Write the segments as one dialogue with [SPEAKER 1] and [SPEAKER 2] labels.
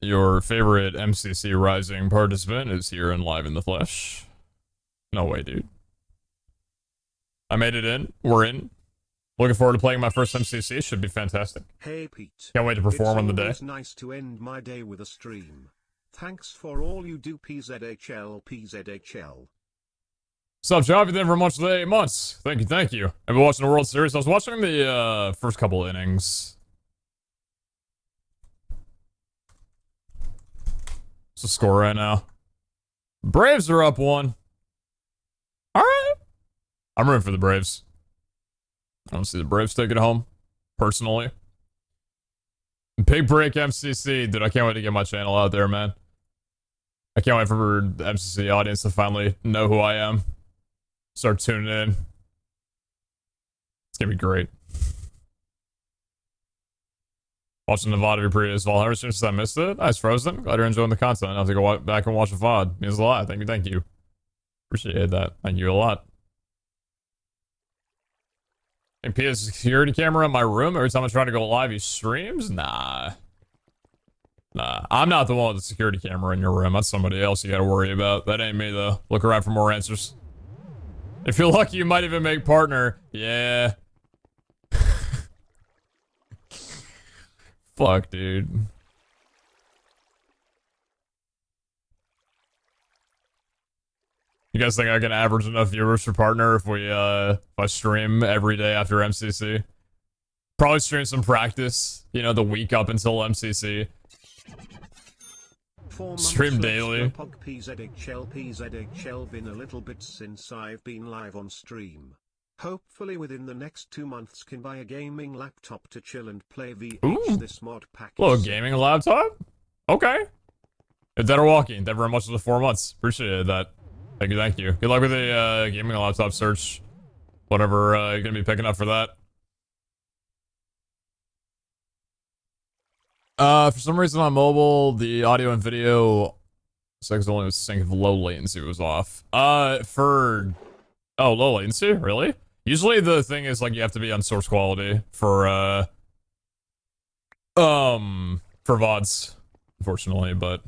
[SPEAKER 1] Your favorite MCC Rising participant is here and live in the flesh. No way, dude. I made it in. We're in. Looking forward to playing my first MCC. Should be fantastic.
[SPEAKER 2] Hey Pete.
[SPEAKER 1] Can't wait to perform on the day.
[SPEAKER 2] It's nice to end my day with a stream. Thanks for all you do, PeteZahHutt, PeteZahHutt.
[SPEAKER 1] What's up, Job? You've been for much of the 8 months. Thank you, thank you. I've been watching the World Series. I was watching the first couple innings. What's the score right now? Braves are up 1. Alright. I'm rooting for the Braves. I don't see the Braves take it home, personally. Big break MCC. Dude, I can't wait to get my channel out there, man. I can't wait for the MCC audience to finally know who I am. Start tuning in. It's gonna be great. Watching the VOD of your previous VOD since I missed it. Nice, Frozen. Glad you're enjoying the content. I'll have to go back and watch the VOD. Means a lot. Thank you, thank you. Appreciate that. Thank you a lot. And PS security camera in my room every time I try to go live, he streams? Nah. Nah. I'm not the one with the security camera in your room. That's somebody else you gotta worry about. That ain't me, though. Look around for more answers. If you're lucky, you might even make partner. Yeah. Fuck, dude. You guys think I can average enough viewers for partner if I stream every day after MCC? Probably stream some practice, you know, the week up until MCC. Stream daily.
[SPEAKER 2] PeteZahHutt been a little bit since I've been live on stream. Hopefully within the next 2 months can buy a gaming laptop to chill and play VH. This mod pack.
[SPEAKER 1] Little gaming laptop? Okay. If Dead or Walking, thank you very much for the 4 months. Appreciate that. Thank you, thank you. Good luck with the gaming laptop search. Whatever you're gonna be picking up for that. For some reason on mobile, the audio and video sex only was sync if low latency was off. Oh, low latency? Really? Usually the thing is like you have to be on source quality for VODs, unfortunately, but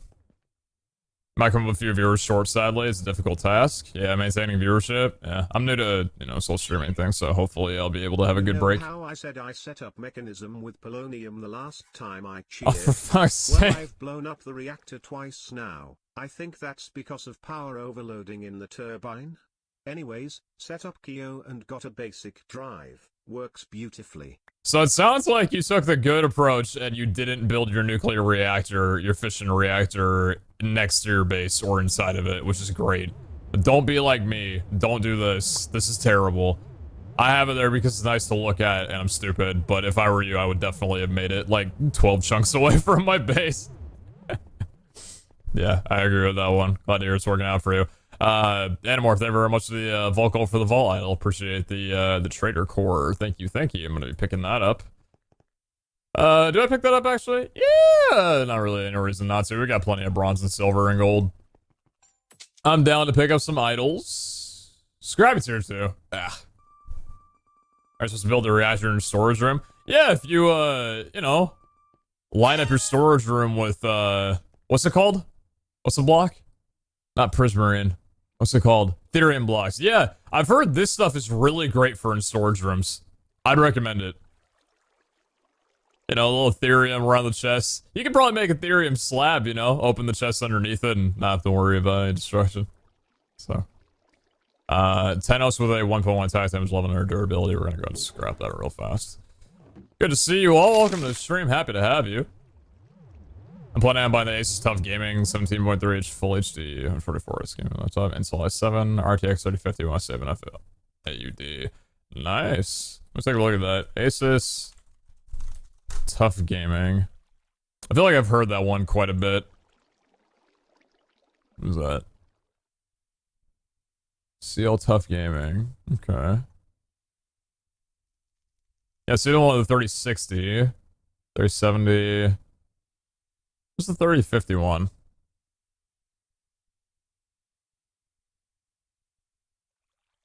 [SPEAKER 1] might come up with a few viewers short, sadly. It's a difficult task. Yeah, maintaining viewership. Yeah, I'm new to, you know, soul streaming things, so hopefully I'll be able to have a good break.
[SPEAKER 2] How I said I set up mechanism with polonium the last time I cheered.
[SPEAKER 1] Oh, for fuck's sake.
[SPEAKER 2] Well, I've blown up the reactor twice now. I think that's because of power overloading in the turbine. Anyways, set up Kyo and got a basic drive. Works beautifully.
[SPEAKER 1] So it sounds like you took the good approach and you didn't build your nuclear reactor, your fission reactor, next to your base or inside of it, which is great. But don't be like me. Don't do this. This is terrible. I have it there because it's nice to look at and I'm stupid, but if I were you, I would definitely have made it like 12 chunks away from my base. Yeah, I agree with that one. Glad to hear it's working out for you. Animorph, thank you very much for the Volco for the Vault Idol. Appreciate the Trader Core. Thank you, thank you. I'm gonna be picking that up. Do I pick that up actually? Yeah, not really any reason not to. We got plenty of bronze and silver and gold. I'm down to pick up some idols. Scrappy's here too. Ah. Are you supposed to build a reactor in a storage room? Yeah, if you you know, line up your storage room with what's it called? What's the block? Not Prismarine. What's it called? Therium blocks. Yeah, I've heard this stuff is really great for in storage rooms. I'd recommend it. You know, a little therium around the chest. You could probably make a therium slab, you know, open the chest underneath it and not have to worry about any destruction. So, Tenos with a 1.1 attack damage, 1100 durability. We're gonna go ahead and scrap that real fast. Good to see you all. Welcome to the stream. Happy to have you. I'm planning on buying the Asus Tough Gaming 17.3 inch Full HD 144 gaming laptop, Intel i7, RTX 3050 with my 7 AUD. Nice. Let's take a look at that. Asus Tough Gaming. I feel like I've heard that one quite a bit. What is that? CL Tough Gaming. Okay. Yeah, so you don't want the 3060, 3070. What's the 3051?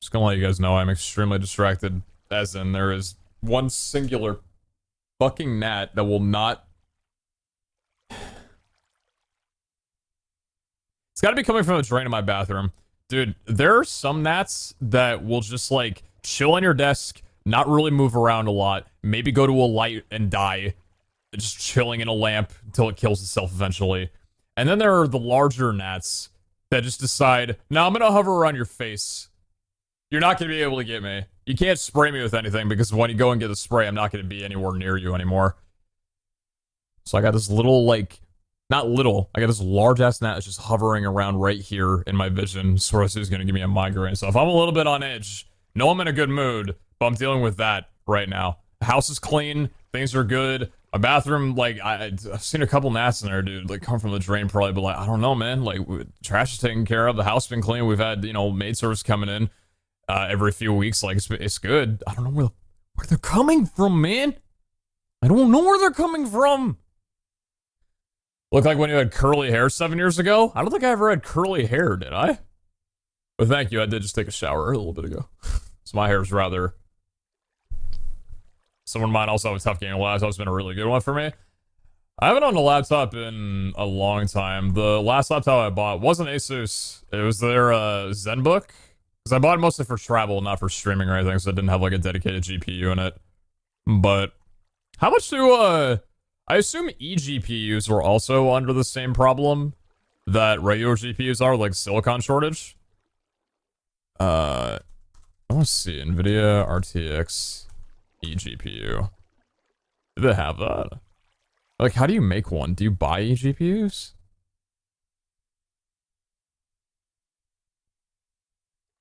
[SPEAKER 1] Just gonna let you guys know I'm extremely distracted, as in there is one singular fucking gnat that will not It's gotta be coming from the drain in my bathroom. Dude, there are some gnats that will just, like, chill on your desk, not really move around a lot, maybe go to a light and die, just chilling in a lamp until it kills itself eventually. And then there are the larger gnats that just decide, no, I'm gonna hover around your face. You're not gonna be able to get me. You can't spray me with anything because when you go and get the spray, I'm not gonna be anywhere near you anymore. So I got this little, like, not little, I got this large ass gnat that's just hovering around right here in my vision. Soros is gonna give me a migraine. So if I'm a little bit on edge, no, I'm in a good mood, but I'm dealing with that right now. The house is clean, things are good. My bathroom, like, I've seen a couple gnats in there, dude, like, come from the drain probably, but, like, I don't know, man. Like, trash is taken care of, the house been clean, we've had, you know, maid service coming in every few weeks, like, it's good. I don't know where they're coming from, man. I don't know where they're coming from. Look like when you had curly hair 7 years ago? I don't think I ever had curly hair, did I? But thank you, I did just take a shower a little bit ago. So my hair's rather... Someone might also have a tough game on laptop. It's been a really good one for me. I haven't owned a laptop in a long time. The last laptop I bought wasn't Asus. It was their ZenBook. Because I bought it mostly for travel, not for streaming or anything, so it didn't have like a dedicated GPU in it. But how much do I assume eGPUs were also under the same problem that regular GPUs are, like silicon shortage? I want to see NVIDIA RTX eGPU. Do they have that? Like, how do you make one? Do you buy eGPUs?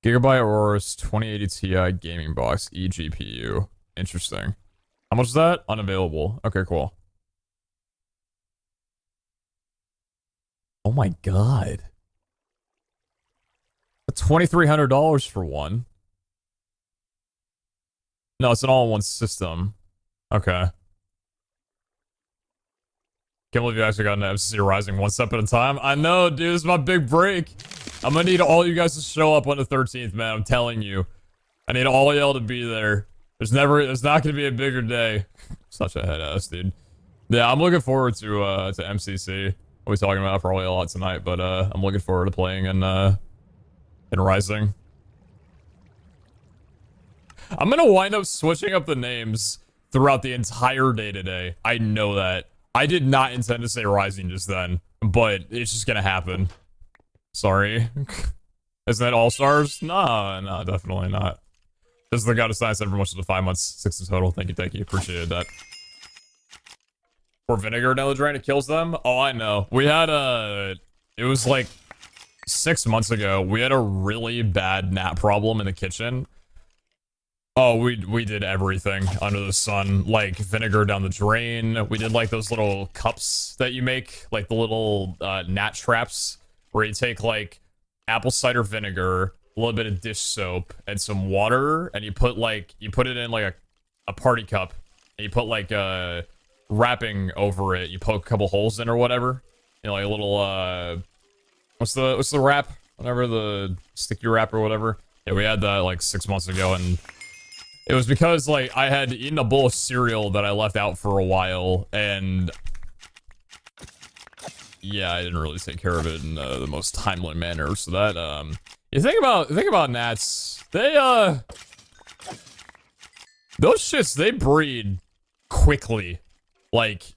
[SPEAKER 1] Gigabyte Aorus 2080 Ti gaming box eGPU. Interesting. How much is that? Unavailable. Okay, cool. Oh my god. $2,300 for one. No, it's an all-in-one system. Okay. Can't believe you actually got an FCC Rising one step at a time. I know, dude, this is my big break. I'm gonna need all you guys to show up on the 13th, man. I'm telling you. I need all y'all to be there. There's not gonna be a bigger day. Such a head ass, dude. Yeah, I'm looking forward to MCC. We'll be talking about it probably a lot tonight, but I'm looking forward to playing in Rising. I'm gonna wind up switching up the names throughout the entire day today. I know that. I did not intend to say Rising just then, but it's just gonna happen. Sorry. Isn't that All-Stars? No, definitely not. This is the God of Science for much of the 5 months, 6 in total. Thank you. Appreciate that. Pour vinegar down the drain, it kills them? Oh, I know. We had it was like 6 months ago. We had a really bad gnat problem in the kitchen. Oh, we did everything under the sun, like vinegar down the drain. We did like those little cups that you make, like the little gnat traps, where you take like apple cider vinegar, a little bit of dish soap, and some water, and you put it in like a party cup, and you put like wrapping over it. You poke a couple holes in or whatever, you know, like a little what's the wrap? Whatever, the sticky wrap or whatever. Yeah, we had that like 6 months ago, and it was because, like, I had eaten a bowl of cereal that I left out for a while, and yeah, I didn't really take care of it in the most timely manner. So that, you think about gnats, they, those shits, they breed quickly. Like,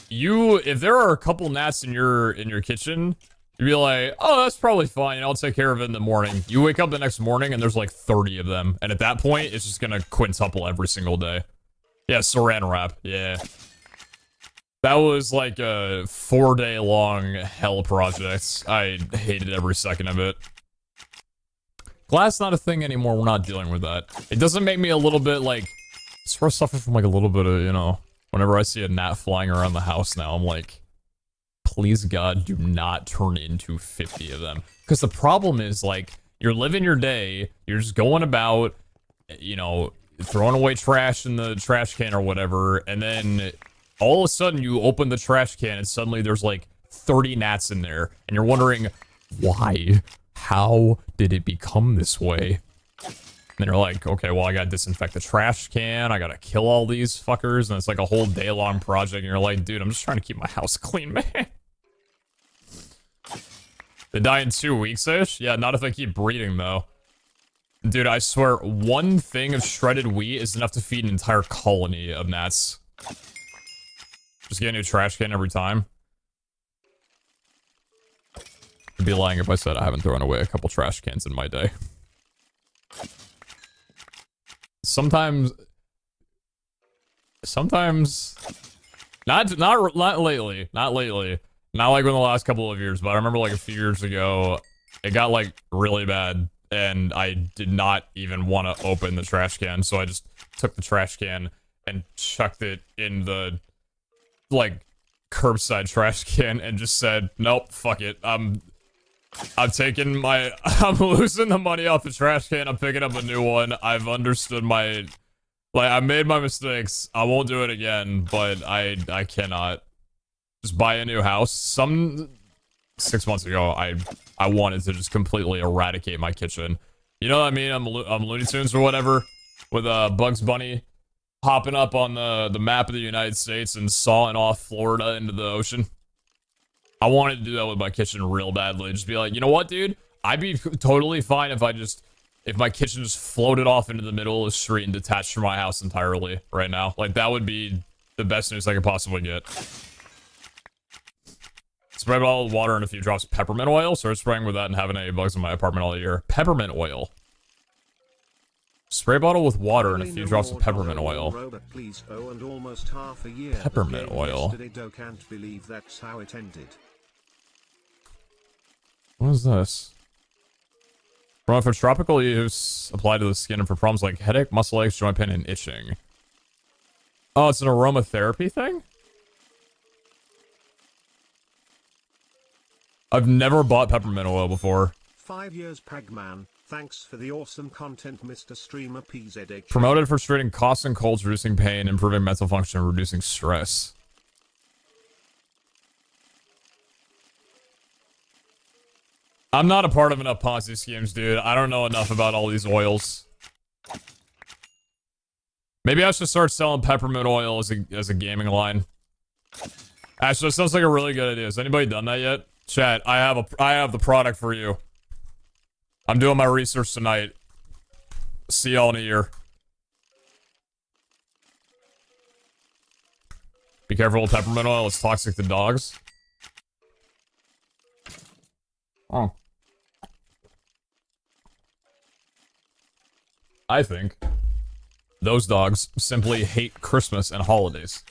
[SPEAKER 1] if there are a couple gnats in your kitchen, you'd be like, oh, that's probably fine, I'll take care of it in the morning. You wake up the next morning and there's like 30 of them. And at that point, it's just gonna quintuple every single day. Yeah, saran wrap, yeah. That was like a 4-day long hell project. I hated every second of it. Glass not a thing anymore, we're not dealing with that. It doesn't make me a little bit like, sort of suffer from like a little bit of, you know, whenever I see a gnat flying around the house now, I'm like, please God, do not turn into 50 of them. Because the problem is, like, you're living your day, you're just going about, you know, throwing away trash in the trash can or whatever, and then all of a sudden you open the trash can and suddenly there's like 30 gnats in there, and you're wondering, why? How did it become this way? And you're like, okay, well, I gotta disinfect the trash can, I gotta kill all these fuckers, and it's like a whole day-long project, and you're like, dude, I'm just trying to keep my house clean, man. They die in 2 weeks-ish? Yeah, not if they keep breeding, though. Dude, I swear, one thing of shredded wheat is enough to feed an entire colony of gnats. Just get a new trash can every time. I'd be lying if I said I haven't thrown away a couple trash cans in my day. Sometimes, not lately, not like in the last couple of years, but I remember like a few years ago, it got like really bad, and I did not even want to open the trash can, so I just took the trash can and chucked it in the like curbside trash can and just said, nope, fuck it, I'm taking my, I'm losing the money off the trash can, I'm picking up a new one, I've understood my, like, I made my mistakes, I won't do it again, but I cannot just buy a new house. 6 months ago, I wanted to just completely eradicate my kitchen. You know what I mean? I'm Looney Tunes or whatever, with Bugs Bunny hopping up on the map of the United States and sawing off Florida into the ocean. I wanted to do that with my kitchen real badly. Just be like, you know what, dude? I'd be totally fine if if my kitchen just floated off into the middle of the street and detached from my house entirely right now. Like, that would be the best news I could possibly get. Spray a bottle of water and a few drops of peppermint oil. Started spraying with that and having 8 bugs in my apartment all year. Peppermint oil. Spray bottle with water and a few drops of peppermint oil. Peppermint oil.
[SPEAKER 2] Can't believe that's how it ended.
[SPEAKER 1] What is this? Well, for tropical use, apply to the skin and for problems like headache, muscle aches, joint pain, and itching. Oh, it's an aromatherapy thing? I've never bought peppermint oil before.
[SPEAKER 2] 5 years, Pegman. Thanks for the awesome content, Mr. Streamer PeteZahHutt.
[SPEAKER 1] Promoted for treating coughs and colds, reducing pain, improving mental function, and reducing stress. I'm not a part of enough Ponzi schemes, dude. I don't know enough about all these oils. Maybe I should start selling peppermint oil as a gaming line. Actually, that sounds like a really good idea. Has anybody done that yet? Chat, I have the product for you. I'm doing my research tonight. See y'all in a year. Be careful with peppermint oil, it's toxic to dogs. Oh. I think those dogs simply hate Christmas and holidays.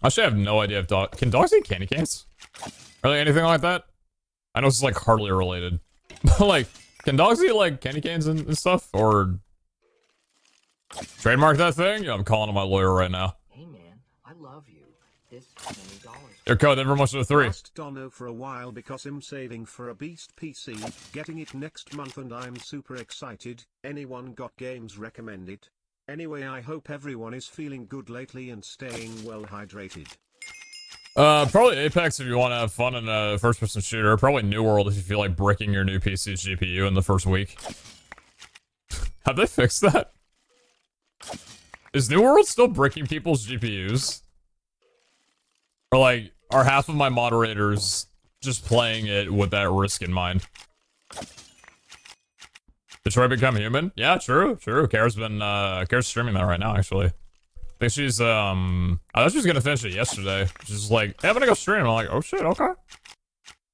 [SPEAKER 1] Actually, I have no idea if can dogs eat candy canes? Or like anything like that? I know this is like hardly related. But like, can dogs eat like candy canes and stuff? Or trademark that thing? Yeah, I'm calling on my lawyer right now.
[SPEAKER 3] Hey man, I love you. This many dollars.
[SPEAKER 1] Your code, never much of a 3.
[SPEAKER 2] Asked Dono for a while because I'm saving for a beast PC, getting it next month and I'm super excited. Anyone got games recommended? Anyway, I hope everyone is feeling good lately and staying well hydrated.
[SPEAKER 1] Probably Apex if you want to have fun in a first-person shooter. Probably New World if you feel like bricking your new PC's GPU in the first week. Have they fixed that? Is New World still bricking people's GPUs? Or like, are half of my moderators just playing it with that risk in mind? Detroit Become Human? Yeah, true. Kara's streaming that right now, actually. I think she's, I thought she was gonna finish it yesterday. She's like, hey, I'm gonna go stream. I'm like, oh shit, okay.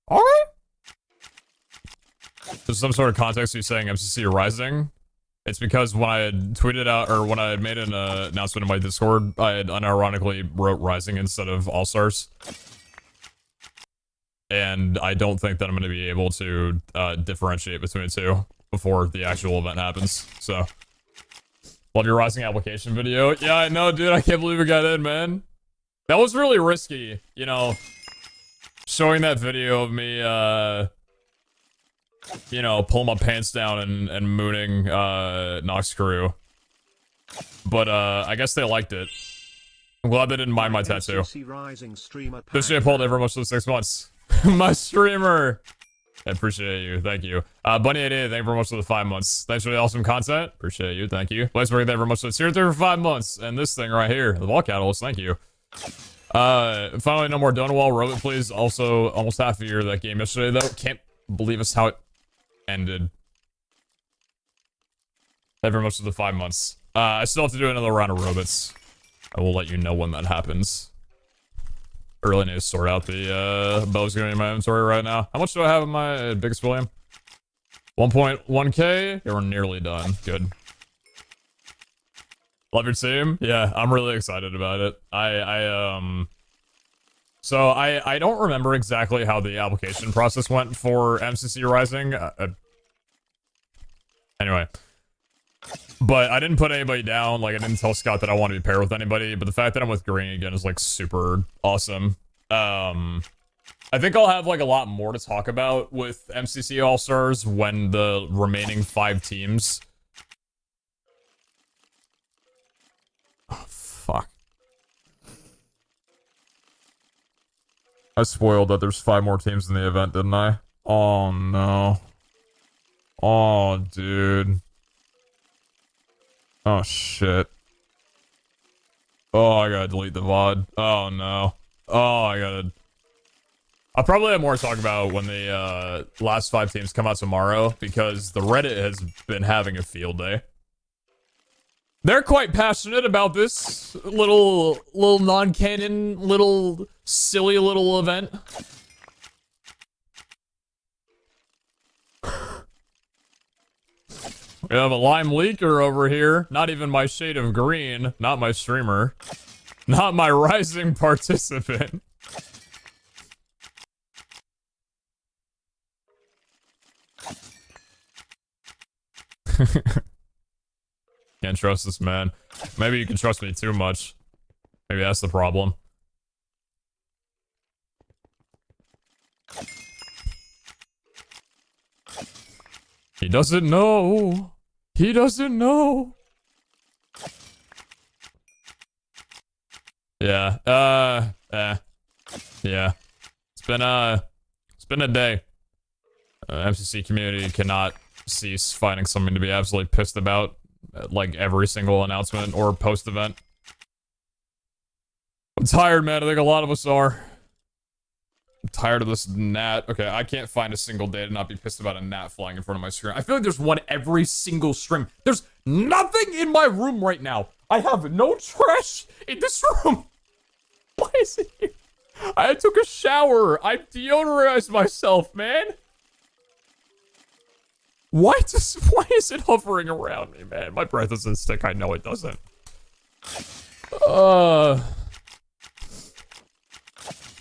[SPEAKER 1] Alright. There's some sort of context to you saying MCC Rising. It's because when I had tweeted out, or when I had made an announcement in my Discord, I had unironically wrote Rising instead of All-Stars. And I don't think that I'm gonna be able to differentiate between the two before the actual event happens, so. Love your Rising application video. Yeah, I know, dude, I can't believe it got in, man. That was really risky, you know, showing that video of me, you know, pulling my pants down and mooning, Nox Crew. But, I guess they liked it. I'm glad they didn't mind my tattoo. This shit pulled over much for the 6 months. My streamer! I appreciate you, thank you. Bunny88, thank you very much for the 5 months. Thanks for the awesome content. Appreciate you, thank you. Blazeberg, thank you very much for the tier 3 for 5 months. And this thing right here, the Wall Catalyst, thank you. Finally, no more Donawall. Robot, please. Also, almost half a year of that game yesterday, though. Can't believe us how it ended. Every much of the 5 months. I still have to do another round of robots. I will let you know when that happens. I really need to sort out the bows going in my inventory right now. How much do I have in my biggest volume? 1.1k? Yeah, we're nearly done. Good. Love your team? Yeah, I'm really excited about it. So I don't remember exactly how the application process went for MCC Rising. Anyway. But I didn't put anybody down. Like, I didn't tell Scott that I want to be paired with anybody. But the fact that I'm with Green again is, like, super awesome. I think I'll have, like, a lot more to talk about with MCC All-Stars when the remaining 5 teams... Oh, fuck. I spoiled that there's 5 more teams in the event, didn't I? Oh, no. Oh, dude. Oh, shit. Oh, I gotta delete the VOD. Oh, no. Oh, I'll probably have more to talk about when the last 5 teams come out tomorrow, because the Reddit has been having a field day. They're quite passionate about this little non-canon, silly little event. We have a lime leaker over here. Not even my shade of green. Not my streamer. Not my rising participant. Can't trust this man. Maybe you can trust me too much. Maybe that's the problem. He doesn't know. He doesn't know. Yeah. Yeah. It's been a day. MCC community cannot cease finding something to be absolutely pissed about, like every single announcement or post event. I'm tired, man. I think a lot of us are. I'm tired of this gnat. Okay, I can't find a single day to not be pissed about a gnat flying in front of my screen. I feel like there's one every single stream. There's nothing in my room right now. I have no trash in this room. Why is it here? I took a shower. I deodorized myself, man. Why is it hovering around me, man? My breath doesn't stick. I know it doesn't.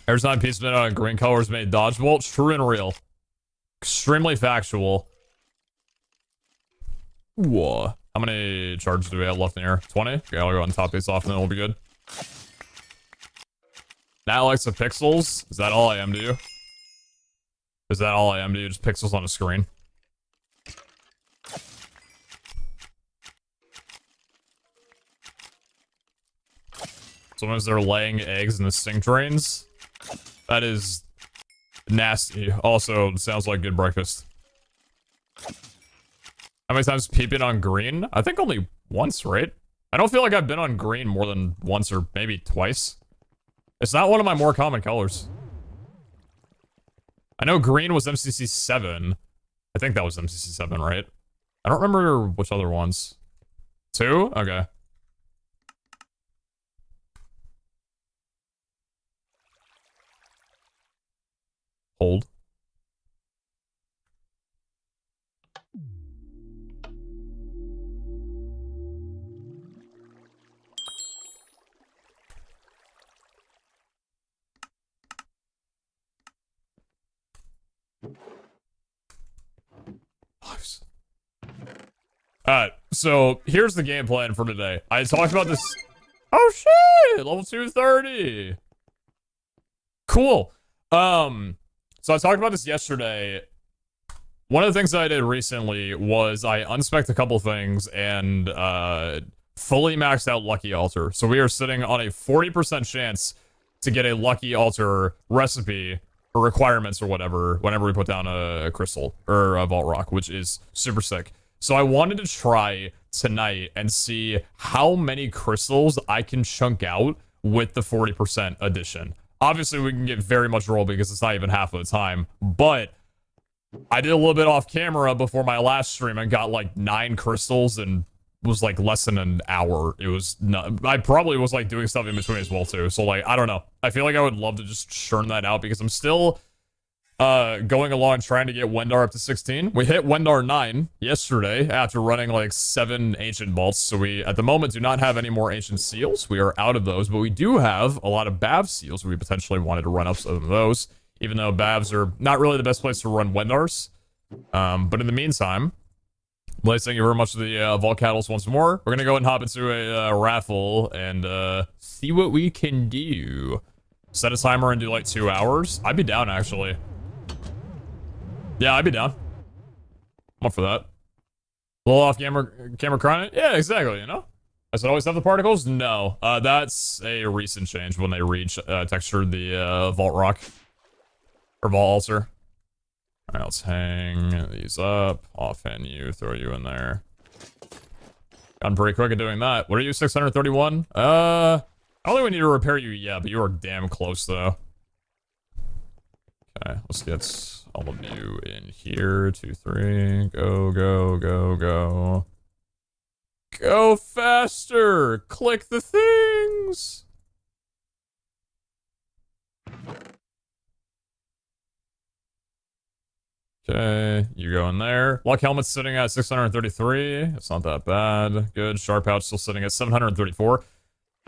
[SPEAKER 1] Every time Pete's been on green colors made dodgeball. True and real. Extremely factual. Whoa. How many charges do we have left in here? 20? Okay, I'll go on top these off and then we'll be good. Now likes the pixels. Is that all I am to you? Is that all I am to you? Just pixels on a screen. Sometimes they're laying eggs in the sink drains. That is nasty. Also, sounds like good breakfast. How many times peeping on green? I think only once, right? I don't feel like I've been on green more than once or maybe twice. It's not one of my more common colors. I know green was MCC 7. I think that was MCC 7, right? I don't remember which other ones. 2? Okay. Hold. Alright, so here's the game plan for today. I talked about this. Oh shit! Level 230. Cool. So I talked about this yesterday. One of the things that I did recently was I unspec'd a couple things and fully maxed out Lucky Altar. So we are sitting on a 40% chance to get a Lucky Altar recipe or requirements or whatever whenever we put down a crystal or a vault rock, which is super sick. So I wanted to try tonight and see how many crystals I can chunk out with the 40% addition. Obviously, we can get very much roll because it's not even half of the time, but I did a little bit off camera before my last stream and got like 9 crystals and was like less than an hour. It was not, I probably was like doing stuff in between as well too. So like, I don't know. I feel like I would love to just churn that out because I'm still going along trying to get Wendar up to 16. We hit Wendar 9 yesterday after running like 7 ancient vaults. So we at the moment do not have any more ancient seals. We are out of those, but we do have a lot of Bav seals. We potentially wanted to run up some of those, even though Bavs are not really the best place to run Wendars. But in the meantime, Blaze, thank you very much for the Vault Catalyst once more. We're gonna go and hop into a raffle and see what we can do. Set a timer and do like 2 hours. I'd be down actually. Yeah, I'd be down. I'm up for that. A little off camera crying. Yeah, exactly, you know? Does it always have the particles? No. That's a recent change when they textured the Vault Rock. Or Vault Altar. Alright, let's hang these up. Offhand you, throw you in there. Gotten pretty quick at doing that. What are you, 631? I don't think we need to repair you yet, but you are damn close though. Okay, let's get all of you in here. 2, 3. Go, go, go, go. Go faster! Click the things! Okay, you go in there. Luck helmet's sitting at 633. It's not that bad. Good. Sharp pouch still sitting at 734.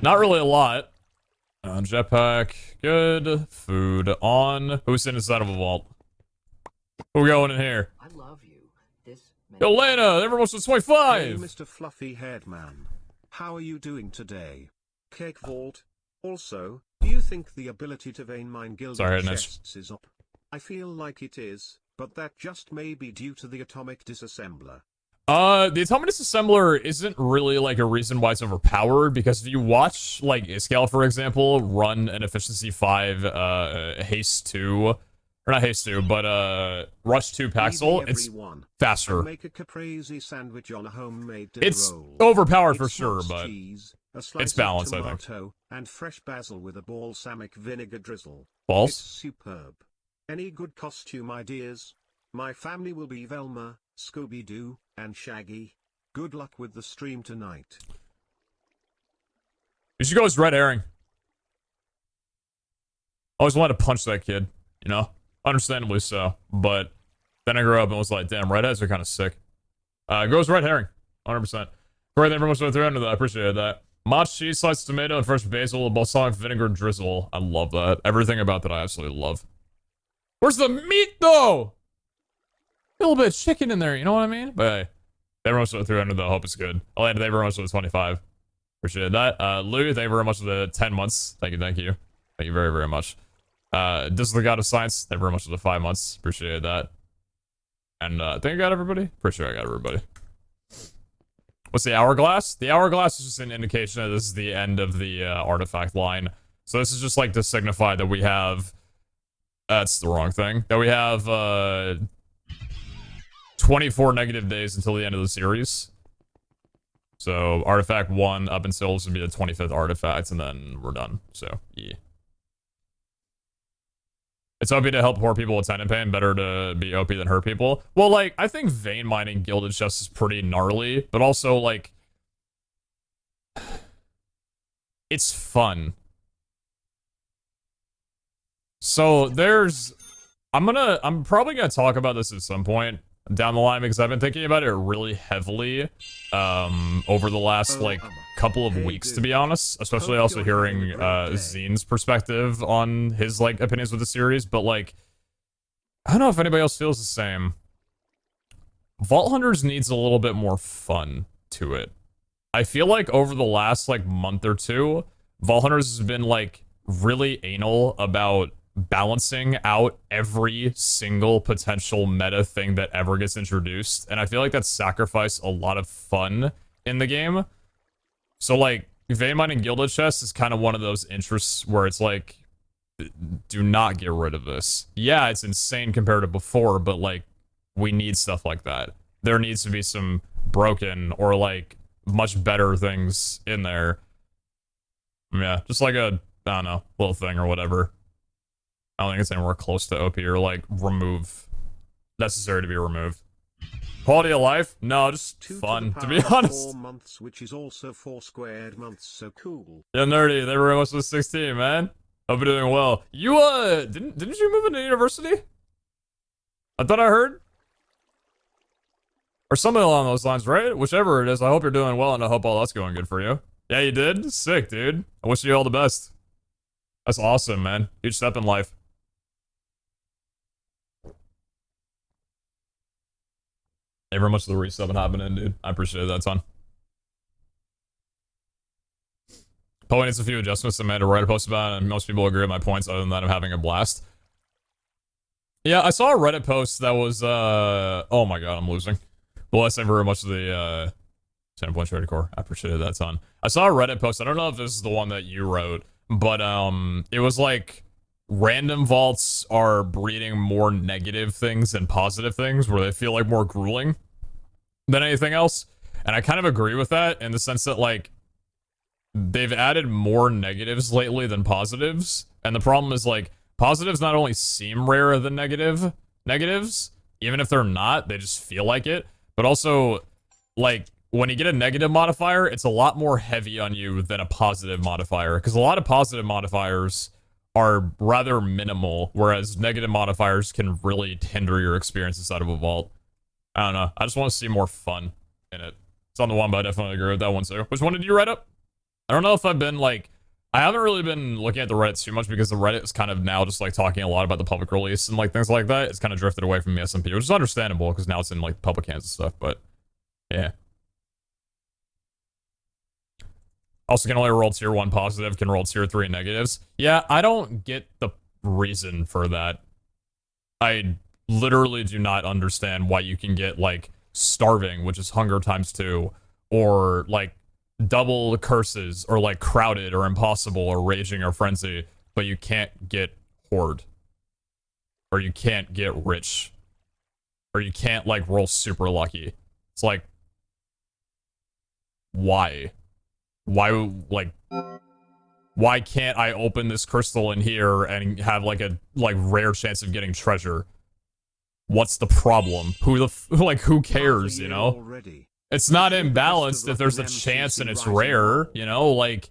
[SPEAKER 1] Not really a lot. Jetpack. Good. Food on. Who's inside of a vault? Who going in here?
[SPEAKER 3] I love you. This
[SPEAKER 1] Yo, Lena, everyone's to 25.
[SPEAKER 2] Hey, Mr. Fluffy Haired Man. How are you doing today? Cake Vault. Also, do you think the ability to vein mine gilded chests is up? I feel like it is, but that just may be due to the atomic disassembler.
[SPEAKER 1] The atomic disassembler isn't really like a reason why it's overpowered, because if you watch like Iscal, for example, run an efficiency 5 haste 2, or not haste 2, but rush 2 Paxel, it's faster.
[SPEAKER 2] Make a caprese sandwich on a homemade
[SPEAKER 1] it's
[SPEAKER 2] roll.
[SPEAKER 1] overpowered for
[SPEAKER 2] It's
[SPEAKER 1] sure,
[SPEAKER 2] smoked
[SPEAKER 1] but
[SPEAKER 2] cheese, a slice
[SPEAKER 1] it's balanced,
[SPEAKER 2] of
[SPEAKER 1] I think.
[SPEAKER 2] tomato, and fresh basil with a balsamic vinegar drizzle.
[SPEAKER 1] Balls?
[SPEAKER 2] It's superb. Any good costume ideas? My family will be Velma, Scooby-Doo, and Shaggy. Good luck with the stream tonight.
[SPEAKER 1] You should go as Red Herring. I always wanted to punch that kid, you know? Understandably so. But then I grew up and was like, damn, redheads are kind of sick. Go as Red Herring. 100%. Great, thank you very much for the 300. I appreciate that. Mozzarella cheese, sliced tomato, and fresh basil, balsamic vinegar drizzle. I love that. Everything about that I absolutely love. Where's the meat, though? A little bit of chicken in there, you know what I mean? But hey, thank you very much for the 300, though. Hope it's good. Elena, thank you very much for the 25. Appreciate that. Lou, thank you very much for the 10 months. Thank you, thank you. Thank you very, very much. This is the God of Science. Thank you very much for the 5 months. Appreciate that. And I think I got everybody. Pretty sure I got everybody. What's the hourglass? The hourglass is just an indication that this is the end of the artifact line. So this is just like to signify that we have... That's the wrong thing. That we have 24 negative days until the end of the series. So artifact 1 up until this would be the 25th artifact, and then we're done. So yeah. It's OP to help poor people with tenant pain. Better to be OP than hurt people. Well, like, I think vein mining gilded chests is pretty gnarly, but also, like, it's fun. So there's, I'm probably gonna talk about this at some point down the line because I've been thinking about it really heavily over the last like couple of weeks, to be honest, especially also hearing Zine's perspective on his like opinions with the series. But like, I don't know if anybody else feels the same. Vault Hunters needs a little bit more fun to it. I feel like over the last like month or two, Vault Hunters has been like really anal about balancing out every single potential meta thing that ever gets introduced, and I feel like that's sacrificed a lot of fun in the game. So like, vein mining gilded chest is kind of one of those interests where it's like, do not get rid of this. Yeah, it's insane compared to before, but like, we need stuff like that. There needs to be some broken or like much better things in there. Yeah, just like a, I don't know, little thing or whatever. I don't think it's anywhere close to OP or like remove, necessary to be removed. Quality of life? No, just
[SPEAKER 2] 2
[SPEAKER 1] fun,
[SPEAKER 2] to
[SPEAKER 1] to
[SPEAKER 2] the
[SPEAKER 1] be
[SPEAKER 2] power of
[SPEAKER 1] honest.
[SPEAKER 2] 4 months, which is also 4 squared months, so cool.
[SPEAKER 1] Yeah, nerdy, they were almost with 16, man. Hope you're doing well. You, didn't you move into university? I thought I heard? Or something along those lines, right? Whichever it is, I hope you're doing well and I hope all that's going good for you. Yeah, you did? Sick, dude. I wish you all the best. That's awesome, man. Huge step in life. Thank you very much for the resub and hopping in, dude. I appreciate that ton. Probably needs a few adjustments. I made a Reddit post about it, and most people agree with my points. Other than that, I'm having a blast. Yeah, I saw a Reddit post that was, oh my god, I'm losing. Well, thank you very much for the, 10 point trade core. I appreciate that ton. I saw a Reddit post. I don't know if this is the one that you wrote, but, it was like, random vaults are breeding more negative things than positive things, where they feel like more grueling than anything else. And I kind of agree with that in the sense that, like, they've added more negatives lately than positives. And the problem is, like, positives not only seem rarer than negatives, even if they're not, they just feel like it. But also, like, when you get a negative modifier, it's a lot more heavy on you than a positive modifier. Because a lot of positive modifiers are rather minimal, whereas negative modifiers can really hinder your experience inside of a vault. I don't know. I just want to see more fun in it. It's on the one, but I definitely agree with that one too. Which one did you write up? I don't know if I've been like, I haven't really been looking at the Reddit too much because the Reddit is kind of now just like talking a lot about the public release and like things like that. It's kind of drifted away from the SMP, which is understandable because now it's in like public hands and stuff, but yeah. Also can only roll tier 1 positive, can roll tier 3 negatives. Yeah, I don't get the reason for that. I literally do not understand why you can get like starving, which is hunger times 2, or like double curses, or like crowded or impossible or raging or frenzy, but you can't get horde, or you can't get rich, or you can't like roll super lucky. It's like, why like, why can't I open this crystal in here and have like a rare chance of getting treasure? What's the problem? Who cares, you know? It's not imbalanced if there's a chance and it's rare, you know, like,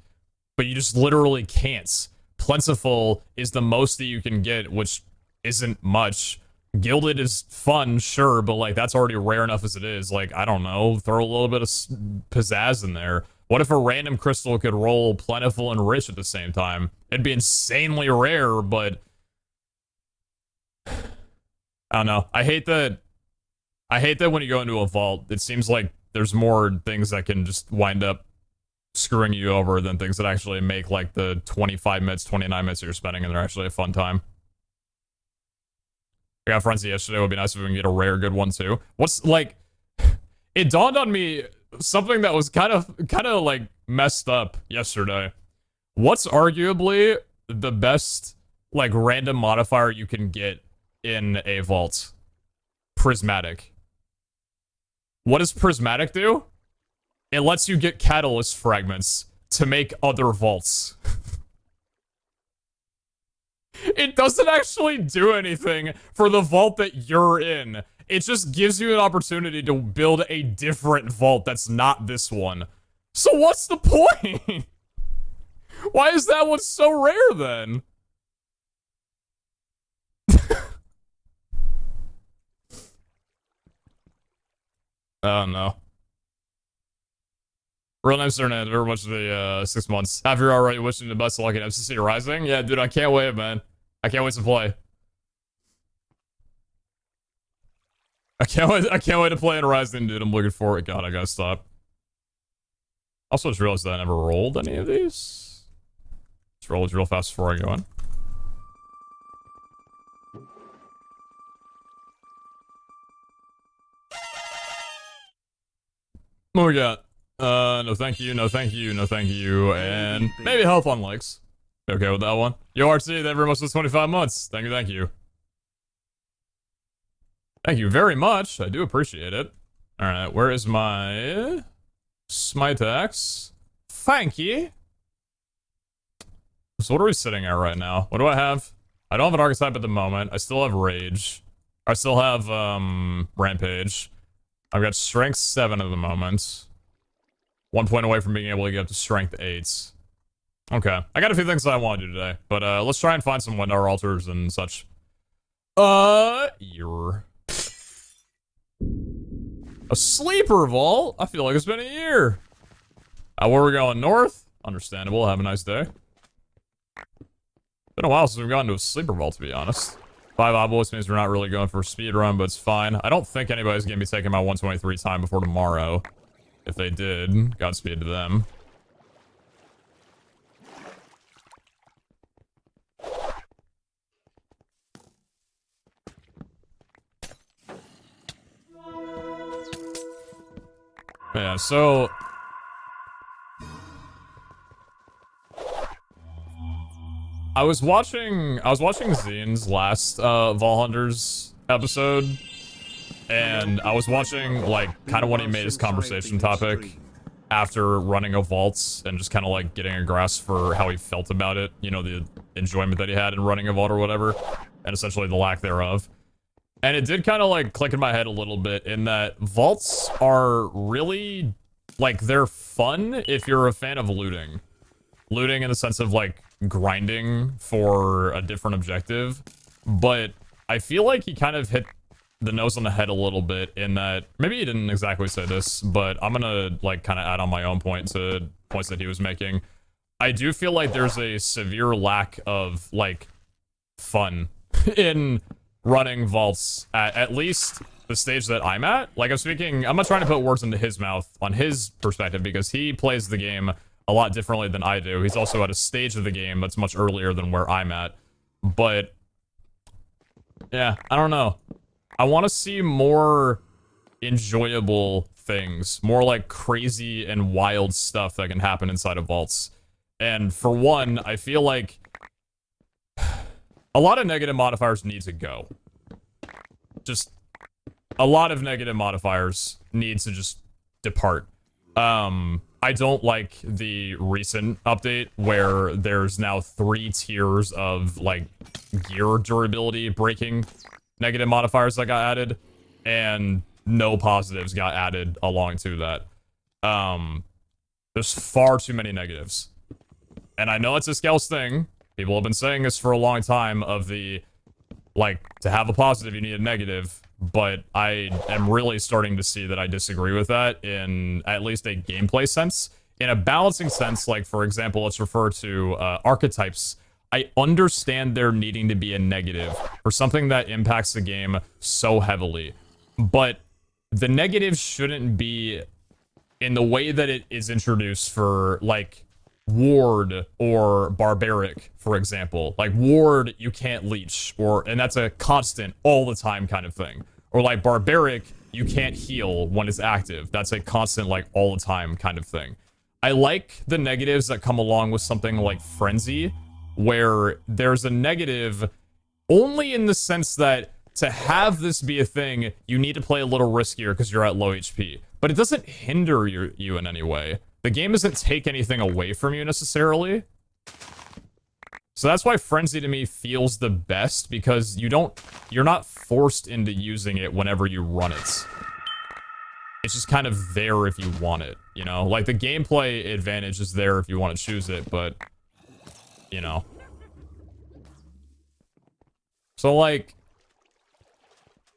[SPEAKER 1] but you just literally can't. Plentiful is the most that you can get, which isn't much. Gilded is fun, sure, but like, that's already rare enough as it is. Like, I don't know, throw a little bit of pizzazz in there. What if a random crystal could roll plentiful and rich at the same time? It'd be insanely rare, but I don't know. I hate that when you go into a vault, it seems like there's more things that can just wind up screwing you over than things that actually make like the 25 minutes, 29 minutes that you're spending, and they're actually a fun time. I got frenzy yesterday. It would be nice if we can get a rare good one too. What's like, it dawned on me something that was kind of like messed up yesterday. What's arguably the best like random modifier you can get in a vault? Prismatic. What does prismatic do? It lets you get catalyst fragments to make other vaults. It doesn't actually do anything for the vault that you're in. It just gives you an opportunity to build a different vault that's not this one. So what's the point? Why is that one so rare then? Oh no. Real nice internet, very much the 6 months. After you're already wishing the best of luck in FCC Rising. Yeah, dude, I can't wait, man. I can't wait to play. I can't wait to play in Rising, dude. I'm looking forward. God, I gotta stop. Also, just realized that I never rolled any of these. Just roll it real fast before I go in. What we got? No thank you, no thank you, no thank you, and maybe health on likes. Okay with that one. Yo, RT, thank you very much for 25 months. Thank you, thank you. Thank you very much. I do appreciate it. Alright, where is my smite axe? Thank you. So what are we sitting at right now? What do I have? I don't have an archetype at the moment. I still have Rage. I still have, Rampage. I've got Strength 7 at the moment. 1 point away from being able to get up to Strength 8. Okay. I got a few things that I want to do today. But, let's try and find some Windar altars and such. Year. A sleeper vault? I feel like it's been a year. Where we're going? North? Understandable. Have a nice day. Been a while since we've gone to a sleeper vault, to be honest. 5 obelisk means we're not really going for a speed run, but it's fine. I don't think anybody's gonna be taking my 123 time before tomorrow. If they did, Godspeed to them. Yeah, so I was watching Zine's last Vault Hunters episode, and I was watching like kind of when he made his conversation topic after running a vault and just kind of like getting a grasp for how he felt about it, you know, the enjoyment that he had in running a vault or whatever, and essentially the lack thereof. And it did kind of like click in my head a little bit in that vaults are really like, they're fun if you're a fan of looting. Looting in the sense of like grinding for a different objective, but I feel like he kind of hit the nose on the head a little bit in that, maybe he didn't exactly say this, but I'm gonna like kind of add on my own point to points that he was making. I do feel like there's a severe lack of like fun in running vaults at least the stage that I'm at. Like I'm not trying to put words into his mouth on his perspective because he plays the game a lot differently than I do. He's also at a stage of the game that's much earlier than where I'm at. But yeah, I don't know. I want to see more enjoyable things, more like crazy and wild stuff that can happen inside of vaults. And for one, I feel like a lot of negative modifiers need to go. Just a lot of negative modifiers need to just depart. I don't like the recent update where there's now 3 tiers of like gear durability breaking negative modifiers that got added, and no positives got added along to that. There's far too many negatives. And I know it's a Scales thing. People have been saying this for a long time of the, like, to have a positive, you need a negative. But I am really starting to see that I disagree with that in at least a gameplay sense. In a balancing sense, like, for example, let's refer to archetypes. I understand there needing to be a negative for something that impacts the game so heavily. But the negative shouldn't be in the way that it is introduced for, like, Ward or Barbaric, for example. Like, Ward, you can't leech, and that's a constant, all the time kind of thing. Or like Barbaric, you can't heal when it's active. That's a constant, like, all the time kind of thing. I like the negatives that come along with something like Frenzy, where there's a negative only in the sense that to have this be a thing, you need to play a little riskier because you're at low HP. But it doesn't hinder you in any way. The game doesn't take anything away from you necessarily. So that's why Frenzy to me feels the best, because you're not forced into using it whenever you run it. It's just kind of there if you want it, you know? Like, the gameplay advantage is there if you want to choose it, but, you know. So, like,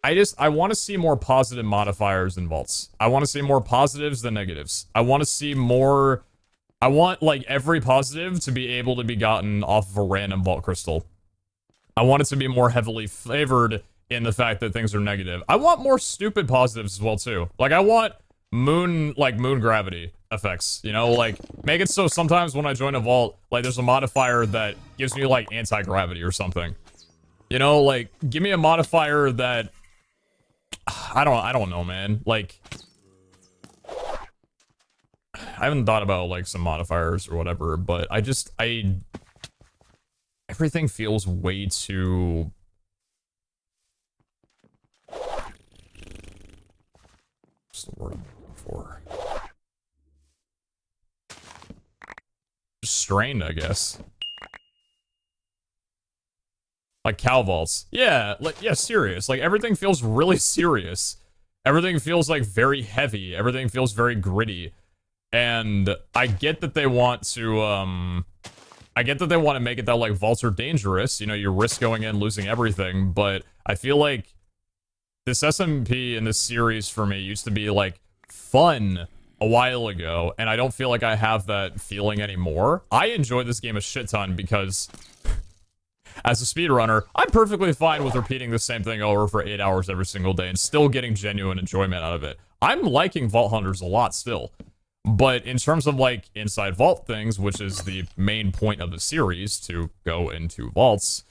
[SPEAKER 1] I want to see more positive modifiers in vaults. I want to see more positives than negatives. I want to see more... I want, like, every positive to be able to be gotten off of a random vault crystal. I want it to be more heavily favored in the fact that things are negative. I want more stupid positives as well, too. Like, I want moon gravity effects, you know? Like, make it so sometimes when I join a vault, like, there's a modifier that gives me, like, anti-gravity or something. You know, like, give me a modifier that... I don't know, man. Like... I haven't thought about, like, some modifiers or whatever, but everything feels way too... What's the word I'm looking for? Just strained, I guess. Like cow vaults. Yeah, like, yeah, serious. Like, everything feels really serious. Everything feels, like, very heavy. Everything feels very gritty. And I get that they want to, I get that they want to make it that, like, vaults are dangerous. You know, you risk going in, losing everything. But I feel like this SMP in this series for me used to be, like, fun a while ago. And I don't feel like I have that feeling anymore. I enjoy this game a shit ton because as a speedrunner, I'm perfectly fine with repeating the same thing over for 8 hours every single day and still getting genuine enjoyment out of it. I'm liking Vault Hunters a lot still. But in terms of, like, inside vault things, which is the main point of the series, to go into vaults,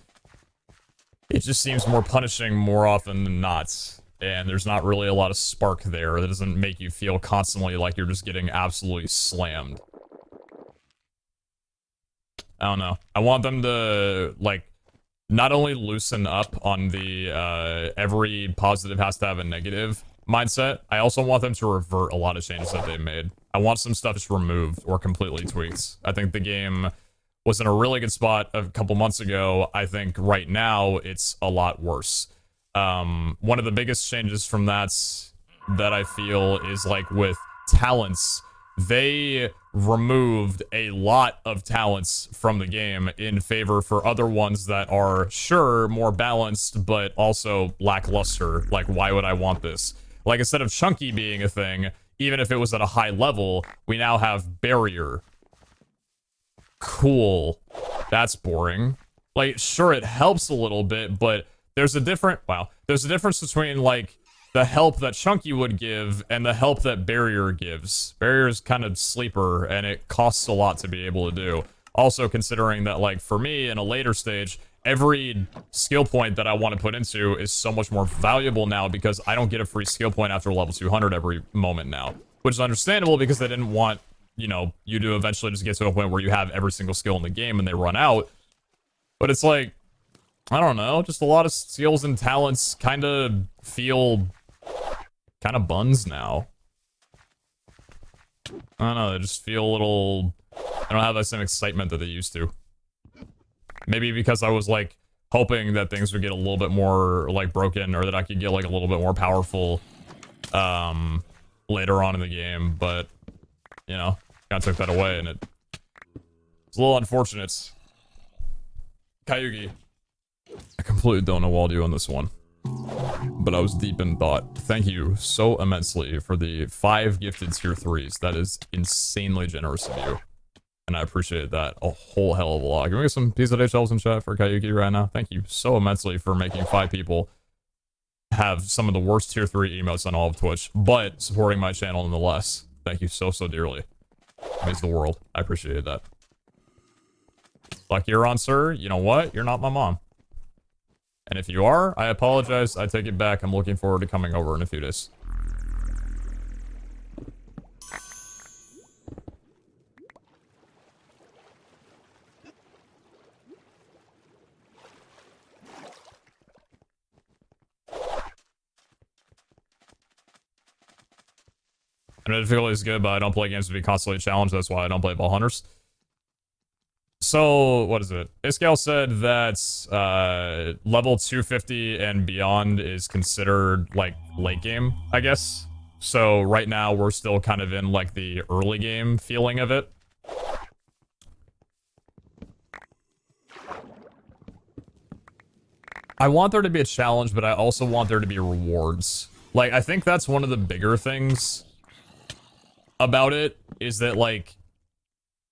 [SPEAKER 1] it just seems more punishing more often than not. And there's not really a lot of spark there. That doesn't make you feel constantly like you're just getting absolutely slammed. I don't know. I want them to, like, not only loosen up on the, every positive has to have a negative mindset, I also want them to revert a lot of changes that they made. I want some stuff just removed or completely tweaked. I think the game was in a really good spot a couple months ago. I think right now it's a lot worse. One of the biggest changes from that I feel is, like, with talents. They removed a lot of talents from the game in favor for other ones that are, sure, more balanced, but also lackluster. Like, why would I want this? Like, instead of Chunky being a thing, even if it was at a high level, we now have Barrier. Cool. That's boring. Like, sure, it helps a little bit, but there's a different, wow, there's a difference between, like, the help that Chunky would give and the help that Barrier gives. Barrier is kind of sleeper, and it costs a lot to be able to do. Also, considering that, like, for me, in a later stage, every skill point that I want to put into is so much more valuable now because I don't get a free skill point after level 200 every moment now. Which is understandable because they didn't want, you know, you to eventually just get to a point where you have every single skill in the game and they run out. But it's like, I don't know, just a lot of skills and talents kind of feel kind of buns now. I don't know, they just feel a little, I don't have that same excitement that they used to. Maybe because I was, like, hoping that things would get a little bit more, like, broken, or that I could get, like, a little bit more powerful, later on in the game, but, you know, kind of took that away, and it's a little unfortunate. Kayugi. I completely don't know what I'll do on this one, but I was deep in thought. Thank you so immensely for the 5 gifted tier 3s. That is insanely generous of you. And I appreciate that a whole hell of a lot. Can we get some PeteZahHutt in chat for Kayuki right now? Thank you so immensely for making 5 people have some of the worst tier 3 emotes on all of Twitch, but supporting my channel nonetheless. Thank you so, so dearly. It means the world. I appreciate that. Like you're on, sir, you know what? You're not my mom. And if you are, I apologize. I take it back. I'm looking forward to coming over in a few days. I know difficulty is good, but I don't play games to be constantly challenged. That's why I don't play Vault Hunters. So, what is it? Iscal said that level 250 and beyond is considered, like, late game, I guess. So, right now, we're still kind of in, like, the early game feeling of it. I want there to be a challenge, but I also want there to be rewards. Like, I think that's one of the bigger things about it, is that, like,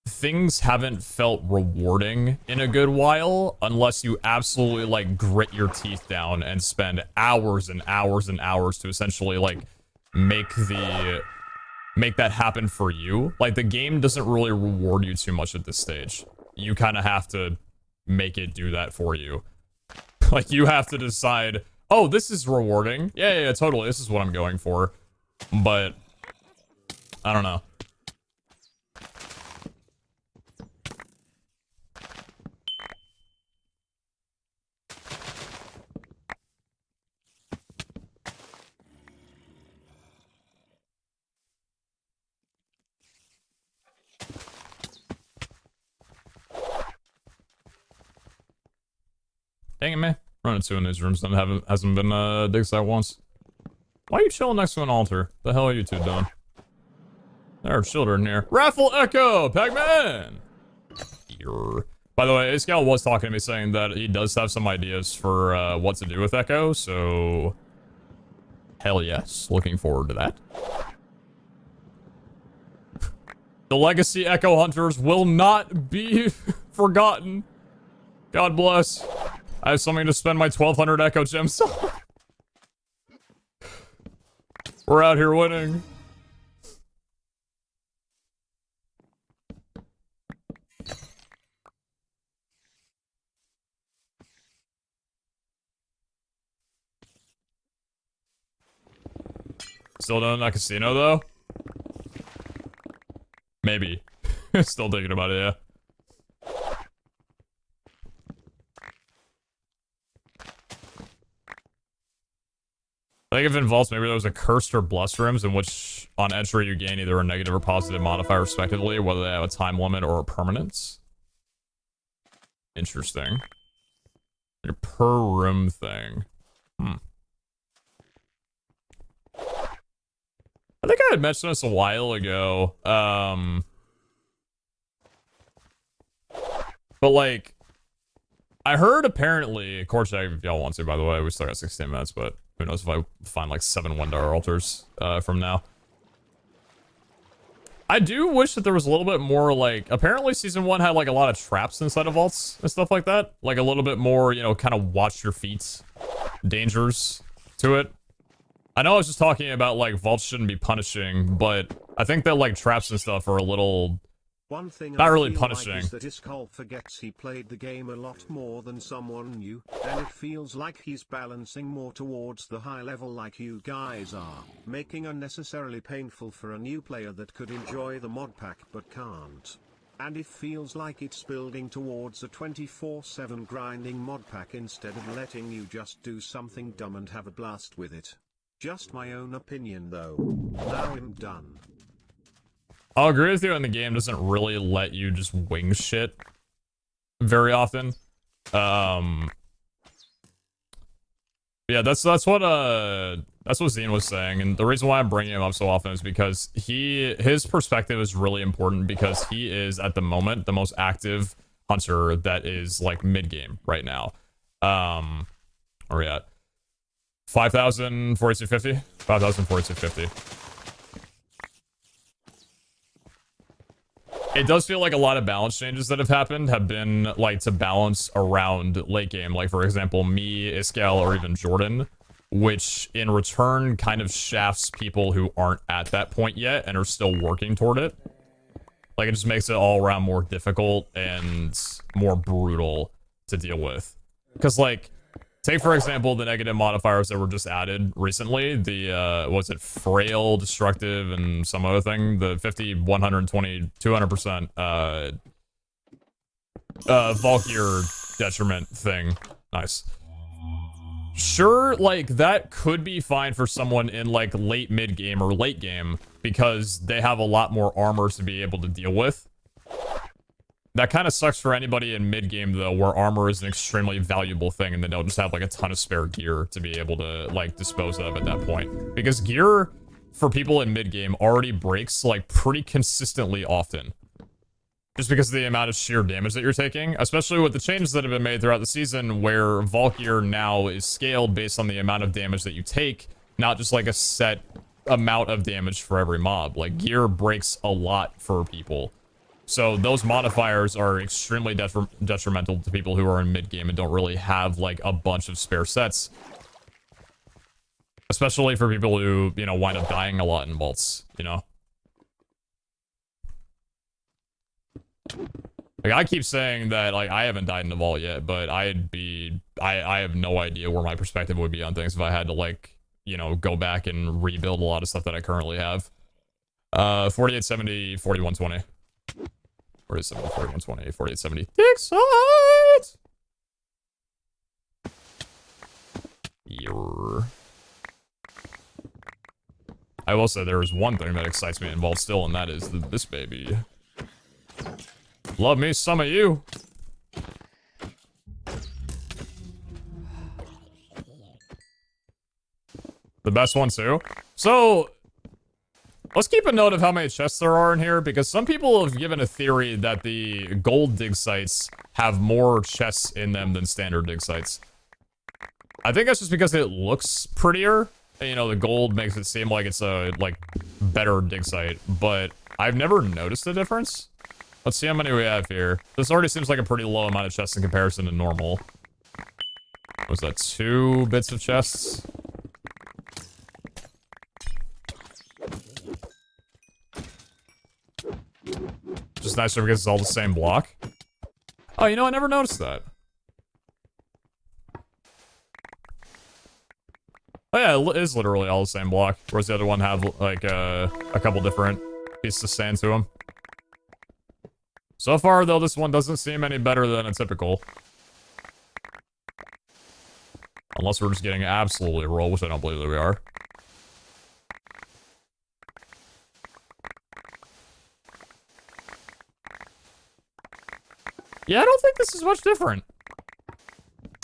[SPEAKER 1] things haven't felt rewarding in a good while unless you absolutely, like, grit your teeth down and spend hours and hours and hours to essentially, like, make that happen for you. Like, the game doesn't really reward you too much at this stage. You kind of have to make it do that for you. Like, you have to decide, oh, this is rewarding. Yeah, totally, this is what I'm going for. But I don't know. Dang it, man. Running two in these rooms and hasn't been dig site once. Why are you chilling next to an altar? The hell are you two doing? There are children here. Raffle Echo! Pac-Man! By the way, ACL was talking to me saying that he does have some ideas for what to do with Echo, so... Hell yes. Looking forward to that. The legacy Echo Hunters will not be forgotten. God bless. I have something to spend my 1,200 Echo Gems on. We're out here winning. Still doing that casino, though? Maybe. Still thinking about it, yeah. I think if it involves maybe there was a cursed or blessed rooms in which on entry you gain either a negative or positive modifier respectively, whether they have a time limit or a permanence. Interesting. A per room thing. I think I had mentioned this a while ago. But like, I heard apparently, core check if y'all want to, by the way, we still got 16 minutes, but who knows if I find like 7 $1 altars from now. I do wish that there was a little bit more like, apparently season 1 had like a lot of traps inside of vaults and stuff like that. Like a little bit more, you know, kind of watch your feet dangers to it. I know I was just talking about like vaults shouldn't be punishing, but I think that like traps and stuff are a little
[SPEAKER 2] One thing
[SPEAKER 1] not
[SPEAKER 2] I
[SPEAKER 1] really
[SPEAKER 2] feel
[SPEAKER 1] punishing.
[SPEAKER 2] like is that Iskall forgets he played the game a lot more than someone new, and it feels like he's balancing more towards the high level like you guys are, making unnecessarily painful for a new player that could enjoy the mod pack but can't. And it feels like it's building towards a 24/7 grinding mod pack instead of letting you just do something dumb and have a blast with it. Just my own opinion though. Now I'm done.
[SPEAKER 1] I'll agree with you, and the game doesn't really let you just wing shit very often. Yeah, that's what Zine was saying, and the reason why I'm bringing him up so often is because his perspective is really important because he is at the moment the most active hunter that is like mid game right now. Where are we at? 5,000 4250. 5,000 4250. It does feel like a lot of balance changes that have happened have been like to balance around late game. Like for example, me, Iskall, or even Jordan, which in return kind of shafts people who aren't at that point yet and are still working toward it. Like it just makes it all around more difficult and more brutal to deal with. Because like, take for example the negative modifiers that were just added recently. The was it frail, destructive, and some other thing. The 50, 120, 200% Valkyr detriment thing. Nice. Sure, like that could be fine for someone in like late mid game or late game because they have a lot more armor to be able to deal with. That kind of sucks for anybody in mid-game, though, where armor is an extremely valuable thing and they don't just have, like, a ton of spare gear to be able to, like, dispose of at that point. Because gear, for people in mid-game, already breaks, like, pretty consistently often. Just because of the amount of sheer damage that you're taking. Especially with the changes that have been made throughout the season, where Valkyr now is scaled based on the amount of damage that you take, not just, like, a set amount of damage for every mob. Like, gear breaks a lot for people. So those modifiers are extremely detrimental to people who are in mid-game and don't really have, like, a bunch of spare sets. Especially for people who, you know, wind up dying a lot in vaults, you know? Like, I keep saying that, like, I haven't died in the vault yet, but I have no idea where my perspective would be on things if I had to, like, you know, go back and rebuild a lot of stuff that I currently have. 4870, 4120. 47, 41, 48, 70. Excite! I will say there is one thing that excites me involved still, and that is this baby. Love me some of you. best one too. So let's keep a note of how many chests there are in here, because some people have given a theory that the gold dig sites have more chests in them than standard dig sites. I think that's just because it looks prettier. You know, the gold makes it seem like it's a, like, better dig site, but I've never noticed a difference. Let's see how many we have here. This already seems like a pretty low amount of chests in comparison to normal. Was that 2 bits of chests? Just nicer because it's all the same block. Oh, you know, I never noticed that. Oh yeah, it is literally all the same block. Whereas the other one have, like, a couple different pieces of sand to them. So far, though, this one doesn't seem any better than a typical. Unless we're just getting absolutely rolled, which I don't believe that we are. Yeah, I don't think this is much different.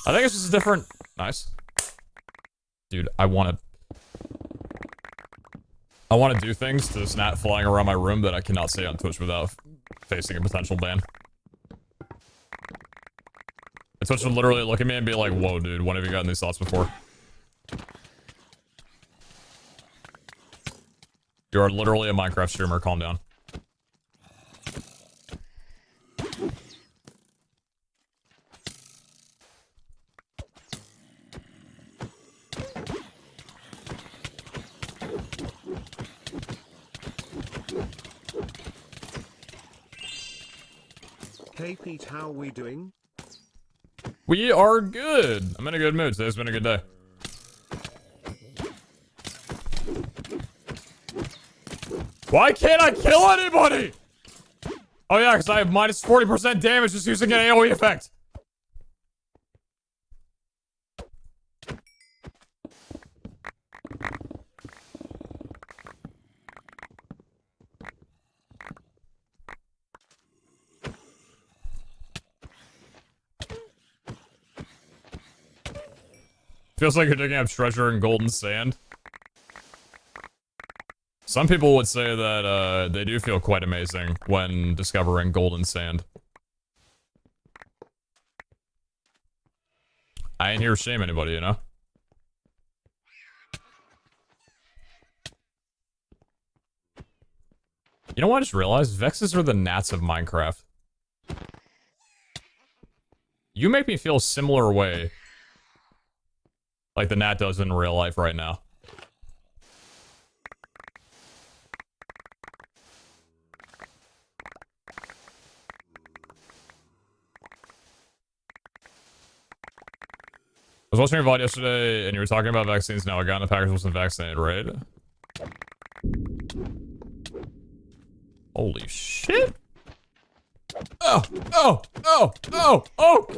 [SPEAKER 1] I think it's just different. Nice. Dude, I want to do things to this gnat flying around my room that I cannot say on Twitch without facing a potential ban. And Twitch would literally look at me and be like, whoa, dude, when have you gotten these thoughts before? You are literally a Minecraft streamer, calm down.
[SPEAKER 2] Hey Pete, how we doing?
[SPEAKER 1] We are good. I'm in a good mood. Today's been a good day. Why can't I kill anybody? Oh yeah, because I have minus 40% damage just using an AoE effect. Feels like you're digging up treasure in golden sand. Some people would say that they do feel quite amazing when discovering golden sand. I ain't here to shame anybody, you know? You know what I just realized? Vexes are the gnats of Minecraft. You make me feel a similar way like the gnat does in real life right now. I was watching your VOD yesterday, and you were talking about vaccines. Now, a guy in the package wasn't vaccinated, right? Holy shit! Oh,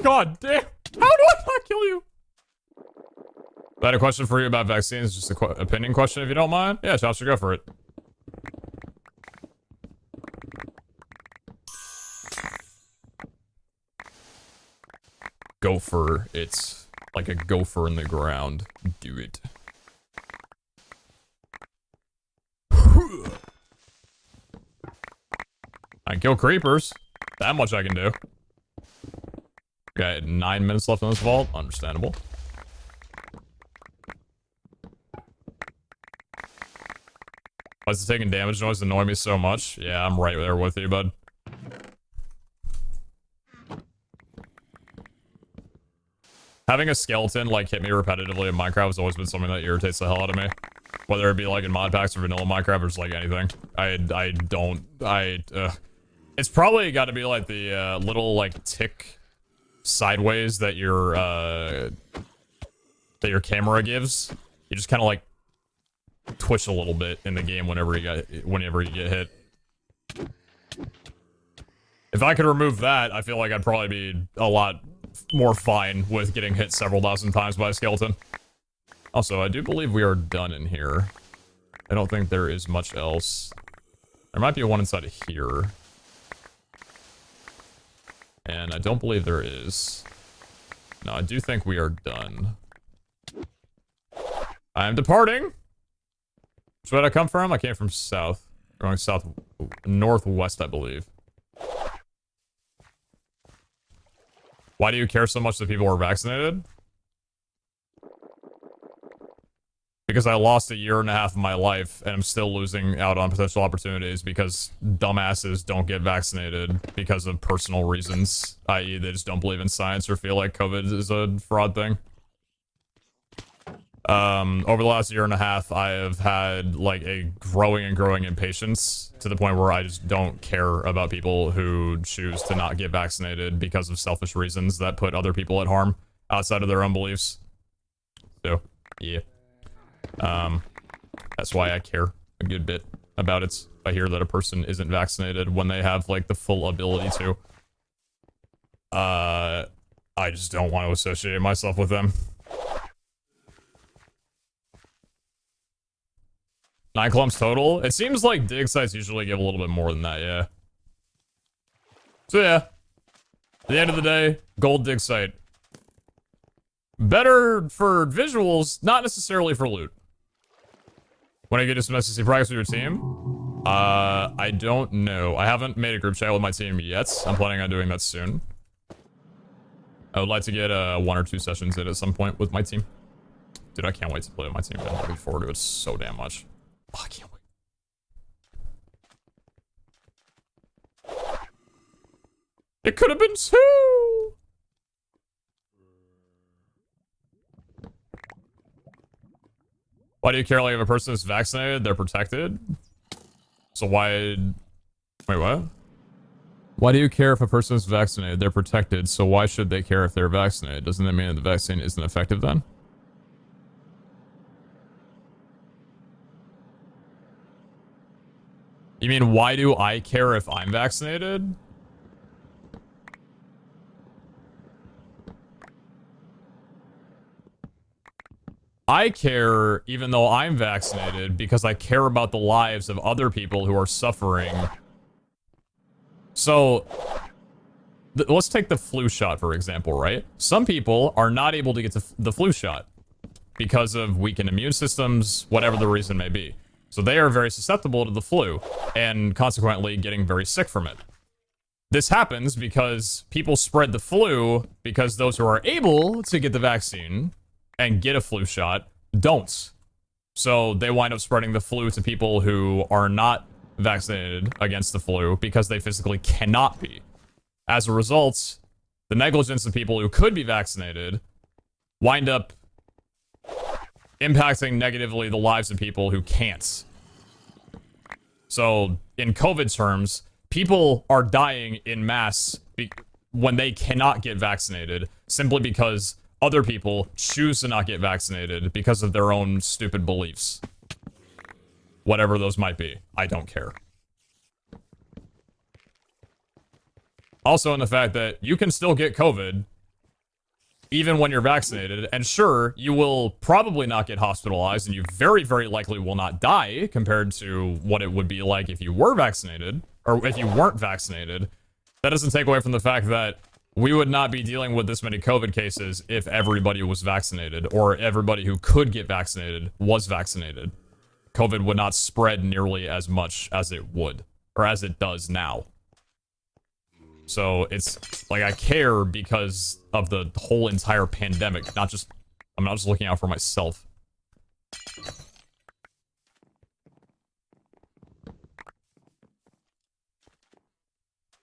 [SPEAKER 1] god damn! How do I not kill you? I had a question for you about vaccines, just an opinion question if you don't mind. Yeah, Chopster, go for it. Gopher, it's like a gopher in the ground. Do it. I can kill creepers. That much I can do. Okay, 9 minutes left on this vault. Understandable. Why is it taking damage noise annoy me so much? Yeah, I'm right there with you, bud. Having a skeleton, like, hit me repetitively in Minecraft has always been something that irritates the hell out of me. Whether it be, like, in mod packs or vanilla Minecraft or just, like, anything. It's probably gotta be, like, the, little, like, tick sideways that your camera gives. You just kind of, like, twitch a little bit in the game whenever you get hit. If I could remove that, I feel like I'd probably be a lot more fine with getting hit several thousand times by a skeleton. Also, I do believe we are done in here. I don't think there is much else. There might be one inside of here. And I don't believe there is. No, I do think we are done. I am departing. So where'd I come from? I came from south. Going south, northwest, I believe. Why do you care so much that people are vaccinated? Because I lost a year and a half of my life, and I'm still losing out on potential opportunities because dumbasses don't get vaccinated because of personal reasons, i.e. they just don't believe in science or feel like COVID is a fraud thing. Over the last year and a half, I have had, like, a growing and growing impatience to the point where I just don't care about people who choose to not get vaccinated because of selfish reasons that put other people at harm outside of their own beliefs. So, yeah. That's why I care a good bit about it. I hear that a person isn't vaccinated when they have, like, the full ability to. I just don't want to associate myself with them. 9 clumps total? It seems like dig sites usually give a little bit more than that, yeah. So yeah. At the end of the day, gold dig site. Better for visuals, not necessarily for loot. When I get to some SCC practice with your team? I don't know. I haven't made a group chat with my team yet. I'm planning on doing that soon. I would like to get 1 or 2 sessions in at some point with my team. Dude, I can't wait to play with my team. I'm looking forward to it so damn much. Oh, I can't wait. It could have been 2! Why do you care, like, if a person is vaccinated, they're protected? So why... Wait, what? Why do you care if a person is vaccinated, they're protected, so why should they care if they're vaccinated? Doesn't that mean that the vaccine isn't effective then? You mean, why do I care if I'm vaccinated? I care, even though I'm vaccinated, because I care about the lives of other people who are suffering. So, let's take the flu shot, for example, right? Some people are not able to get the flu shot because of weakened immune systems, whatever the reason may be. So they are very susceptible to the flu, and consequently getting very sick from it. This happens because people spread the flu because those who are able to get the vaccine and get a flu shot don't. So they wind up spreading the flu to people who are not vaccinated against the flu because they physically cannot be. As a result, the negligence of people who could be vaccinated wind up impacting negatively the lives of people who can't. So, in COVID terms, people are dying in mass when they cannot get vaccinated simply because other people choose to not get vaccinated because of their own stupid beliefs. Whatever those might be. I don't care. Also in the fact that you can still get COVID even when you're vaccinated, and sure, you will probably not get hospitalized, and you very, very likely will not die compared to what it would be like if you were vaccinated, or if you weren't vaccinated. That doesn't take away from the fact that we would not be dealing with this many COVID cases if everybody was vaccinated, or everybody who could get vaccinated was vaccinated. COVID would not spread nearly as much as it would, or as it does now. So it's like I care because of the whole entire pandemic, I'm not just looking out for myself.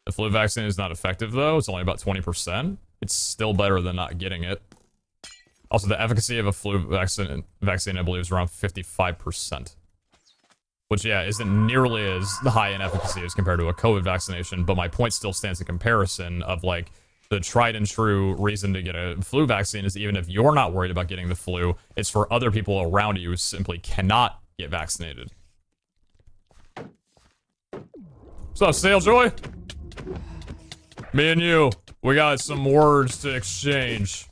[SPEAKER 1] The flu vaccine is not effective though, it's only about 20%. It's still better than not getting it. Also, the efficacy of a flu vaccine I believe is around 55%. Which, yeah, isn't nearly as high in efficacy as compared to a COVID vaccination, but my point still stands in comparison of, like, the tried and true reason to get a flu vaccine is even if you're not worried about getting the flu, it's for other people around you who simply cannot get vaccinated. What's up, Sailjoy? Me and you, we got some words to exchange.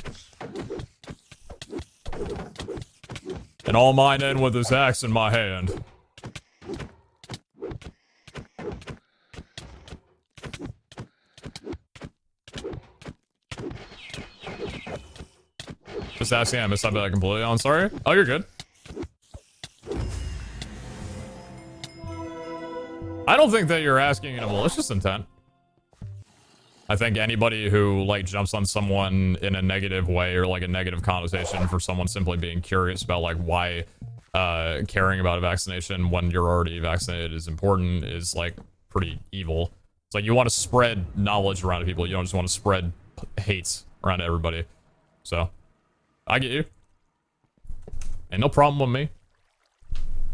[SPEAKER 1] And all mine end with this axe in my hand. Just asking, I missed that completely. I'm sorry. Oh, you're good. don't think that you're asking in a malicious intent. I think anybody who, like, jumps on someone in a negative way or, like, a negative connotation for someone simply being curious about, like, why caring about a vaccination when you're already vaccinated is important is, like, pretty evil. It's like you want to spread knowledge around to people. You don't just want to spread hate around to everybody. So, I get you. Ain't no problem with me.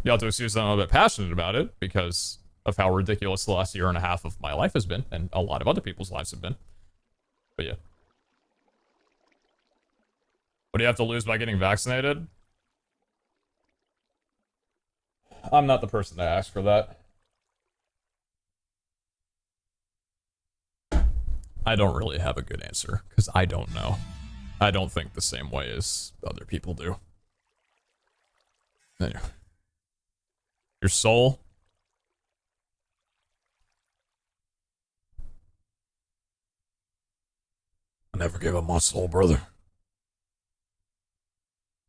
[SPEAKER 1] You have to excuse that I'm a bit passionate about it because of how ridiculous the last year and a half of my life has been, and a lot of other people's lives have been. But yeah. What do you have to lose by getting vaccinated? I'm not the person to ask for that. I don't really have a good answer, because I don't know. I don't think the same way as other people do. Anyway. Your soul? I never gave up my soul, brother.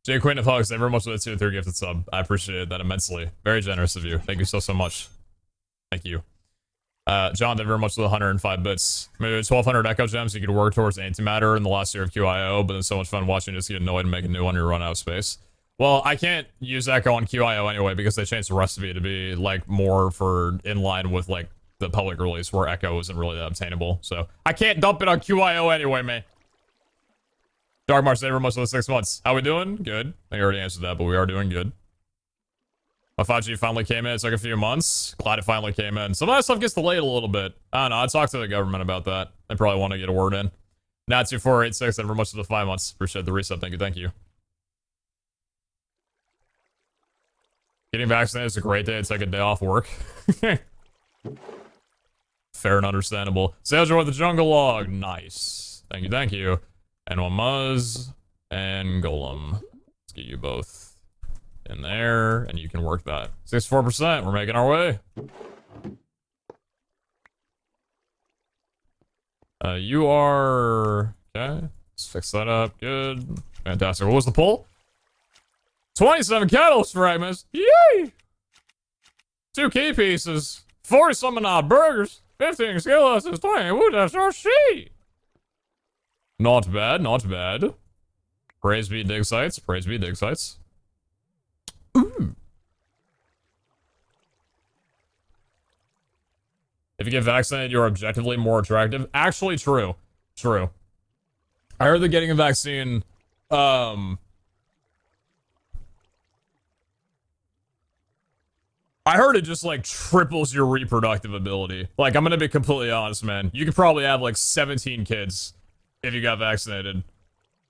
[SPEAKER 1] Jay Queen of Hugs, thank you very much for the 2-3 gifted sub. I appreciate that immensely. Very generous of you. Thank you so much. Thank you. John, thank you very much for the 105 bits. Maybe 1,200 Echo Gems you could work towards antimatter in the last year of QIO, but then so much fun watching you just get annoyed and make a new one and run out of space. Well, I can't use Echo on QIO anyway because they changed the recipe to be, like, more for in line with, like, the public release where Echo isn't really that obtainable. So, I can't dump it on QIO anyway, man. Dark March, thank you very much for the 6 months. How we doing? Good. I think I already answered that, but we are doing good. My 5G finally came in. It took a few months. Glad it finally came in. Some of that stuff gets delayed a little bit. I don't know. I talked to the government about that. They probably want to get a word in. Nat2486, thank you very much for the 5 months. Appreciate the reset. Thank you. Thank you. Getting vaccinated is a great day to take a day off work. Fair and understandable. Sales with the jungle log. Nice. Thank you. Thank you. And one Muzz and Golem. Let's get you both in there, and you can work that. 64%, we're making our way. You are... Okay, let's fix that up. Good. Fantastic. What was the pull? 27 catalyst fragments. Yay! 2 key pieces. 40 some odd burgers. 15 skillets. 20 wood. That's our sheet. Not bad, not bad. Praise be dig sites. Praise be dig sites. Ooh. If you get vaccinated, you're objectively more attractive. Actually, true. True. I heard that getting a vaccine, I heard it just, like, triples your reproductive ability. Like, I'm gonna be completely honest, man. You could probably have, like, 17 kids if you got vaccinated. And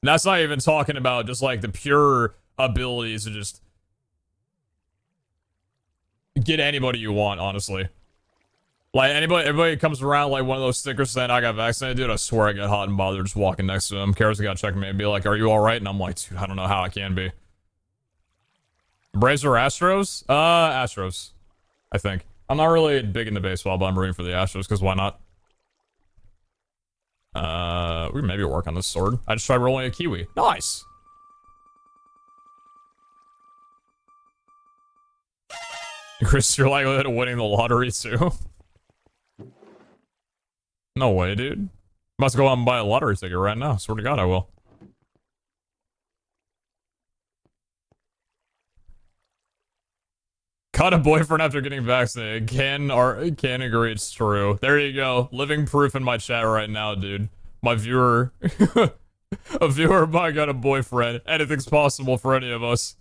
[SPEAKER 1] that's not even talking about just, like, the pure abilities to just get anybody you want, honestly. Like, everybody comes around like one of those stickers saying, I got vaccinated, dude, I swear I get hot and bothered just walking next to him. Kara's gotta check me and be like, are you alright? And I'm like, dude, I don't know how I can be. Braves or Astros? Astros. I think. I'm not really big into baseball, but I'm rooting for the Astros, because why not? We can maybe work on this sword. I just tried rolling a kiwi. Nice! Chris, your likelihood of winning the lottery too? No way, dude. Must go out and buy a lottery ticket right now. Swear to God, I will. Got a boyfriend after getting vaccinated. Can agree it's true. There you go. Living proof in my chat right now, dude. My viewer... a viewer of mine got a boyfriend. Anything's possible for any of us.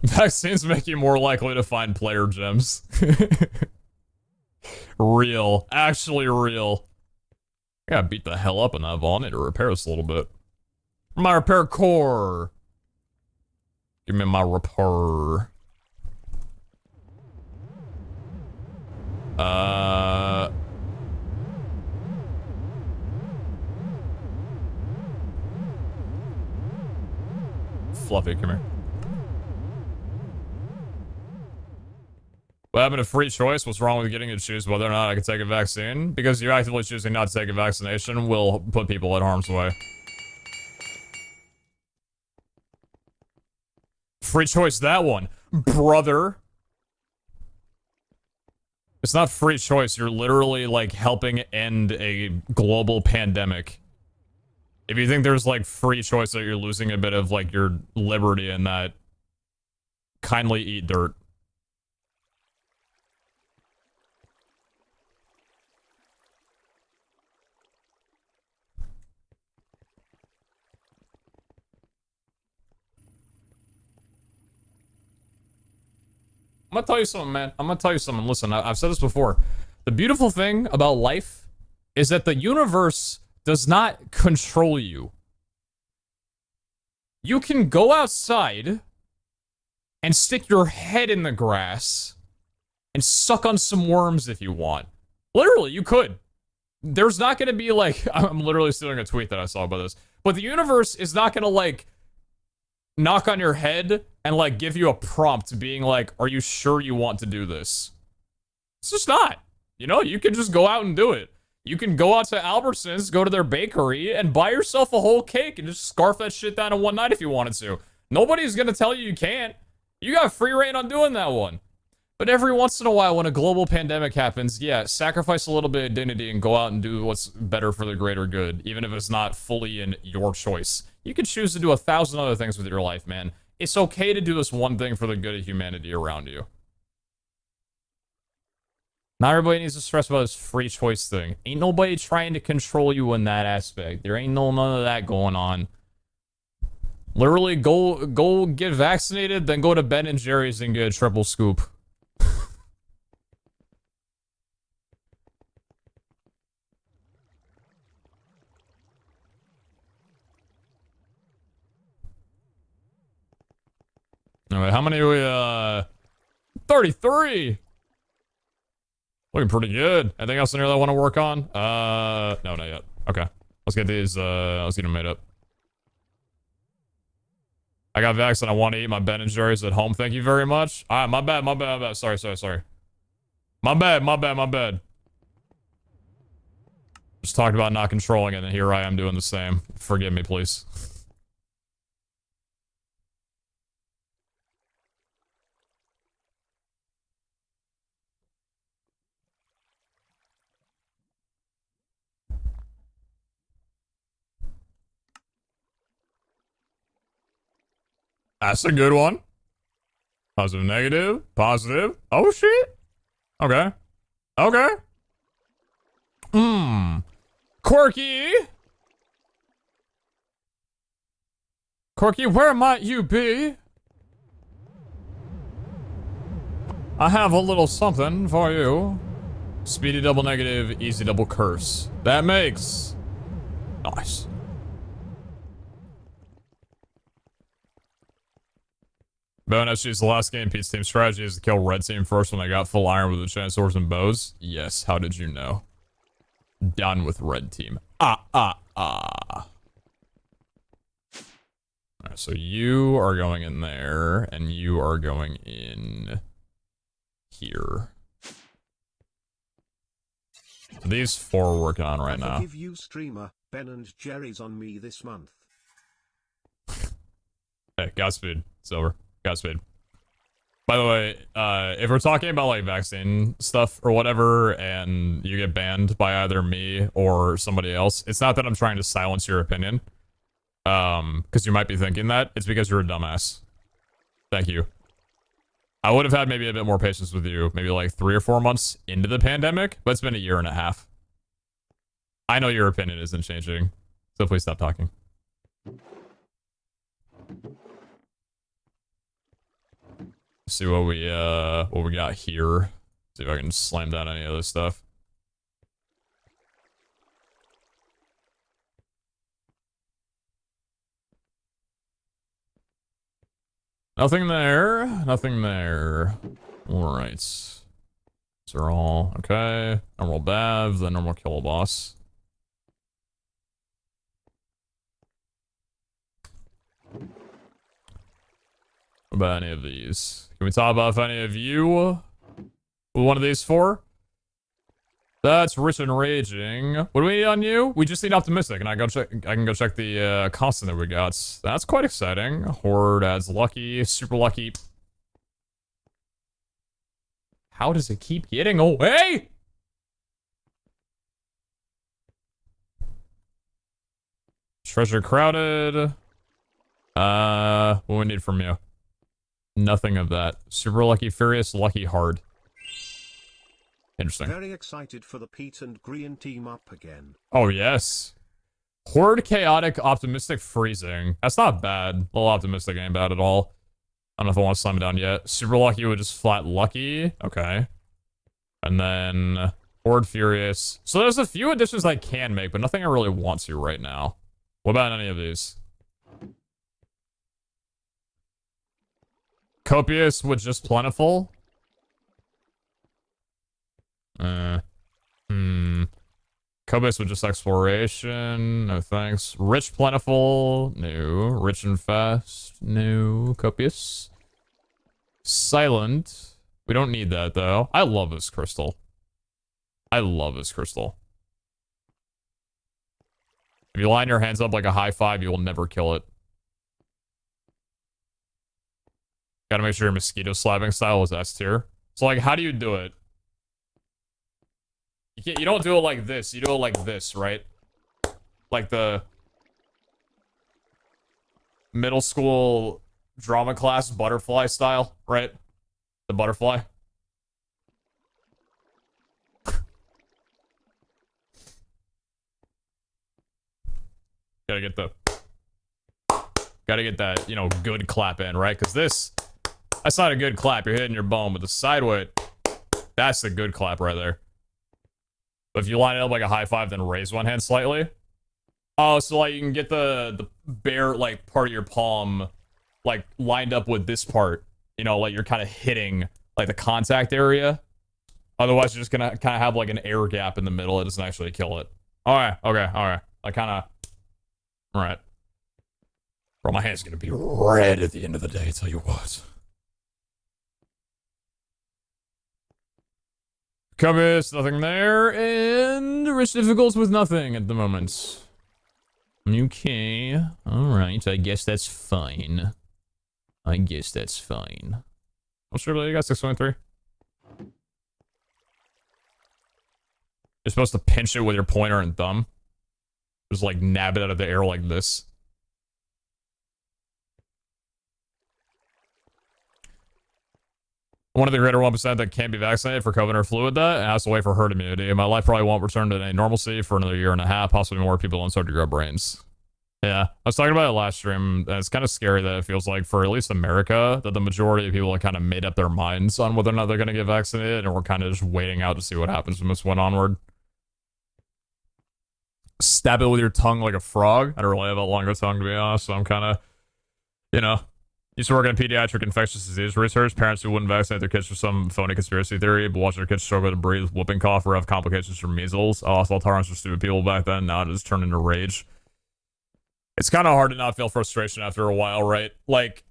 [SPEAKER 1] Vaccines make you more likely to find player gems. Real. Actually real. I gotta beat the hell up on that Vol. I need to repair this a little bit. My repair core. Give me my repair. Fluffy, come here. What happened to free choice? What's wrong with getting to choose whether or not I can take a vaccine? Because you actively choosing not to take a vaccination will put people at harm's way. Free choice, that one. Brother. It's not free choice. You're literally, like, helping end a global pandemic. If you think there's, like, free choice that you're losing a bit of, like, your liberty in that, kindly eat dirt. I'm gonna tell you something, man. I'm gonna tell you something. Listen, I've said this before. The beautiful thing about life is that the universe does not control you. You can go outside and stick your head in the grass and suck on some worms if you want. Literally, you could. There's not gonna be like, I'm literally stealing a tweet that I saw about this, but the universe is not gonna like knock on your head and like give you a prompt being like, are you sure you want to do this? It's just not. You know, you can just go out and do it. You can go out to Albertsons, go to their bakery, and buy yourself a whole cake and just scarf that shit down in one night if you wanted to. Nobody's gonna tell you you can't. You got free reign on doing that one. But every once in a while, when a global pandemic happens, yeah, sacrifice a little bit of dignity and go out and do what's better for the greater good, even if it's not fully in your choice. You can choose to do 1,000 other things with your life, man. It's okay to do this one thing for the good of humanity around you. Not everybody needs to stress about this free choice thing. Ain't nobody trying to control you in that aspect. There ain't none of that going on. Literally, go get vaccinated, then go to Ben & Jerry's and get a triple scoop. Alright, how many are we, 33! Looking pretty good. Anything else in here that I want to work on? No, not yet. Okay. Let's get these, let's get them made up. I got vaxxed and I want to eat my Ben & Jerry's at home. Thank you very much. Alright, my bad. Sorry. My bad. Just talked about not controlling it, and here I am doing the same. Forgive me, please. That's a good one. Positive, negative, positive. Oh, shit. Okay. Corky! Corky, where might you be? I have a little something for you. Speedy double negative, easy double curse. That makes... Nice. SG's the last game. Pete's team strategy is to kill red team first when they got full iron with the chain swords and bows. Yes, how did you know? Done with red team. Alright, so you are going in there, and you are going in here. These four we're working on right now.
[SPEAKER 2] Give you streamer Ben & Jerry's on me this month.
[SPEAKER 1] Hey, Godspeed, Silver. Godspeed. By the way, if we're talking about like vaccine stuff or whatever, and you get banned by either me or somebody else, it's not that I'm trying to silence your opinion. Because you might be thinking that. It's because you're a dumbass. Thank you. I would have had maybe a bit more patience with you, maybe like 3 or 4 months into the pandemic, but it's been 1.5 years. I know your opinion isn't changing, so please stop talking. See what we got here. See if I can slam down any of this stuff. Nothing there. Nothing there. Alright. These are all okay. Normal Bav, then normal kill boss. What about any of these? Can we talk about if any of you one of these for? That's rich and raging. What do we need on you? We just need optimistic, and I can go check the constant that we got. That's quite exciting. Horde adds lucky, super lucky. How does it keep getting away? Treasure crowded. What do we need from you? Nothing of that. Super lucky, furious, lucky, hard. Interesting.
[SPEAKER 2] Very excited for the Pete and Green team up again.
[SPEAKER 1] Oh, yes. Horde, chaotic, optimistic, freezing. That's not bad. A little optimistic ain't bad at all. I don't know if I want to slam it down yet. Super lucky with just flat lucky. Okay. And then Horde, furious. So there's a few additions I can make, but nothing I really want to right now. What about any of these? Copious with just plentiful. Copious with just exploration. No thanks. Rich, plentiful. No. Rich and fast. No. Copious. Silent. We don't need that though. I love this crystal. I love this crystal. If you line your hands up like a high five, you will never kill it. Gotta make sure your mosquito slapping style is S tier. So like, how do you do it? You don't do it like this. You do it like this, right? Like the middle school drama class butterfly style, right? The butterfly. Gotta get that, you know, good clap in, right? Because that's not a good clap. You're hitting your bone, but the sideway, that's the good clap right there. But if you line it up like a high five, then raise one hand slightly. Oh, so like you can get the bare like part of your palm like lined up with this part. You know, like you're kind of hitting like the contact area. Otherwise, you're just gonna kind of have like an air gap in the middle. It doesn't actually kill it. All right, okay, all right. I kind of, all right. Bro, my hand's gonna be red at the end of the day. Tell you what. Compass, nothing there, and rich difficulties with nothing at the moment. Okay, alright, I guess that's fine. You're supposed to pinch it with your pointer and thumb. Just like nab it out of the air like this. One of the greater 1% that can't be vaccinated for COVID or flu with that, and has to wait for herd immunity. My life probably won't return to any normalcy for another year and a half, possibly more. People don't start to grow brains. Yeah, I was talking about it last stream, and it's kind of scary that it feels like, for at least America, that the majority of people have kind of made up their minds on whether or not they're going to get vaccinated, and we're kind of just waiting out to see what happens from this one onward. Stab it with your tongue like a frog. I don't really have a longer tongue, to be honest, so I'm kind of, you know... Used to work in pediatric infectious disease research. Parents who wouldn't vaccinate their kids for some phony conspiracy theory, but watch their kids struggle to breathe, whooping cough, or have complications from measles. I lost all tolerance for stupid people back then. Now it just turned into rage. It's kind of hard to not feel frustration after a while, right? Like,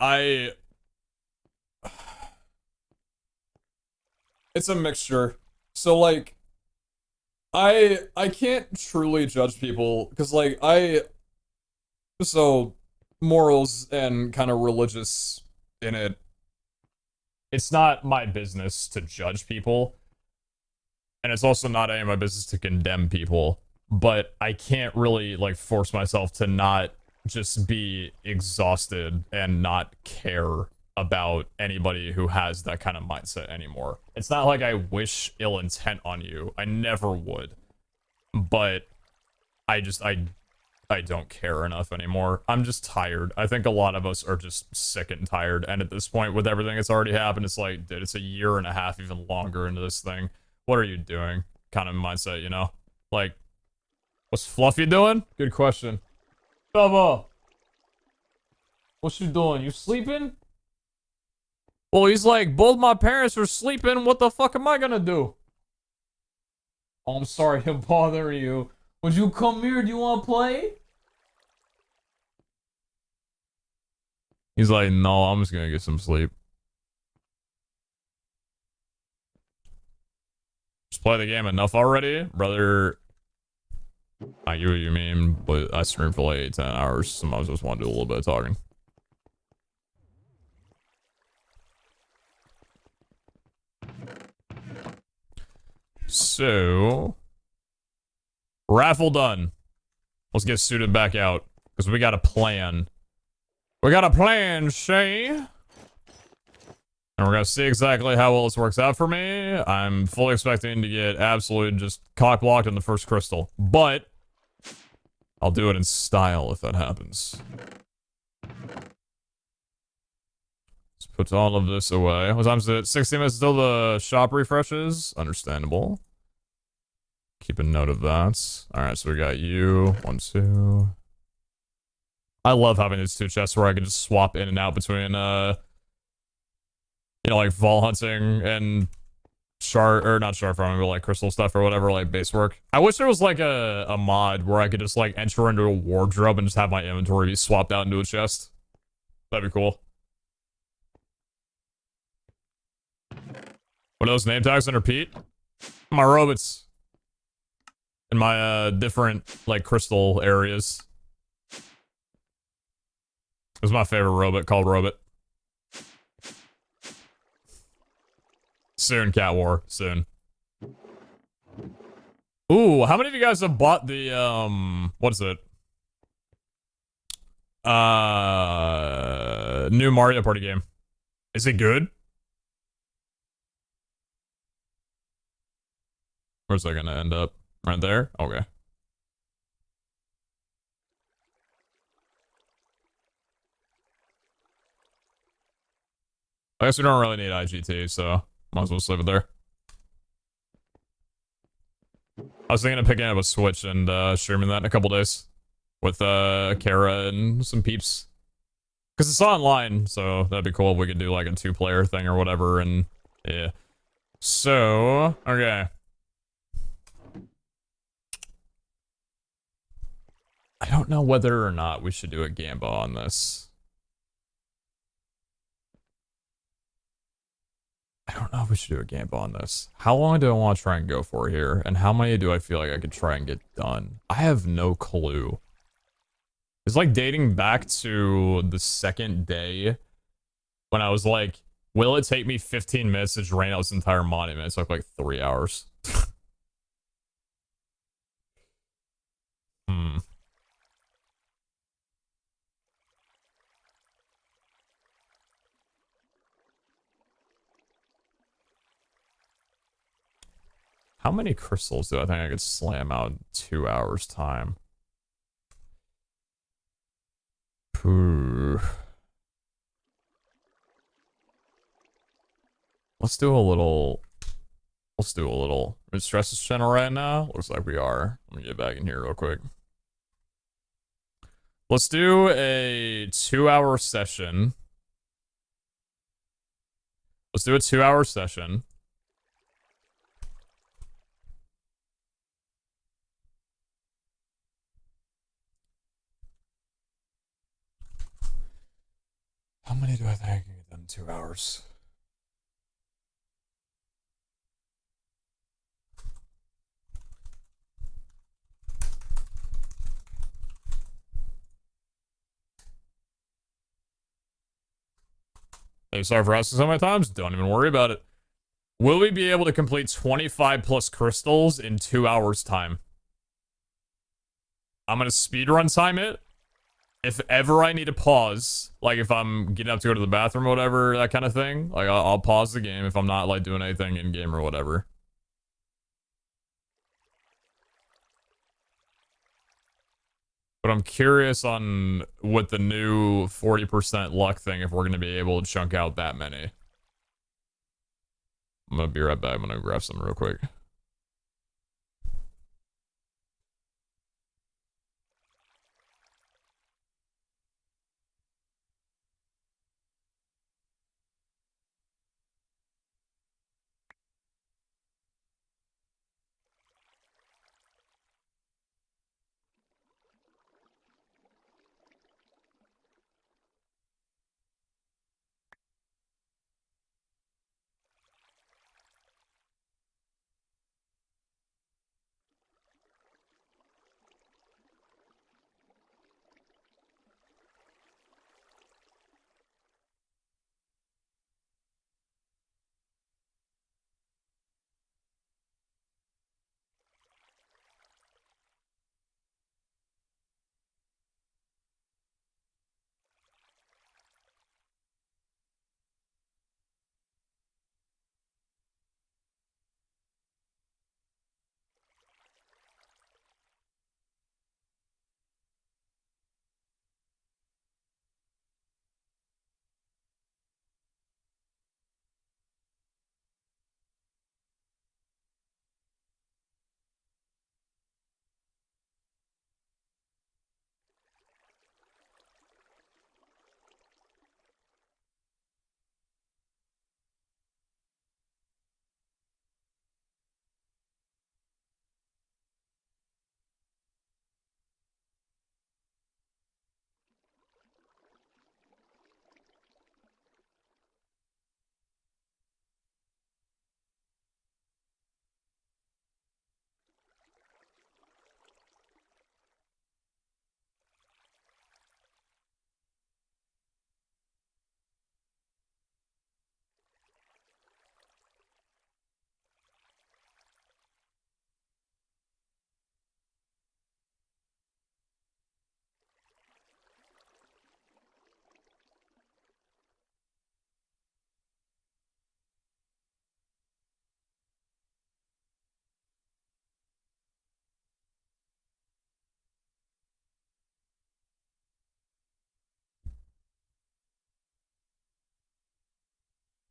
[SPEAKER 1] it's a mixture. So, like, I can't truly judge people, because, like, so... morals and kind of religious in it. It's not my business to judge people. And it's also not any of my business to condemn people. But I can't really, like, force myself to not just be exhausted and not care about anybody who has that kind of mindset anymore. It's not like I wish ill intent on you. I never would. But I don't care enough anymore. I'm just tired. I think a lot of us are just sick and tired. And at this point, with everything that's already happened, it's like, dude, it's a year and a half, even longer into this thing. What are you doing? Kind of mindset, you know? Like, what's Fluffy doing? Good question. Tubbo! What you doing? You sleeping? Well, he's like, both my parents are sleeping. What the fuck am I gonna do? Oh, I'm sorry to bother you. Would you come here? Do you want to play? He's like, no, I'm just gonna get some sleep. Just play the game enough already, brother. I get what you mean, but I stream for like 10 hours. Sometimes I just want to do a little bit of talking. So, raffle done. Let's get suited back out because we got a plan. We got a plan, Shay. And we're gonna see exactly how well this works out for me. I'm fully expecting to get absolutely just cock-blocked in the first crystal, but I'll do it in style if that happens. Let's put all of this away. What time is it? 60 minutes until the shop refreshes. Understandable. Keep a note of that. Alright, so we got you. 1, 2. I love having these two chests where I can just swap in and out between, you know, like vol hunting and not shard farming, but like crystal stuff or whatever, like base work. I wish there was like a mod where I could just like enter into a wardrobe and just have my inventory be swapped out into a chest. That'd be cool. What are those name tags under Pete? My robots. In my different like crystal areas. It was my favorite robot called Robot. Soon, Cat War. Soon. Ooh, how many of you guys have bought the, what is it? New Mario Party game. Is it good? Where's that gonna end up? Right there? Okay. I guess we don't really need IGT, so might as well just leave it there. I was thinking of picking up a Switch and streaming that in a couple days with Kara and some peeps. Because it's online, so that'd be cool if we could do like a 2-player thing or whatever, and yeah. So, okay. I don't know whether or not we should do a Gamba on this. I don't know if we should do a Gamba on this. How long do I want to try and go for here? And how many do I feel like I could try and get done? I have no clue. It's like dating back to the second day when I was like, will it take me 15 minutes to drain out this entire monument? It took like 3 hours. How many crystals do I think I could slam out in 2 hours time? Ooh. Let's do a little. Is Stress's channel right now? Looks like we are. Let me get back in here real quick. Let's do a 2-hour session. Let's do a 2-hour session. How many do I think I can get done in 2 hours? Hey, sorry for asking so many times. Don't even worry about it. Will we be able to complete 25 plus crystals in 2 hours time? I'm gonna speedrun time it. If ever I need to pause, like if I'm getting up to go to the bathroom or whatever, that kind of thing, like I'll pause the game if I'm not like doing anything in game or whatever. But I'm curious on with the new 40% luck thing if we're gonna be able to chunk out that many. I'm gonna be right back. I'm gonna grab some real quick.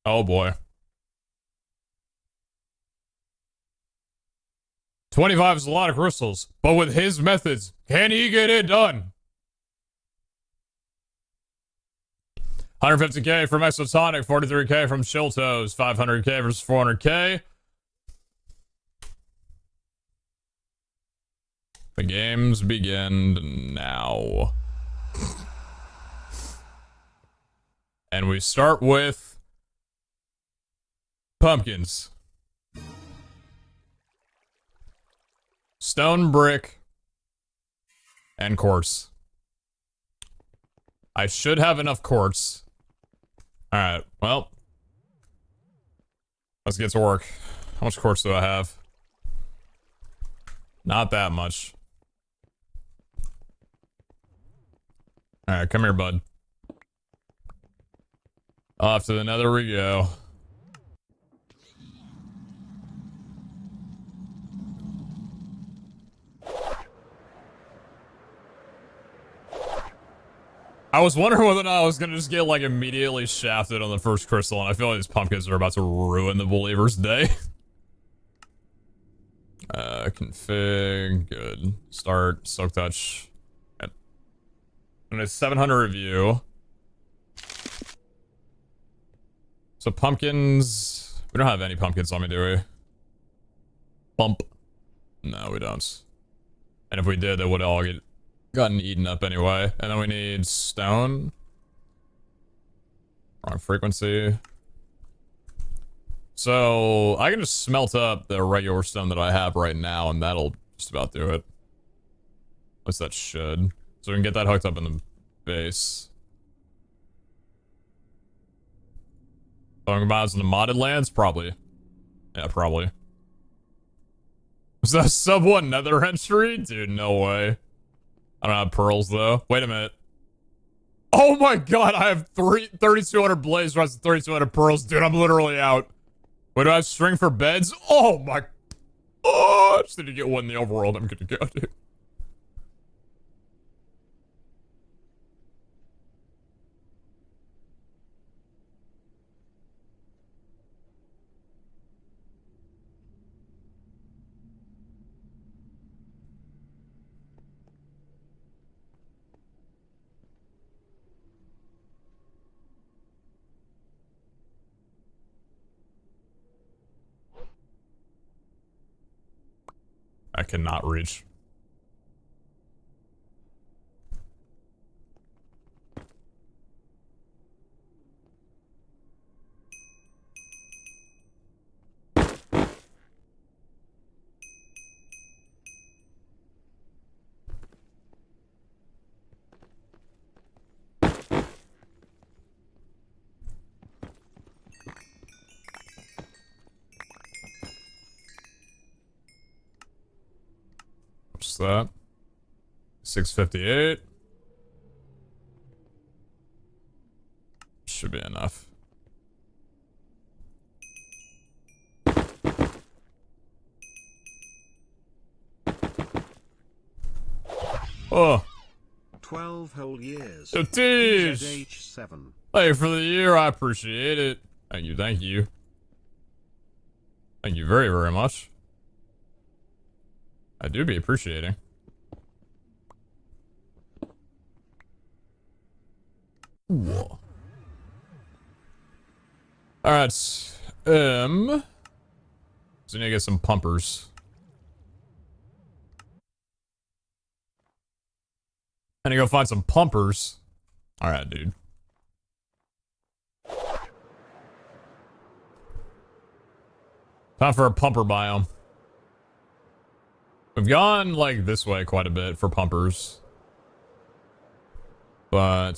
[SPEAKER 1] Oh boy. 25 is a lot of crystals, but with his methods, can he get it done? 150k from Exotonic, 43k from Chiltos, 500k versus 400k. The games begin now. And we start with pumpkins. Stone, brick, and quartz. I should have enough quartz. Alright, well. Let's get to work. How much quartz do I have? Not that much. Alright, come here, bud. Off to the nether we go. I was wondering whether or not I was gonna just get like immediately shafted on the first crystal, and I feel like these pumpkins are about to ruin the believer's day. Config, good. Start, soak touch. Yep. And it's 700 review. So pumpkins, we don't have any pumpkins on me, do we? Bump. No, we don't. And if we did, they would all get gotten eaten up anyway. And then we need stone. Wrong frequency. So I can just smelt up the regular stone that I have right now, and that'll just about do it. At least that should. So we can get that hooked up in the base. Talking about in the modded lands? Probably. Yeah, probably. Was that sub 1 nether entry? Dude, no way. I don't have pearls though. Wait a minute. Oh my god, I have 3,200 blaze rods and 3,200 pearls. Dude, I'm literally out. Wait, do I have string for beds? Oh my. Oh, I just need to get one in the overworld. I'm good to go, dude. I cannot reach. What's that? 658. Should be enough. Oh.
[SPEAKER 2] 12 whole years.
[SPEAKER 1] So teach.
[SPEAKER 2] PeteZahHutt.
[SPEAKER 1] Hey, for the year, I appreciate it. Thank you, thank you. Thank you very, very much. I do be appreciating. Ooh. Alright, so I need to get some pumpers. I need to go find some pumpers. Alright, dude. Time for a pumper biome. We've gone, like, this way quite a bit for pumpers. But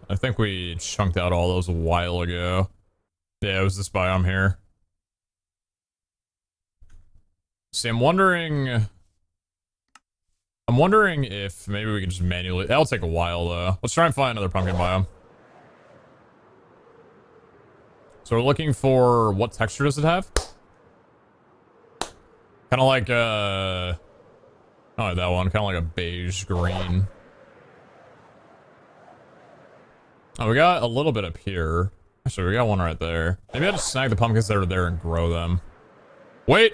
[SPEAKER 1] I think we chunked out all those a while ago. Yeah, it was this biome here. See, I'm wondering if maybe we can just manually... That'll take a while, though. Let's try and find another pumpkin biome. So we're looking for... What texture does it have? Kind of like, not like that one. Kind of like a beige green. Oh, we got a little bit up here. Actually, we got one right there. Maybe I'll just snag the pumpkins that are there and grow them. Wait!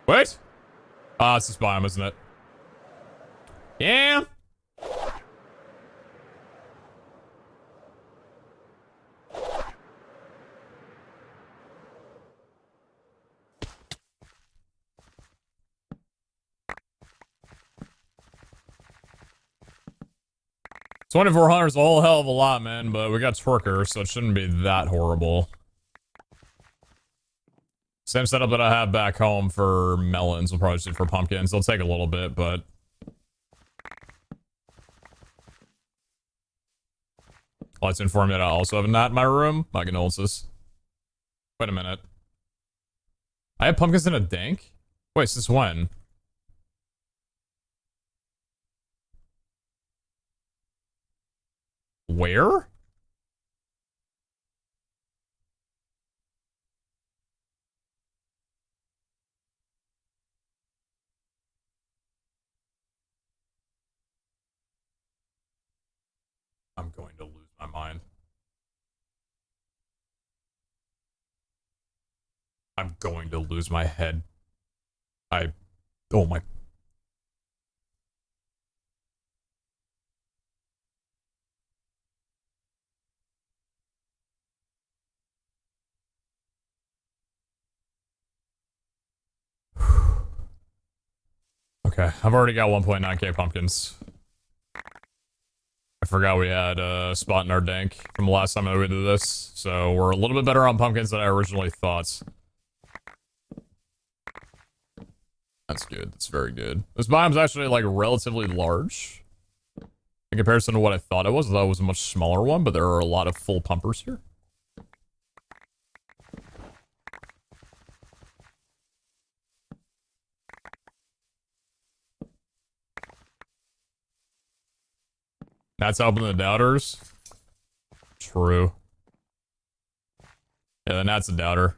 [SPEAKER 1] Wait! Ah, it's this biome, isn't it? Yeah! $2,400 is a whole hell of a lot, man, but we got Twerker, so it shouldn't be that horrible. Same setup that I have back home for melons. We'll probably just do for pumpkins. It'll take a little bit, but... I'd like to inform you that I also have a gnat in my room. My condolences. Wait a minute. I have pumpkins in a dank? Wait, since when? Where? I'm going to lose my mind. I'm going to lose my head. Oh my... Okay, I've already got 1.9k pumpkins. I forgot we had a spot in our dank from the last time that we did this, so we're a little bit better on pumpkins than I originally thought. That's good, that's very good. This biome's actually, like, relatively large. In comparison to what I thought it was a much smaller one, but there are a lot of full pumpers here. That's helping the doubters. True. Yeah, then that's a doubter.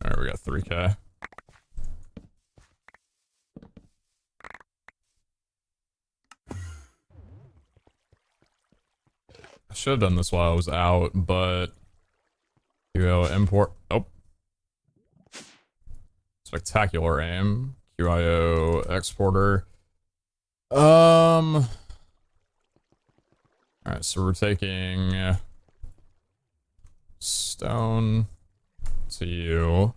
[SPEAKER 1] Alright, we got 3k. I should have done this while I was out, but... QO import... Oh. Spectacular aim. QIO exporter. Alright, so we're taking... stone... to you.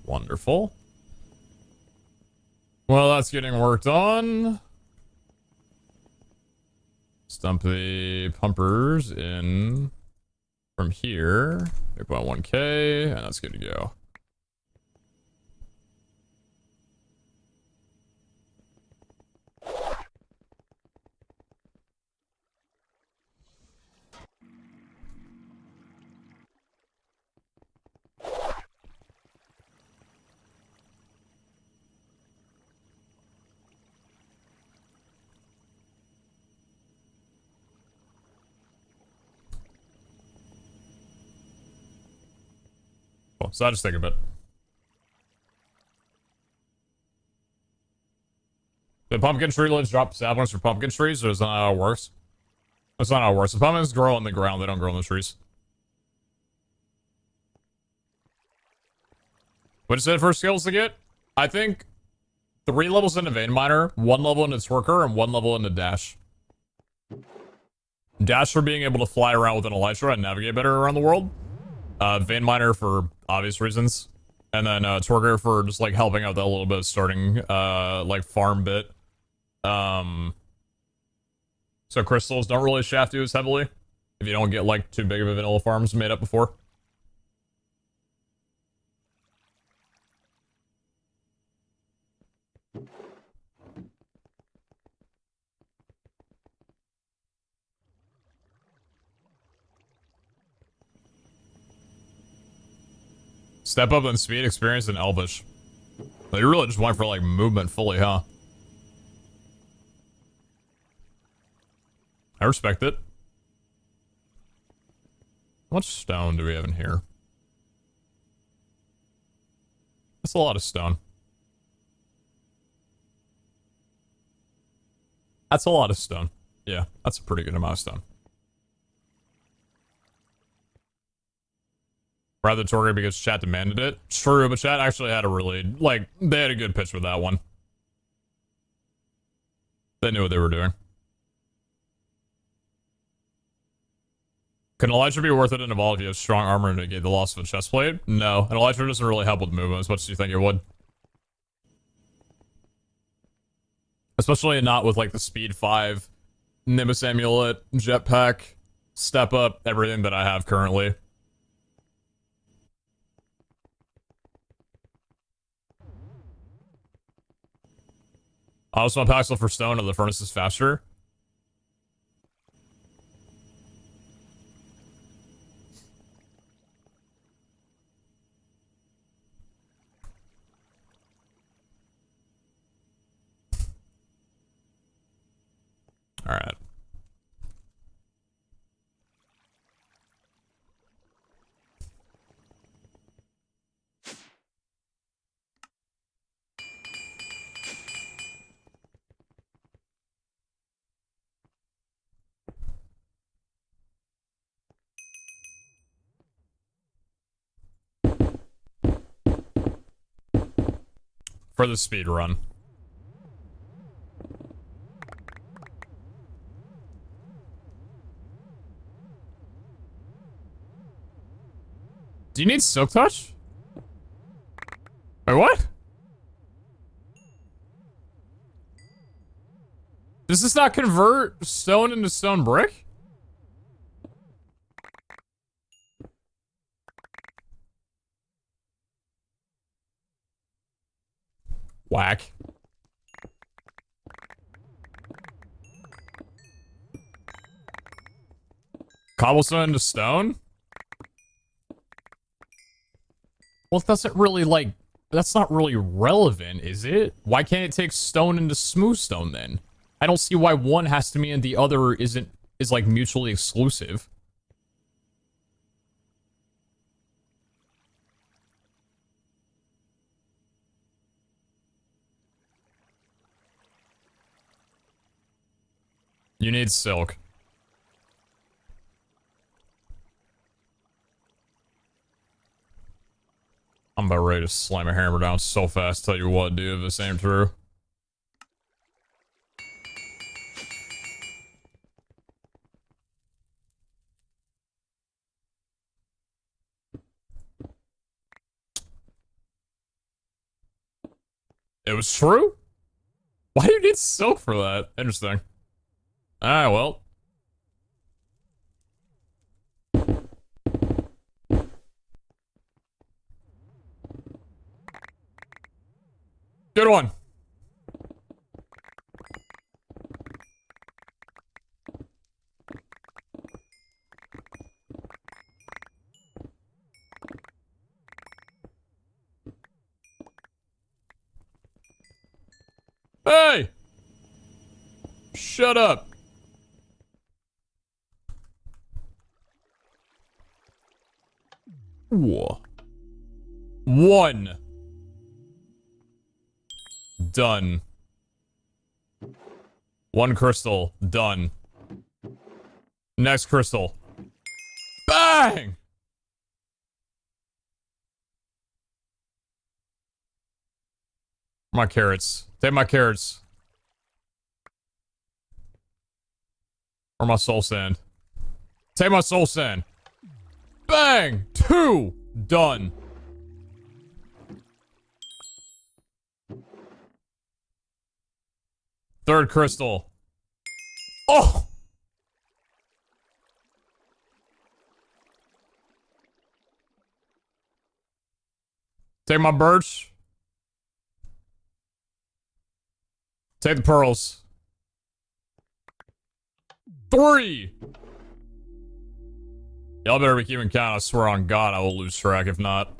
[SPEAKER 1] Wonderful. Well, that's getting worked on. Dump the pumpers in from here. 8.1k, and that's good to go. Cool. So I just think of it. The pumpkin tree lets drop saplings for pumpkin trees, or is that not how it works? That's not how it works. The pumpkins grow on the ground, they don't grow on the trees. What is it for skills to get? I think 3 levels into Vein Miner, 1 level into Twerker, and 1 level into Dash. Dash for being able to fly around with an Elytra and navigate better around the world. Vein Miner for obvious reasons. And then Twerker for just like helping out that little bit of starting like farm bit. So crystals don't really shaft you as heavily if you don't get like too big of a vanilla farms made up before. Step up in speed, experience, and elvish. They really just went for like movement fully, huh? I respect it. How much stone do we have in here? That's a lot of stone. That's a lot of stone. Yeah, that's a pretty good amount of stone. Rather Torque because chat demanded it. True, but chat actually had a really, like, they had a good pitch with that one. They knew what they were doing. Can Elytra be worth it in Evolve if you have strong armor and negate the loss of a chest plate? No, and Elytra doesn't really help with movement as much as you think it would. Especially not with, like, the speed 5, Nimbus Amulet, Jetpack, Step Up, everything that I have currently. I also want Paxel for stone and the furnace is faster. Alright. For the speed run. Do you need Silk Touch? Wait, what? Does this not convert stone into stone brick? Whack. Cobblestone into stone? Well, it doesn't really, like, that's not really relevant, is it? Why can't it take stone into smooth stone, then? I don't see why one has to mean and the other is, like, mutually exclusive. You need silk. I'm about ready to slam a hammer down so fast. Tell you what, dude, if this ain't true. It was true? Why do you need silk for that? Interesting. Alright, well. Good one. Hey! Shut up. Whoa. 1. Done. 1 crystal. Done. Next crystal. Bang! My carrots. Take my carrots. Or my soul sand. Take my soul sand. Bang! 2! Done. Third crystal. Oh! Take my birch. Take the pearls. 3! Y'all better be keeping count. I swear on God I will lose track if not.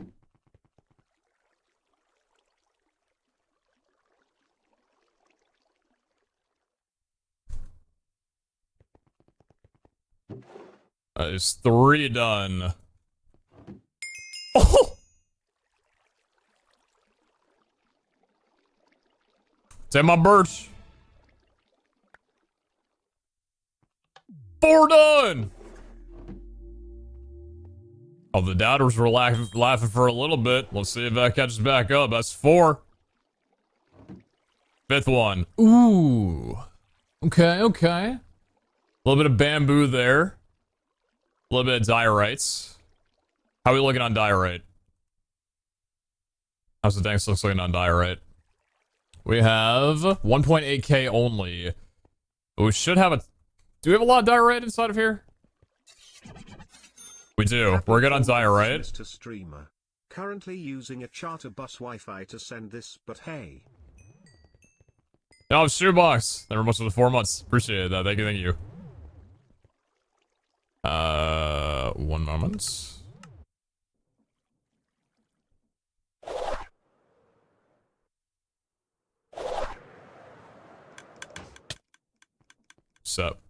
[SPEAKER 1] That is 3 done. Oh! Take my birch. 4 done! Oh, the doubters were laughing for a little bit. Let's see if that catches back up. That's 4. 5th one. Ooh. Okay, okay. A little bit of bamboo there. A little bit of diorites. How are we looking on diorite? How's the tanks looks looking on diorite? We have 1.8k only. But we should have a... Do we have a lot of diorite inside of here? We do. We're good on diorite.
[SPEAKER 2] Mr. Streamer. Currently using a charter bus Wi-Fi to send this, but hey.
[SPEAKER 1] Oh, shoebox. Thank you very much for the 4 months. Appreciate that. Thank you, thank you. 1 moment. What's up?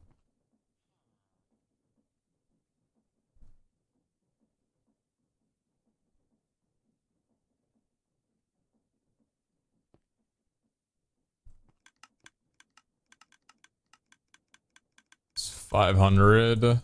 [SPEAKER 1] It's 500.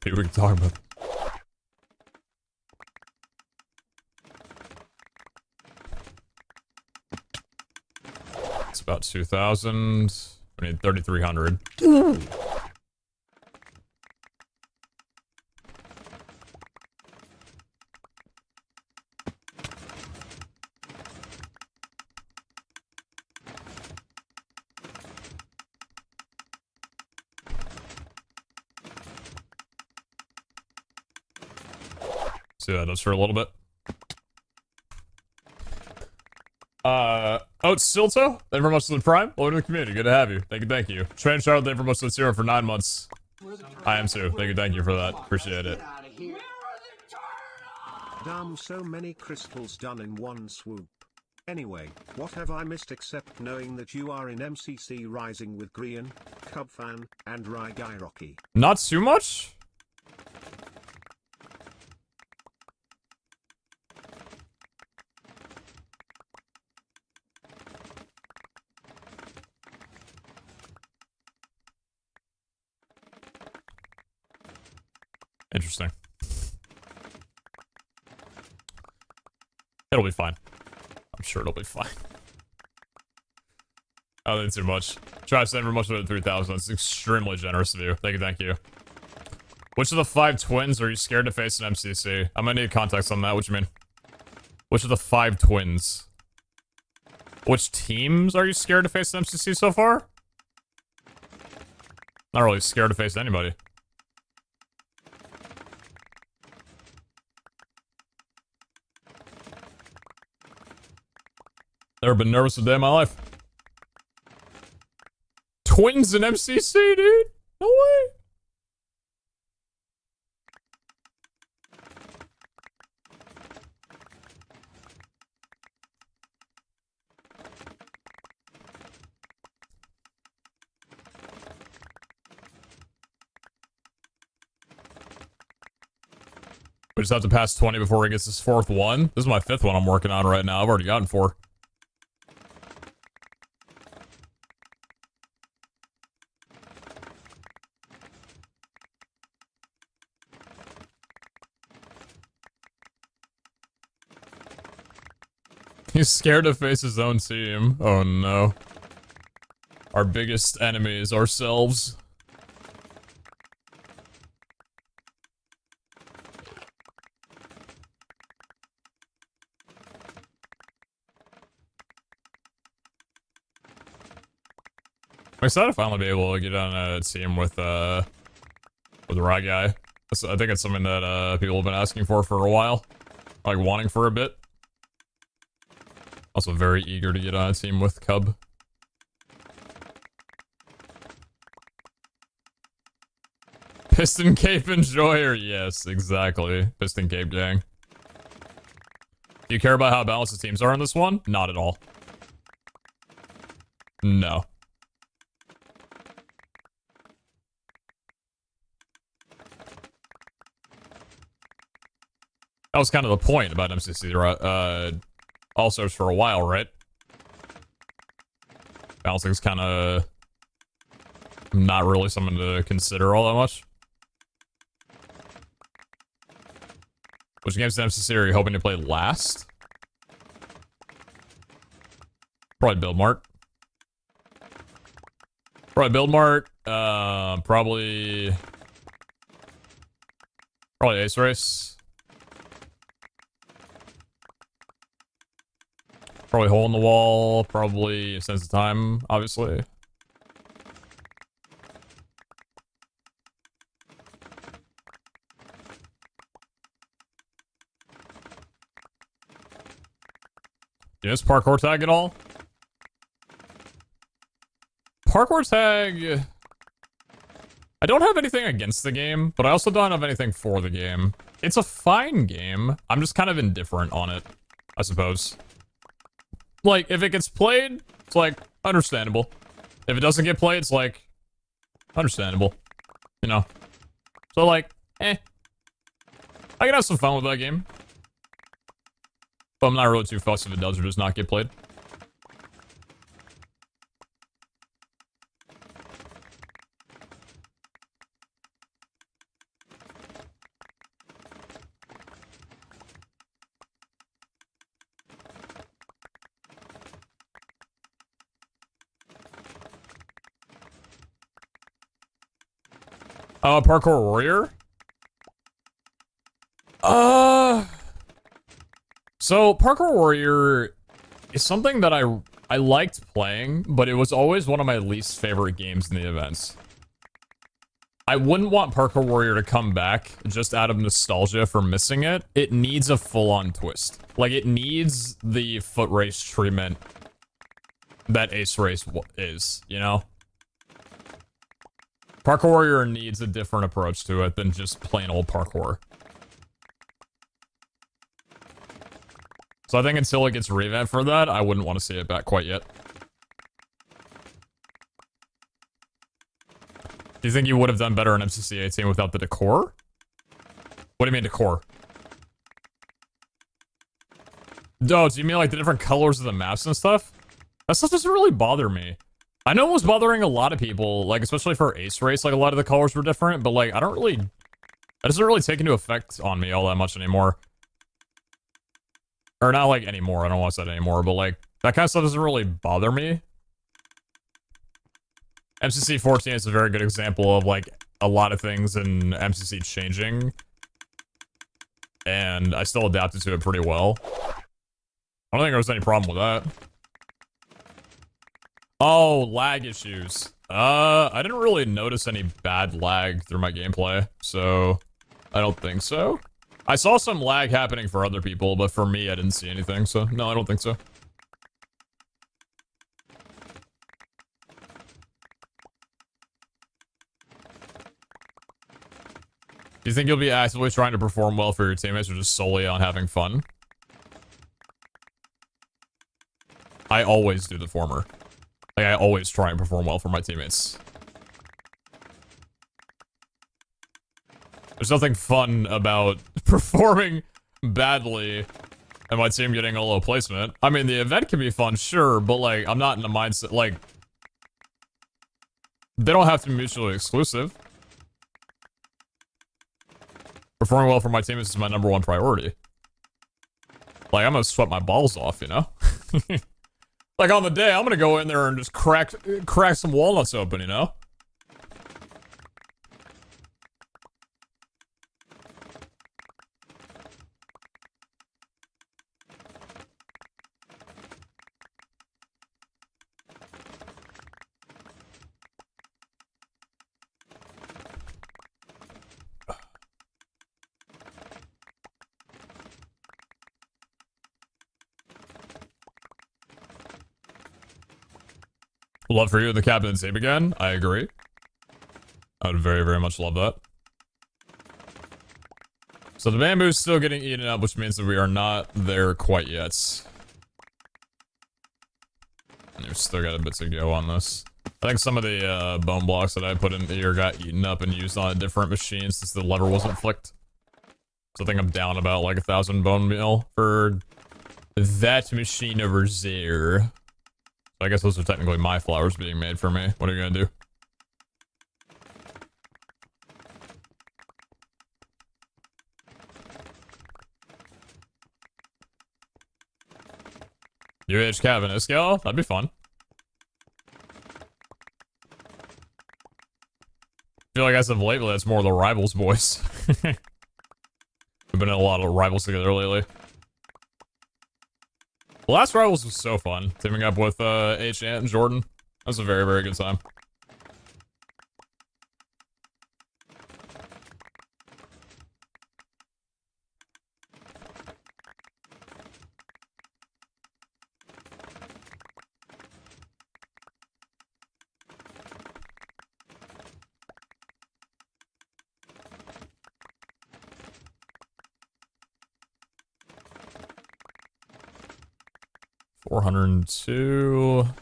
[SPEAKER 1] Maybe we can talk about it. It's about 2,000. We need 3,300. See how that does for a little bit. Oh, it's Silto. Thank you very much for the Prime. Welcome to the community. Good to have you. Thank you, thank you. Train Charlotte, thank you very much for the 0 for 9 months. I am too. Thank you for that. Appreciate it.
[SPEAKER 2] Damn, so many crystals done in one swoop. Anyway, what have I missed except knowing that you are in MCC Rising with Grian, Cubfan, and Ryguy Rocky?
[SPEAKER 1] Not too much? Interesting. It'll be fine. I'm sure it'll be fine. I don't think too much. Try to send for much more than 3,000. That's extremely generous of you. Thank you. Which of the 5 twins are you scared to face in MCC? I'm gonna need context on that. What you mean? Which of the 5 twins? Which teams are you scared to face in MCC so far? Not really scared to face anybody. Never been nervous a day in my life. Twins in MCC, dude? No way. We just have to pass 20 before he gets his 4th one. This is my 5th one I'm working on right now. I've already gotten 4. He's scared to face his own team. Oh no. Our biggest enemy is ourselves. I'm excited to finally be able to get on a team with the Rye guy. I think it's something that people have been asking for a while. Like wanting for a bit. Also very eager to get on a team with Cub. Piston Cape Enjoyer, yes, exactly. Piston Cape gang. Do you care about how balanced the teams are in this one? Not at all. No. That was kind of the point about MCC, All-Stars for a while, right? Balancing's kind of not really something to consider all that much. Which games in MCC are you hoping to play last? Probably Build Mart. Probably Ace Race. Probably Hole in the Wall. Probably Sense of Time, obviously. You miss parkour tag at all? Parkour tag... I don't have anything against the game, but I also don't have anything for the game. It's a fine game. I'm just kind of indifferent on it, I suppose. Like, if it gets played, it's like, understandable. If it doesn't get played, it's like, understandable. You know? So like, I can have some fun with that game. But I'm not really too fussed if it does or does not get played. Parkour Warrior? So Parkour Warrior is something that I liked playing, but it was always one of my least favorite games in the events. I wouldn't want Parkour Warrior to come back just out of nostalgia for missing it. It needs a full-on twist. Like, it needs the foot race treatment that Ace Race is, you know? Parkour Warrior needs a different approach to it than just plain old parkour. So I think until it gets revamped for that, I wouldn't want to see it back quite yet. Do you think you would have done better in MCC 18 without the decor? What do you mean decor? Oh, do you mean like the different colors of the maps and stuff? That stuff doesn't really bother me. I know it was bothering a lot of people, like especially for Ace Race, like a lot of the colors were different, but like I don't really... That doesn't really take into effect on me all that much anymore. Or not like anymore, I don't want to say that anymore, but like, that kind of stuff doesn't really bother me. MCC 14 is a very good example of like, a lot of things in MCC changing. And I still adapted to it pretty well. I don't think there was any problem with that. Oh, lag issues. I didn't really notice any bad lag through my gameplay, so I don't think so. I saw some lag happening for other people, but for me, I didn't see anything, so no, I don't think so. Do you think you'll be actively trying to perform well for your teammates or just solely on having fun? I always do the former. Like, I always try and perform well for my teammates. There's nothing fun about performing badly and my team getting a low placement. I mean, the event can be fun, sure, but like, I'm not in the mindset, like, they don't have to be mutually exclusive. Performing well for my teammates is my #1 priority. Like, I'm gonna sweat my balls off, you know? Like, on the day, I'm gonna go in there and just crack some walnuts open, you know? Love for you the Captain's Tape again. I agree. I would very, very much love that. So the bamboo's still getting eaten up, which means that we are not there quite yet. And we've still got a bit to go on this. I think some of the bone blocks that I put in here got eaten up and used on a different machine since the lever wasn't flicked. So I think I'm down about like 1,000 bone meal for that machine over there. So I guess those are technically my flowers being made for me. What are you gonna do? UH cabin scale? That'd be fun. I feel like as of lately, that's more the Rivals boys. We've been in a lot of Rivals together lately. The last Rivals was so fun. Teaming up with H, Ant, and Jordan. That was a very, very good time. $402,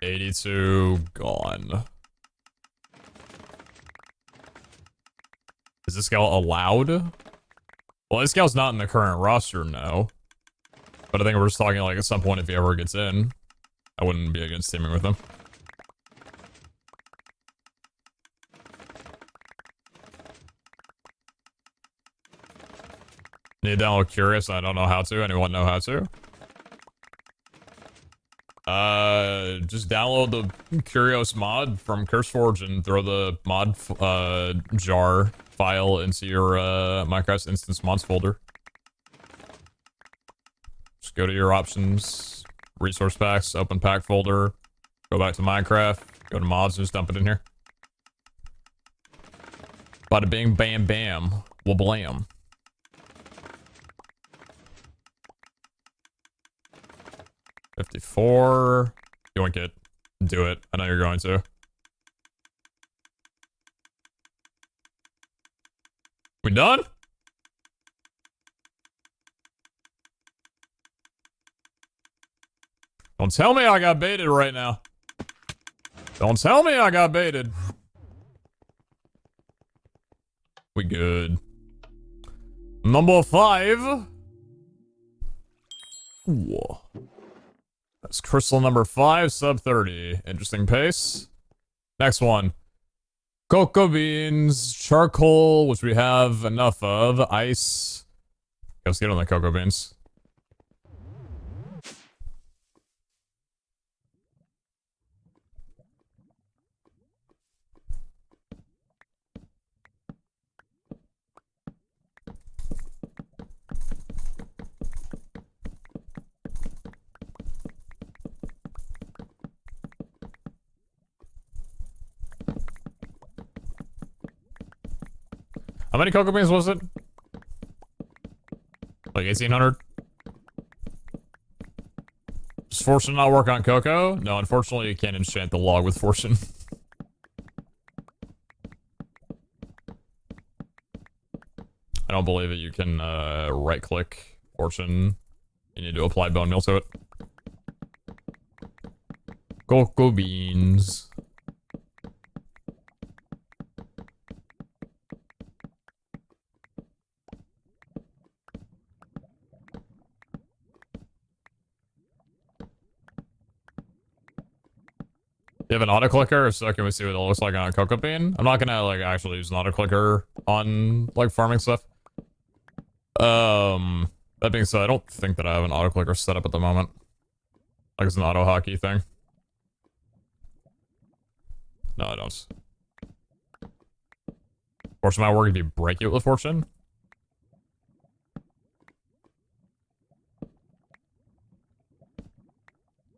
[SPEAKER 1] 82, gone. Is this scale allowed? Well, this scale's not in the current roster, no. But I think we're just talking like at some point if he ever gets in, I wouldn't be against teaming with him. Need to download Curious, I don't know how to. Anyone know how to? Just download the Curious mod from CurseForge and throw the mod jar file into your Minecraft instance mods folder. Just go to your options, resource packs, open pack folder, go back to Minecraft, go to mods, and just dump it in here. Bada bing, bam, bam, wablam. $54. Yoink it. Do it. I know you're going to. We done? Don't tell me I got baited right now. Don't tell me I got baited. We good. Number 5. Whoa. That's crystal number 5, sub 30. Interesting pace. Next one. Cocoa beans, charcoal, which we have enough of, ice. Let's get on the cocoa beans. How many cocoa beans was it? Like 1,800? Does fortune not work on cocoa? No, unfortunately you can't enchant the log with fortune. I don't believe that you can right click fortune. You need to apply bone meal to it. Cocoa beans. You have an auto clicker, so can we see what it looks like on a cocoa bean? I'm not gonna like actually use an auto clicker on like farming stuff. That being said, I don't think that I have an auto clicker set up at the moment. Like it's an auto hotkey thing. No, I don't. Fortune might work if you break it with fortune.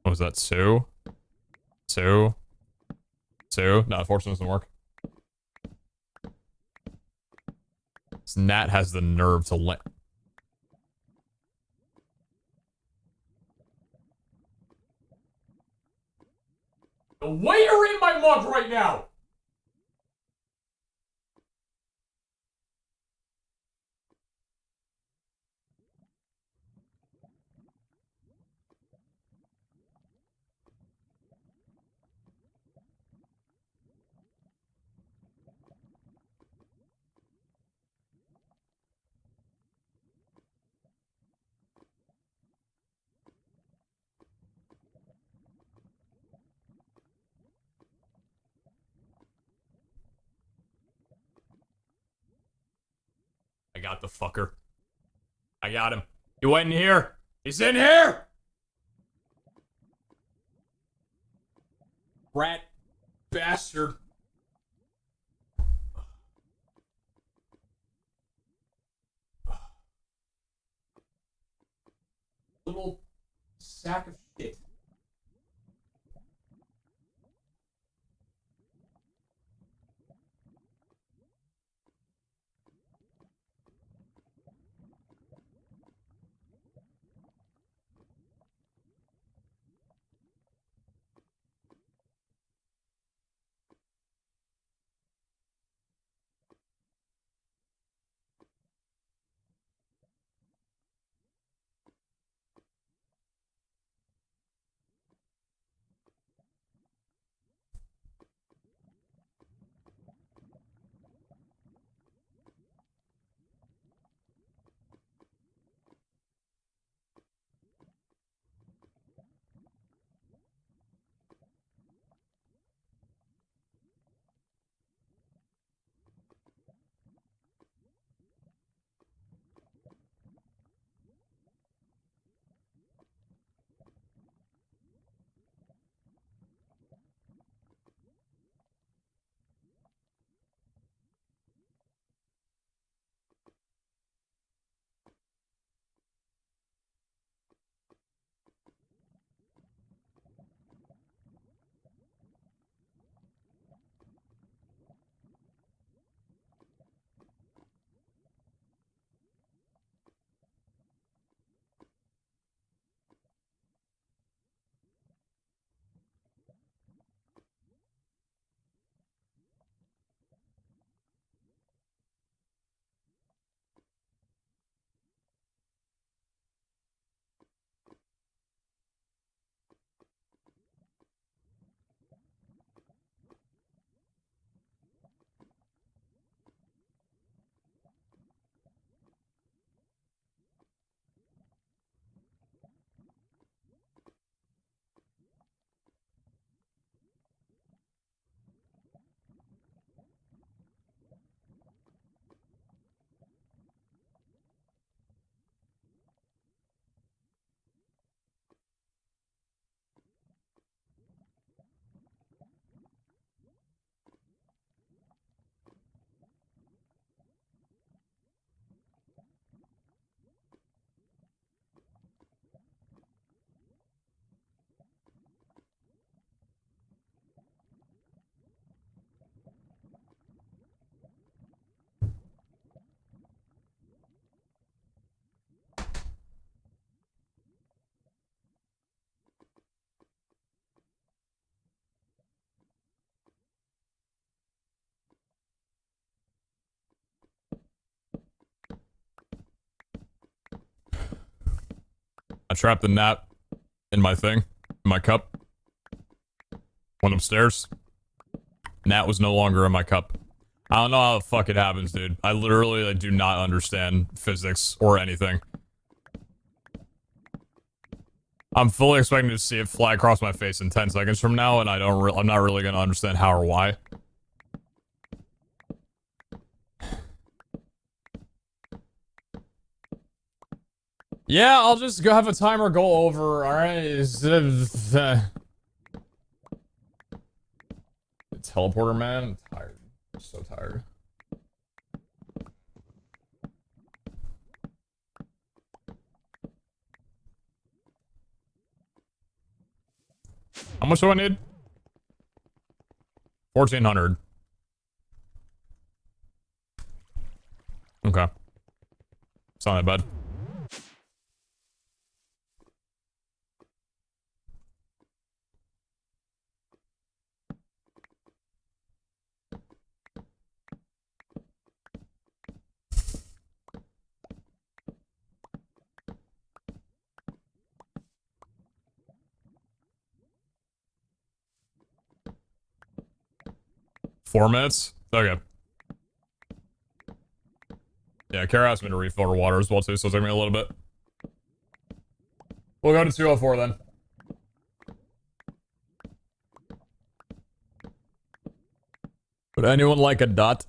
[SPEAKER 1] What was that? 2? 2? 2? No, fortune doesn't work. This gnat has the nerve to let. What? mug right now! I got the fucker. I got him. He went in here. He's in here! Rat bastard. Little sack of shit. I trapped the gnat in my thing, in my cup. Went upstairs. Gnat was no longer in my cup. I don't know how the fuck it happens, dude. I literally do not understand physics or anything. I'm fully expecting to see it fly across my face in 10 seconds from now, and I'm not really gonna understand how or why. Yeah, I'll just go have a timer go over, alright? Teleporter, man? I'm tired. I'm so tired. How much do I need? 1,400. Okay. It's not that bad. 4 minutes? Okay. Yeah, Kara asked me to refill her water as well too, so it'll take me a little bit. We'll go to 204 then. Would anyone like a dot?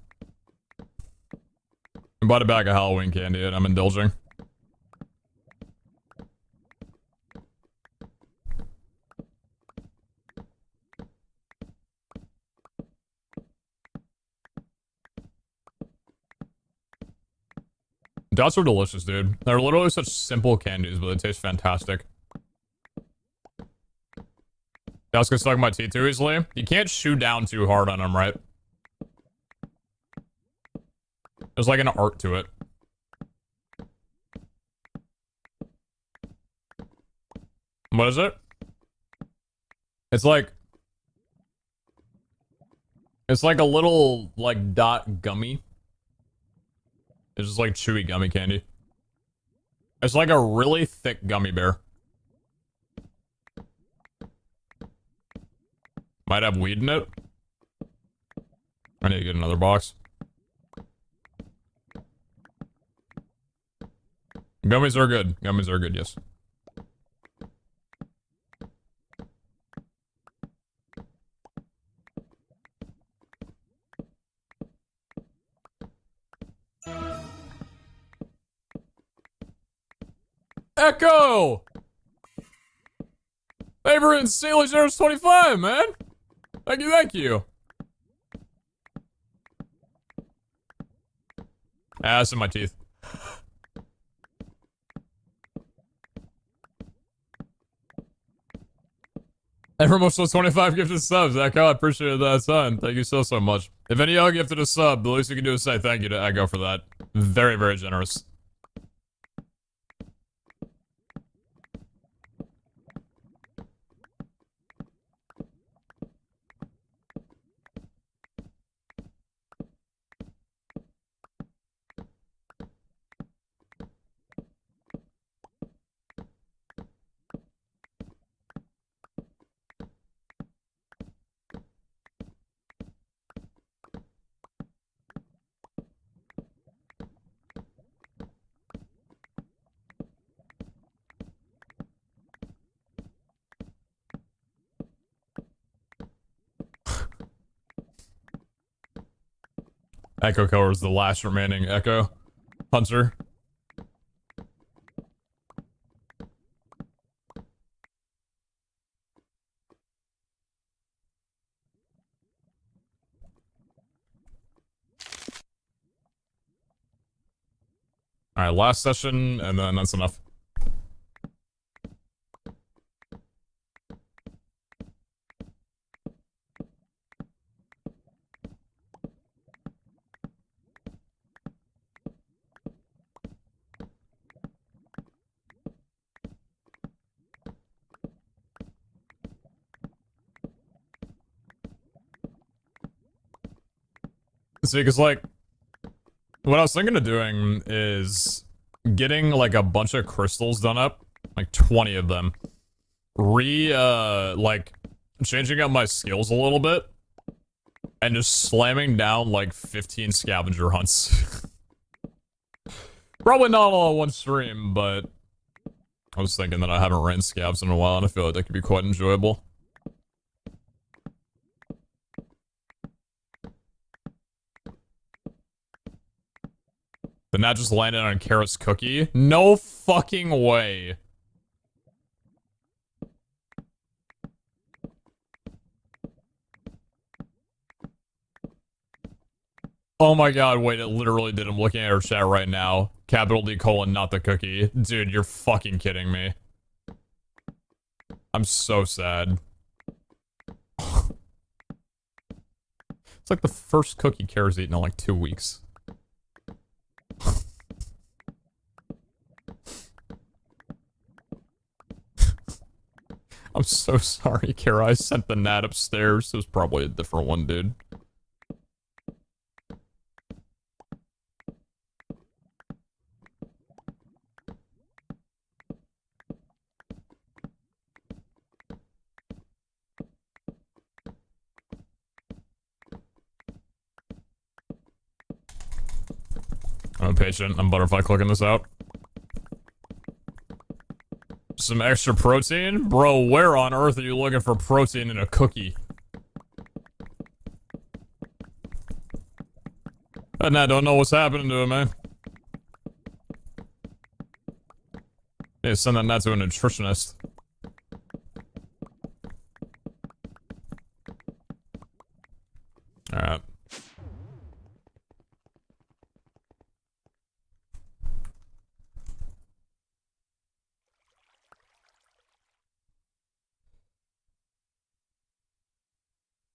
[SPEAKER 1] I bought a bag of Halloween candy and I'm indulging. Dots are delicious, dude. They're literally such simple candies, but they taste fantastic. Dots can suck my teeth too easily. You can't chew down too hard on them, right? There's like an art to it. What is it? It's like a little, like, dot gummy. It's just like chewy gummy candy. It's like a really thick gummy bear. Might have weed in it. I need to get another box. Gummies are good. Gummies are good, yes. Echo! Favorite and Sailor 025, man! Thank you, thank you. Ah, it's in my teeth. And for most of those 25 gifted subs, Echo, I appreciate that, son. Thank you so much. If any of y'all gifted a sub, the least you can do is say thank you to Echo for that. Very, very generous. Echo Color is the last remaining Echo Hunter. Alright, last session, and then that's enough. See, because, like, what I was thinking of doing is getting, like, a bunch of crystals done up, like 20 of them, like, changing up my skills a little bit, and just slamming down, like, 15 scavenger hunts. Probably not all on one stream, but I was thinking that I haven't ran scavs in a while, and I feel like that could be quite enjoyable. But not just landed on Carrot's cookie? No fucking way. Oh my god, wait, it literally did. I'm looking at her chat right now. Capital D : not the cookie. Dude, you're fucking kidding me. I'm so sad. It's like the first cookie Kara's eaten in like 2 weeks. I'm so sorry, Kara. I sent the gnat upstairs. It was probably a different one, dude. I'm patient. I'm butterfly clicking this out. Some extra protein? Bro, where on earth are you looking for protein in a cookie? And I don't know what's happening to it, man. Need to send that net to a nutritionist. Alright.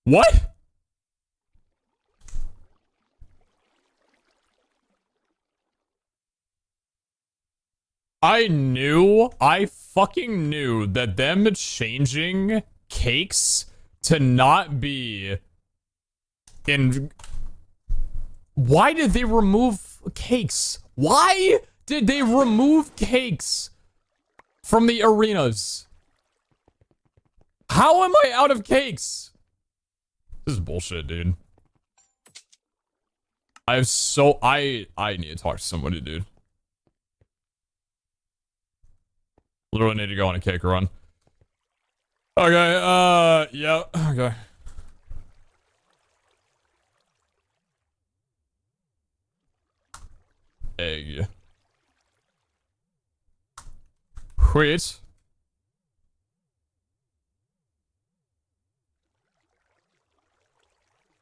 [SPEAKER 1] What? I fucking knew that them changing cakes to not be in... Why did they remove cakes? Why did they remove cakes from the arenas? How am I out of cakes? This is bullshit, dude. I need to talk to somebody, dude. Literally need to go on a cake run. Okay, yeah, okay. Egg. Wheat.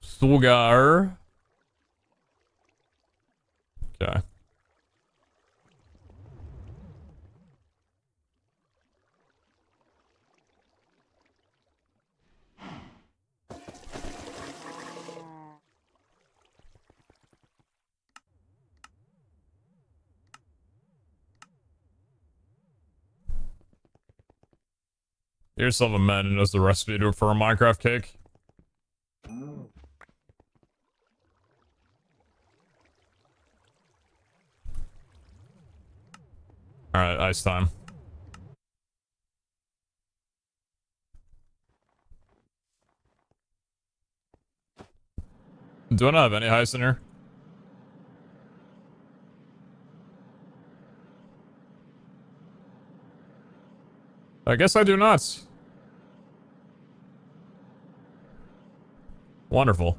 [SPEAKER 1] Sugar. Okay. Here's some man who knows the recipe for a Minecraft cake. Alright, ice time. Do I not have any ice in here? I guess I do not. Wonderful.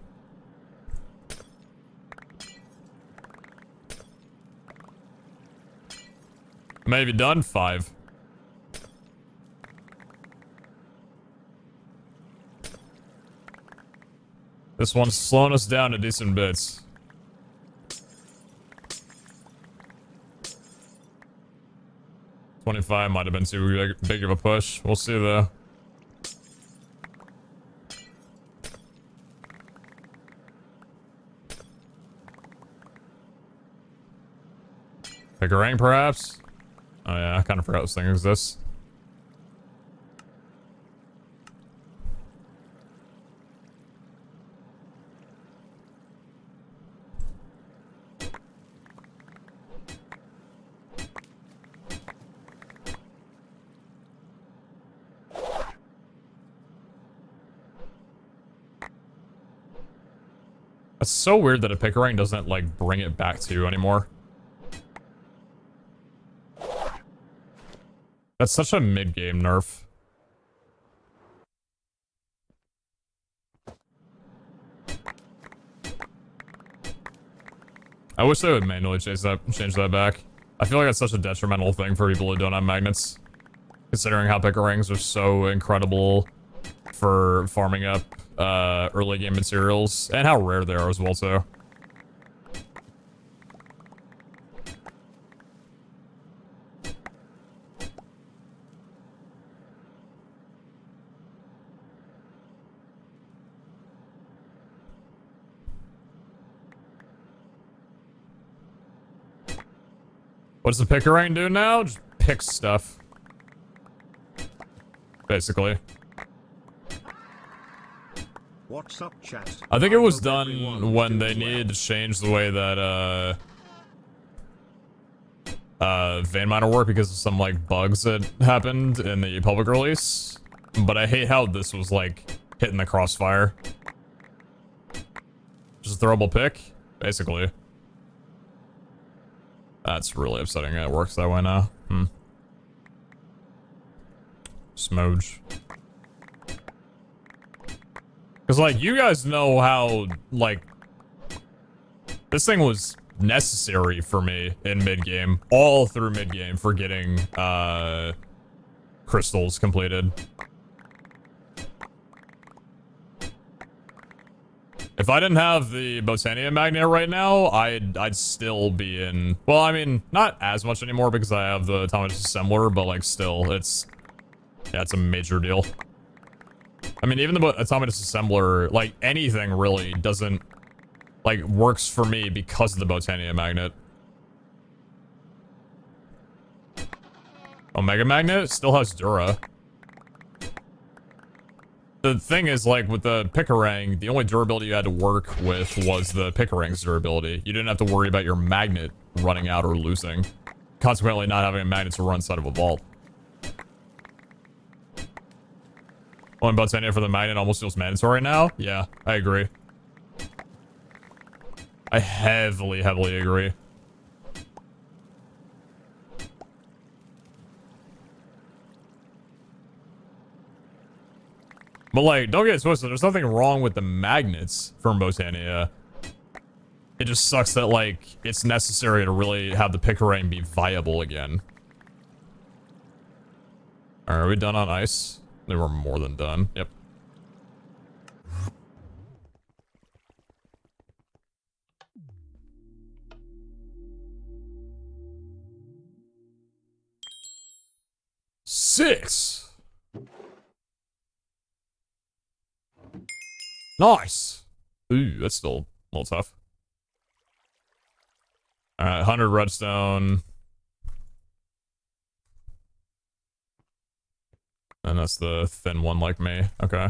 [SPEAKER 1] Maybe done 5. This one's slowing us down a decent bit. $25 might have been too big of a push. We'll see though. Pick a ring, perhaps? Oh yeah, I kind of forgot this thing exists. It's so weird that a pick-a-ring doesn't, like, bring it back to you anymore. That's such a mid-game nerf. I wish they would manually change that back. I feel like that's such a detrimental thing for people who don't have magnets. Considering how pick-a-rings are so incredible for farming up early game materials, and how rare they are as well too. What does the pick-a-ring do now? Just pick stuff. Basically.
[SPEAKER 2] What's up, chat?
[SPEAKER 1] I think it was done when they needed to change the way that vein miner worked because of some like bugs that happened in the public release. But I hate how this was like hitting the crossfire. Just a throwable pick, basically. That's really upsetting. It works that way now. Smoge. Because, like, you guys know how, like, this thing was necessary for me in mid-game. All through mid-game for getting, crystals completed. If I didn't have the Botania magnet right now, I'd still be in... Well, I mean, not as much anymore because I have the autonomous assembler, but, like, still, it's... Yeah, it's a major deal. I mean, even the autonomous assembler, like, anything really doesn't, like, works for me because of the Botania magnet. Omega magnet still has Dura. The thing is, like, with the Picarang, the only durability you had to work with was the Picarang's durability. You didn't have to worry about your magnet running out or losing. Consequently, not having a magnet to run inside of a vault. One Botania for the magnet almost feels mandatory now? Yeah, I agree. I heavily agree. But, like, don't get it twisted. There's nothing wrong with the magnets from Botania. It just sucks that, like, it's necessary to really have the Picarang be viable again. Alright, are we done on ice? They were more than done. Yep. Six! Nice! Ooh, that's still a little tough. Alright, 100 redstone. And that's the thin one like me. Okay.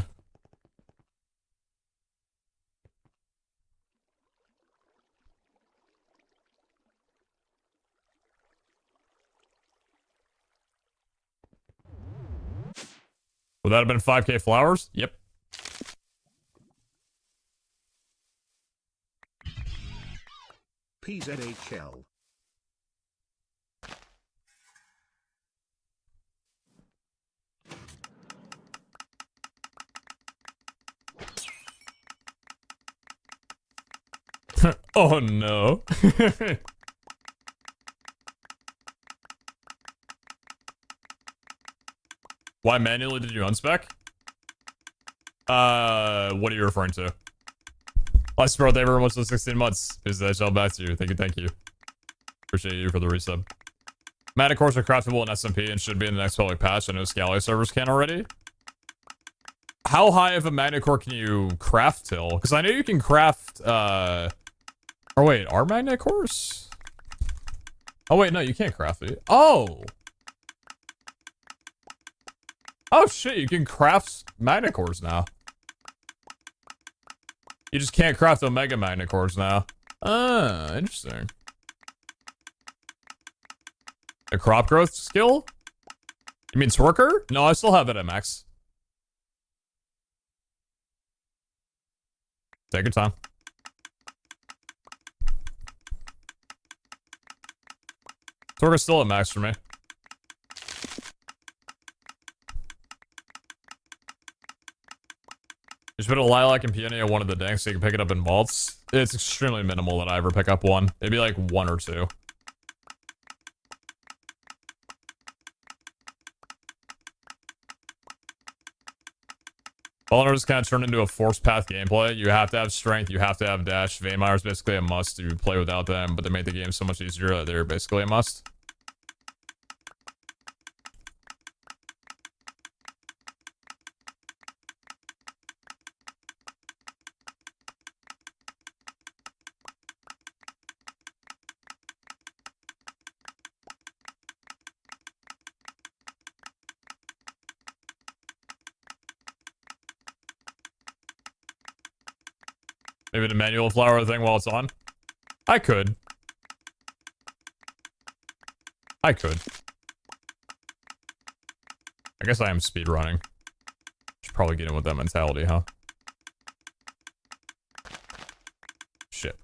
[SPEAKER 1] Would that have been 5k flowers? Yep.
[SPEAKER 2] PeteZahHutt.
[SPEAKER 1] Oh no. Why manually did you unspec? What are you referring to? Last bro, thank you very much for the 16 months. Is that shall back to you. Thank you. Appreciate you for the resub. Mana cores are craftable in SMP and should be in the next public patch. I know Scally servers can already. How high of a magnet core can you craft till? Because I know you can craft, Oh wait, are magnet cores? Oh wait, no, you can't craft it. Oh! Oh shit, you can craft magnet cores now. You just can't craft Omega magnet cores now. Ah, interesting. A crop growth skill? You mean Twerker? No, I still have it at max. Take your time. Twerker's still at max for me. You should put a lilac and peony on one of the danks so you can pick it up in vaults. It's extremely minimal that I ever pick up one. It'd be like 1 or 2. Valorant is kind of turned into a force path gameplay. You have to have strength, you have to have dash. Vaymire is basically a must. You play without them, but they made the game so much easier that they're basically a must. Maybe the manual flower thing while it's on? I could. I guess I am speedrunning. Should probably get in with that mentality, huh? Shit.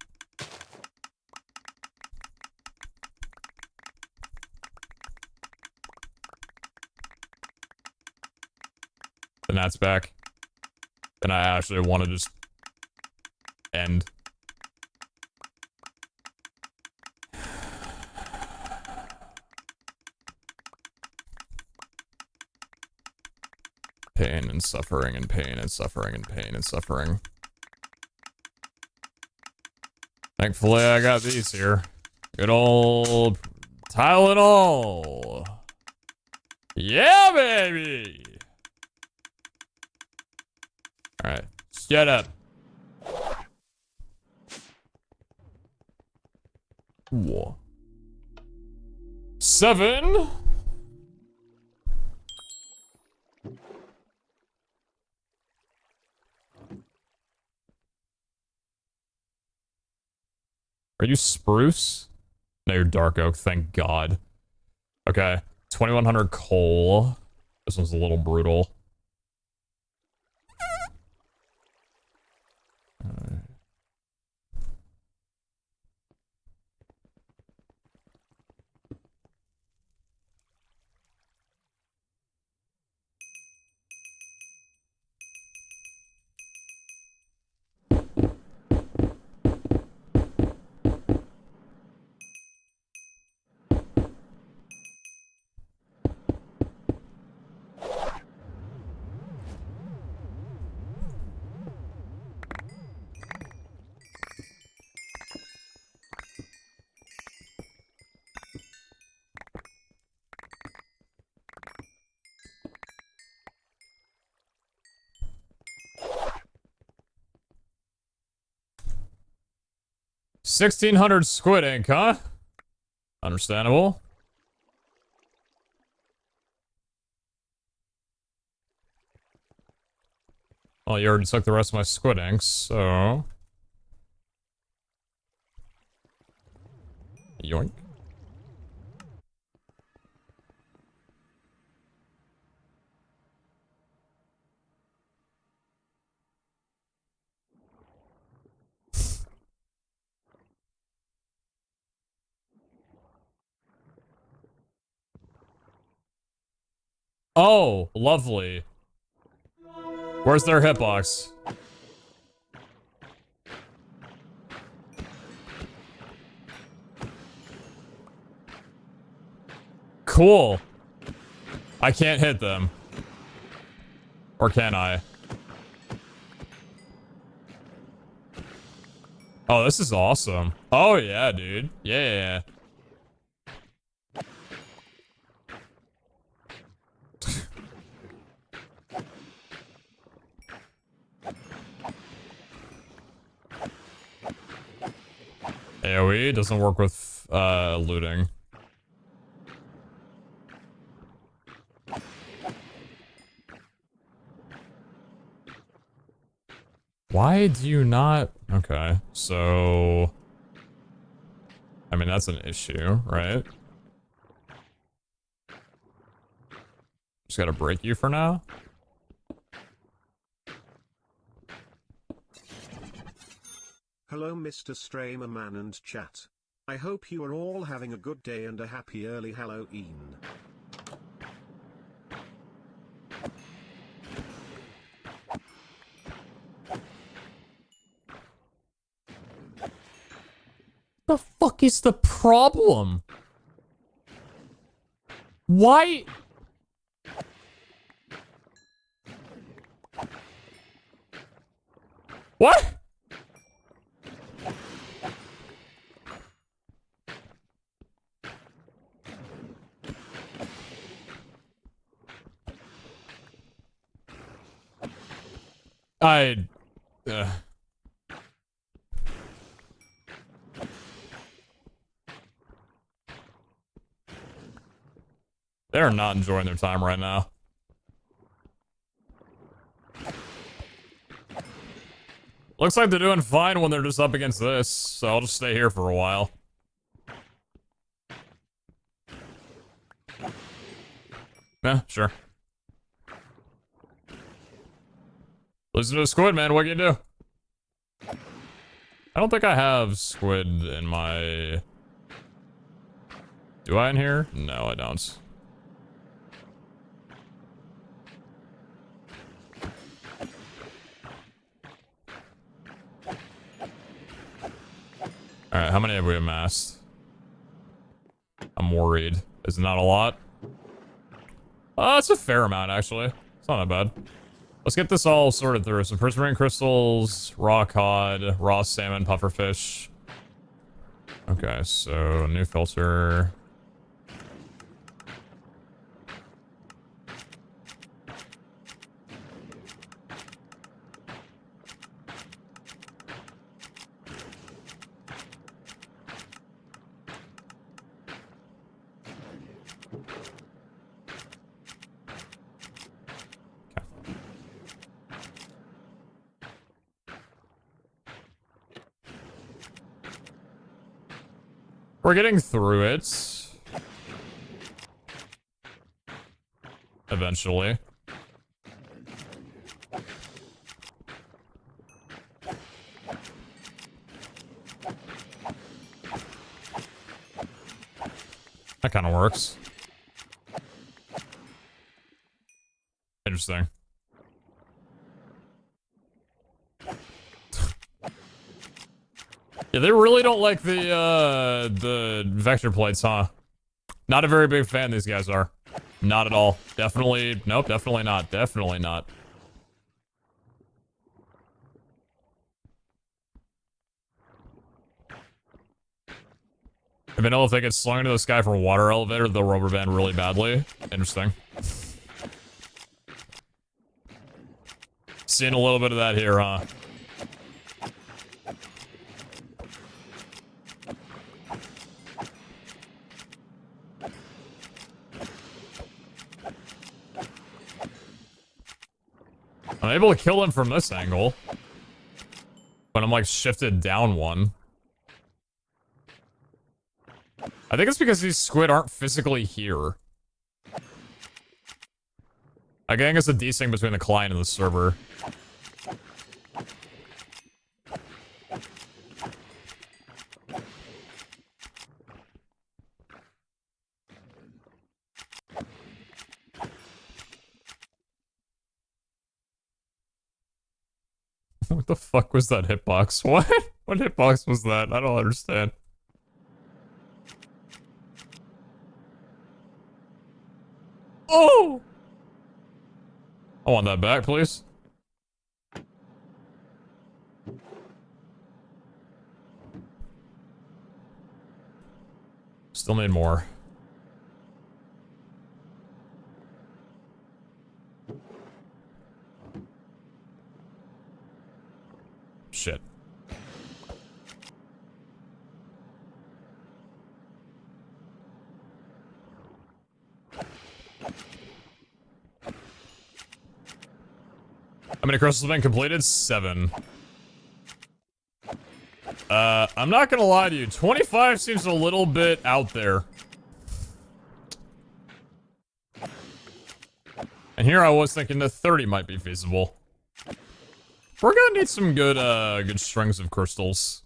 [SPEAKER 1] then that's back. Then I actually want to just end. Pain and suffering and pain and suffering and pain and suffering. Thankfully, I got these here. Good old Tylenol. Yeah, baby. All right, shut up. Whoa. 7. Are you spruce? No, you're dark oak, thank God. Okay, 2100 coal. This one's a little brutal. Alright. $1,600 squid ink, huh? Understandable. Well, you already took the rest of my squid inks, so... Yoink. Oh, lovely. Where's their hitbox? Cool. I can't hit them. Or can I? Oh, this is awesome. Oh, yeah, dude. Yeah. AoE doesn't work with looting. Why do you not? Okay, so... I mean, that's an issue, right? Just gotta break you for now?
[SPEAKER 2] Hello Mr. Stramer Man and chat. I hope you are all having a good day and a happy early Halloween.
[SPEAKER 1] The fuck is the problem? Why? What? They're not enjoying their time right now. Looks like they're doing fine when they're just up against this, so I'll just stay here for a while. Yeah, sure. Listen to the squid, man. What can you do? I don't think I have squid in my... Do I in here? No, I don't. Alright, how many have we amassed? I'm worried. Is it not a lot? It's a fair amount, actually. It's not that bad. Let's get this all sorted through. So prismarine crystals, raw cod, raw salmon, pufferfish. Okay, so new filter. We're getting through it. Eventually. That kind of works. Interesting. Yeah, they really don't like the vector plates, huh? Not a very big fan, these guys are. Not at all. Definitely, nope, definitely not. Definitely not. If I know if they get slung into the sky from a water elevator, they'll rubber band really badly. Interesting. Seeing a little bit of that here, huh? I'm able to kill him from this angle. But I'm like shifted down one. I think it's because these squid aren't physically here. I think it's a desync between the client and the server. What the fuck was that hitbox? What? What hitbox was that? I don't understand. Oh! I want that back, please. Still need more. Shit. How many crystals have been completed? 7. I'm not gonna lie to you. 25 seems a little bit out there. And here I was thinking that 30 might be feasible. We're gonna need some good, good strings of crystals.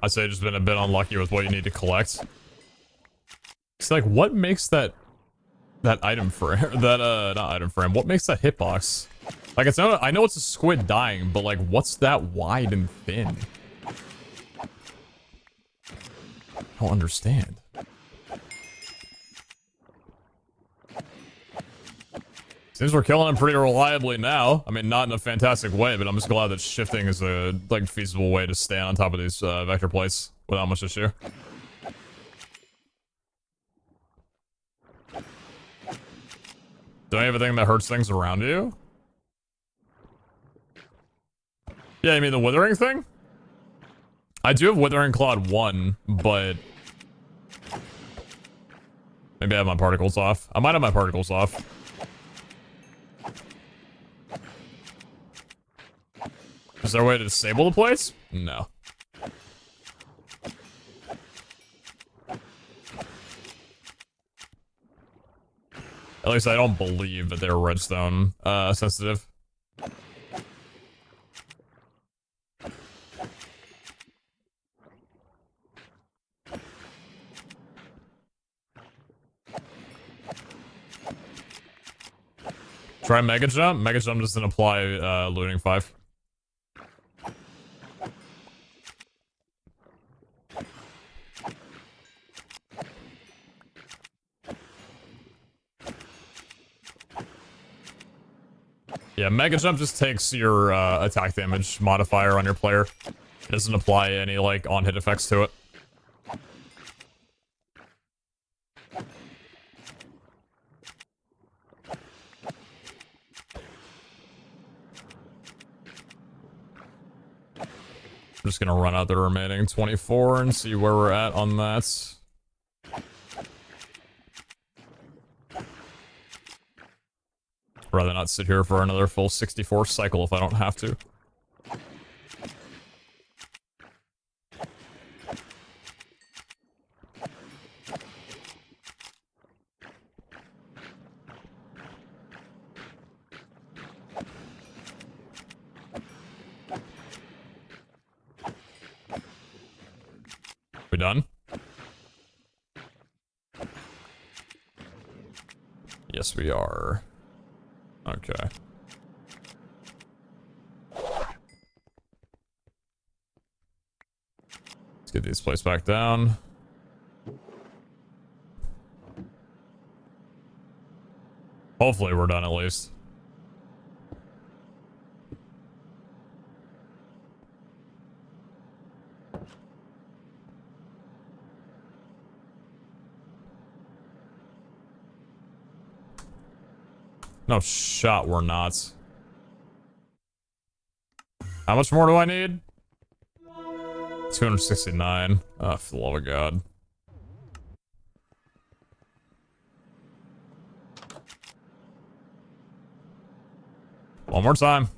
[SPEAKER 1] I'd say just been a bit unlucky with what you need to collect. It's like, what makes that item frame, not item frame, what makes that hitbox? Like, it's not, I know it's a squid dying, but like, what's that wide and thin? I don't understand. Seems we're killing him pretty reliably now. I mean, not in a fantastic way, but I'm just glad that shifting is a, like, feasible way to stay on top of these, vector plates without much issue. Do I have anything that hurts things around you? Yeah, you mean the Withering thing? I do have Withering Cloud 1, but... maybe I have my particles off. I might have my particles off. Is there a way to disable the plates? No. At least I don't believe that they're redstone sensitive. Try Mega Jump. Mega Jump doesn't apply looting 5. Yeah, Mega Jump just takes your attack damage modifier on your player. It doesn't apply any, like, on-hit effects to it. I'm just gonna run out the remaining 24 and see where we're at on that. Rather not sit here for another full 64 cycle if I don't have to. We done? Yes, we are. Okay. Let's get these plates back down. Hopefully we're done at least. No shot, we're not. How much more do I need? 269. Oh, for the love of God. One more time.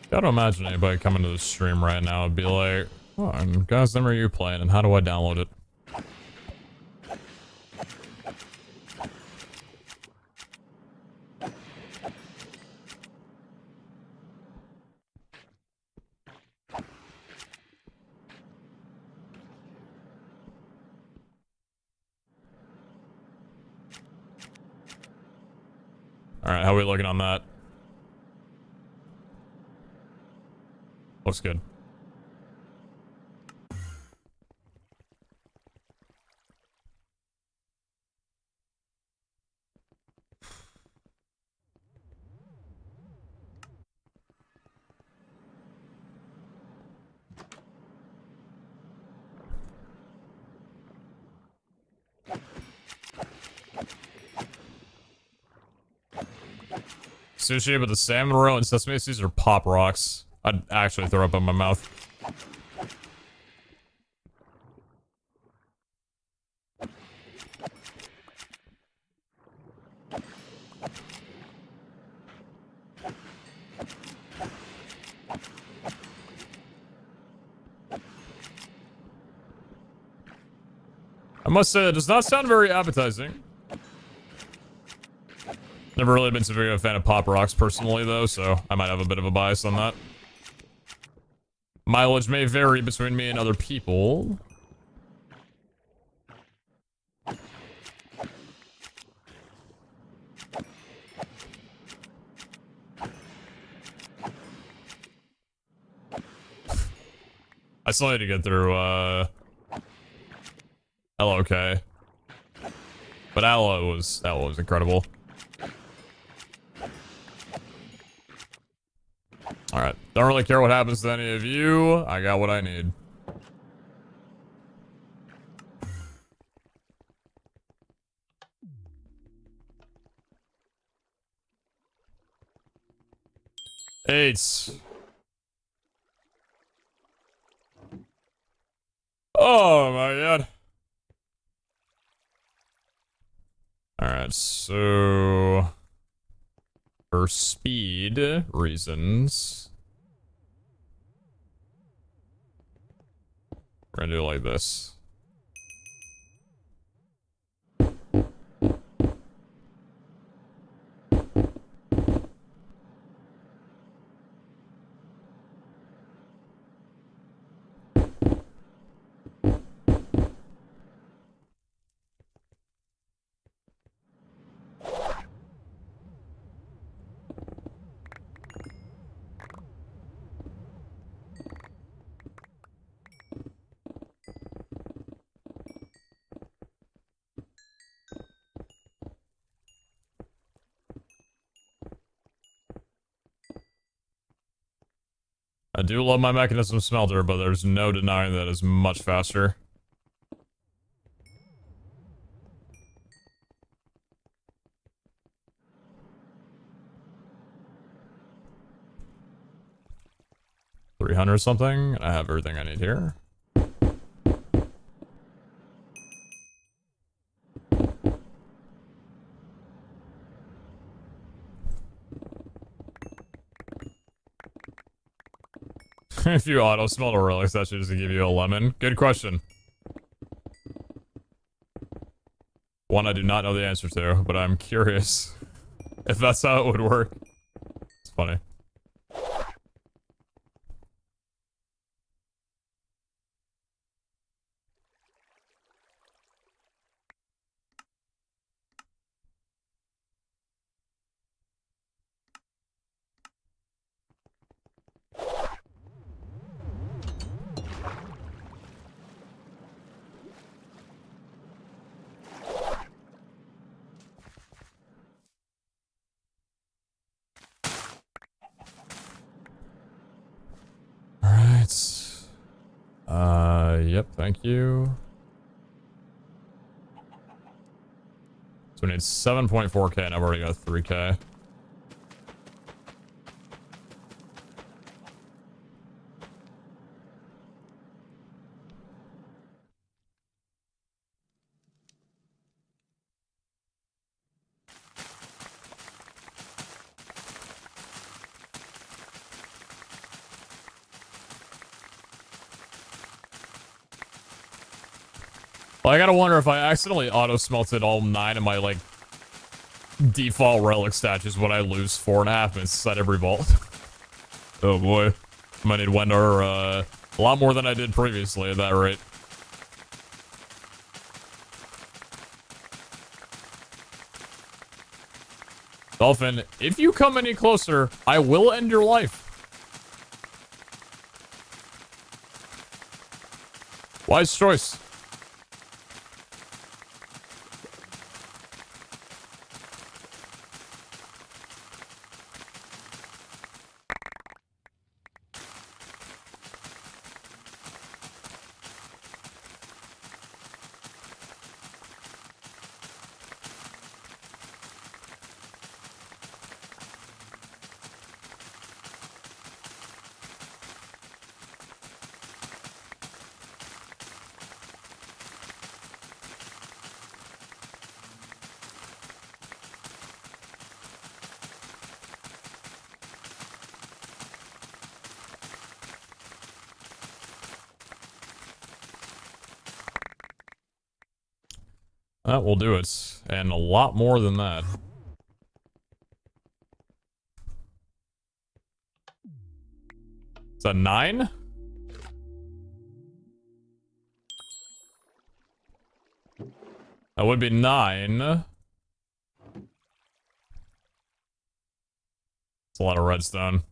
[SPEAKER 1] Gotta imagine anybody coming to the stream right now would be like, oh, and guys, are you playing and how do I download it? Alright, how are we looking on that? Looks good. Sushi, but the salmon roll and sesame seeds are pop rocks. I'd actually throw up in my mouth. I must say, that does not sound very appetizing. Never really been so big of a fan of Pop Rocks personally, though, so I might have a bit of a bias on that. Mileage may vary between me and other people. I still need to get through, LOK. But Aloe was incredible. Alright. Don't really care what happens to any of you. I got what I need. Eight. Oh my god. Alright, so... for speed reasons... we're gonna do it like this. I do love my mechanism smelter, but there's no denying that it's much faster. $300 something. I have everything I need here. If you auto smelt a relic, that should just give you a lemon. Good question. One I do not know the answer to, but I'm curious if that's how it would work. It's funny. Yep, thank you. So we need 7.4k and I've already got 3k. Well, I gotta wonder if I accidentally auto-smelted all 9 of my, like, default relic statues, would I lose 4.5 minutes at every vault? Oh boy. I might need Wender, a lot more than I did previously at that rate. Dolphin, if you come any closer, I will end your life. Wise choice. That will do it. And a lot more than that. Is that 9? That would be 9. It's a lot of redstone.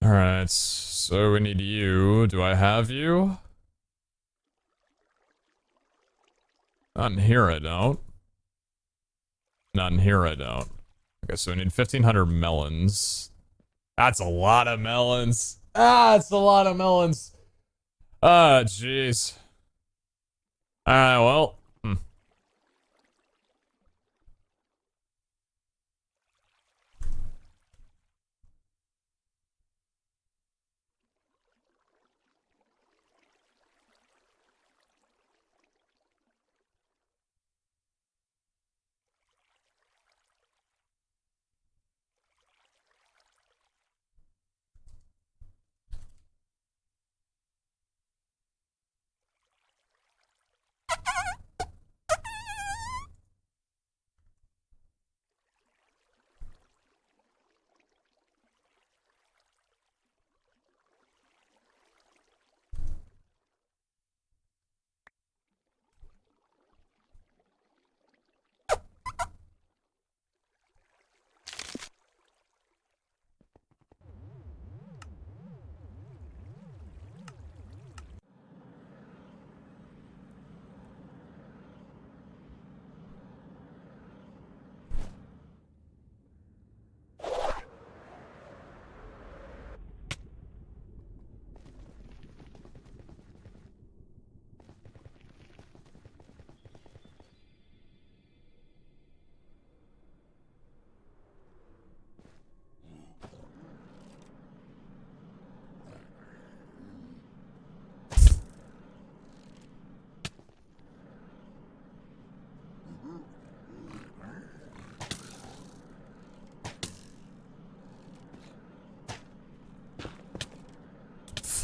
[SPEAKER 1] Alright, so we need you. Do I have you? Not in here, I don't. Not in here, I don't. Okay, so we need 1,500 melons. That's a lot of melons. That's a lot of melons. Ah, jeez. Alright, well.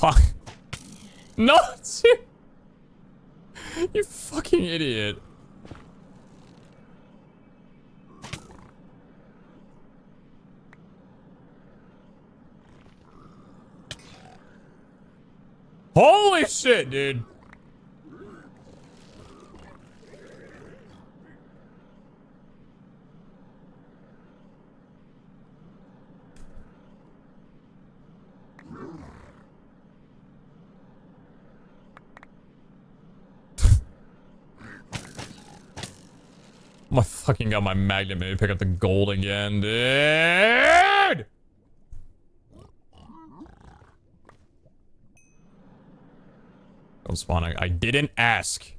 [SPEAKER 1] Fuck. No, dude. You fucking idiot. Holy shit, dude. I fucking got my magnet. Maybe pick up the gold again, dude. Don't spawn. I didn't ask.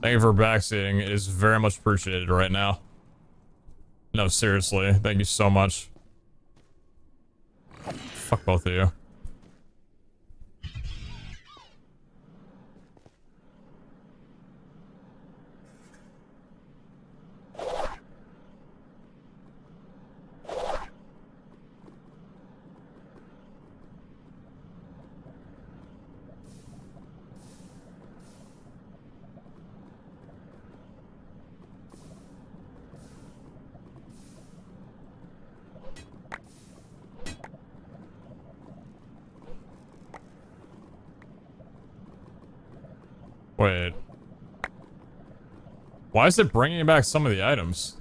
[SPEAKER 1] Thank you for backseating. It is very much appreciated right now. No, seriously. Thank you so much. Fuck both of you. Wait. Why is it bringing back some of the items?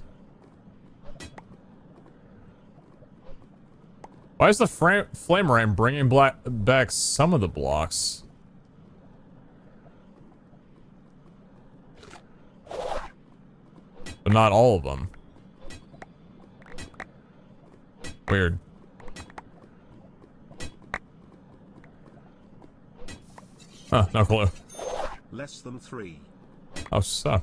[SPEAKER 1] Why is the flame rain bringing back some of the blocks? But not all of them. Weird. Huh, no clue.
[SPEAKER 2] Less than 3.
[SPEAKER 1] Oh, so.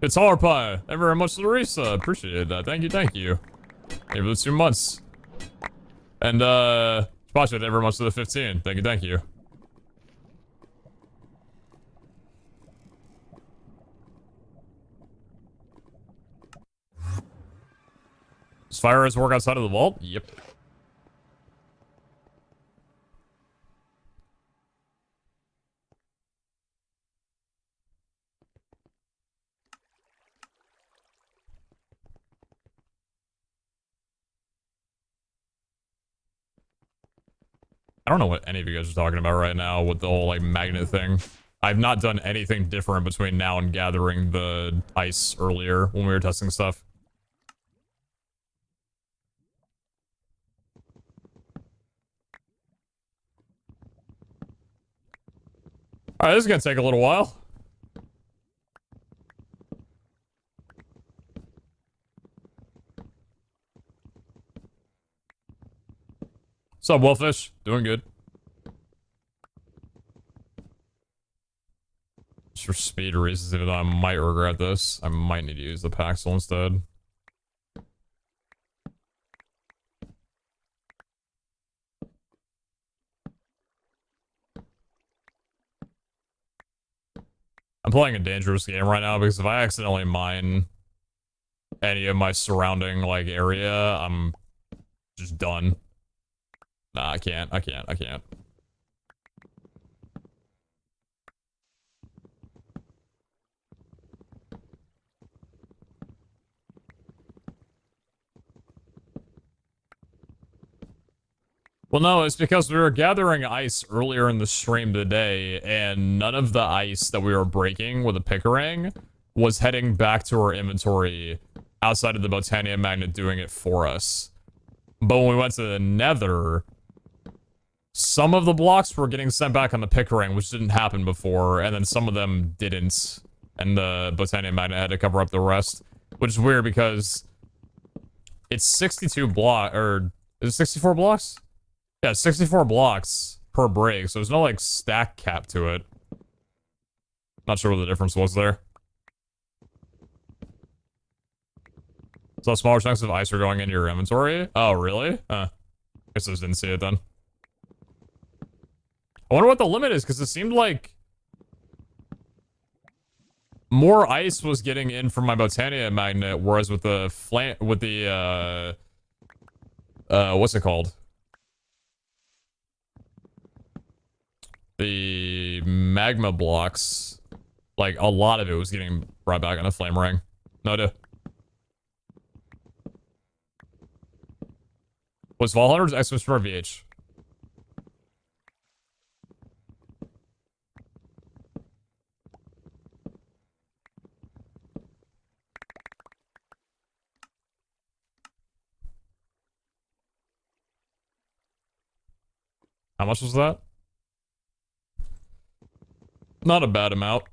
[SPEAKER 1] It's Hard Pie. Thank you very much, Larissa. Appreciate that. Thank you, thank you. Thank you for the 2 months. And, Spotshot, thank you very much for the 15. Thank you, thank you. Does fire work outside of the vault? Yep. I don't know what any of you guys are talking about right now with the whole, like, magnet thing. I've not done anything different between now and gathering the ice earlier when we were testing stuff. Alright, this is gonna take a little while. What's up, Wolfish? Doing good. Just for speed reasons, even though I might regret this, I might need to use the Paxil instead. I'm playing a dangerous game right now because if I accidentally mine any of my surrounding, like, area, I'm just done. Nah, I can't. Well, no, it's because we were gathering ice earlier in the stream today, and none of the ice that we were breaking with a Pickering was heading back to our inventory outside of the Botania magnet doing it for us. But when we went to the Nether, some of the blocks were getting sent back on the Pickering, which didn't happen before, and then some of them didn't, and the Botania magnet had to cover up the rest, which is weird because it's 62 block, or is it 64 blocks? Yeah, 64 blocks per break, so there's no, like, stack cap to it. Not sure what the difference was there. So smaller chunks of ice are going into your inventory? Oh, really? Guess I just didn't see it then. I wonder what the limit is, because it seemed like more ice was getting in from my Botania magnet, whereas with the what's it called? The magma blocks, like, a lot of it was getting brought back on a flame ring. No idea. Was Valhunter's Xmas for VH? How much was that? Not a bad amount.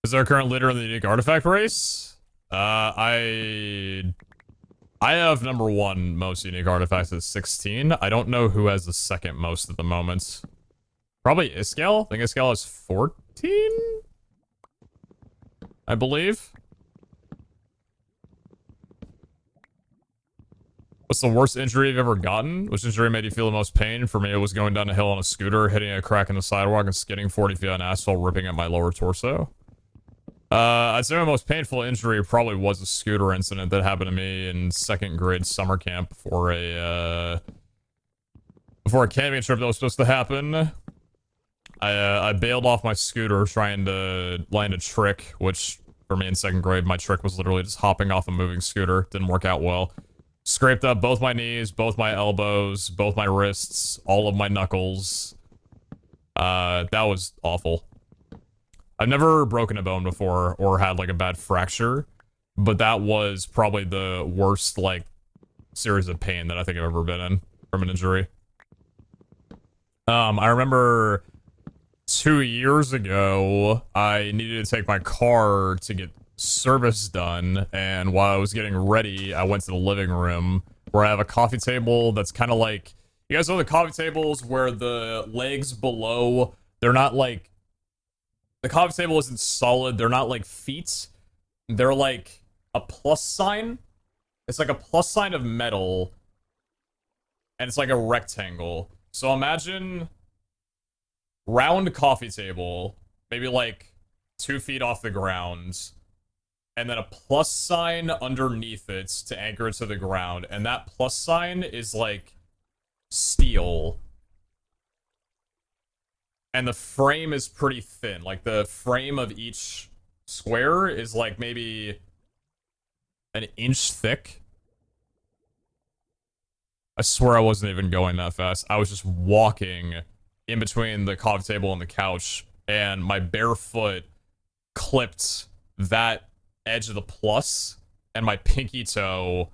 [SPEAKER 1] Is there a current leader in the unique artifact race? I have number 1 most unique artifacts at 16. I don't know who has the second most at the moment. Probably Iscal? I think Iscal has 14? I believe. What's the worst injury you've ever gotten? Which injury made you feel the most pain? For me, it was going down a hill on a scooter, hitting a crack in the sidewalk, and skidding 40 feet on asphalt, ripping at my lower torso. I'd say my most painful injury probably was a scooter incident that happened to me in 2nd grade summer camp for a camping trip that was supposed to happen. I bailed off my scooter trying to land a trick, which for me in 2nd grade, my trick was literally just hopping off a moving scooter. Didn't work out well. Scraped up both my knees, both my elbows, both my wrists, all of my knuckles. That was awful. I've never broken a bone before or had like a bad fracture, but that was probably the worst like series of pain that I think I've ever been in from an injury. I remember 2 years ago, I needed to take my car to get service done, and while I was getting ready, I went to the living room where I have a coffee table that's kind of like, you guys know the coffee tables where the legs below, they're not like, the coffee table isn't solid, they're not like feet, they're like a plus sign. It's like a plus sign of metal, and it's like a rectangle. So imagine round coffee table, maybe like 2 feet off the ground, and then a plus sign underneath it to anchor it to the ground, and that plus sign is like steel. And the frame is pretty thin. Like the frame of each square is like maybe an inch thick. I swear I wasn't even going that fast. I was just walking in between the coffee table and the couch, and my bare foot clipped that edge of the plus, and my pinky toe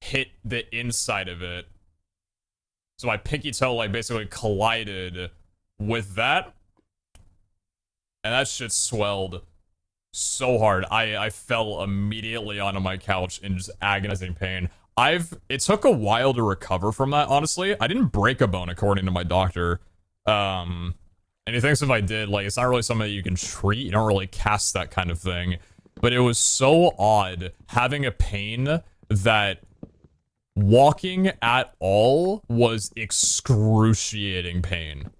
[SPEAKER 1] hit the inside of it. So my pinky toe like basically collided with that, and that shit swelled so hard. I fell immediately onto my couch in just agonizing pain. It took a while to recover from that, honestly. I didn't break a bone according to my doctor. And he thinks if I did, like, it's not really something that you can treat. You don't really cast that kind of thing. But it was so odd having a pain that walking at all was excruciating pain.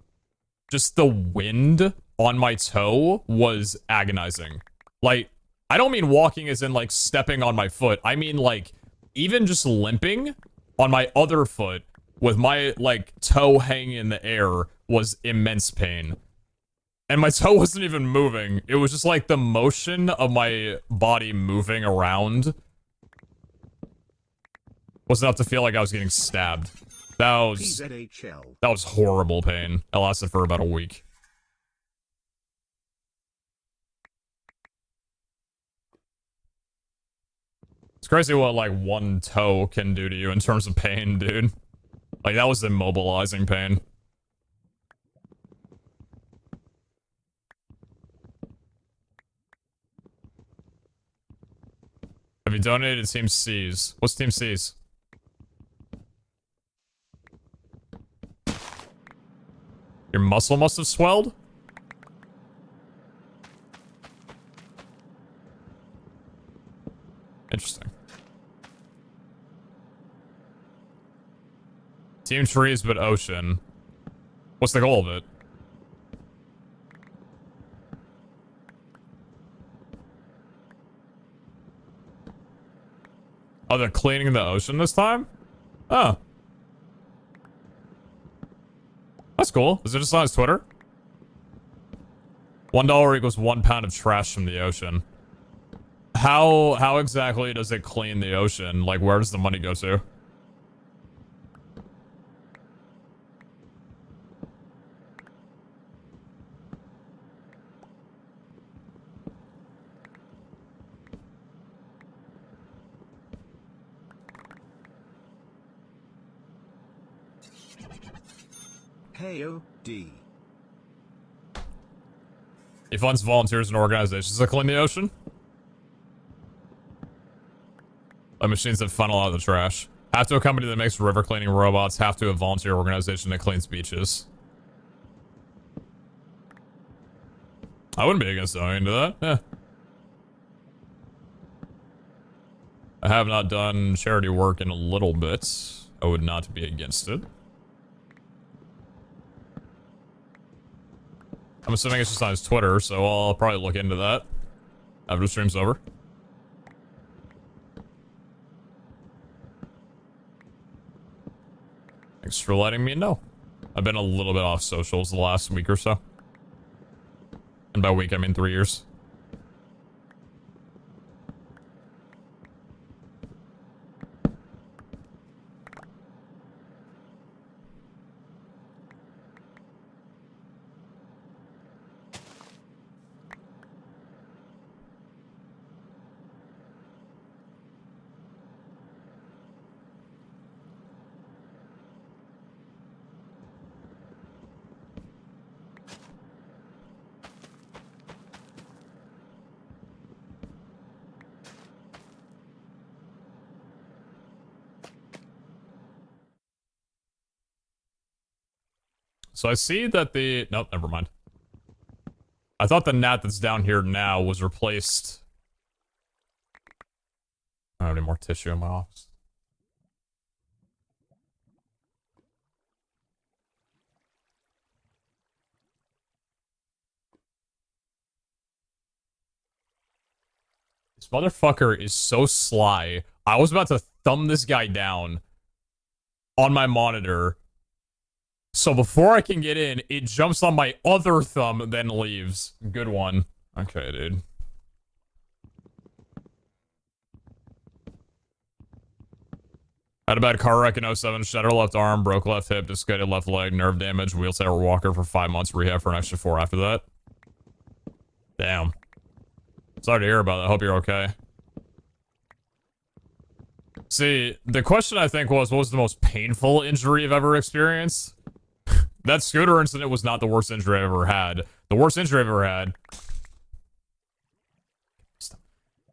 [SPEAKER 1] Just the wind on my toe was agonizing. Like, I don't mean walking as in, like, stepping on my foot. I mean, like, even just limping on my other foot with my, like, toe hanging in the air was immense pain. And my toe wasn't even moving. It was just, like, the motion of my body moving around was enough to feel like I was getting stabbed. That was horrible pain. It lasted for about a week. It's crazy what, like, one toe can do to you in terms of pain, dude. Like, that was immobilizing pain. Have you donated to Team C's? What's Team C's? Your muscle must have swelled? Interesting. Team trees, but ocean. What's the goal of it? Oh, they're cleaning the ocean this time? Oh. That's cool. Is it just on his Twitter? $1 equals 1 pound of trash from the ocean. How exactly does it clean the ocean? Like, where does the money go to?
[SPEAKER 2] KOD.
[SPEAKER 1] He funds volunteers and organizations that clean the ocean. Like machines that funnel out the trash. Have to a company that makes river cleaning robots. Have to a volunteer organization that cleans beaches. I wouldn't be against donating to that. Yeah. I have not done charity work in a little bit. I would not be against it. I'm assuming it's just on his Twitter, so I'll probably look into that after the stream's over. Thanks for letting me know. I've been a little bit off socials the last week or so. And by week, I mean 3 years. So I see that the... Nope, never mind. I thought the gnat that's down here now was replaced... I don't have any more tissue in my office. This motherfucker is so sly. I was about to thumb this guy down on my monitor. So before I can get in, it jumps on my other thumb, then leaves. Good one. Okay, dude. Had a bad car wreck in 07, shattered left arm, broke left hip, dislocated left leg, nerve damage, wheelchair walker for 5 months, rehab for an extra 4 after that. Damn. Sorry to hear about that. I hope you're okay. See, the question I think was, what was the most painful injury you've ever experienced? That scooter incident was not the worst injury I've ever had. The worst injury I've ever had...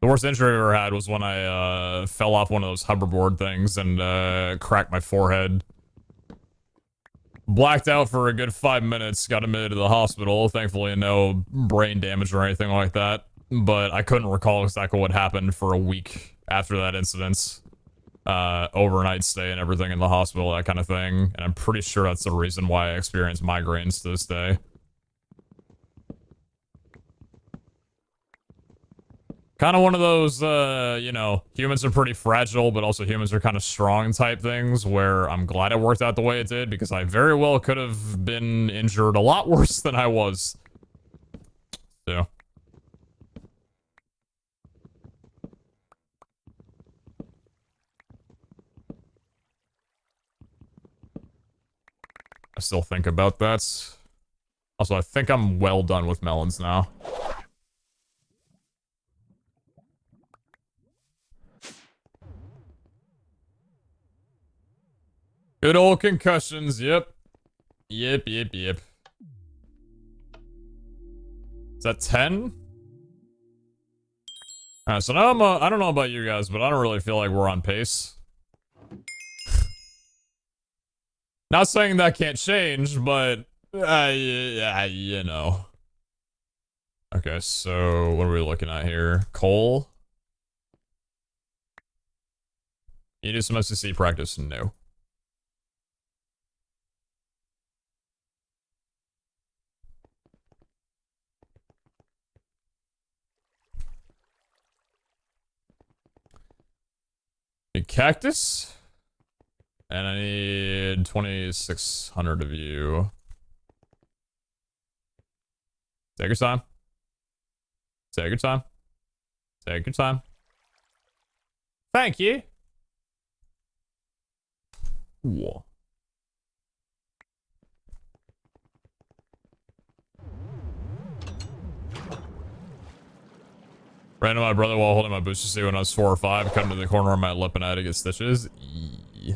[SPEAKER 1] The worst injury I've ever had was when I, fell off one of those hoverboard things and, cracked my forehead. Blacked out for a good 5 minutes, got admitted to the hospital. Thankfully, no brain damage or anything like that. But I couldn't recall exactly what happened for a week after that incident. Overnight stay and everything in the hospital, that kind of thing. And I'm pretty sure that's the reason why I experience migraines to this day. Kind of one of those, you know, humans are pretty fragile, but also humans are kind of strong type things, where I'm glad it worked out the way it did, because I very well could have been injured a lot worse than I was. So. I still think about that. Also, I think I'm well done with melons now. Good old concussions, yep. Yep. Is that 10? Alright, so now I don't know about you guys, but I don't really feel like we're on pace. Not saying that can't change, but, you know. Okay, so what are we looking at here? Cole? You do some SCC practice? No. A cactus? And I need 2,600 of you. Take your time. Take your time. Take your time. Thank you. Whoa. Ran into my brother while holding my booster suit when I was 4 or 5. Cut into the corner of my lip and I had to get stitches. Eee.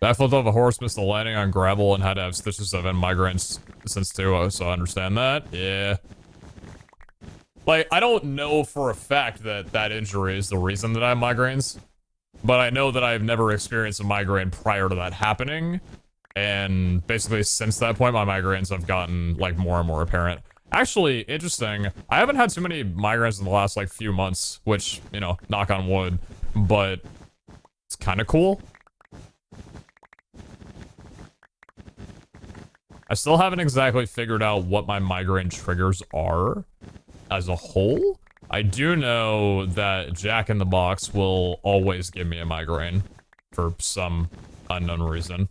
[SPEAKER 1] I flipped off a horse, missed the landing on gravel, and had to have stitches. I've had migraines since too, so I understand that. Yeah. Like, I don't know for a fact that that injury is the reason that I have migraines, but I know that I've never experienced a migraine prior to that happening, and basically since that point, my migraines have gotten, like, more and more apparent. Actually, interesting, I haven't had too many migraines in the last, like, few months, which, you know, knock on wood, but it's kind of cool. I still haven't exactly figured out what my migraine triggers are as a whole. I do know that Jack in the Box will always give me a migraine for some unknown reason.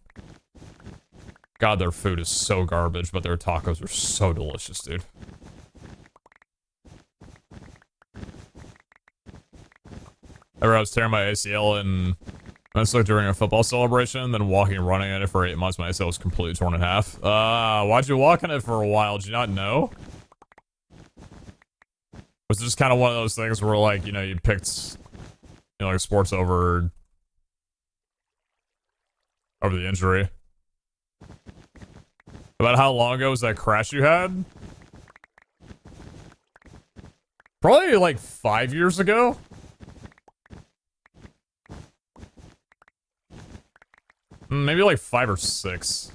[SPEAKER 1] God, their food is so garbage, but their tacos are so delicious, dude. I was tearing my ACL in That's like during a football celebration, then walking and running in it for 8 months. My ACL was completely torn in half. Why'd you walk in it for a while? Did you not know? Was it just kind of one of those things where, like, you know, you picked, you know, like sports over the injury? About how long ago was that crash you had? Probably like 5 years ago. Maybe like 5 or 6.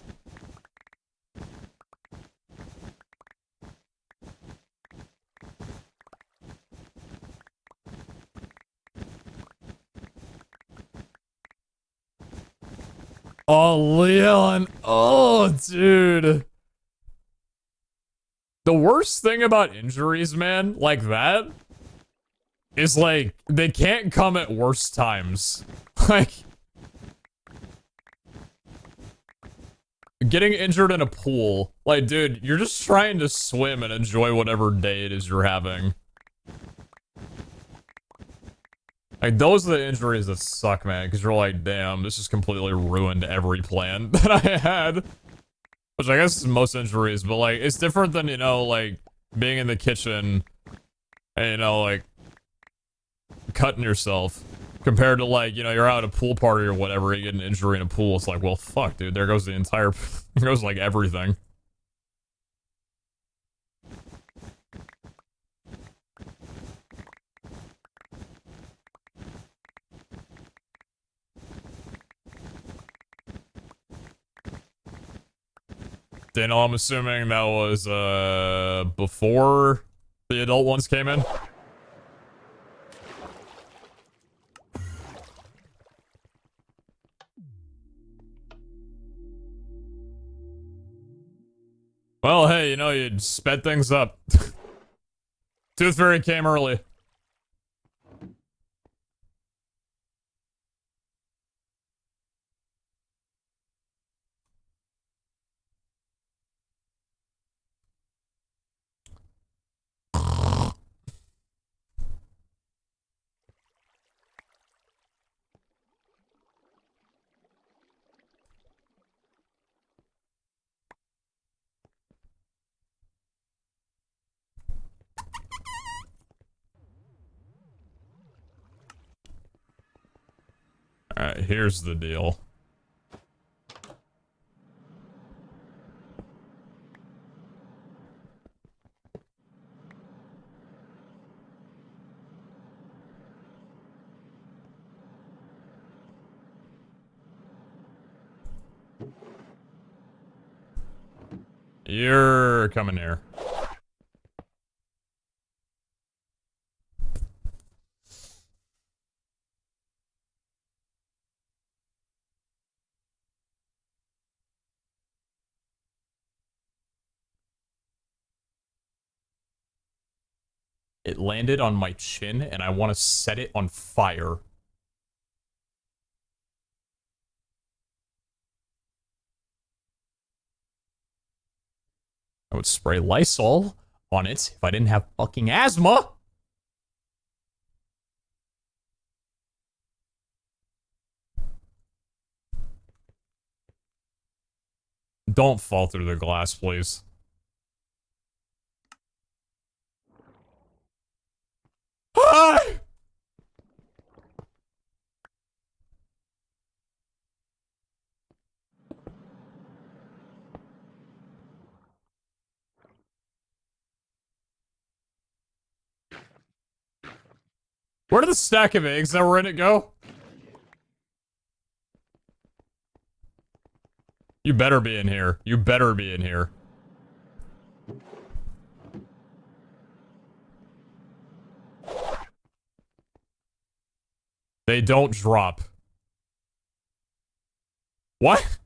[SPEAKER 1] Oh, Leon. Oh, dude. The worst thing about injuries, man, like that, is like, they can't come at worse times. Like, getting injured in a pool. Like, dude, you're just trying to swim and enjoy whatever day it is you're having. Like, those are the injuries that suck, man, because you're like, damn, this just completely ruined every plan that I had. Which I guess is most injuries, but, like, it's different than, you know, like, being in the kitchen and, you know, like, cutting yourself. Compared to, like, you know, you're out at a pool party or whatever, you get an injury in a pool, it's like, well, fuck, dude, there goes the entire, there goes, like, everything. Daniel, I'm assuming that was, before the adult ones came in? Well, hey, you know, you sped things up. Tooth Fairy came early. Alright, here's the deal. You're coming here. It landed on my chin, and I want to set it on fire. I would spray Lysol on it if I didn't have fucking asthma. Don't fall through the glass, please. Ah! Where did the stack of eggs that were in it go? You better be in here. You better be in here. They don't drop. What?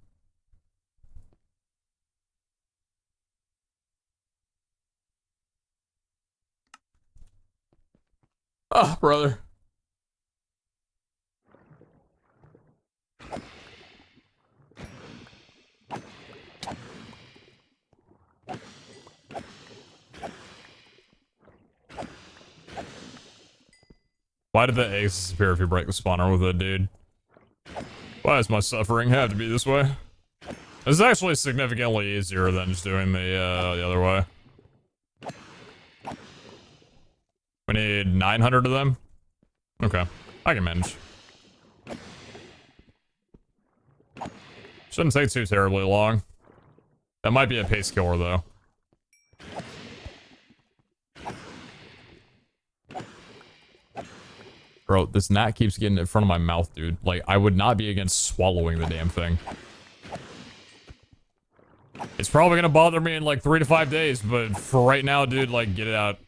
[SPEAKER 1] Oh, brother. Why did the eggs disappear if you break the spawner with it, dude? Why does my suffering have to be this way? This is actually significantly easier than just doing the other way. We need 900 of them? Okay, I can manage. Shouldn't take too terribly long. That might be a pace killer, though. Bro, this gnat keeps getting in front of my mouth, dude. Like, I would not be against swallowing the damn thing. It's probably gonna bother me in like 3 to 5 days, but for right now, dude, like, get it out.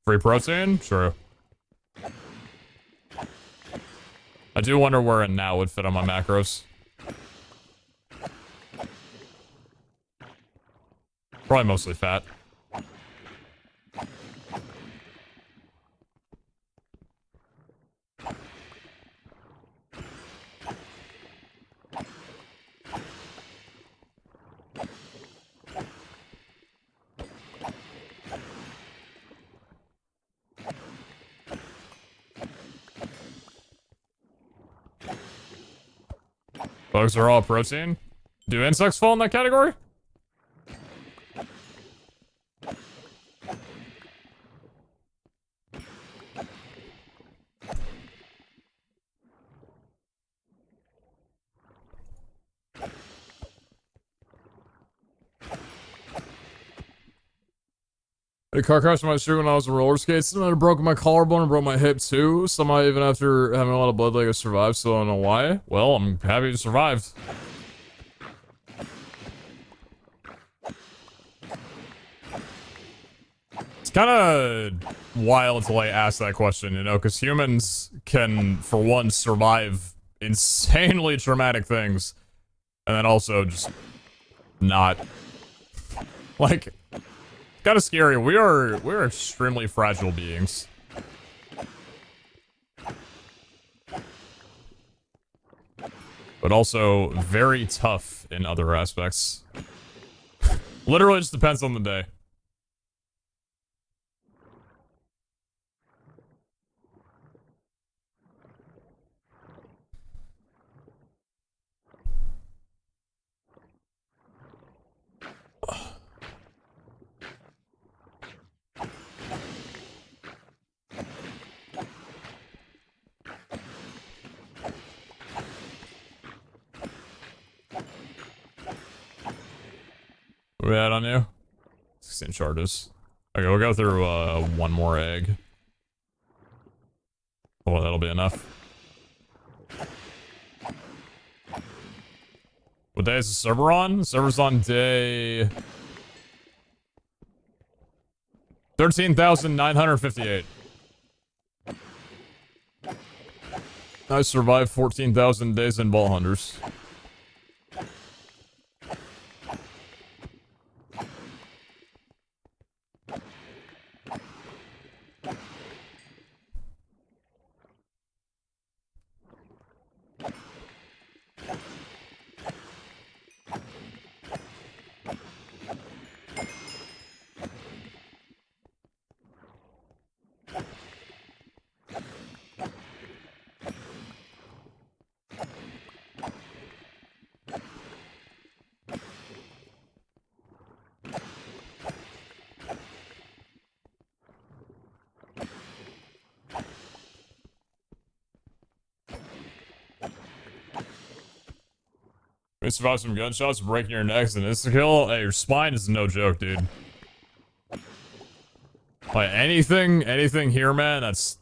[SPEAKER 1] Free protein? True. I do wonder where a gnat would fit on my macros. Probably mostly fat. Bugs are all protein? Do insects fall in that category? A car crash on my street when I was on roller skates, and I broke my collarbone and broke my hip too. Somehow, even after having a lot of blood, like I survived, so I don't know why. Well, I'm happy you survived. It's kind of wild to like ask that question, you know, because humans can, for one, survive insanely traumatic things, and then also just not. Like, kind of scary. We're extremely fragile beings. But also very tough in other aspects. Literally just depends on the day. What are we at on you? 16 charges. Okay, we'll go through one more egg. Oh, that'll be enough. What day is the server on? The server's on day 13,958. I survived 14,000 days in Ball Hunters. You survive some gunshots, breaking your necks, and insta-kill. Hey, your spine is no joke, dude. Like, anything here, man, that's...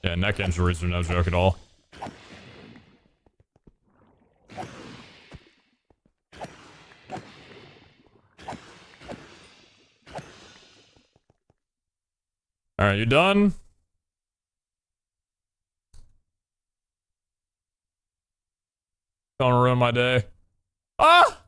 [SPEAKER 1] Yeah, neck injuries are no joke at all. Alright, you done? Don't ruin my day. Ah!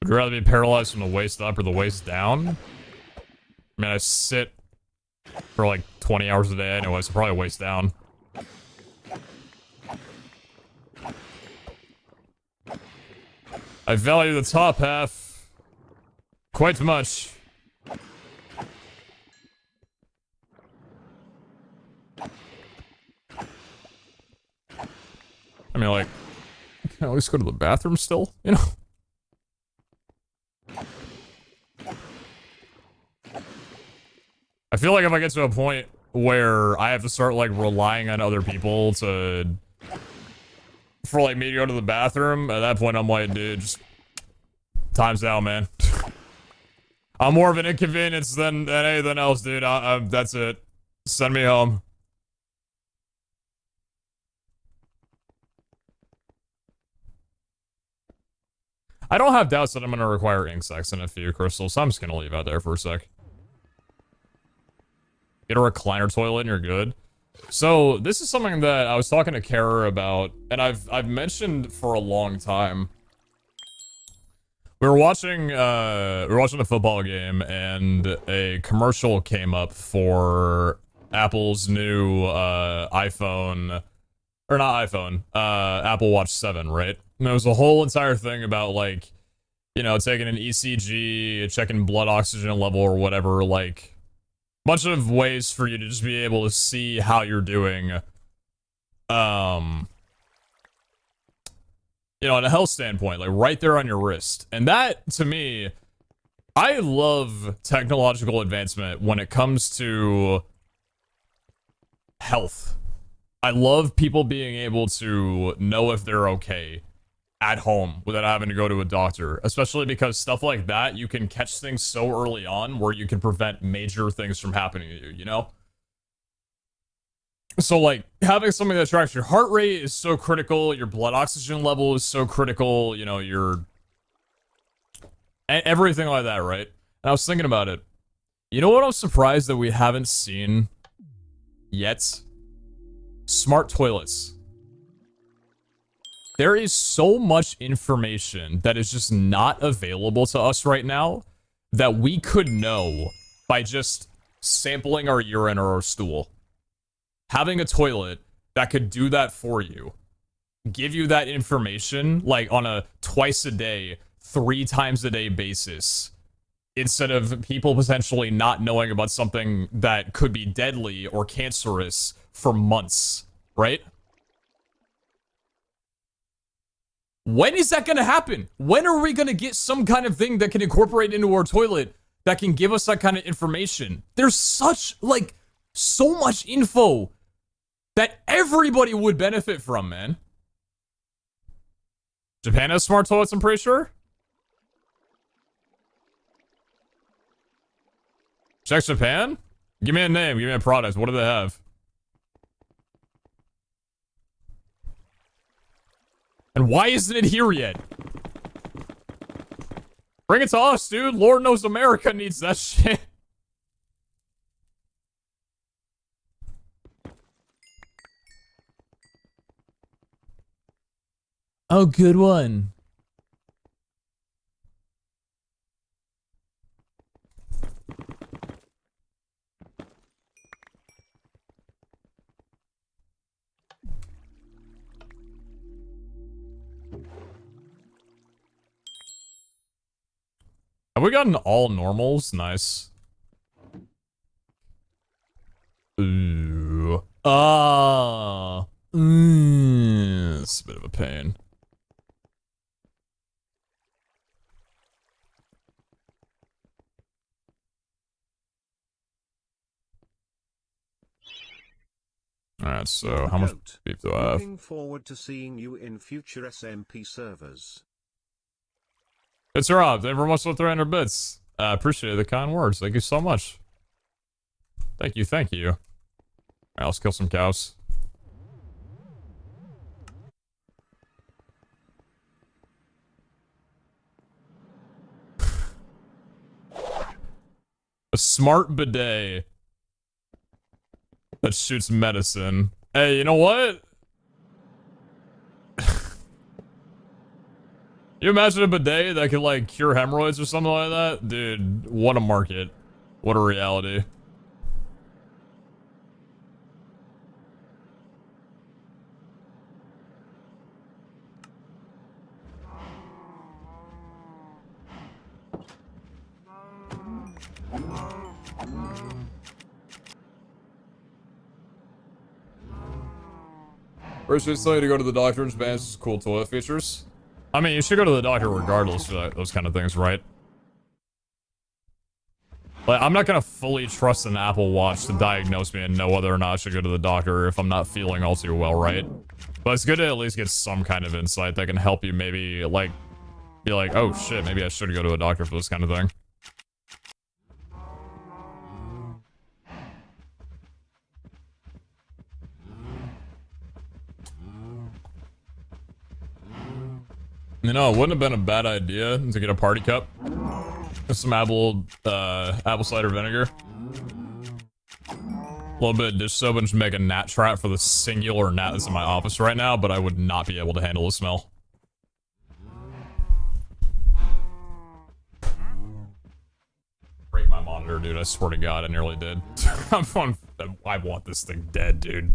[SPEAKER 1] Would you rather be paralyzed from the waist up or the waist down? I mean, I sit for like 20 hours a day anyway, so probably waist down. I value the top half quite much. I mean, like, can I at least go to the bathroom still, you know? I feel like if I get to a point where I have to start, like, relying on other people for, like, me to go to the bathroom, at that point I'm like, dude, just time's out, man. I'm more of an inconvenience than anything else, dude. That's it. Send me home. I don't have doubts that I'm gonna require ink sacs and a few crystals, so I'm just gonna leave out there for a sec. Get a recliner toilet and you're good. So, this is something that I was talking to Kara about, and I've mentioned for a long time. We were watching a football game, and a commercial came up for Apple's new iPhone, or not iPhone, Apple Watch 7, right? And there was a whole entire thing about, like, you know, taking an ECG, checking blood oxygen level or whatever, like, bunch of ways for you to just be able to see how you're doing, you know, in a health standpoint, like, right there on your wrist. And that, to me, I love technological advancement when it comes to health. I love people being able to know if they're okay at home without having to go to a doctor, especially because stuff like that, you can catch things so early on where you can prevent major things from happening to you, you know? So, like, having something that tracks your heart rate is so critical, your blood oxygen level is so critical, you know, everything like that, right? And I was thinking about it. You know what I'm surprised that we haven't seen yet? Smart toilets. There is so much information that is just not available to us right now that we could know by just sampling our urine or our stool. Having a toilet that could do that for you, give you that information, like, on a twice a day, 3 times a day basis, instead of people potentially not knowing about something that could be deadly or cancerous for months, right? When is that gonna happen? When are we gonna get some kind of thing that can incorporate into our toilet that can give us that kind of information? There's such, like, so much info that everybody would benefit from, man. Japan has smart toilets, I'm pretty sure. Check Japan? Give me a name, give me a product. What do they have? And why isn't it here yet? Bring it to us, dude. Lord knows America needs that shit. Oh, good one. Have we gotten all normals? Nice. Ooh. Ah. It's a bit of a pain. Alright, so how much beef do I have?
[SPEAKER 2] Looking forward to seeing you in future SMP servers.
[SPEAKER 1] It's Rob. Thank you very much for 300 bits. Appreciate the kind words. Thank you so much. Thank you, thank you. Alright, let's kill some cows. A smart bidet that shoots medicine. Hey, you know what? You imagine a bidet that could, like, cure hemorrhoids or something like that? Dude, what a market. What a reality. First, just tell you to go to the doctor and advance cool toilet features. I mean, you should go to the doctor regardless for those kind of things, right? Like, I'm not gonna fully trust an Apple Watch to diagnose me and know whether or not I should go to the doctor if I'm not feeling all too well, right? But it's good to at least get some kind of insight that can help you maybe, like, be like, oh shit, maybe I should go to a doctor for this kind of thing. You know, it wouldn't have been a bad idea to get a party cup with some apple cider vinegar. A little bit of dish soap and just make a gnat trap for the singular gnat that's in my office right now, but I would not be able to handle the smell. Break my monitor, dude. I swear to God, I nearly did. I want this thing dead, dude.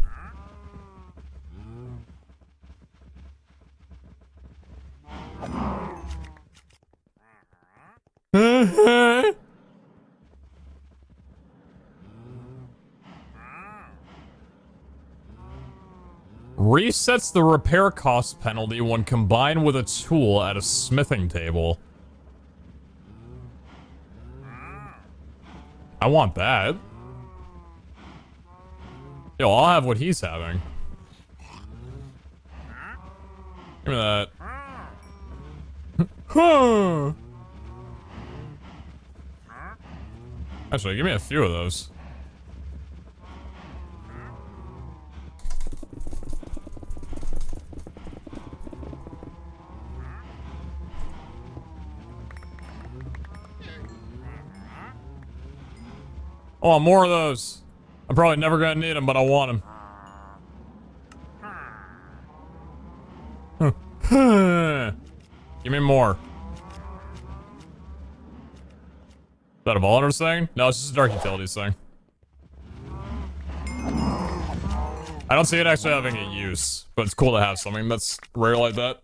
[SPEAKER 1] Resets the repair cost penalty when combined with a tool at a smithing table. I want that. Yo, I'll have what he's having. Give me that. Huh. Actually, give me a few of those. I want more of those. I'm probably never gonna need them, but I want them. Give me more. Is that a Volunteers thing? No, it's just a Dark Utilities thing. I don't see it actually having a use, but it's cool to have something that's rare like that.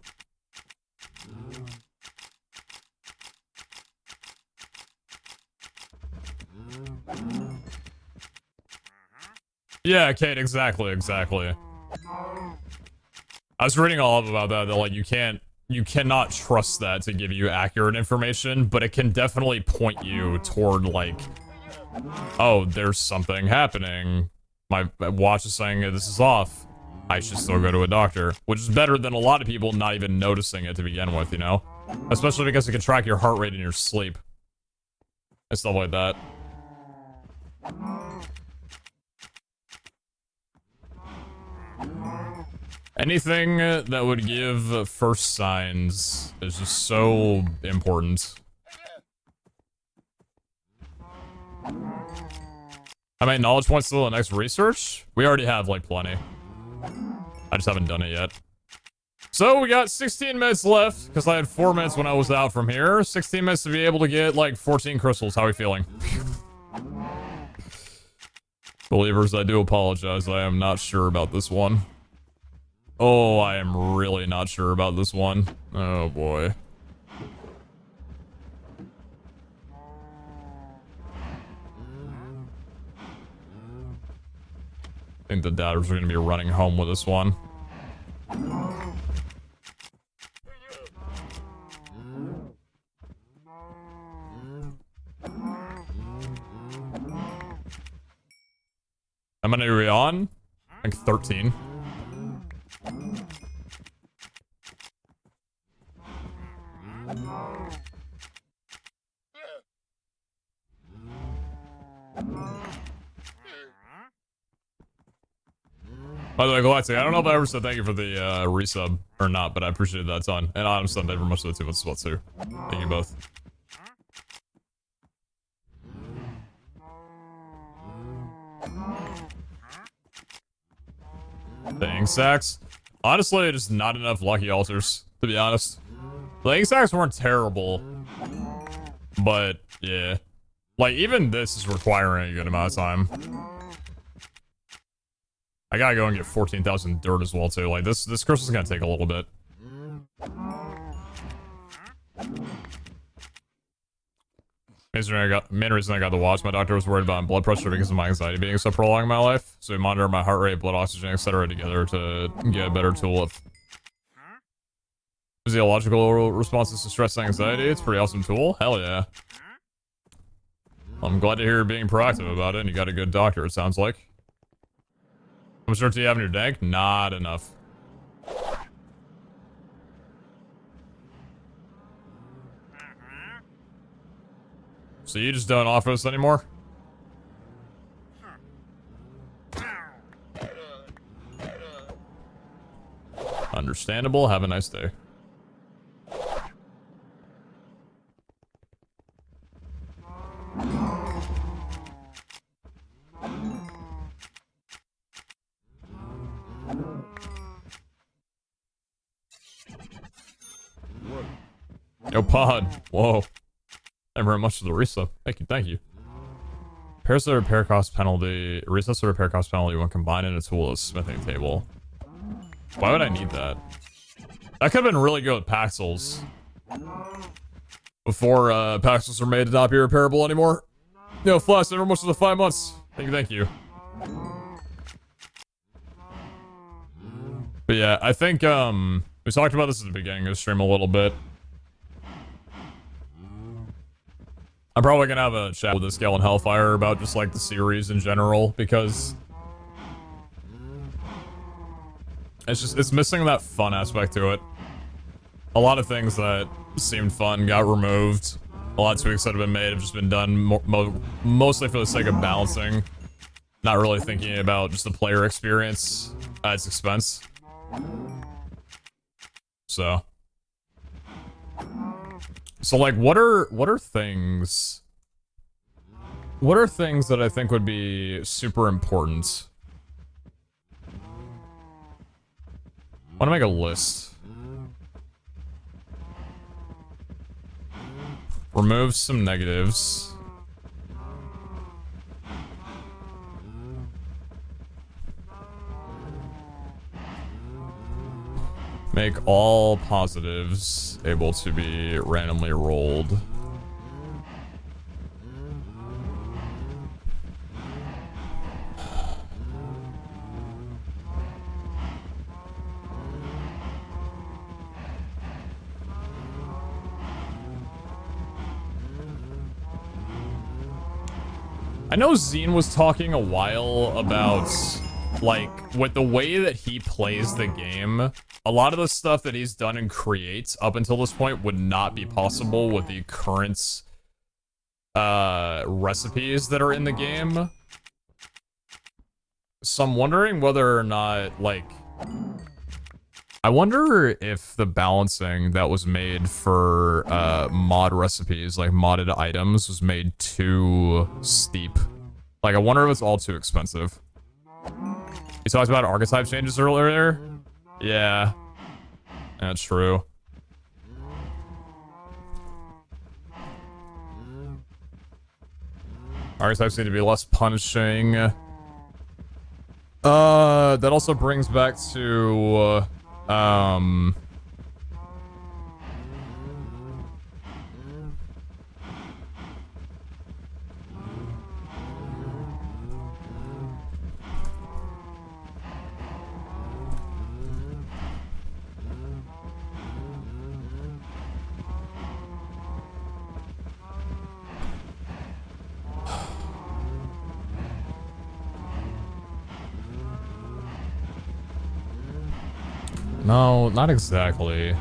[SPEAKER 1] Yeah, Kate, exactly. I was reading all up about that, like, you cannot trust that to give you accurate information, but it can definitely point you toward, like, oh, there's something happening. My watch is saying this is off. I should still go to a doctor, which is better than a lot of people not even noticing it to begin with, you know? Especially because it can track your heart rate in your sleep. And stuff like that. Anything that would give first signs is just so important. I mean, knowledge points to the next research? We already have, like, plenty. I just haven't done it yet. So, we got 16 minutes left, because I had 4 minutes when I was out from here. 16 minutes to be able to get, like, 14 crystals. How are we feeling? Believers, I do apologize. I am not sure about this one. Oh, I am really not sure about this one. Oh, boy. I think the doubters are going to be running home with this one. How many are we on? I think 13. By the way, Galactic, I don't know if I ever said thank you for the resub or not, but I appreciate that a ton. And Autumn Sunday very much for the 2 months as well, too. Thank you both. Thanks, Sax. Honestly, just not enough lucky altars, to be honest. The exacts weren't terrible, but yeah. Like, even this is requiring a good amount of time. I gotta go and get 14,000 dirt as well, too. Like, this course is gonna take a little bit. Main reason I got the watch, my doctor was worried about my blood pressure because of my anxiety being so prolonged in my life. So we monitor my heart rate, blood oxygen, etc. together to get a better tool of physiological responses to stress and anxiety. It's a pretty awesome tool. Hell yeah. I'm glad to hear you're being proactive about it and you got a good doctor, it sounds like. How much dirt do you have in your tank? Not enough. So you just don't offer us anymore? Understandable. Have a nice day. Yo, pod. Whoa. Thank you very much for the resub. Thank you, thank you. Repairs the repair cost penalty. Resets the repair cost penalty when combined in a tool as smithing table. Why would I need that? That could have been really good with Paxels. Before Paxels are made to not be repairable anymore. Yo, Flash, never much for the 5 months. Thank you, thank you. But yeah, I think we talked about this at the beginning of the stream a little bit. I'm probably gonna have a chat with this gal in Hellfire about just like the series in general, because it's missing that fun aspect to it. A lot of things that seemed fun got removed. A lot of tweaks that have been made have just been done mostly for the sake of balancing, not really thinking about just the player experience at its expense. So like, what are things that I think would be super important? I want to make a list. Remove some negatives. Make all positives able to be randomly rolled. I know Zine was talking a while about, like, with the way that he plays the game, a lot of the stuff that he's done and creates up until this point would not be possible with the current recipes that are in the game. So I'm wondering whether or not, like, I wonder if the balancing that was made for mod recipes, like modded items, was made too steep. Like, I wonder if it's all too expensive. You talked about archetype changes earlier? Yeah. That's true. Archetypes need to be less punishing. That also brings back to, no, not exactly.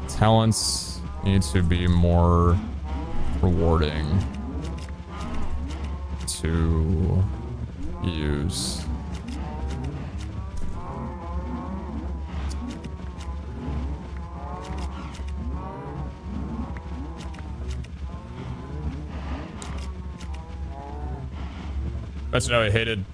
[SPEAKER 1] Talents need to be more rewarding to use. That's how I hated.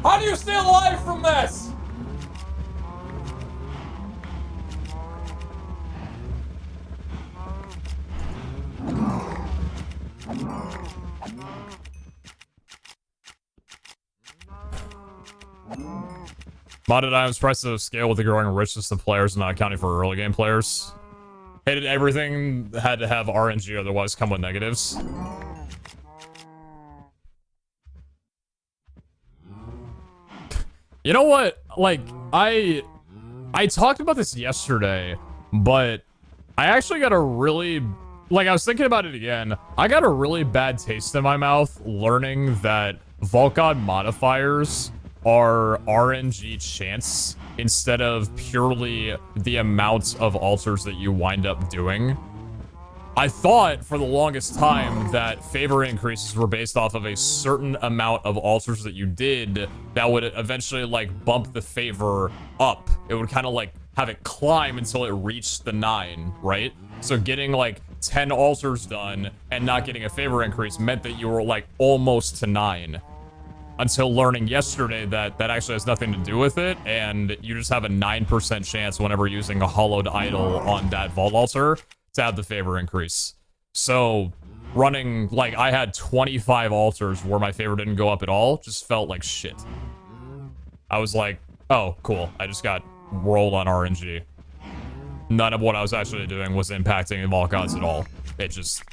[SPEAKER 1] How do you stay alive from this? Modded items prices scale with the growing richness of players, not accounting for early game players. Hated everything had to have RNG, otherwise come with negatives. You know what? Like, I talked about this yesterday, but I actually got a really... Like, I was thinking about it again. I got a really bad taste in my mouth learning that Vault God modifiers are RNG chance instead of purely the amount of altars that you wind up doing. I thought for the longest time that favor increases were based off of a certain amount of altars that you did that would eventually, like, bump the favor up. It would kind of, like, have it climb until it reached the 9, right? So getting, like, 10 altars done and not getting a favor increase meant that you were, like, almost to 9. Until learning yesterday that that actually has nothing to do with it, and you just have a 9% chance whenever using a hollowed idol on that vault altar to have the favor increase. So running, like, I had 25 altars where my favor didn't go up at all, just felt like shit. I was like, oh, cool, I just got rolled on RNG. None of what I was actually doing was impacting the Vault Gods at all. It just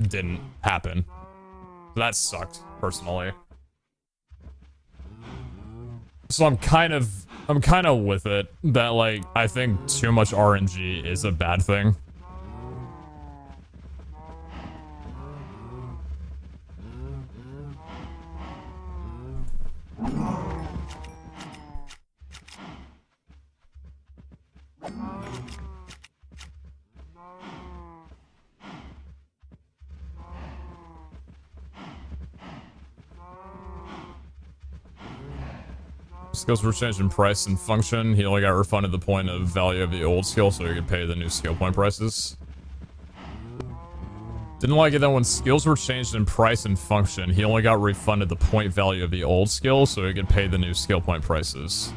[SPEAKER 1] didn't happen. That sucked, personally. So I'm kind of with it that, like, I think too much RNG is a bad thing. Skills were changed in price and function. He only got refunded the point of value of the old skill so he could pay the new skill point prices. Didn't like it that when skills were changed in price and function, he only got refunded the point value of the old skill so he could pay the new skill point prices.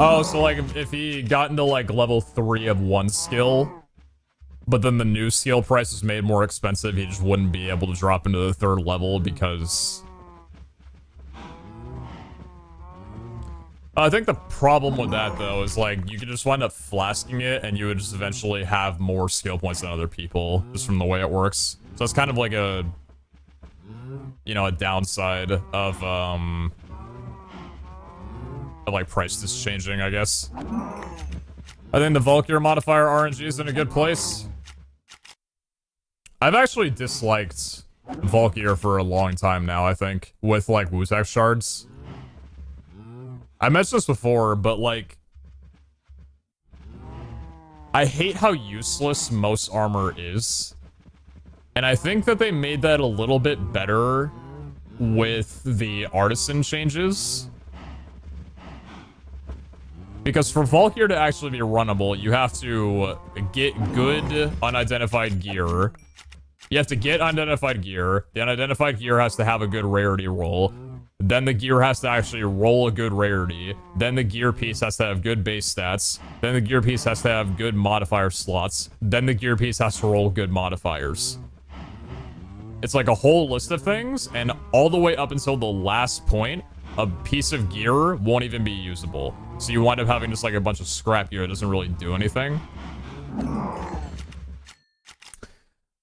[SPEAKER 1] Oh, so like if he got into like level 3 of one skill, but then the new skill price was made more expensive, he just wouldn't be able to drop into the 3rd level because... I think the problem with that, though, is, like, you could just wind up flasking it, and you would just eventually have more skill points than other people, just from the way it works. So it's kind of like a, you know, a downside of like, price just changing, I guess. I think the Valkyr modifier RNG is in a good place. I've actually disliked Valkyr for a long time now, I think, with, like, Wutak shards. I mentioned this before, but, like, I hate how useless most armor is. And I think that they made that a little bit better with the artisan changes. Because for Valkyr to actually be runnable, you have to get good unidentified gear. You have to get unidentified gear. The unidentified gear has to have a good rarity roll. Then the gear has to actually roll a good rarity. Then the gear piece has to have good base stats. Then the gear piece has to have good modifier slots. Then the gear piece has to roll good modifiers. It's like a whole list of things, and all the way up until the last point, a piece of gear won't even be usable. So you wind up having just like a bunch of scrap gear that doesn't really do anything.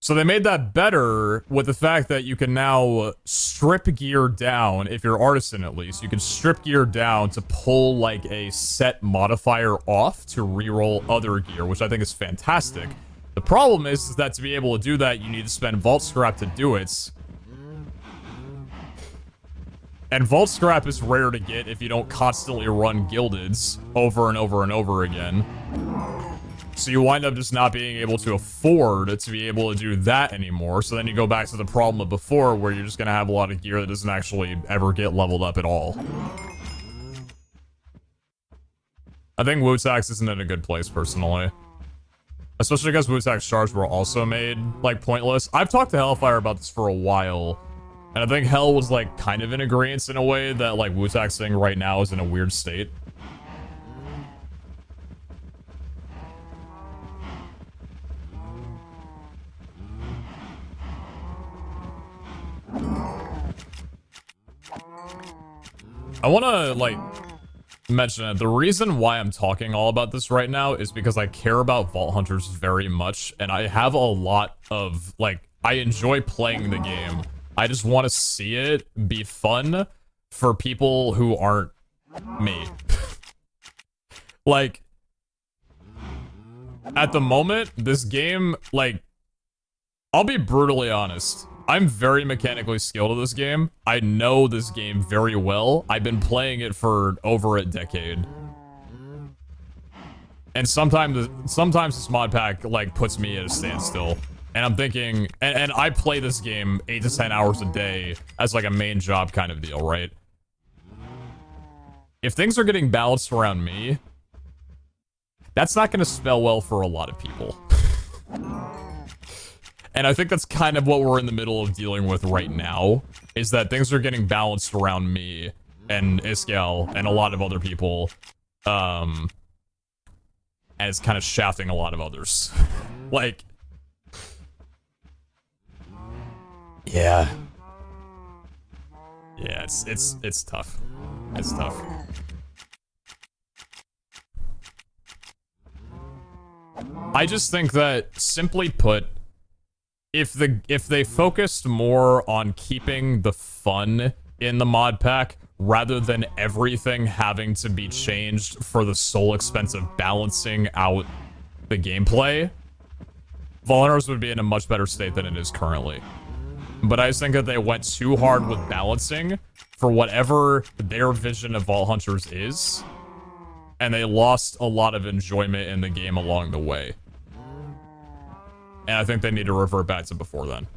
[SPEAKER 1] So they made that better with the fact that you can now strip gear down, if you're artisan at least, you can strip gear down to pull like a set modifier off to reroll other gear, which I think is fantastic. The problem is that to be able to do that, you need to spend vault scrap to do it. And vault scrap is rare to get if you don't constantly run gildeds over and over and over again. So you wind up just not being able to afford to be able to do that anymore. So then you go back to the problem of before where you're just going to have a lot of gear that doesn't actually ever get leveled up at all. I think Wutak's isn't in a good place, personally. Especially because Wutak's shards were also made, like, pointless. I've talked to Hellfire about this for a while. And I think Hell was like kind of in agreement in a way that like Wu-Taxing right now is in a weird state. I want to like mention it. The reason why I'm talking all about this right now is because I care about Vault Hunters very much, and I have a lot of like, I enjoy playing the game. I just want to see it be fun for people who aren't me. Like, at the moment, this game, like, I'll be brutally honest. I'm very mechanically skilled at this game. I know this game very well. I've been playing it for over a decade. And sometimes this mod pack, like, puts me at a standstill. And I'm thinking, and I play this game 8 to 10 hours a day as like a main job kind of deal, right? If things are getting balanced around me, that's not going to spell well for a lot of people. And I think that's kind of what we're in the middle of dealing with right now, is that things are getting balanced around me and Iskel and a lot of other people, and it's kind of shafting a lot of others. Like, yeah, it's tough. It's tough. I just think that, simply put, if they focused more on keeping the fun in the mod pack rather than everything having to be changed for the sole expense of balancing out the gameplay, Vault Hunters would be in a much better state than it is currently. But I just think that they went too hard with balancing for whatever their vision of Vault Hunters is, and they lost a lot of enjoyment in the game along the way. And I think they need to revert back to before then.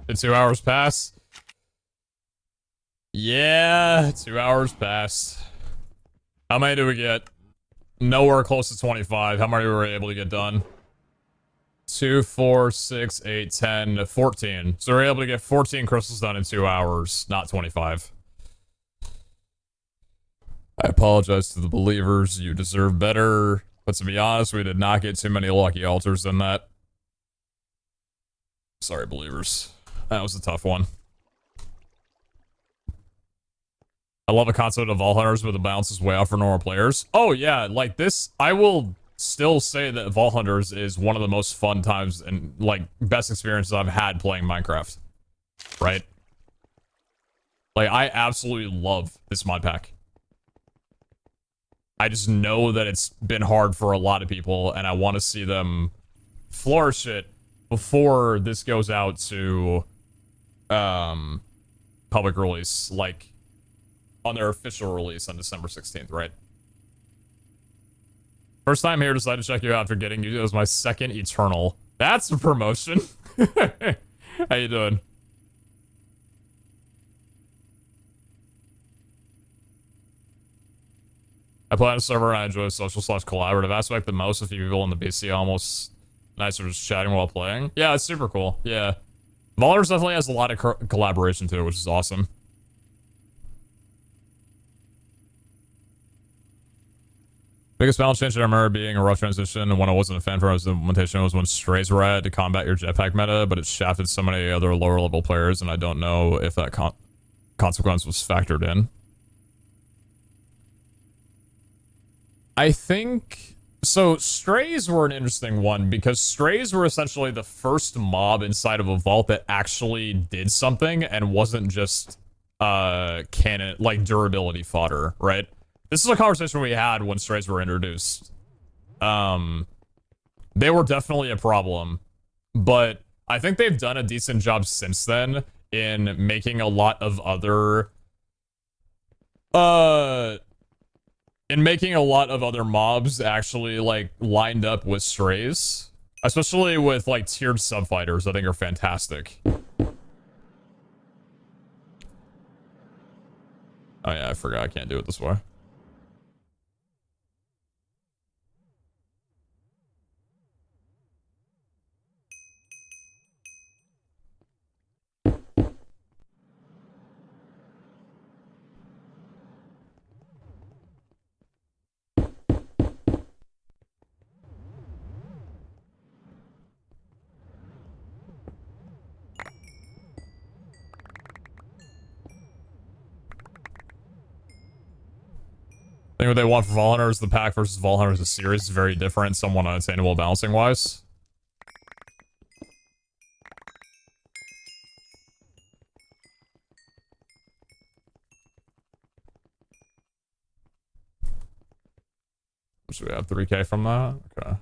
[SPEAKER 1] Did 2 hours pass? Yeah, 2 hours passed. How many do we get? Nowhere close to 25. How many were we able to get done? 2, 4, 6, 8, 10, 14. So we're able to get 14 crystals done in 2 hours, not 25. I apologize to the believers. You deserve better. But to be honest, we did not get too many lucky altars than that. Sorry, believers. That was a tough one. I love the concept of Vault Hunters, but the balance is way off for normal players. Oh, yeah, like this, I will still say that Vault Hunters is one of the most fun times and, like, best experiences I've had playing Minecraft. Right? Like, I absolutely love this mod pack. I just know that it's been hard for a lot of people, and I want to see them flourish it before this goes out to public release, like on their official release on December 16th, right? First time here, decided to check you out after getting you. It was my second Eternal. That's a promotion. How you doing? I play on a server and I enjoy the social/collaborative aspect the most. A few people in the BC almost nicer just chatting while playing. Yeah, it's super cool. Yeah. Vault Hunters definitely has a lot of collaboration to it, which is awesome. Biggest balance change I remember being a rough transition, and when I wasn't a fan for its implementation was when strays were added to combat your jetpack meta, but it shafted so many other lower level players, and I don't know if that consequence was factored in. I think... So, strays were an interesting one, because strays were essentially the first mob inside of a vault that actually did something and wasn't just, cannon, like, durability fodder, right? This is a conversation we had when strays were introduced. They were definitely a problem, but I think they've done a decent job since then in making a lot of other mobs actually like lined up with strays, especially with like tiered subfighters. I think are fantastic. Oh yeah, I forgot I can't do it this way. I think what they want for Vault Hunters, the pack versus Vault Hunters, the series is very different, somewhat unattainable balancing wise. Should we have 3K from that? Okay.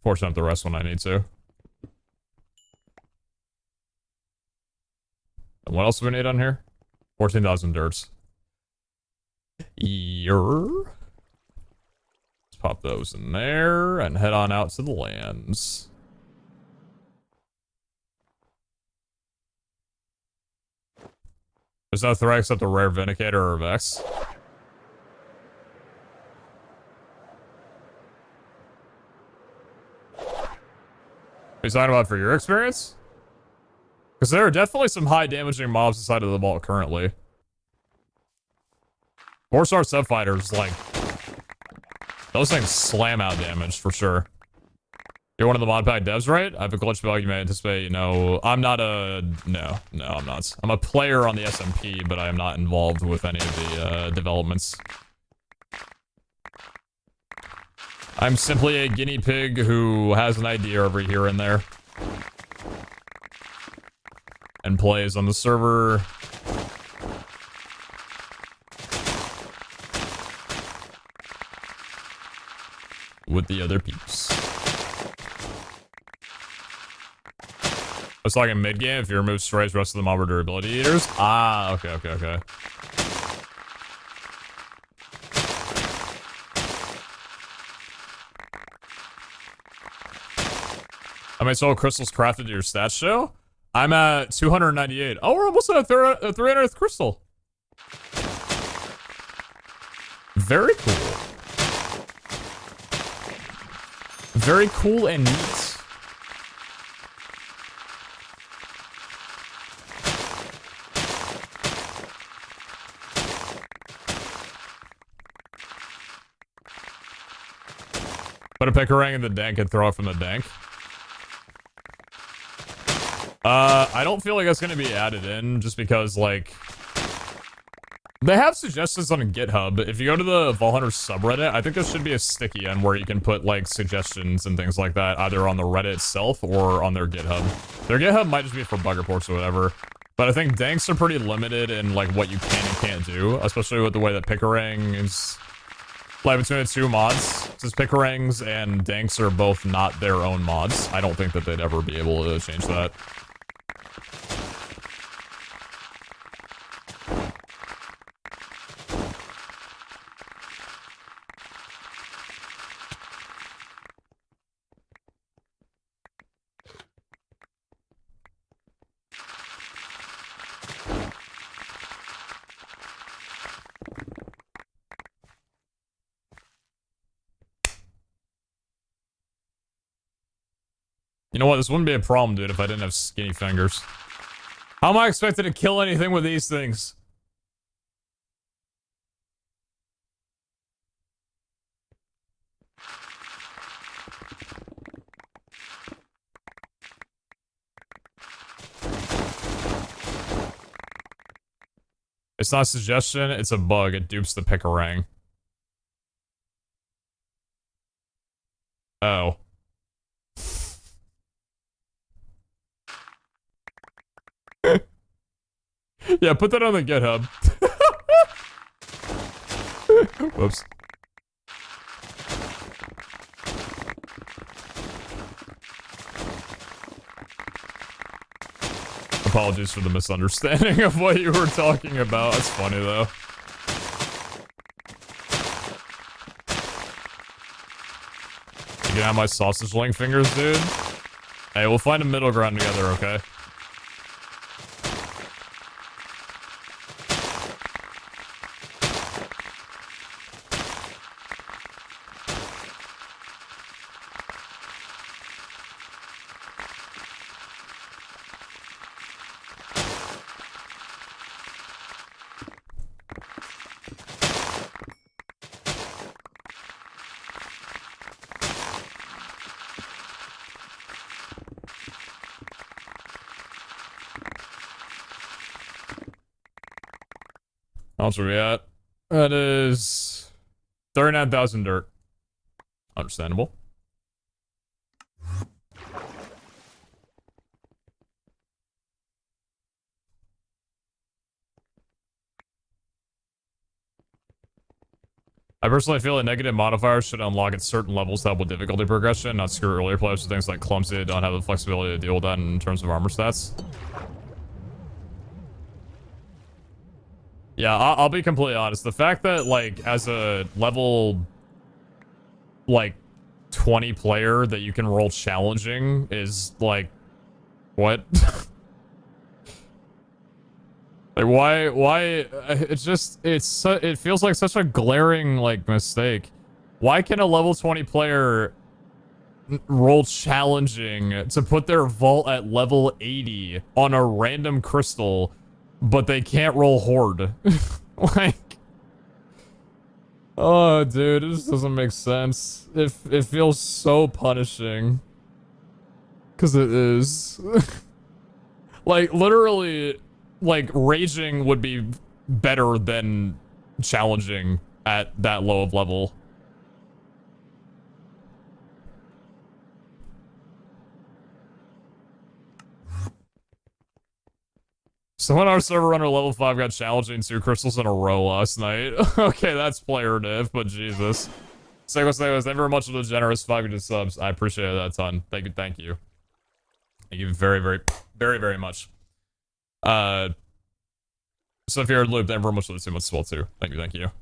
[SPEAKER 1] Fortunate the rest when I need to. And what else do we need on here? 14,000 dirts. Let's pop those in there and head on out to the lands. There's no threat except a rare Vindicator or Vex. Are you talking about for your experience? Because there are definitely some high damaging mobs inside of the vault currently. 4-star subfighters, like, those things slam out damage for sure. You're one of the mod pack devs, right? I have a glitch bug you may anticipate. No, I'm not a... No, I'm not. I'm a player on the SMP, but I am not involved with any of the developments. I'm simply a guinea pig who has an idea every here and there. And plays on the server. With the other peeps. I was talking mid-game, if you remove strays, rest of the mob are durability eaters. Ah, okay. How many soul crystals crafted to your stats show? I'm at 298. Oh, we're almost at a 300th crystal. Very cool. Very cool and neat. Put a Picarang in the dank and throw it from the dank. I don't feel like that's gonna be added in just because, like, they have suggestions on GitHub. If you go to the Vault Hunters subreddit, I think there should be a sticky end where you can put, like, suggestions and things like that, either on the Reddit itself or on their GitHub. Their GitHub might just be for bug reports or whatever. But I think danks are pretty limited in, like, what you can and can't do, especially with the way that Picarang is, like, between the two mods. Since Picarangs and danks are both not their own mods, I don't think that they'd ever be able to change that. You know what? This wouldn't be a problem, dude, if I didn't have skinny fingers. How am I expected to kill anything with these things? It's not a suggestion, it's a bug. It dupes the Picarang. Oh. Yeah, put that on the GitHub. Whoops. apologies for the misunderstanding of what you were talking about. That's funny, though. You can have my sausage link fingers, dude. Hey, we'll find a middle ground together, okay? How much are we at? That is 39,000 dirt. Understandable. I personally feel that negative modifiers should unlock at certain levels to help with difficulty progression, not screw earlier players with things like clumsy that don't have the flexibility to deal with that in terms of armor stats. Yeah, I'll be completely honest. The fact that, like, as a level, like, 20 player that you can roll challenging is, like, what? Like, why, it's just, it feels like such a glaring, like, mistake. Why can a level 20 player roll challenging to put their vault at level 80 on a random crystal, but they can't roll horde? Like, oh, dude, it just doesn't make sense. It feels so punishing. Because it is. Like, literally, like, raging would be better than challenging at that low of level. Someone on our server under level 5 got challenging 2 crystals in a row last night. Okay, that's player div, but Jesus. Segos, thank you very much for the generous 500 subs. I appreciate that a ton. Thank you, thank you. Thank you very, very, very, very much. So if you're in loop, thank you very much for the 2 months as well, too. Thank you, thank you.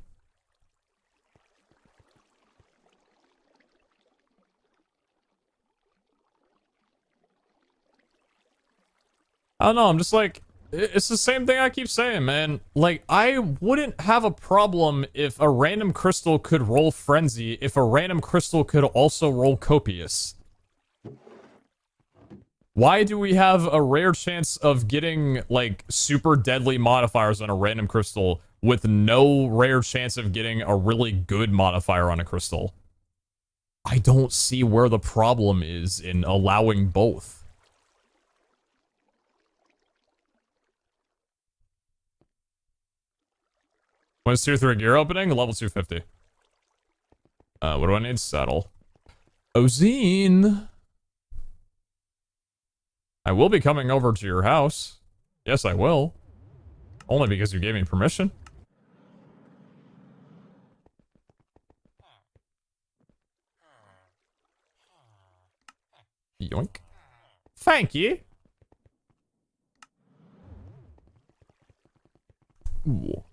[SPEAKER 1] I don't know, I'm just like, it's the same thing I keep saying, man. Like, I wouldn't have a problem if a random crystal could roll Frenzy, if a random crystal could also roll Copious. Why do we have a rare chance of getting, like, super deadly modifiers on a random crystal with no rare chance of getting a really good modifier on a crystal? I don't see where the problem is in allowing both. When is tier 3 gear opening? Level 250. What do I need? Saddle. Ozine. I will be coming over to your house. Yes, I will. Only because you gave me permission. Yoink. Thank you. Ooh.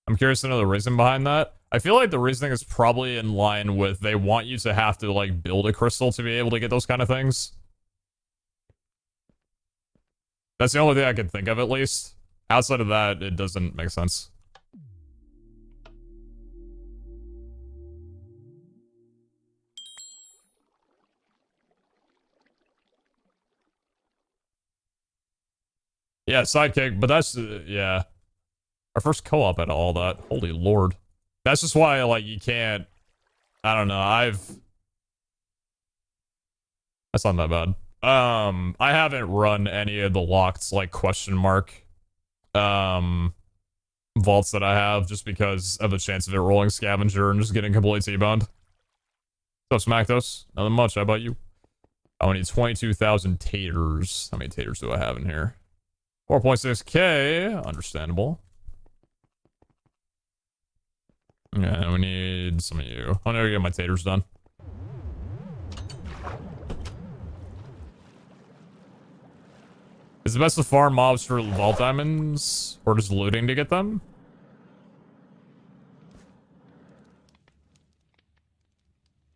[SPEAKER 1] I'm curious to know the reason behind that. I feel like the reasoning is probably in line with they want you to have to, like, build a crystal to be able to get those kind of things. That's the only thing I can think of, at least. Outside of that, it doesn't make sense. Yeah, sidekick, but that's, yeah. Our first co-op at all that. Holy lord. That's just why, like, you can't... I don't know, that's not that bad. I haven't run any of the locked, like, question mark, vaults that I have, just because of the chance of it rolling scavenger and just getting completely T-boned. What's up, Smackdos? Nothing much, how about you? I need 22,000 taters. How many taters do I have in here? 4.6k, understandable. Yeah, we need some of you. I'm gonna get my taters done. Is it best to farm mobs for vault diamonds or just looting to get them?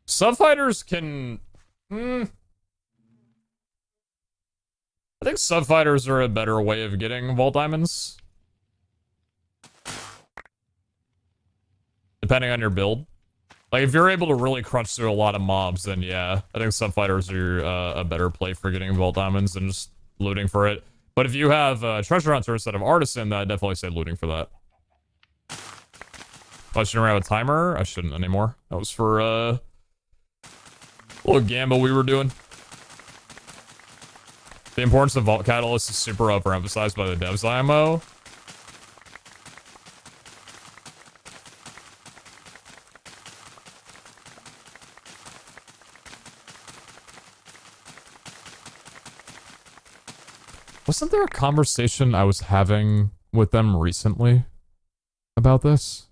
[SPEAKER 1] Subfighters can... I think subfighters are a better way of getting vault diamonds. Depending on your build. Like, if you're able to really crunch through a lot of mobs, then yeah. I think subfighters are a better play for getting vault diamonds than just looting for it. But if you have treasure hunter instead of artisan, then I'd definitely say looting for that. Oh, I shouldn't have a timer? I shouldn't anymore. That was for a little gamble we were doing. The importance of Vault Catalyst is super overemphasized by the devs IMO. Wasn't there a conversation I was having with them recently about this?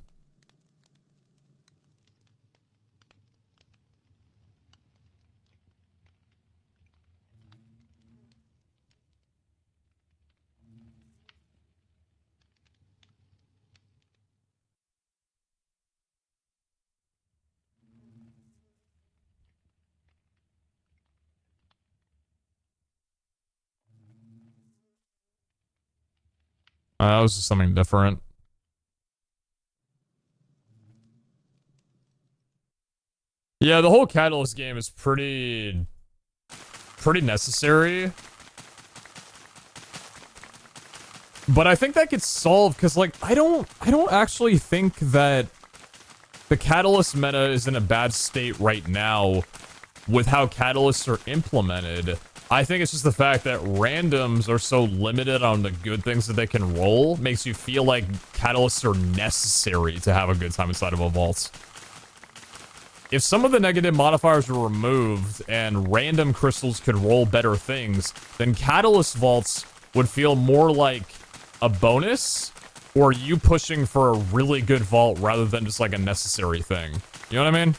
[SPEAKER 1] That was just something different. Yeah, the whole Catalyst game is pretty necessary. But I think that gets solved because, like, I don't actually think that the Catalyst meta is in a bad state right now with how Catalysts are implemented. I think it's just the fact that randoms are so limited on the good things that they can roll makes you feel like Catalysts are necessary to have a good time inside of a vault. If some of the negative modifiers were removed and random crystals could roll better things, then Catalyst vaults would feel more like a bonus or you pushing for a really good vault rather than just like a necessary thing. You know what I mean?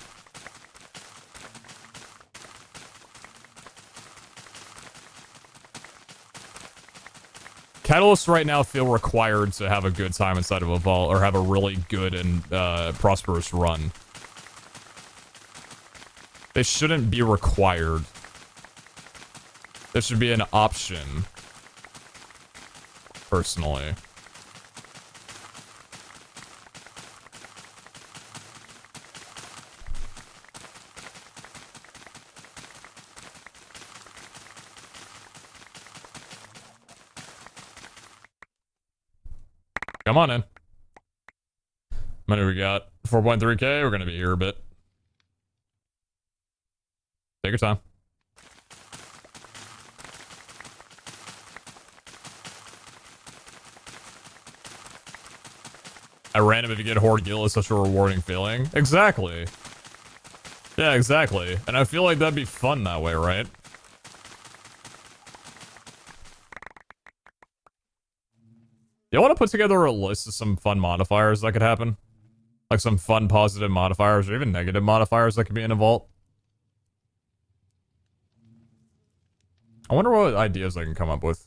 [SPEAKER 1] Catalysts right now feel required to have a good time inside of a vault or have a really good and prosperous run. They shouldn't be required. There should be an option. Personally. Come on in. How many we got? 4.3k? We're gonna be here a bit. Take your time. At random, if you get Horde Guild, it's such a rewarding feeling. Exactly. Yeah, exactly. And I feel like that'd be fun that way, right? You want to put together a list of some fun modifiers that could happen? Like some fun positive modifiers or even negative modifiers that could be in a vault? I wonder what ideas I can come up with.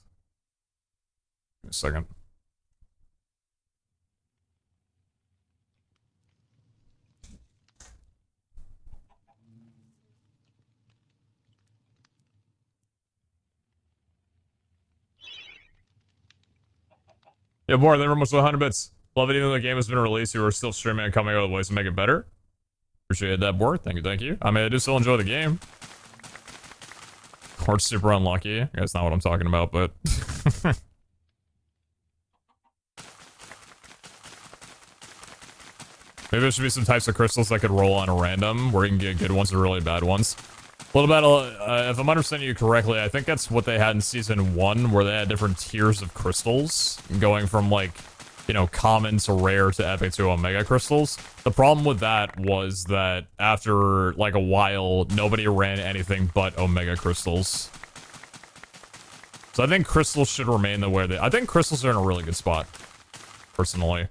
[SPEAKER 1] Give me a second. Yeah, more than almost 100 bits. Love it even though the game has been released. You are still streaming and coming up with ways to make it better. Appreciate that, board. Thank you, thank you. I mean, I do still enjoy the game. Or super unlucky. That's not what I'm talking about, but... Maybe there should be some types of crystals that could roll on a random, where you can get good ones and really bad ones. A little bit, if I'm understanding you correctly, I think that's what they had in Season 1, where they had different tiers of crystals, going from, like, you know, common to rare to epic to omega crystals. The problem with that was that after, like, a while, nobody ran anything but omega crystals. So I think crystals should remain the way they... I think crystals are in a really good spot, personally.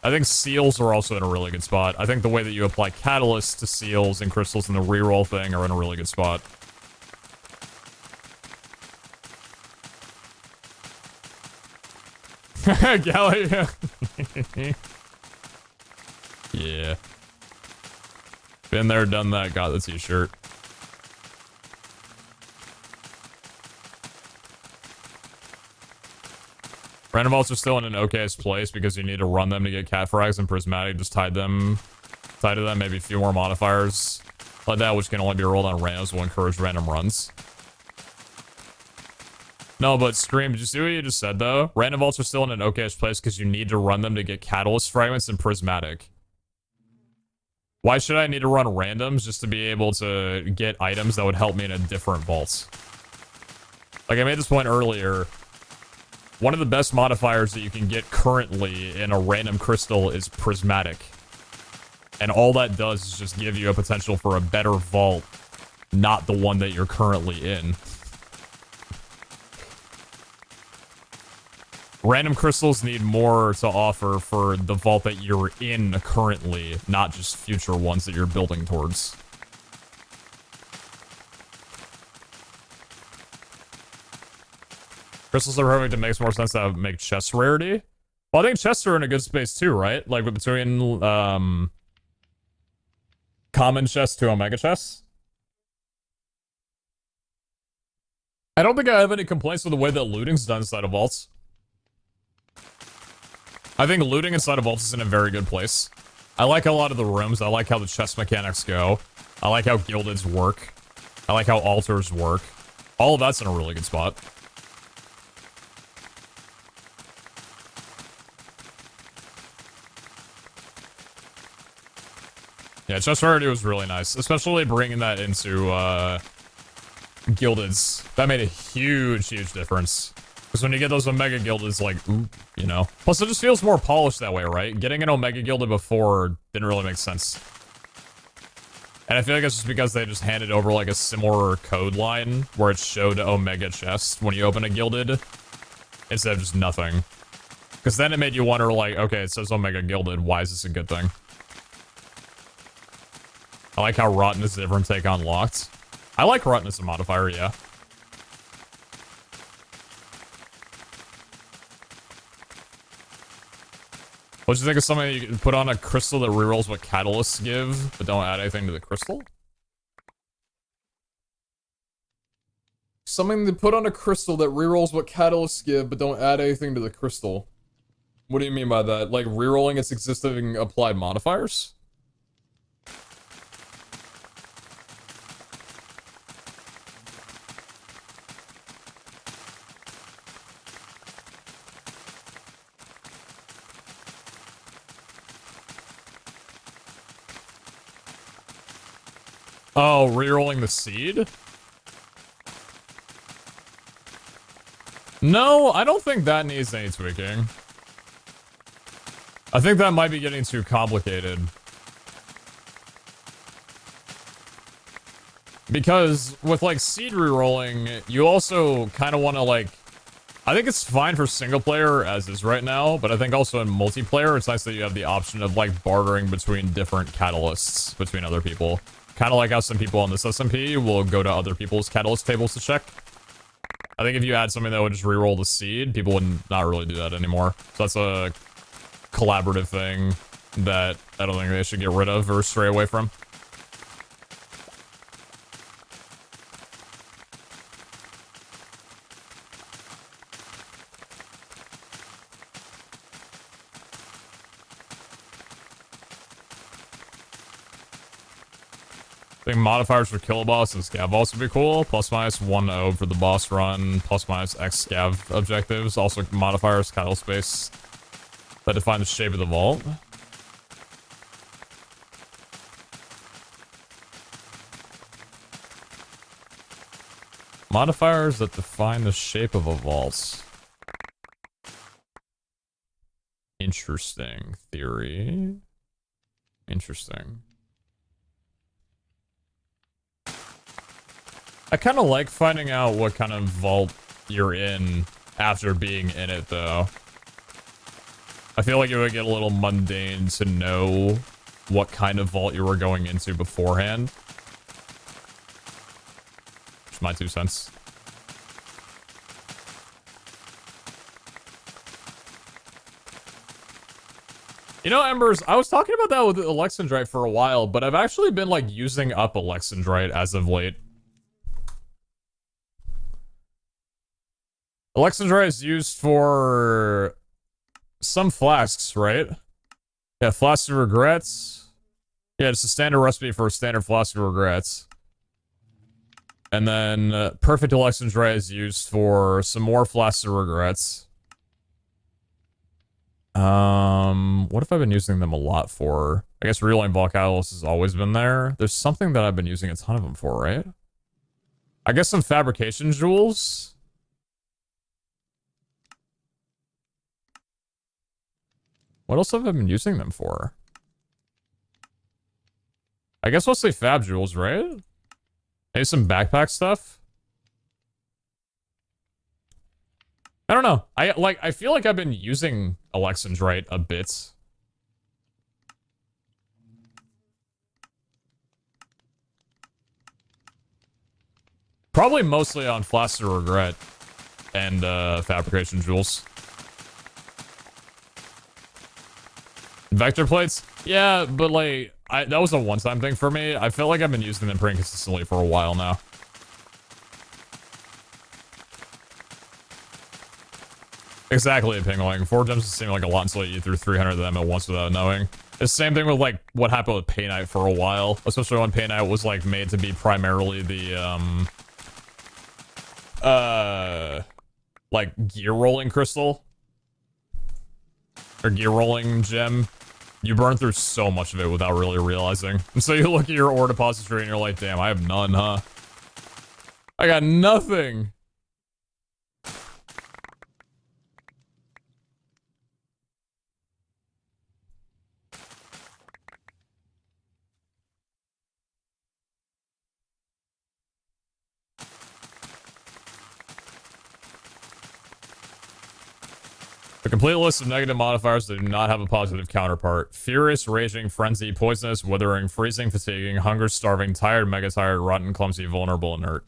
[SPEAKER 1] I think seals are also in a really good spot. I think the way that you apply catalysts to seals and crystals and the reroll thing are in a really good spot. Galley. Yeah. Been there, done that, got the t-shirt. Random vaults are still in an okayest place because you need to run them to get cat frags, and prismatic just tied to them, maybe a few more modifiers like that, which can only be rolled on randoms, will encourage random runs. No, but Scream, did you see what you just said, though? Random vaults are still in an okayest place because you need to run them to get catalyst fragments and prismatic. Why should I need to run randoms just to be able to get items that would help me in a different vault? Like, I made this point earlier. One of the best modifiers that you can get currently in a random crystal is prismatic. And all that does is just give you a potential for a better vault, not the one that you're currently in. Random crystals need more to offer for the vault that you're in currently, not just future ones that you're building towards. Crystals are perfect. It makes more sense to make chest rarity. Well, I think chests are in a good space too, right? Like between common chests to omega chests. I don't think I have any complaints with the way that looting's done inside of vaults. I think looting inside of vaults is in a very good place. I like a lot of the rooms. I like how the chest mechanics go. I like how gildeds work. I like how altars work. All of that's in a really good spot. Yeah, chest rarity was really nice, especially bringing that into gildeds. That made a huge, huge difference. Because when you get those omega gildeds, like, ooh, you know. Plus, it just feels more polished that way, right? Getting an omega gilded before didn't really make sense. And I feel like it's just because they just handed over, like, a similar code line where it showed omega chest when you open a gilded instead of just nothing. Because then it made you wonder, like, okay, it says omega gilded. Why is this a good thing? I like how rotten is a different take on locked. I like rotten as a modifier, yeah. What'd you think of something you can put on a crystal that rerolls what catalysts give, but don't add anything to the crystal? Something to put on a crystal that rerolls what catalysts give, but don't add anything to the crystal. What do you mean by that? Like rerolling its existing applied modifiers? Oh, rerolling the seed? No, I don't think that needs any tweaking. I think that might be getting too complicated. Because with like seed rerolling, you also kind of want to like... I think it's fine for single player as is right now, but I think also in multiplayer, it's nice that you have the option of like bartering between different catalysts between other people. Kind of like how some people on this SMP will go to other people's catalyst tables to check. I think if you add something that would just reroll the seed, people would not really do that anymore. So that's a collaborative thing that I don't think they should get rid of or stray away from. I think modifiers for kill boss and scav vaults would be cool. Plus minus 1-0 for the boss run. Plus minus X scav objectives. Also modifiers, cattle space that define the shape of the vault. Modifiers that define the shape of a vault. Interesting theory. Interesting. I kind of like finding out what kind of vault you're in after being in it, though. I feel like it would get a little mundane to know what kind of vault you were going into beforehand. Just my 2 cents. You know, Embers, I was talking about that with Alexandrite for a while, but I've actually been, like, using up Alexandrite as of late. Alexandrite is used for some flasks, right? Yeah, Flask of Regrets. Yeah, it's a standard recipe for a standard Flask of Regrets. And then Perfect Alexandrite is used for some more Flasks of Regrets. What have I been using them a lot for? I guess Real Line Volcalis has always been there. There's something that I've been using a ton of them for, right? I guess some fabrication jewels. What else have I been using them for? I guess mostly fab jewels, right? Maybe some backpack stuff. I don't know. I feel like I've been using Alexandrite a bit. Probably mostly on Flask of Regret and fabrication jewels. Vector plates? Yeah, but like that was a one-time thing for me. I feel like I've been using them pretty consistently for a while now. Exactly, Pingling. 4 gems seem like a lot until you threw 300 of them at once without knowing. It's the same thing with like what happened with Pay Night for a while, especially when Pay Night was like made to be primarily the like gear rolling crystal or gear rolling gem. You burn through so much of it without really realizing. And so you look at your ore depository and you're like, damn, I have none, huh? I got nothing. A complete list of negative modifiers that do not have a positive counterpart. Furious, raging, frenzy, poisonous, withering, freezing, fatiguing, hunger, starving, tired, mega tired, rotten, clumsy, vulnerable, inert.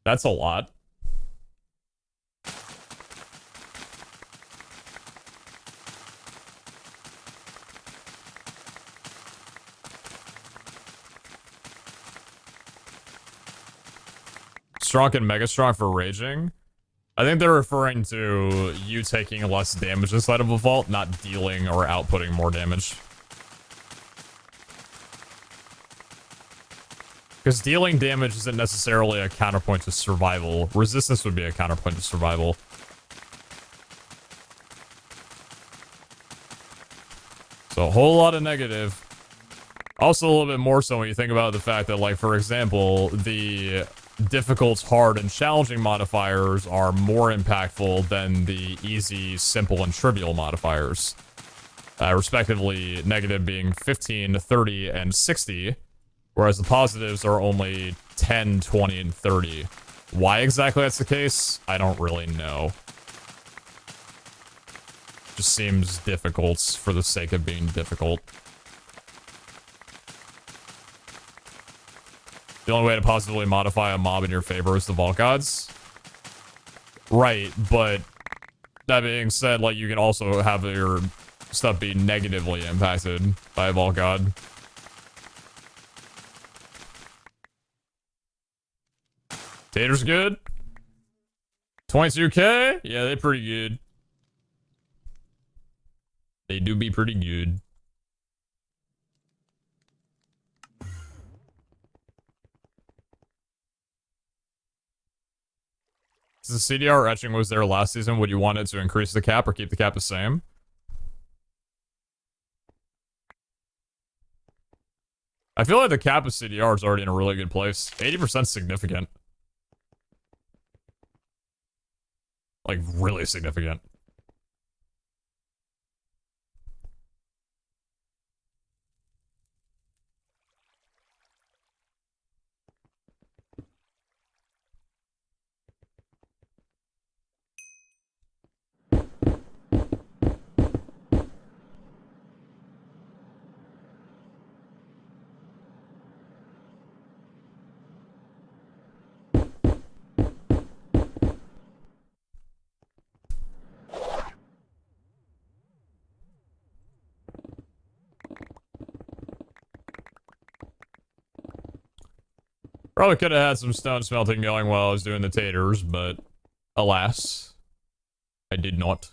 [SPEAKER 1] That's a lot. Strong and mega strong for raging. I think they're referring to you taking less damage inside of a vault, not dealing or outputting more damage. Because dealing damage isn't necessarily a counterpoint to survival. Resistance would be a counterpoint to survival. So a whole lot of negative. Also a little bit more so when you think about the fact that, like, for example, the difficult, hard, and challenging modifiers are more impactful than the easy, simple, and trivial modifiers. Respectively, negative being 15, 30, and 60, whereas the positives are only 10, 20, and 30. Why exactly that's the case, I don't really know. Just seems difficult for the sake of being difficult. The only way to positively modify a mob in your favor is the Vault Gods. Right, but that being said, like, you can also have your stuff be negatively impacted by a Vault God. Tater's good. 22k? Yeah, they're pretty good. They do be pretty good. Since the CDR etching was there last season, would you want it to increase the cap or keep the cap the same? I feel like the cap of CDR is already in a really good place. 80% significant. Like, really significant. Probably could have had some stone smelting going while I was doing the taters, but alas, I did not.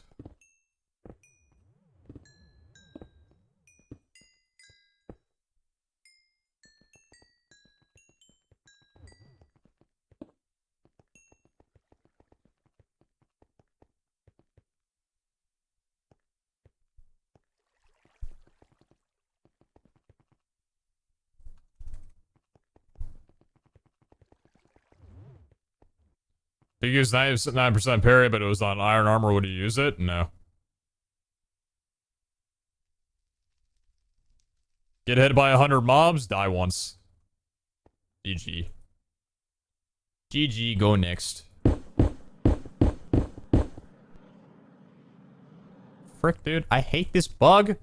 [SPEAKER 1] You used 99% parry, but it was on iron armor. Would you use it? No. Get hit by 100 mobs, die once. GG. GG, go next. Frick, dude. I hate this bug.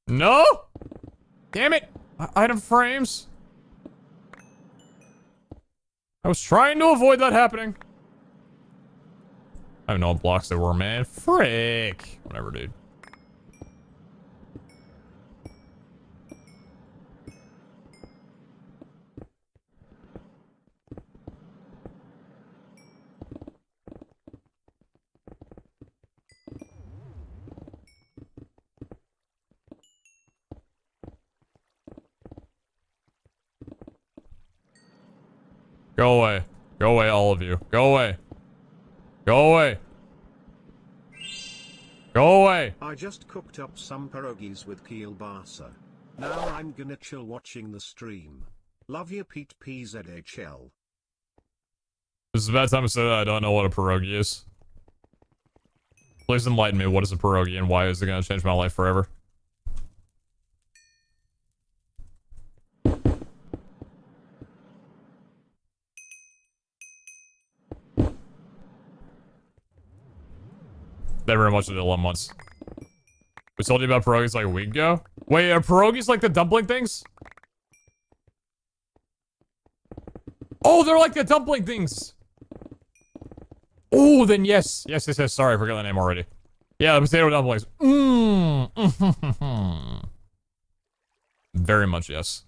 [SPEAKER 1] No! Damn it! Item frames. I was trying to avoid that happening. I don't know what blocks there were, man. Frick. Whatever, dude. Go away. Go away, all of you. Go away. Go away. Go away.
[SPEAKER 2] I just cooked up some pierogies with kielbasa. Now I'm gonna chill watching the stream. Love you, Pete PeteZahHutt.
[SPEAKER 1] This is a bad time to say that I don't know what a pierogi is. Please enlighten me. What is a pierogi and why is it going to change my life forever? They very much did 11 months. We told you about pierogies like a week ago? Wait, are pierogies like the dumpling things? Oh, they're like the dumpling things! Oh, then yes. Yes. Sorry, I forgot the name already. Yeah, the potato dumplings. Very much yes.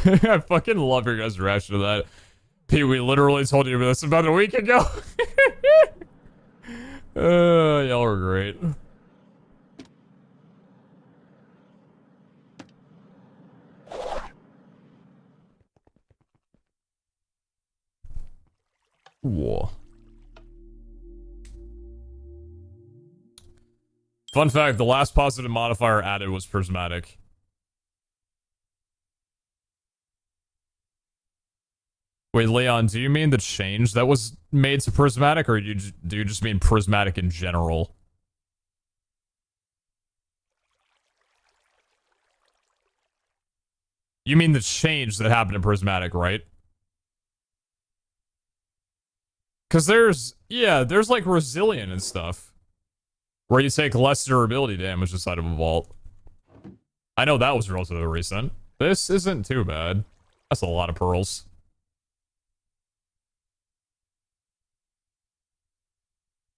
[SPEAKER 1] I fucking love your guys' reaction to that. Pete, we literally told you this about a week ago. Y'all are great. Whoa. Fun fact, the last positive modifier added was prismatic. Wait, Leon, do you mean the change that was made to prismatic, or do you just mean prismatic in general? You mean the change that happened in prismatic, right? Because there's like resilient and stuff. Where you take less durability damage inside of a vault. I know that was relatively recent. This isn't too bad. That's a lot of pearls.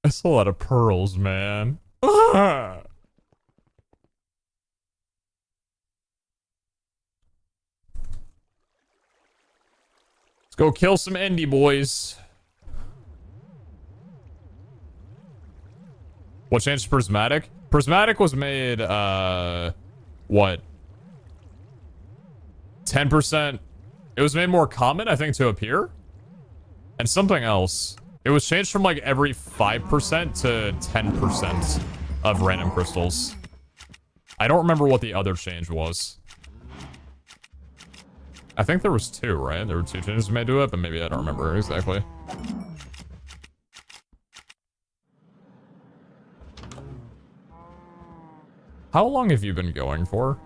[SPEAKER 1] That's a lot of pearls, man. Let's go kill some indie boys. What changed prismatic? Prismatic was made, what? 10%? It was made more common, I think, to appear? And something else. It was changed from, like, every 5% to 10% of random crystals. I don't remember what the other change was. I think there was two, right? There were two changes made to it, but maybe I don't remember exactly. How long have you been going for?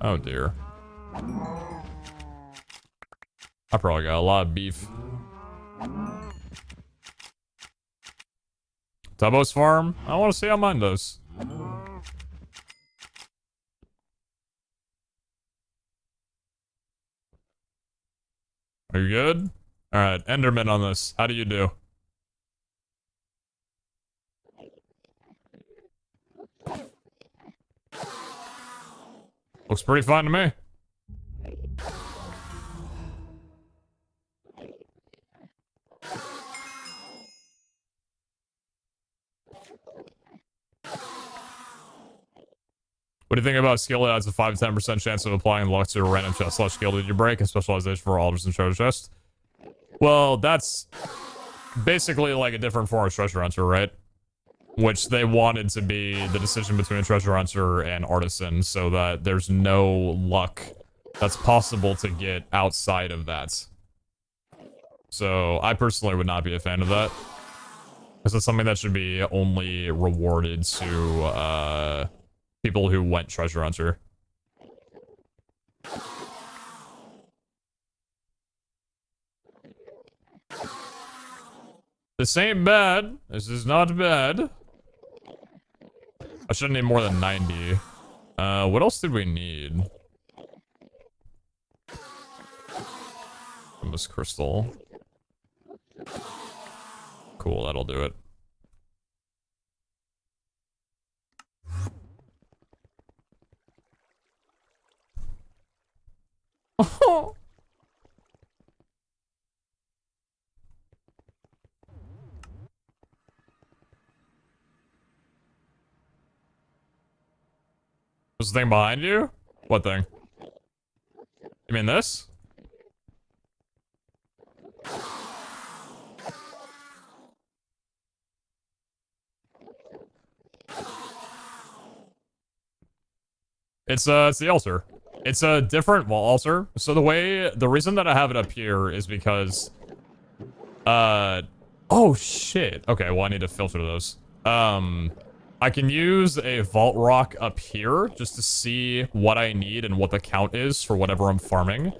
[SPEAKER 1] Oh dear. I probably got a lot of beef. Tubbo's farm? I want to see how mine does. Are you good? Alright, Enderman on this. How do you do? Looks pretty fine to me. What do you think about skill that has a 5 to 10% chance of applying luck to a random chest slash skill that you break and specialization for altars and treasure chests? Well, that's basically like a different form of treasure hunter, right? Which they wanted to be the decision between a treasure hunter and artisan so that there's no luck that's possible to get outside of that. So I personally would not be a fan of that. Because it's something that should be only rewarded to people who went treasure hunter. This ain't bad. This is not bad. I shouldn't need more than 90. What else did we need? From this crystal. Cool, that'll do it. Oh. There's a thing behind you? What thing? You mean this? It's the altar. It's a different altar. So the reason that I have it up here is because, oh shit. Okay, well I need to filter those. I can use a vault rock up here just to see what I need and what the count is for whatever I'm farming.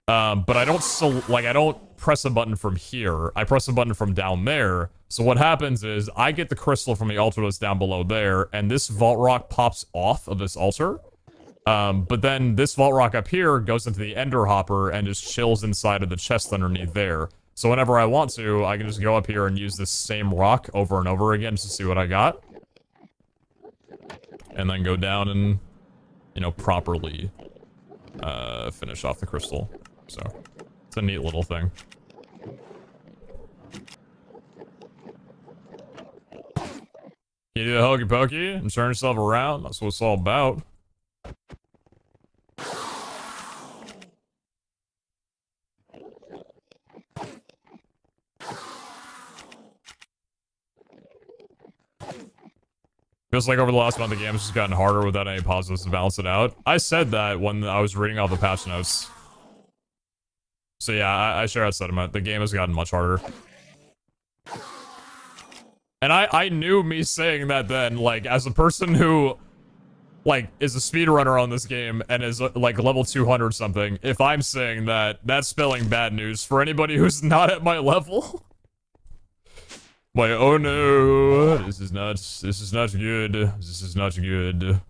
[SPEAKER 1] But I don't press a button from here. I press a button from down there. So what happens is I get the crystal from the altar that's down below there, and this vault rock pops off of this altar. But then this vault rock up here goes into the ender hopper and just chills inside of the chest underneath there. So whenever I want to, I can just go up here and use this same rock over and over again just to see what I got. And then go down and, you know, properly finish off the crystal. So, it's a neat little thing. You do the hokey pokey and turn yourself around. That's what it's all about. Feels like over the last month, the game's just gotten harder without any positives to balance it out. I said that when I was reading all the patch notes. So yeah, I share that sentiment. The game has gotten much harder. And I knew me saying that then, like, as a person who, like, is a speedrunner on this game and is, like, level 200 something, if I'm saying that, that's spelling bad news for anybody who's not at my level. Like, oh no, this is not good. This is not good.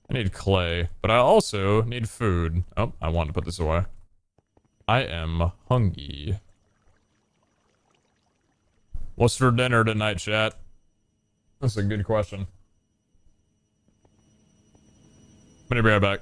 [SPEAKER 1] I need clay, but I also need food. Oh, I want to put this away. I am hungry. What's for dinner tonight, chat? That's a good question. I'm gonna be right back.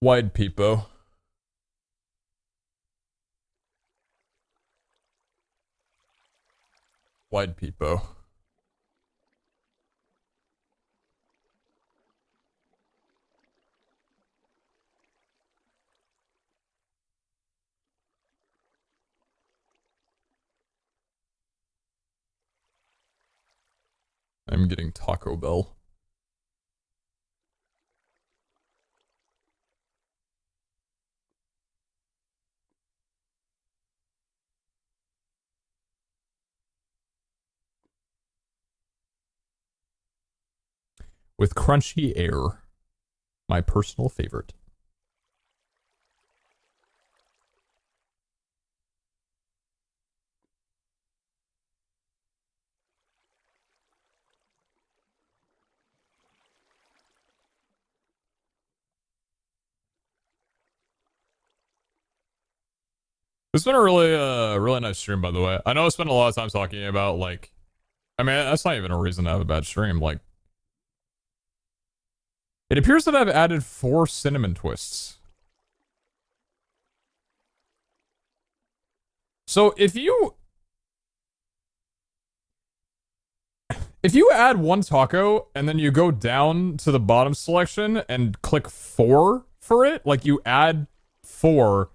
[SPEAKER 1] Wide peepo. Wide peepo. I'm getting Taco Bell. With crunchy air. My personal favorite. It's been a really nice stream, by the way. I know I spent a lot of time talking about, like, I mean, that's not even a reason to have a bad stream. Like, it appears that I've added 4 cinnamon twists. So if you add 1 taco and then you go down to the bottom selection and click 4 for it, like you add 4,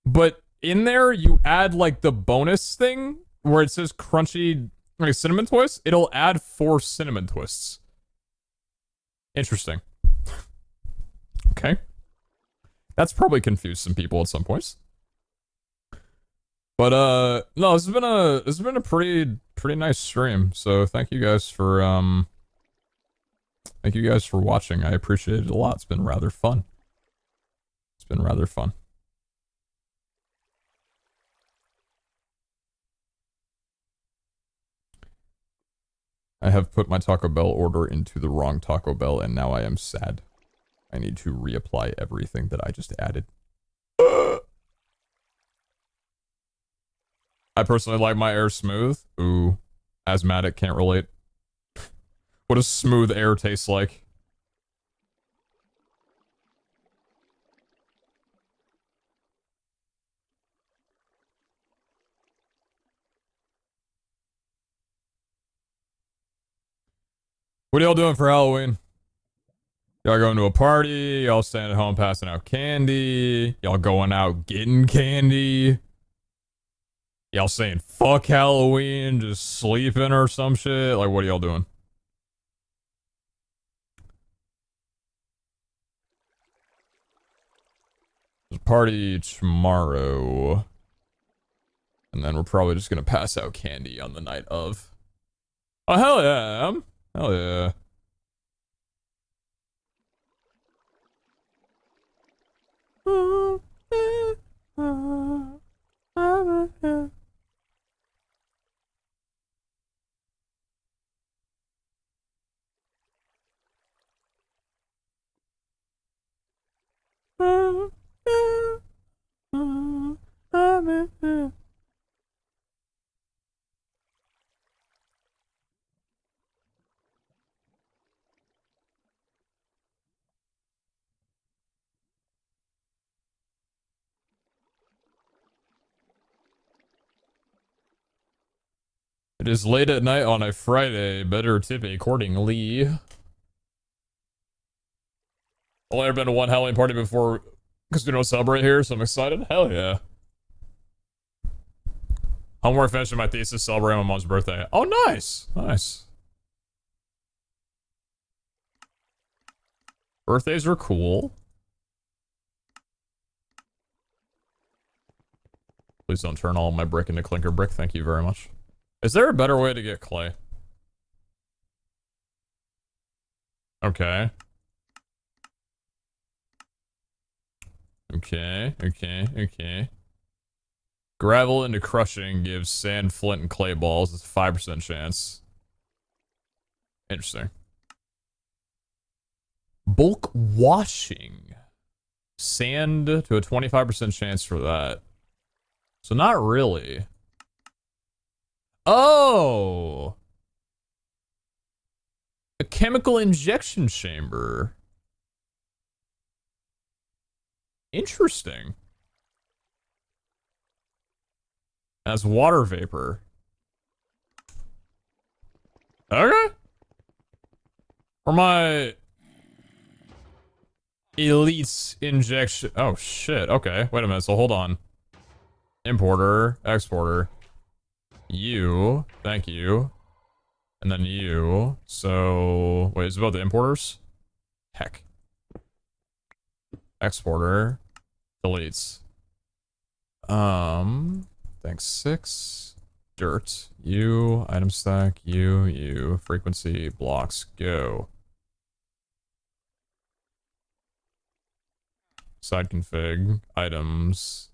[SPEAKER 1] but in there you add like the bonus thing where it says crunchy like cinnamon twist, it'll add 4 cinnamon twists. Interesting. Okay. That's probably confused some people at some points. But no, this has been a pretty nice stream. So thank you guys for watching. I appreciate it a lot. It's been rather fun. It's been rather fun. I have put my Taco Bell order into the wrong Taco Bell and now I am sad. I need to reapply everything that I just added. I personally like my air smooth. Ooh. Asthmatic, can't relate. What does smooth air taste like? What are y'all doing for Halloween? Y'all going to a party? Y'all staying at home passing out candy? Y'all going out getting candy? Y'all saying fuck Halloween, just sleeping or some shit? Like, what are y'all doing? There's a party tomorrow. And then we're probably just gonna pass out candy on the night of. Oh, hell yeah, Em. Hell yeah. It is late at night on a Friday. Better tip accordingly. Only ever been to one Halloween party before because we don't celebrate here, so I'm excited. Hell yeah. Homework finishing my thesis, celebrating my mom's birthday. Oh, nice. Nice. Birthdays are cool. Please don't turn all my brick into clinker brick. Thank you very much. Is there a better way to get clay? Okay. Okay. Gravel into crushing gives sand, flint, and clay balls. It's a 5% chance. Interesting. Bulk washing. Sand to a 25% chance for that. So not really. Oh! A chemical injection chamber. Interesting. As water vapor. Okay. For my elites injection. Oh shit. Okay. Wait a minute. So hold on. Importer, exporter. You. Thank you. And then you. So wait, is it about the importers? Heck. Exporter. Deletes. Thanks 6. Dirt. You. Item stack. You. Frequency. Blocks. Go. Side config. Items.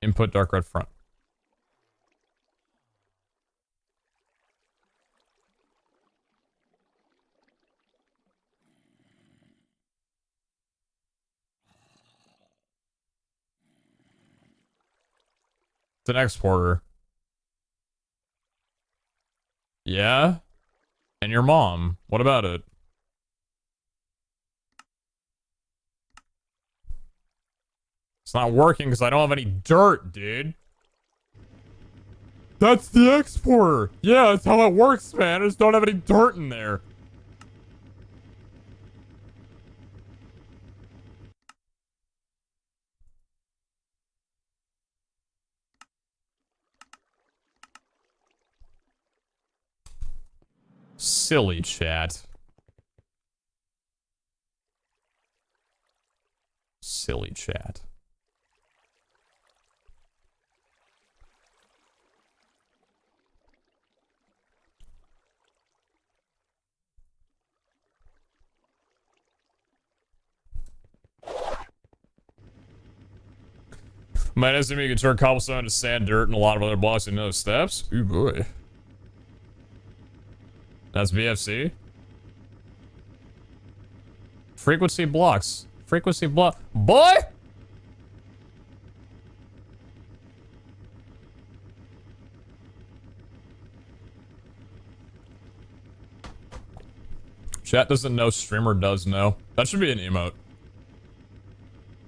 [SPEAKER 1] Input dark red front. It's an exporter. Yeah? And your mom. What about it? It's not working because I don't have any dirt, dude. That's the exporter. Yeah, that's how it works, man. I just don't have any dirt in there. Silly chat. Silly chat. Might estimate you can turn cobblestone into sand, dirt, and a lot of other blocks into those steps. Ooh boy. That's BFC. Frequency blocks. Frequency block. Boy! Chat doesn't know, streamer does know. That should be an emote.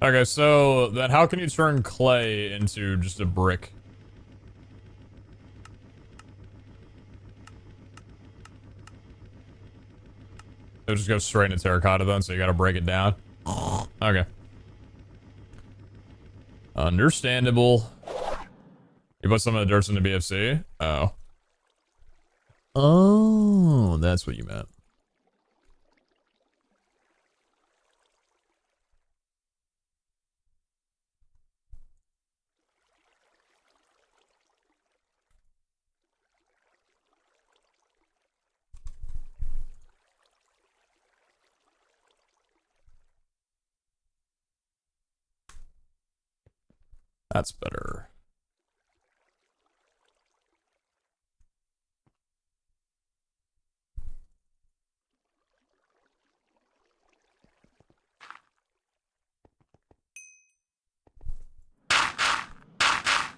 [SPEAKER 1] Okay, so then how can you turn clay into just a brick? It'll just go straight into terracotta then, so you gotta break it down. Okay. Understandable. You put some of the dirts into BFC? Oh. Oh, that's what you meant. That's better.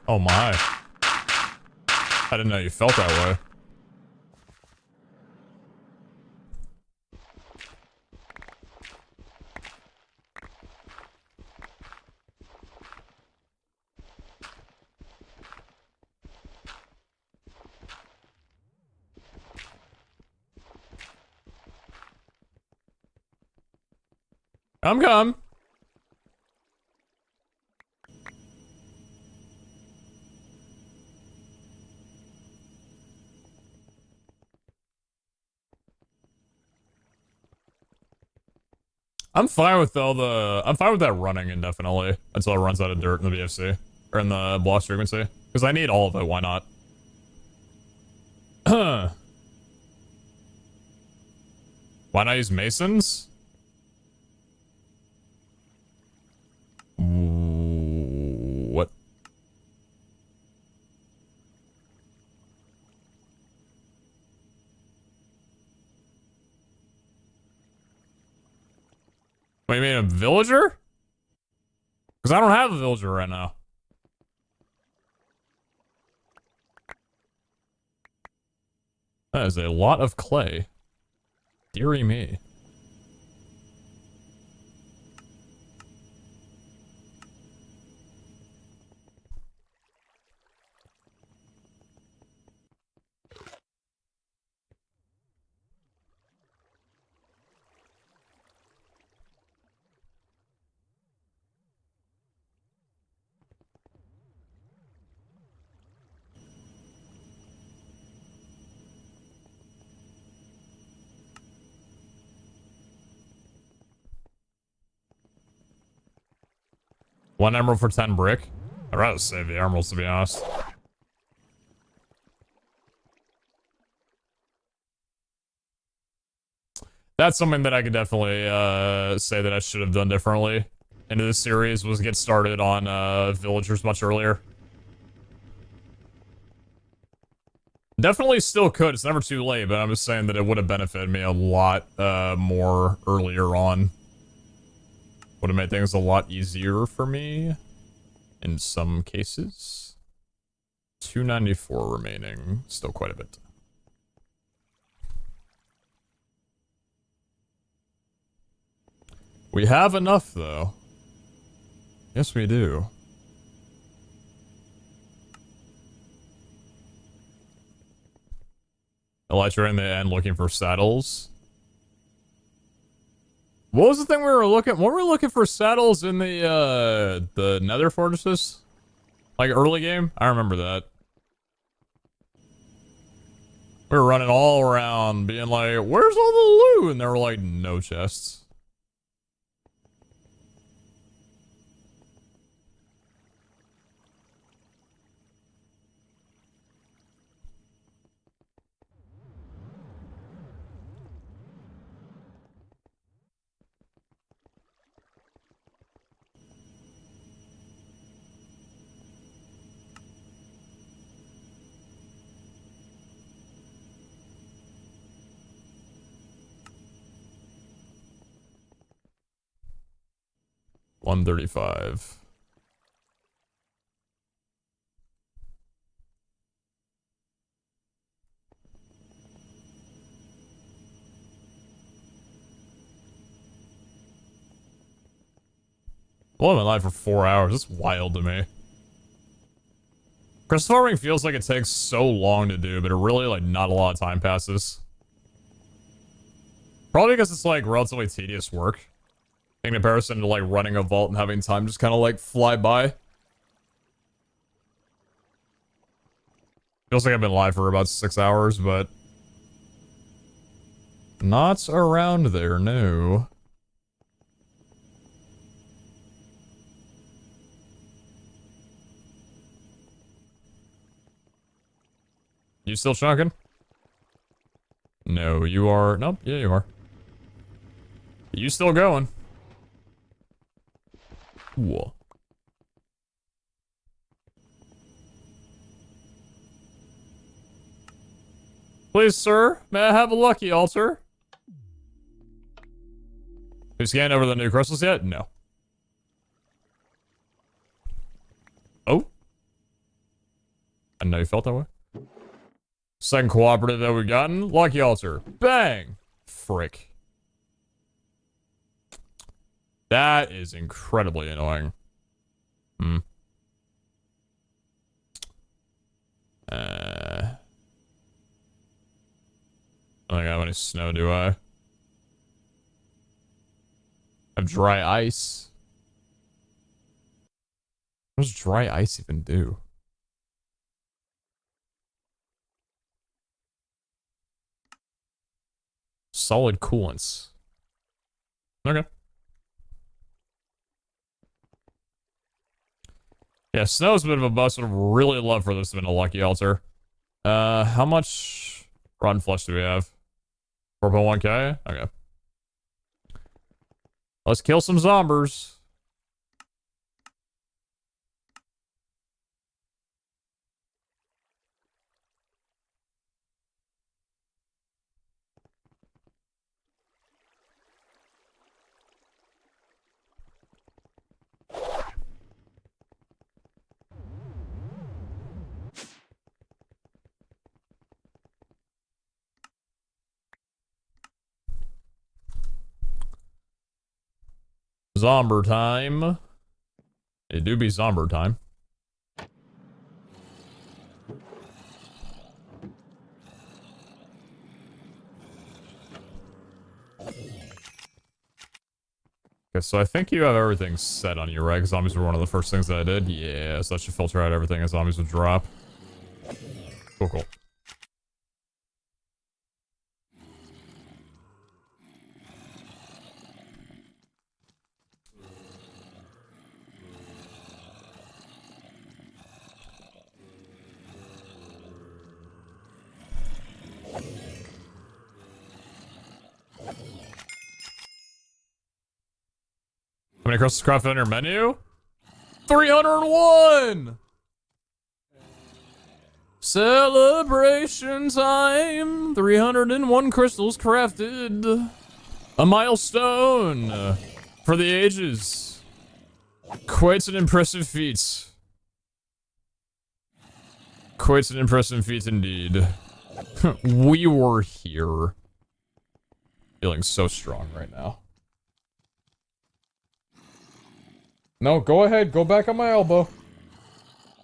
[SPEAKER 1] Oh my. I didn't know you felt that way. Come. I'm fine with I'm fine with that running indefinitely until it runs out of dirt in the BFC or in the blocks frequency because I need all of it. Why not? Why not use masons? What? What, you mean a villager? Because I don't have a villager right now. That is a lot of clay. Dearie me. 1 emerald for 10 brick. I'd rather save the emeralds, to be honest. That's something that I could definitely say that I should have done differently into this series, was get started on villagers much earlier. Definitely still could. It's never too late, but I'm just saying that it would have benefited me a lot more earlier on. Would have made things a lot easier for me in some cases. 294 remaining. Still quite a bit. We have enough, though. Yes, we do. Elytra in the end looking for saddles. What was the thing we were looking? Weren't we looking for saddles in the Nether fortresses? Like early game? I remember that. We were running all around being like, where's all the loot? And there were like no chests. $135. Well, I've been live for 4 hours. That's wild to me. Crystal farming feels like it takes so long to do, but it really, like, not a lot of time passes. Probably because it's, like, relatively tedious work. In comparison to, like, running a vault and having time just kind of, like, fly by. Feels like I've been live for about 6 hours, but... not around there, no. You still chunking? No, you are... nope, yeah, you are. You still going? Whoa. Please, sir, may I have a lucky altar? You scanned over the new crystals yet? No. Oh? I know you felt that way. Second cooperative that we've gotten. Lucky altar. Bang! Frick. That is incredibly annoying. Hmm. I don't have any snow, do I? I have dry ice. What does dry ice even do? Solid coolants. Okay. Yeah, snow's a bit of a bust. Would really love for this to be a lucky altar. How much rotten flesh do we have? 4.1k? Okay. Let's kill some zombies. Zomber time. It do be zomber time. Okay, so I think you have everything set on you, right? 'Cause zombies were one of the first things that I did. Yeah, so that should filter out everything as zombies would drop. Cool, cool. How many crystals crafted on your menu? 301! Celebration time! 301 crystals crafted. A milestone for the ages. Quite an impressive feat. Quite an impressive feat indeed. We were here. Feeling so strong right now. No, go ahead. Go back on my elbow.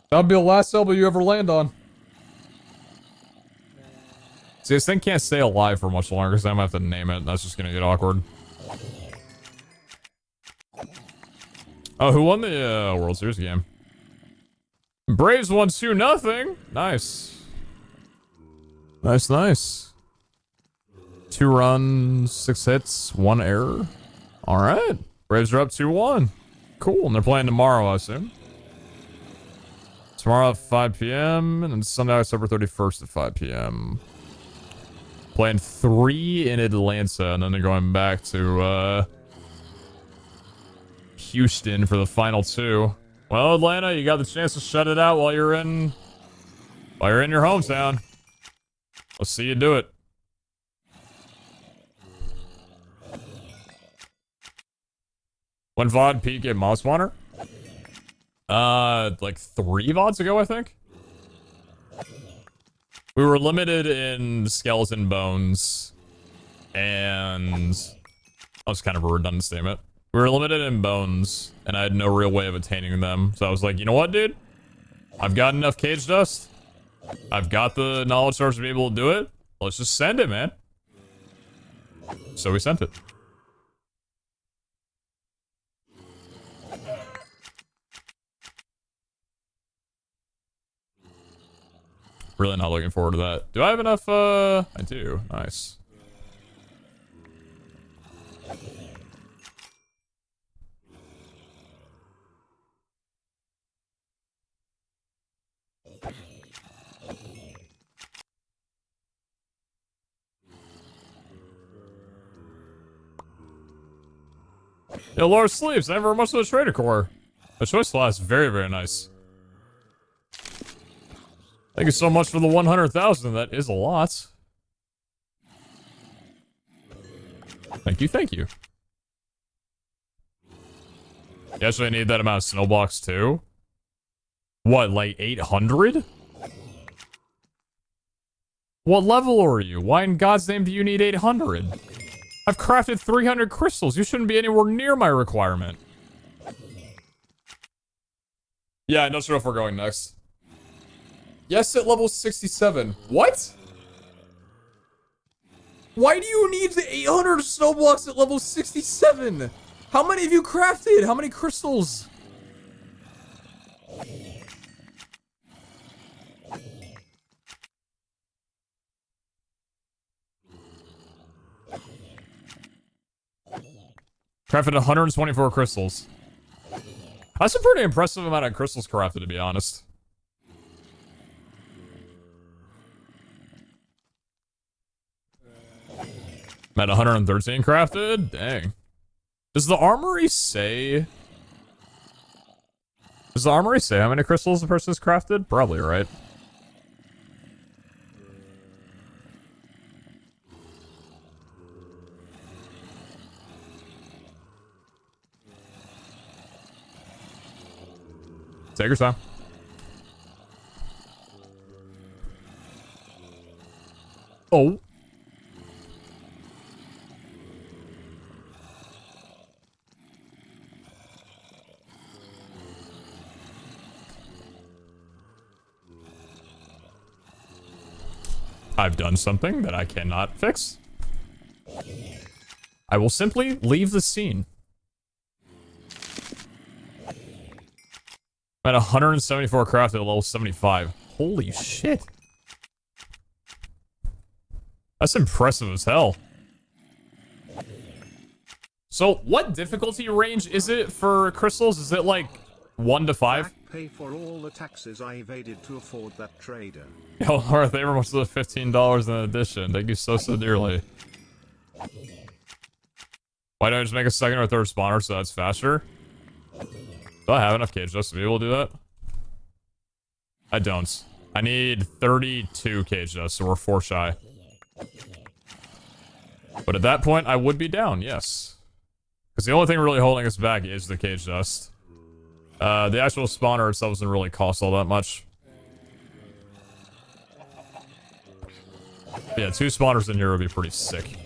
[SPEAKER 1] That'll be the last elbow you ever land on. See, this thing can't stay alive for much longer because I'm gonna have to name it. That's just gonna get awkward. Oh, who won the World Series game? Braves won 2-0. Nice. Nice, nice. 2 runs, 6 hits, 1 error. Alright. Braves are up 2-1. Cool, and they're playing tomorrow, I assume. Tomorrow at 5 p.m. and then Sunday, October 31st at 5 p.m. Playing 3 in Atlanta, and then they're going back to Houston for the final 2. Well, Atlanta, you got the chance to shut it out while you're in your hometown. Let's see you do it. When VOD Pete get Mob Spawner? Like 3 VODs ago, I think. We were limited in skeleton bones, and that was kind of a redundant statement. We were limited in bones, and I had no real way of attaining them. So I was like, you know what, dude? I've got enough cage dust. I've got the knowledge source to be able to do it. Let's just send it, man. So we sent it. Really not looking forward to that. Do I have enough, I do. Nice. Yo, Laura sleeps. I never much of the trader core. The choice class, very, very nice. Thank you so much for the 100,000. That is a lot. Thank you, thank you. You actually need that amount of snow blocks too? What, like 800? What level are you? Why in God's name do you need 800? I've crafted 300 crystals. You shouldn't be anywhere near my requirement. Yeah, I'm not sure if we're going next. Yes, at level 67. What? Why do you need the 800 snow blocks at level 67? How many have you crafted? How many crystals? Crafted 124 crystals. That's a pretty impressive amount of crystals crafted, to be honest. I'm at 113 crafted? Dang. Does the armory say... Does the armory say how many crystals the person has crafted? Probably, right? Take your time. Oh. I've done something that I cannot fix. I will simply leave the scene. I'm at 174 crafted at level 75. Holy shit. That's impressive as hell. So, what difficulty range is it for crystals? Is it like 1 to 5?
[SPEAKER 2] Pay for all the taxes I evaded to afford that trader.
[SPEAKER 1] Yo, Laura, thank you very much for the $15 in addition. Thank you so, so dearly. Why don't I just make a second or third spawner so that's faster? Do I have enough cage dust to be able to do that? I don't. I need 32 cage dust, so we're 4 shy. But at that point, I would be down, yes. Because the only thing really holding us back is the cage dust. The actual spawner itself doesn't really cost all that much. But yeah, 2 spawners in here would be pretty sick.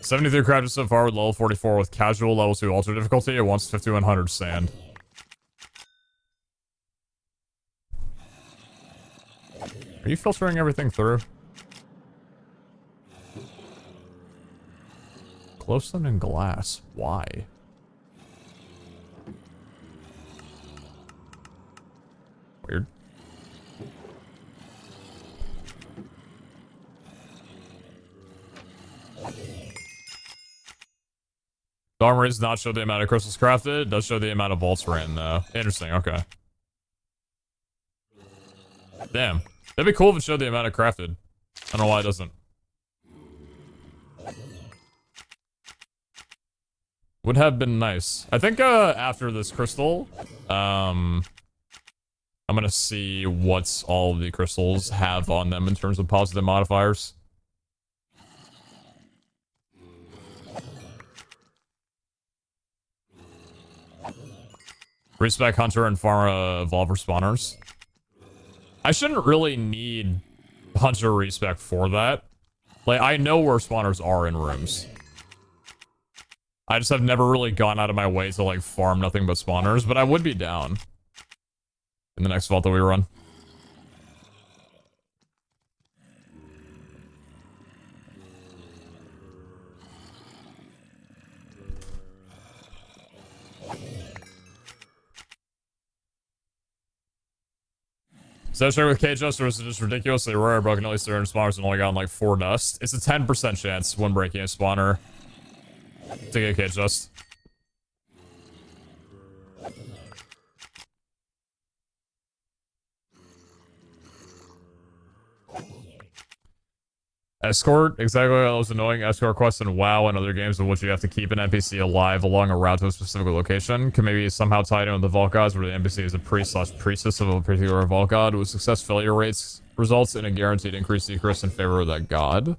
[SPEAKER 1] $73 crafted so far with level 44 with casual level 2 ultra difficulty. It wants 5100 sand. Are you filtering everything through? Glowstone and glass. Why? Weird. The armor does not show the amount of crystals crafted. It does show the amount of vaults ran, though. Interesting, okay. Damn. That'd be cool if it showed the amount of crafted. I don't know why it doesn't. Would have been nice. I think after this crystal, I'm gonna see what all of the crystals have on them in terms of positive modifiers. Respec Hunter and Pharma Evolver spawners. I shouldn't really need Hunter respec for that. Like, I know where spawners are in rooms. I just have never really gone out of my way to, like, farm nothing but spawners, but I would be down in the next vault that we run. So I with cage dust, or is it just ridiculously rare? Broken at least 300 spawners and only gotten like 4 dust. It's a 10% chance when breaking a spawner to get cage dust. Escort, exactly like those annoying escort quests in WoW and other games in which you have to keep an NPC alive along a route to a specific location, can maybe somehow tie in with the Vault Gods where the NPC is a priest/priestess of a particular Vault God with success failure rates results in a guaranteed increased decrease in favor of that god.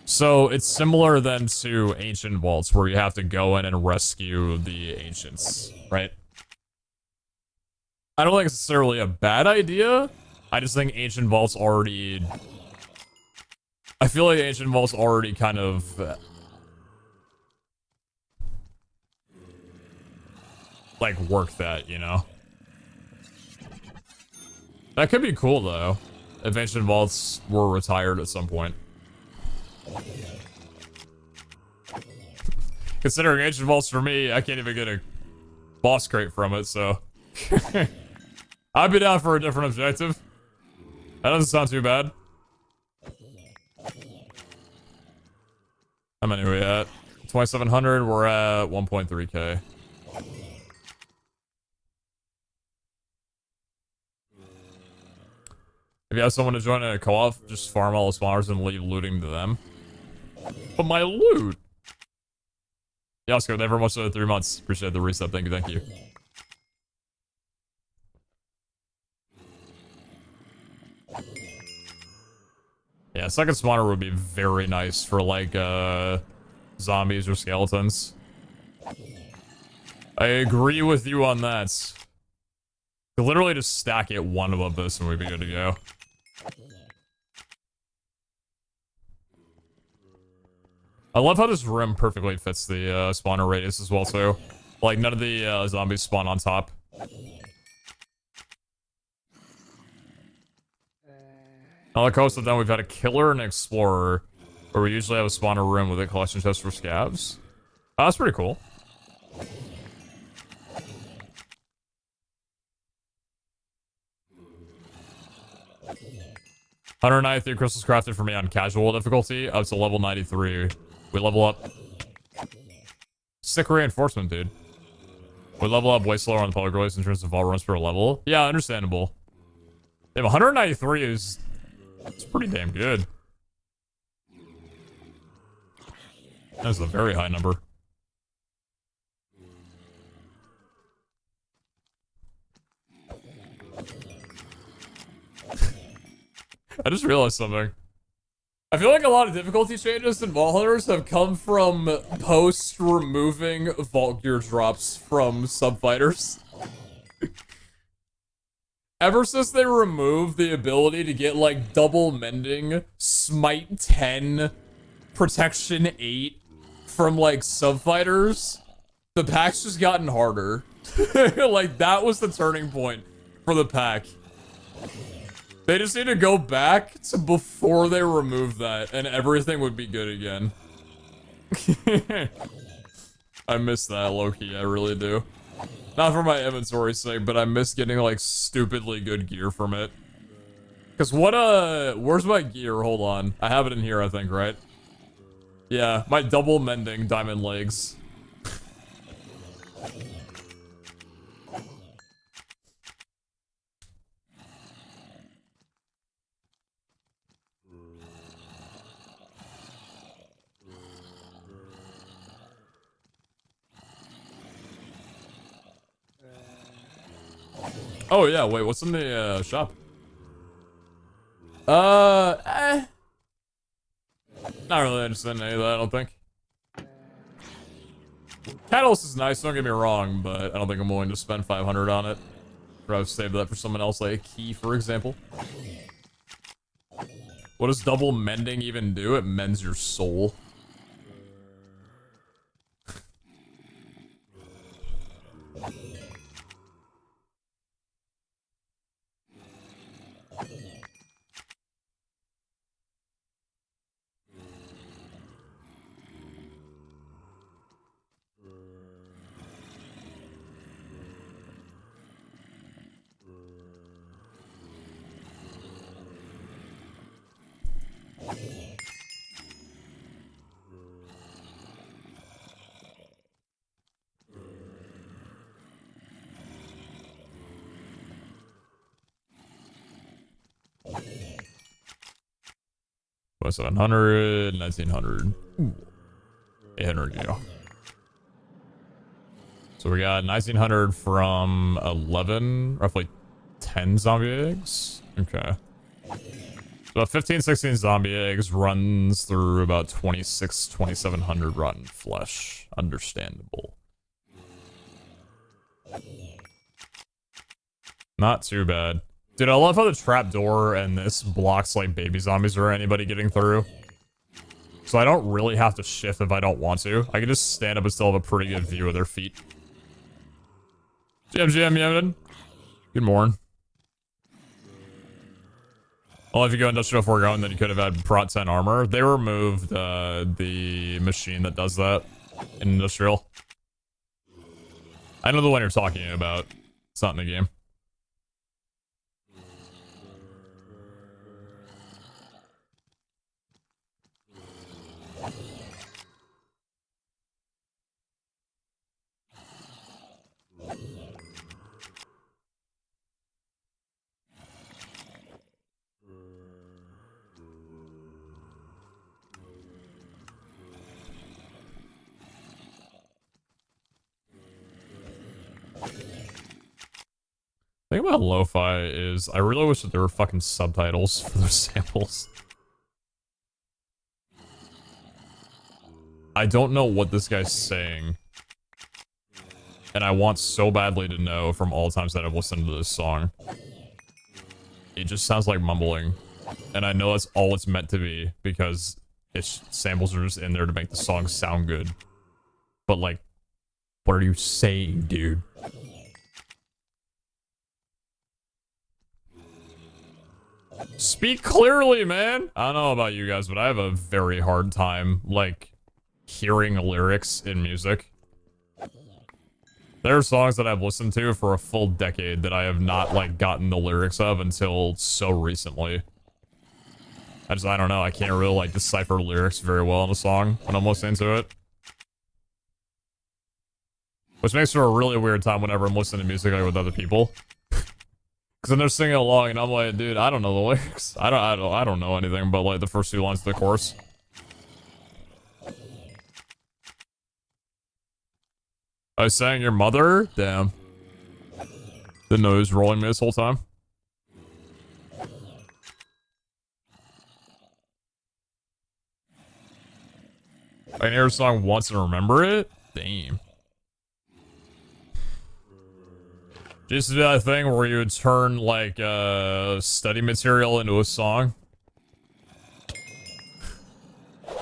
[SPEAKER 1] So it's similar then to Ancient Vaults where you have to go in and rescue the Ancients, right? I don't think it's necessarily a bad idea. I just think Ancient Vaults already... I feel like Ancient Vaults already kind of... like, work that, you know? That could be cool, though. If Ancient Vaults were retired at some point. Considering Ancient Vaults for me, I can't even get a boss crate from it, so... I'd be down for a different objective. That doesn't sound too bad. How many are we at? 2,700, we're at 1.3k. If you have someone to join a co-op, just farm all the spawners and leave looting to them. But my loot! Yeah, Oscar, thank you very much for the 3 months. Appreciate the reset, thank you, thank you. Yeah, second spawner would be very nice for, like, zombies or skeletons. I agree with you on that. You literally just stack it one above this and we'd be good to go. I love how this room perfectly fits the spawner radius as well, too. Like, none of the zombies spawn on top. On the coast of them, we've had a killer and an explorer, where we usually have a spawner room with a collection chest for scavs. Oh, that's pretty cool. $193 crystals crafted for me on casual difficulty, up to level 93. We level up. Sick reinforcement, dude. We level up way slower on the public release in terms of vault runs per level. Yeah, understandable. Yeah, 193 is... It's pretty damn good. That's a very high number. I just realized something. I feel like a lot of difficulty changes in Vault Hunters have come from post-removing Vault Gear drops from sub-fighters. Ever since they removed the ability to get, like, double mending, smite 10, protection 8 from, like, sub-fighters, the pack's just gotten harder. Like, that was the turning point for the pack. They just need to go back to before they remove that, and everything would be good again. I miss that, low-key, I really do. Not for my inventory's sake, but I miss getting, like, stupidly good gear from it. Because what, where's my gear? Hold on. I have it in here, I think, right? Yeah, my double mending diamond legs. Oh yeah, wait, what's in the shop? Not really interested in any of that, I don't think. Catalyst is nice, don't get me wrong, but I don't think I'm willing to spend 500 on it. Or I would save that for someone else, like a key, for example. What does double mending even do? It mends your soul. What, 700, 1900, ooh, 800, yeah. So we got 1900 from 11, roughly 10 zombie eggs. Okay. So 15, 16 zombie eggs runs through about 26,700 rotten flesh. Understandable. Not too bad. Dude, I love how the trapdoor and this blocks, like, baby zombies or anybody getting through. So I don't really have to shift if I don't want to. I can just stand up and still have a pretty good view of their feet. GM Yemen. Good morning. Well, if you go industrial before going, then you could have had Prot 10 armor. They removed the machine that does that in industrial. I know the one you're talking about. It's not in the game. The thing about lo-fi is I really wish that there were fucking subtitles for those samples. I don't know what this guy's saying. And I want so badly to know from all times that I've listened to this song. It just sounds like mumbling. And I know that's all it's meant to be because its samples are just in there to make the song sound good. But like, what are you saying, dude? Speak clearly, man! I don't know about you guys, but I have a very hard time, like, hearing lyrics in music. There are songs that I've listened to for a full decade that I have not, like, gotten the lyrics of until so recently. I don't know, I can't really, like, decipher lyrics very well in a song when I'm listening to it. Which makes for a really weird time whenever I'm listening to music like with other people. Cause then they're singing along and I'm like, dude, I don't know the lyrics. I don't know anything but like the first few lines of the chorus. I sang your mother? Damn. Didn't know he was rolling me this whole time. I can hear a song once and remember it? Damn. Just that thing where you would turn like study material into a song.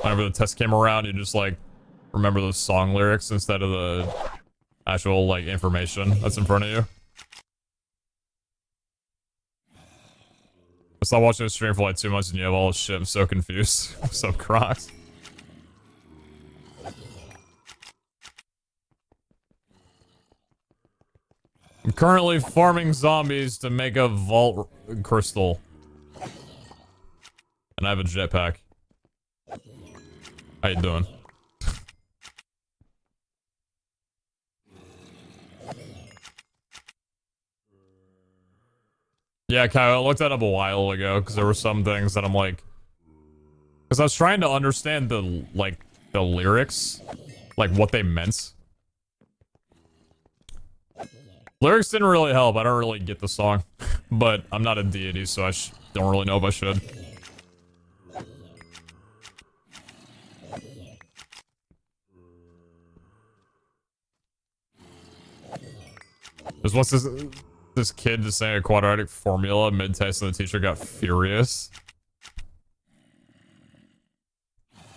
[SPEAKER 1] Whenever the test came around, you just like remember the song lyrics instead of the actual like information that's in front of you. I stopped watching the stream for like 2 months and you have all this shit. I'm so confused. I'm so crocked. I'm currently farming zombies to make a vault crystal. And I have a jetpack. How you doing? Yeah, Kyle, I looked that up a while ago because there were some things that I'm like... Because I was trying to understand the, like, the lyrics. Like, what they meant. Lyrics didn't really help. I don't really get the song. But I'm not a deity, so I don't really know if I should. There's what's this kid just saying a quadratic formula mid-test and the teacher got furious.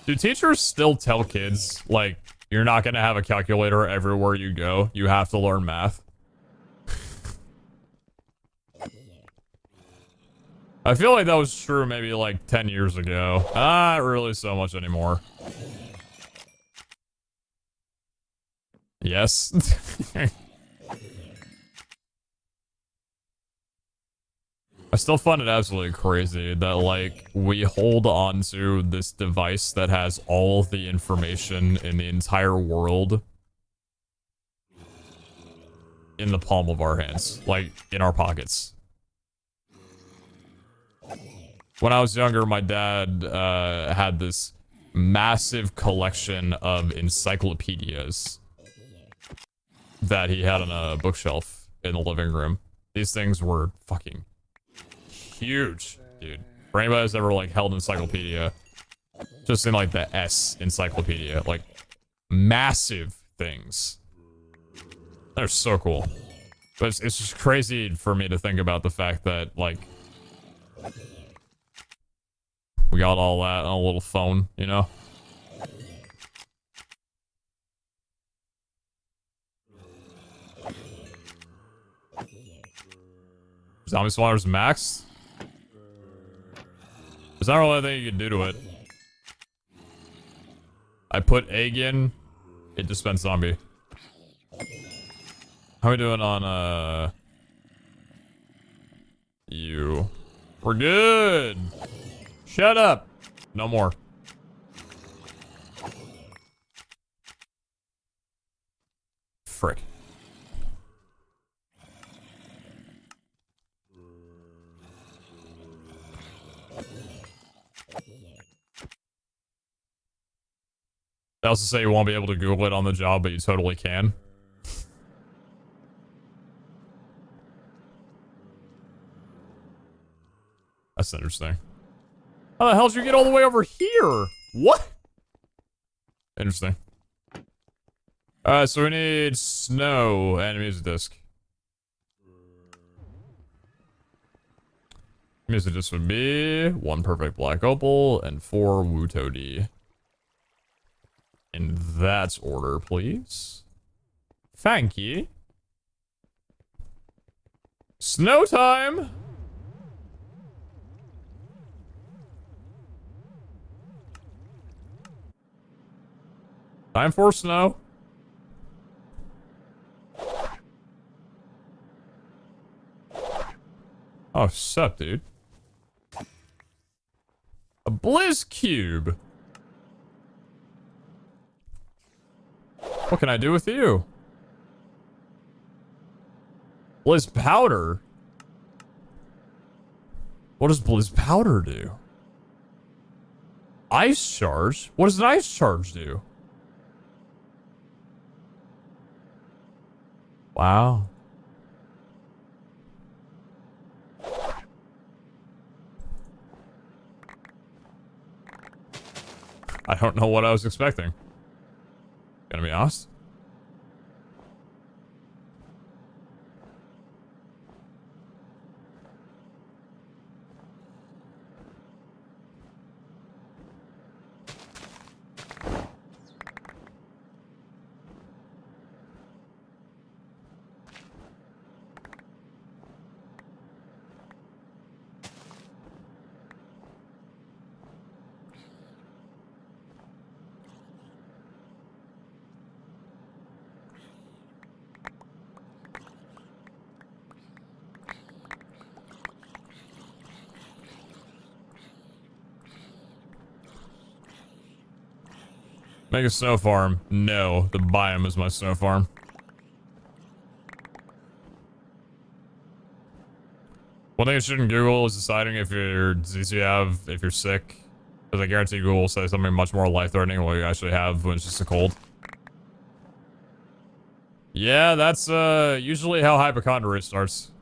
[SPEAKER 1] Do teachers still tell kids, like, you're not gonna have a calculator everywhere you go. You have to learn math. I feel like that was true maybe like 10 years ago. Not really so much anymore. Yes. I still find it absolutely crazy that, like, we hold on to this device that has all of the information in the entire world in the palm of our hands, like, in our pockets. When I was younger, my dad had this massive collection of encyclopedias that he had on a bookshelf in the living room. These things were fucking huge, dude. For anybody who's ever, like, held an encyclopedia, just in, like, the S encyclopedia, like, massive things. They're so cool. But it's just crazy for me to think about the fact that, like, we got all that on a little phone, you know? Zombie Spawner's maxed? There's not really anything you can do to it. I put egg in, it dispensed zombie. How are we doing on, you? We're good! Shut up! No more. Frick. They also say you won't be able to Google it on the job, but you totally can. That's interesting. How the hell did you get all the way over here? What? Interesting. Alright, so we need snow and a music disc. Music disc would be 1 perfect black opal and 4 Wootody. In that order, please. Thank you. Snow time! Time for snow. Oh, sup, dude? A Blizz Cube. What can I do with you? Blizz powder? What does Blizz powder do? Ice charge? What does an ice charge do? Wow. I don't know what I was expecting. Gonna be honest. Make a snow farm. No, the biome is my snow farm. One thing you shouldn't Google is deciding if your disease you have, if you're sick. Because I guarantee Google will say something much more life-threatening than what you actually have when it's just a cold. Yeah, that's usually how hypochondria starts.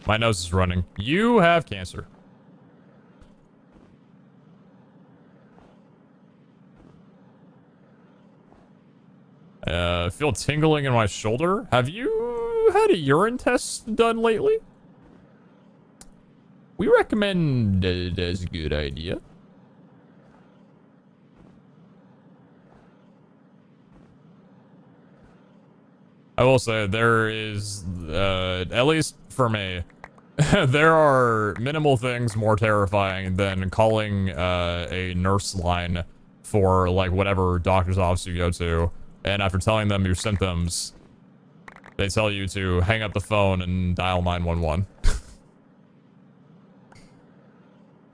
[SPEAKER 1] My nose is running. You have cancer. I feel tingling in my shoulder. Have you had a urine test done lately? We recommend it as a good idea. I will say there is, at least for me, there are minimal things more terrifying than calling a nurse line for like whatever doctor's office you go to. And after telling them your symptoms, they tell you to hang up the phone and dial 911.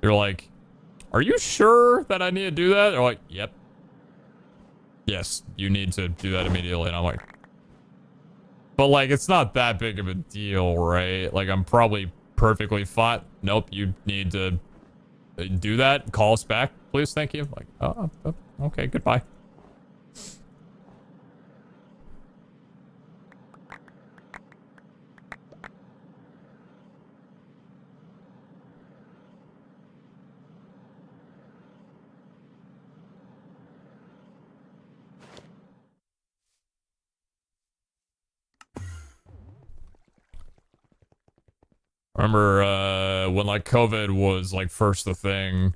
[SPEAKER 1] You're like, are you sure that I need to do that? They're like, yep. Yes, you need to do that immediately. And I'm like, but like, it's not that big of a deal, right? Like, I'm probably perfectly fine. Nope, you need to do that. Call us back, please. Thank you. Like, oh, okay, goodbye. I remember when like COVID was like first the thing,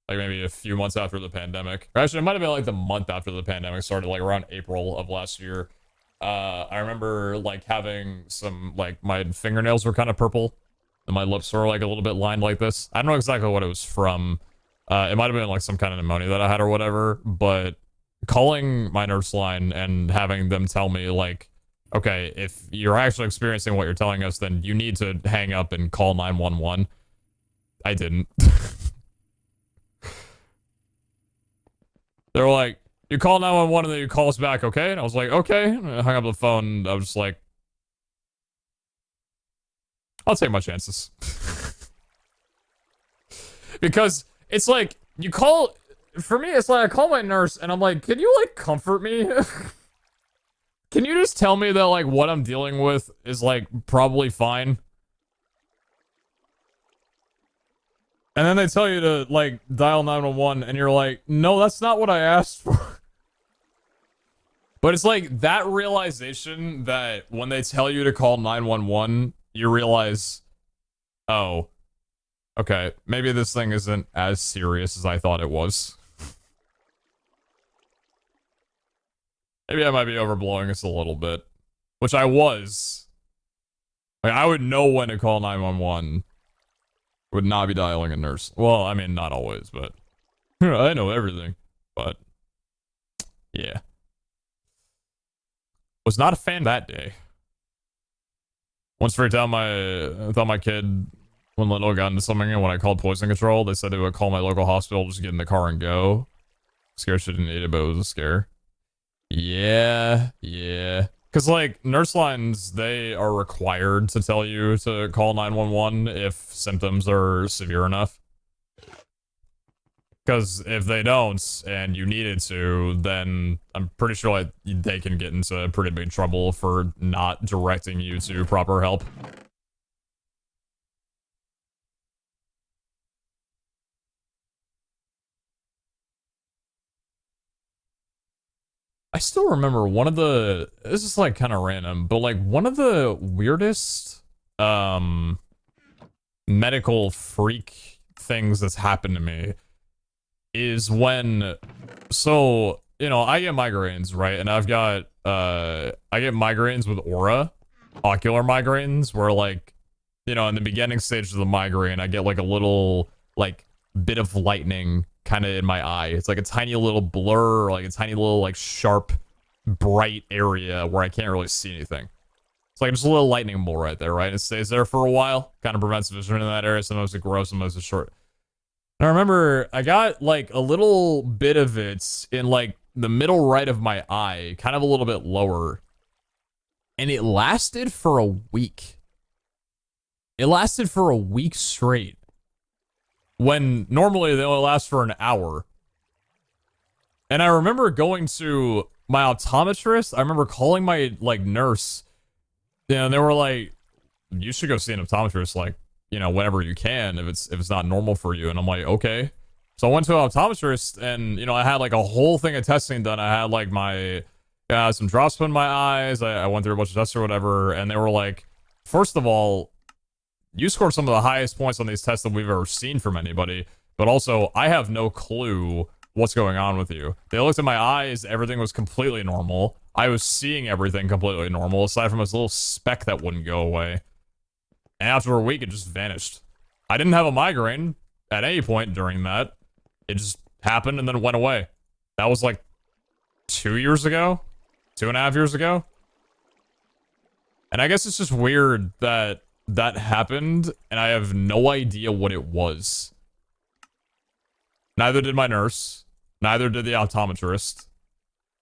[SPEAKER 1] like maybe a few months after the pandemic. Or actually, it might have been like the month after the pandemic started, like around April of last year. I remember like having some, like my fingernails were kind of purple and my lips were like a little bit lined like this. I don't know exactly what it was from. It might have been like some kind of pneumonia that I had or whatever, but calling my nurse line and having them tell me like, okay, if you're actually experiencing what you're telling us, then you need to hang up and call 911. I didn't. They were like, you call 911 and then you call us back, okay? And I was like, okay. And I hung up the phone and I was just like, I'll take my chances. Because it's like, you call, for me, it's like I call my nurse and I'm like, can you like comfort me? Can you just tell me that, like, what I'm dealing with is, like, probably fine? And then they tell you to, like, dial 911, and you're like, no, that's not what I asked for. But it's like, that realization that when they tell you to call 911, you realize, oh, okay, maybe this thing isn't as serious as I thought it was. Maybe I might be overblowing this a little bit. Which I was. Like, I would know when to call 911. Would not be dialing a nurse. Well, I mean, not always, but... I know everything. But... yeah. Was not a fan that day. Once freaked out I thought my kid, when little, got into something, and when I called poison control, they said they would call my local hospital, just get in the car and go. Scared she didn't need it, but it was a scare. Yeah, yeah. Because, like, nurse lines, they are required to tell you to call 911 if symptoms are severe enough. Because if they don't, and you needed to, then I'm pretty sure like, they can get into pretty big trouble for not directing you to proper help. I still remember one of the, this is like kind of random, but like one of the weirdest medical freak things that's happened to me is when, so, you know, I get migraines, right? And I've got, I get migraines with aura, ocular migraines, where like, you know, in the beginning stage of the migraine, I get like a little, like, bit of lightning kind of in my eye. It's like a tiny little blur, like a tiny little, like, sharp, bright area where I can't really see anything. It's like just a little lightning bolt right there, right? It stays there for a while, kind of prevents vision in that area. Sometimes it grows, sometimes it's short. And I remember I got like a little bit of it in like the middle right of my eye, kind of a little bit lower. And it lasted for a week. It lasted for a week straight. When normally they only last for an hour. And I remember going to my optometrist. I remember calling my like nurse. You know, and they were like, you should go see an optometrist like, you know, whenever you can if it's not normal for you. And I'm like, okay. So I went to an optometrist and, you know, I had like a whole thing of testing done. I had like my some drops in my eyes. I went through a bunch of tests or whatever, and they were like, first of all, you scored some of the highest points on these tests that we've ever seen from anybody, but also I have no clue what's going on with you. They looked at my eyes, everything was completely normal. I was seeing everything completely normal, aside from this little speck that wouldn't go away. And after a week, it just vanished. I didn't have a migraine at any point during that. It just happened and then went away. That was like 2 years ago? 2.5 years ago? And I guess it's just weird that that happened and I have no idea what it was. Neither did my nurse. Neither did the optometrist.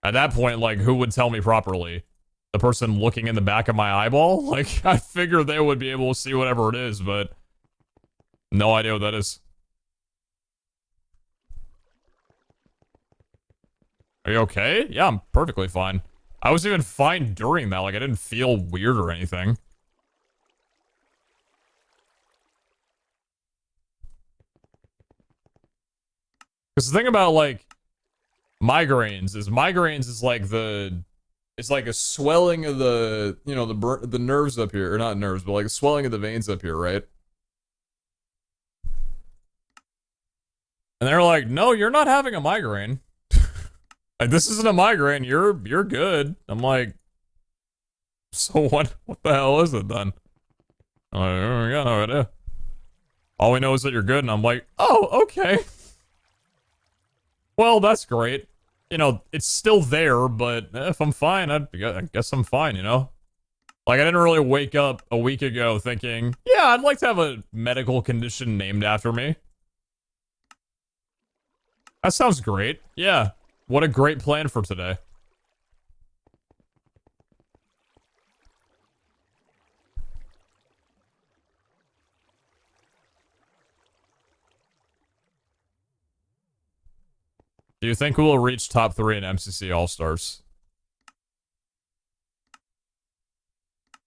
[SPEAKER 1] At that point, like, who would tell me properly? The person looking in the back of my eyeball? Like, I figured they would be able to see whatever it is, but no idea what that is. Are you okay? Yeah, I'm perfectly fine. I was even fine during that. Like, I didn't feel weird or anything. Because the thing about, like, migraines is like the... It's like a swelling of the, you know, the nerves up here. Or not nerves, but like a swelling of the veins up here, right? And they're like, no, you're not having a migraine. Like, this isn't a migraine. You're good. I'm like, so what the hell is it then? I'm like, oh, yeah, no idea. All we know is that you're good. And I'm like, oh, okay. Well, that's great. You know, it's still there, but if I'm fine, I guess I'm fine, you know? Like, I didn't really wake up a week ago thinking, yeah, I'd like to have a medical condition named after me. That sounds great. Yeah. What a great plan for today. Do you think we'll reach top 3 in MCC All-Stars?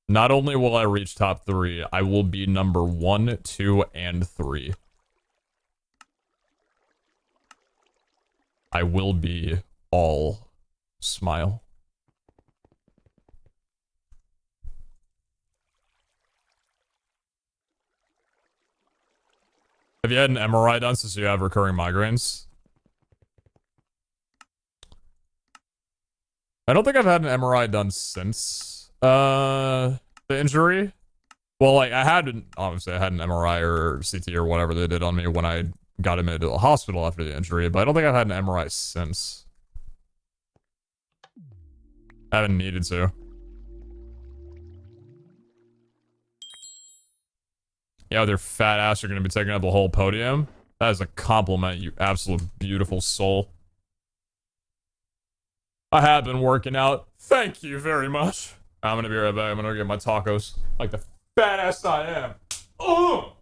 [SPEAKER 1] Not only will I reach top 3, I will be number 1, 2, and 3. I will be all smile. Have you had an MRI done since you have recurring migraines? I don't think I've had an MRI done since the injury. Well, like, obviously I had an MRI or CT or whatever they did on me when I got admitted to the hospital after the injury, but I don't think I've had an MRI since. I haven't needed to. Yeah, with your fat ass, you're gonna be taking up the whole podium. That is a compliment, you absolute beautiful soul. I have been working out. Thank you very much. I'm gonna be right back. I'm gonna get my tacos. Like the fat ass I am. Oh!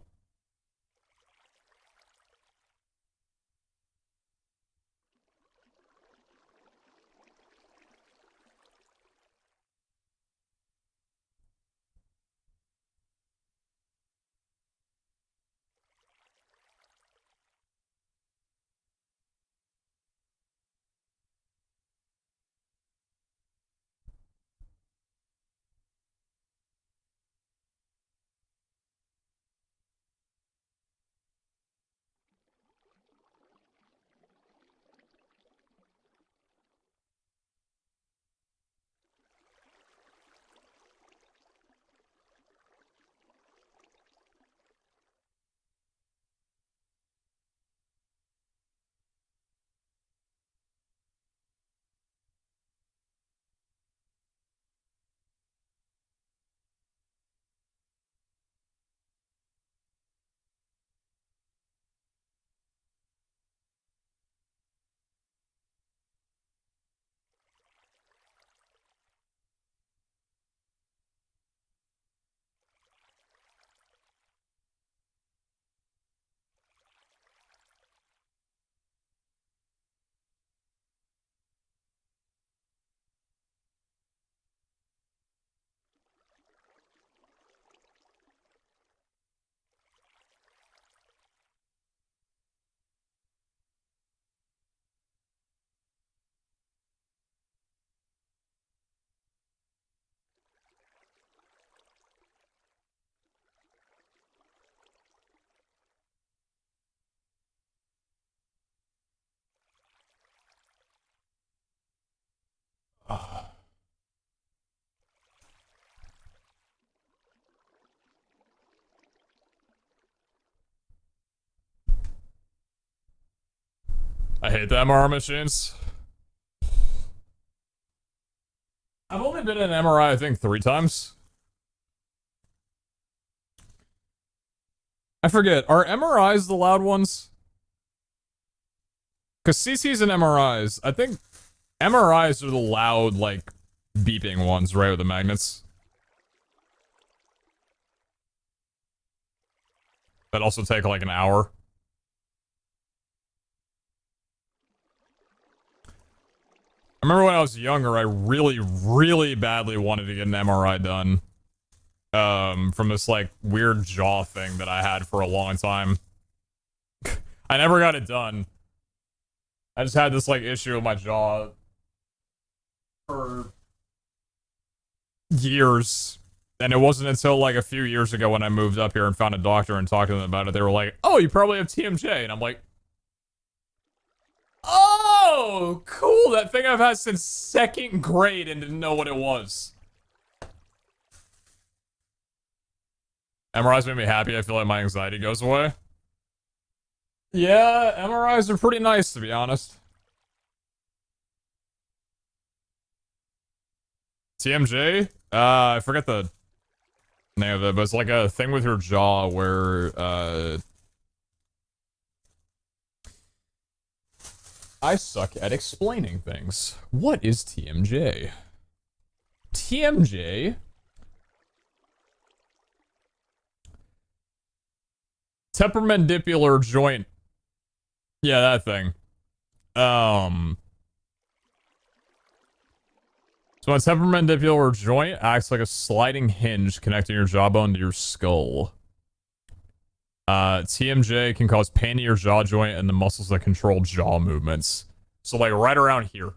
[SPEAKER 1] I hate the MRI machines. I've only been in an MRI, I think, 3 times. I forget, are MRIs the loud ones? Because CCs and MRIs, I think MRIs are the loud, like, beeping ones, right, with the magnets. That also take, like, an hour. I remember when I was younger, I really, really badly wanted to get an MRI done. From this, like, weird jaw thing that I had for a long time. I never got it done. I just had this, like, issue with my jaw for years. And it wasn't until, like, a few years ago when I moved up here and found a doctor and talked to them about it, they were like, oh, you probably have TMJ. And I'm like, oh, cool. That thing I've had since 2nd grade and didn't know what it was. MRIs make me happy. I feel like my anxiety goes away. Yeah, MRIs are pretty nice, to be honest. TMJ? I forget the name of it, but it's like a thing with your jaw where, I suck at explaining things. What is TMJ? TMJ? Temporomandibular joint. Yeah, that thing. So a temporomandibular joint acts like a sliding hinge connecting your jawbone to your skull. TMJ can cause pain in your jaw joint and the muscles that control jaw movements. So, like, right around here.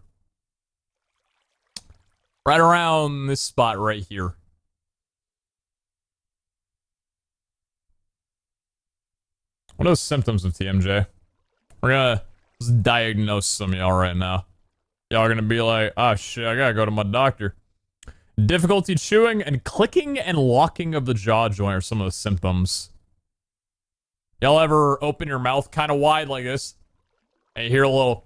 [SPEAKER 1] Right around this spot right here. What are the symptoms of TMJ? We're gonna diagnose some of y'all right now. Y'all are gonna be like, oh shit, I gotta go to my doctor. Difficulty chewing and clicking and locking of the jaw joint are some of the symptoms. Y'all ever open your mouth kind of wide like this? And you hear a little...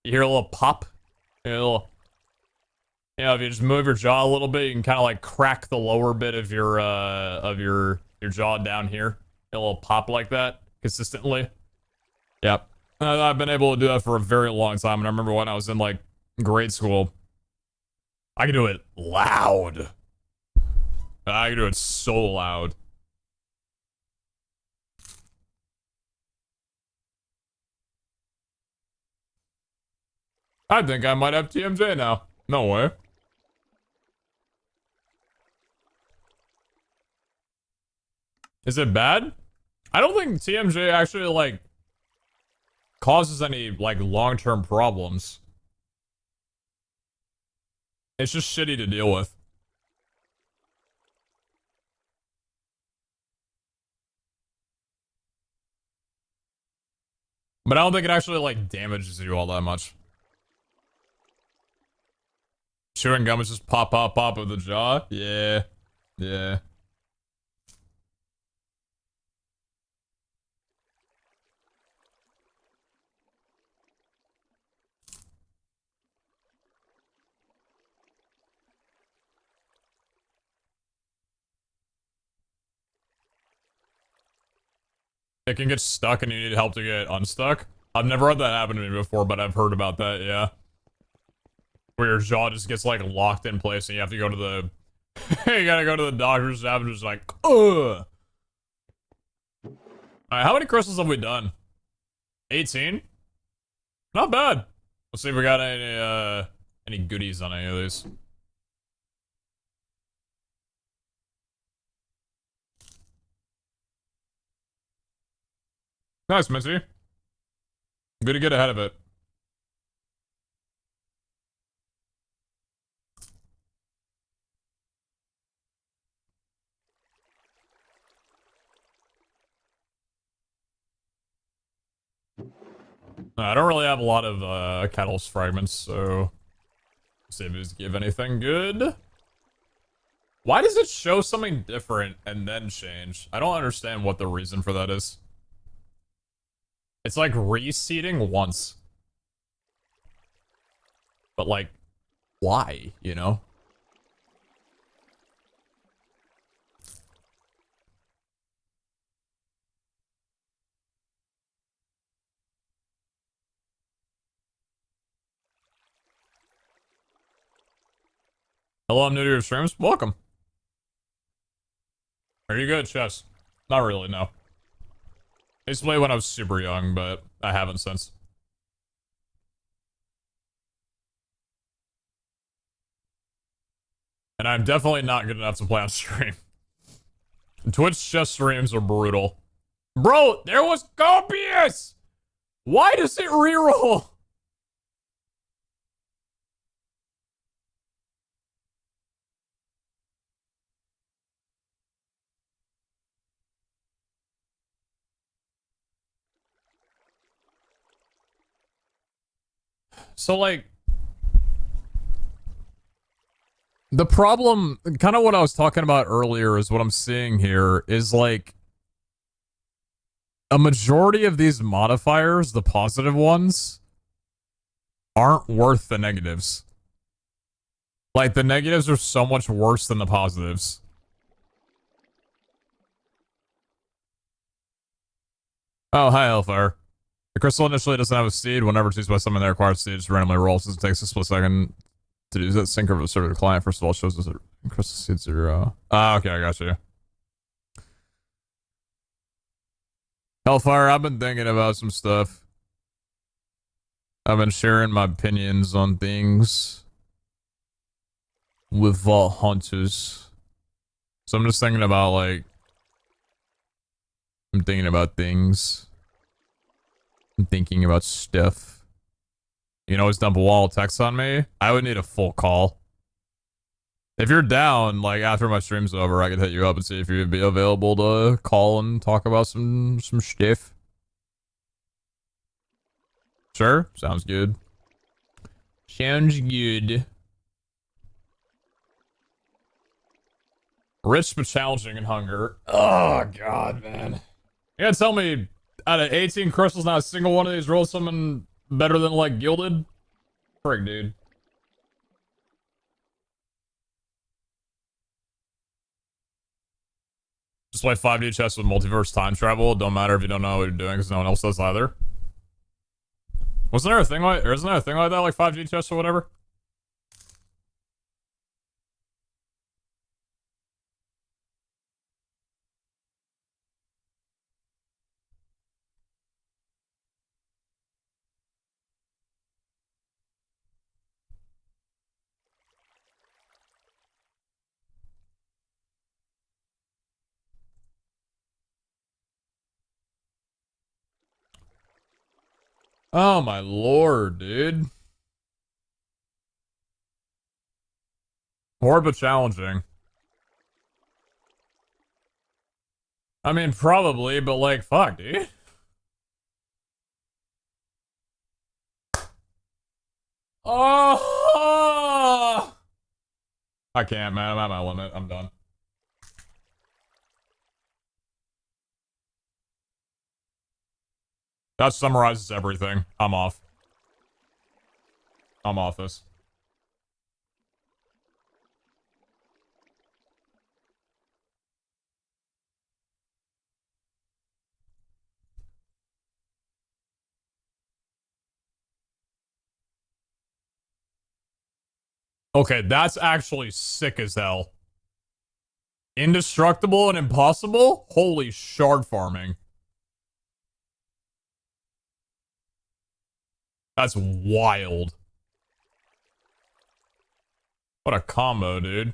[SPEAKER 1] You hear a little pop? You hear a little... You know, if you just move your jaw a little bit, you can kind of like crack the lower bit of your jaw down here. A little pop like that, consistently. Yep. I've been able to do that for a very long time, and I remember when I was in, like, grade school, I could do it loud. I could do it so loud. I think I might have TMJ now. No way. Is it bad? I don't think TMJ actually, like, causes any, like, long-term problems. It's just shitty to deal with. But I don't think it actually, like, damages you all that much. Chewing gum is just pop, pop, pop of the jaw? Yeah. Yeah. It can get stuck and you need help to get unstuck. I've never had that happen to me before, but I've heard about that, yeah. Where your jaw just gets, like, locked in place and you have to go to the... you gotta go to the doctor's staff and just like, ugh! Alright, how many crystals have we done? 18? Not bad. Let's see if we got any goodies on any of these. Nice, Missy. Good to get ahead of it. I don't really have a lot of catalyst fragments, so see if these give anything good. Why does it show something different and then change? I don't understand what the reason for that is. It's like reseeding once. But like, why, you know? Hello, I'm new to your streams. Welcome. Are you good at chess? Not really, no. I used to play when I was super young, but I haven't since. And I'm definitely not good enough to play on stream. Twitch chess streams are brutal. Bro, there was copious! Why does it reroll? So, like, the problem, kind of what I was talking about earlier is what I'm seeing here is, like, a majority of these modifiers, the positive ones, aren't worth the negatives. Like, the negatives are so much worse than the positives. Oh, hi, Hellfire. The crystal initially doesn't have a seed. Whenever it's used by someone that requires seed, just randomly rolls. It takes a split second to do that. Sync over the server to the client. First of all, shows us a crystal seed 0. Ah, okay, I got you. Hellfire, I've been thinking about some stuff. I've been sharing my opinions on things with Vault Hunters. So I'm just thinking about, like, I'm thinking about things. I'm thinking about stuff. You can always dump a wall of text on me. I would need a full call. If you're down, like, after my stream's over, I could hit you up and see if you'd be available to call and talk about some stuff. Sure? Sounds good. Sounds good. Rich but challenging in hunger. Oh, God, man. You gotta tell me, out of 18 crystals, not a single one of these rolls something better than, like, gilded? Frick, dude. Just play 5D chess with multiverse time travel. Don't matter if you don't know what you're doing, because no one else does either. Wasn't there a thing like, or isn't there a thing like that, like 5G chests or whatever? Oh my lord, dude. Hard but challenging. I mean, probably, but like, fuck, dude. Oh! I can't, man. I'm at my limit. I'm done. That summarizes everything. I'm off. I'm off this. Okay, that's actually sick as hell. Indestructible and impossible? Holy shard farming. That's wild. What a combo, dude.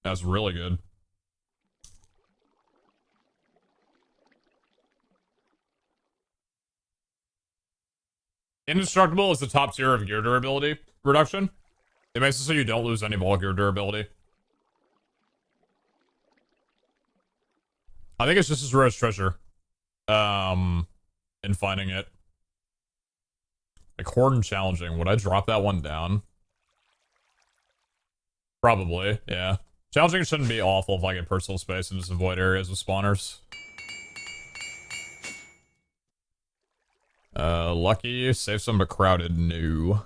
[SPEAKER 1] That's really good. Indestructible is the top tier of gear durability reduction. It makes it so you don't lose any ball gear durability. I think it's just as rare as treasure. In finding it. Like, Horn challenging. Would I drop that one down? Probably, yeah. Challenging shouldn't be awful if I get personal space and just avoid areas with spawners. Lucky. Save some but crowded. No.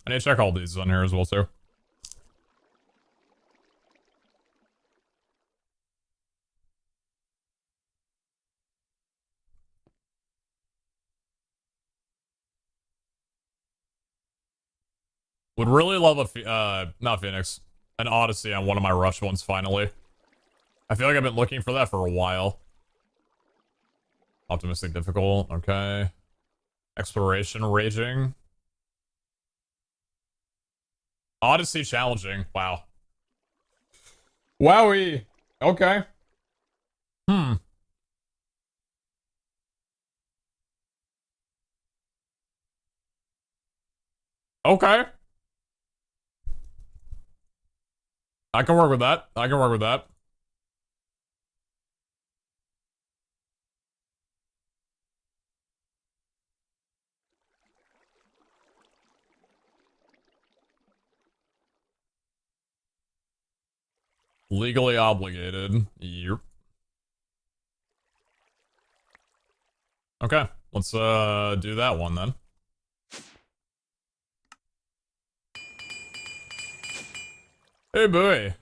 [SPEAKER 1] I need to check all these on here as well, too. Would really love a, not Phoenix, an Odyssey on one of my rush ones, finally. I feel like I've been looking for that for a while. Optimistic difficult, okay. Exploration raging. Odyssey challenging, wow. Wowie! Okay. Hmm. Okay. I can work with that. I can work with that. Legally obligated. Yep. Okay. Let's do that one then. Hey boy.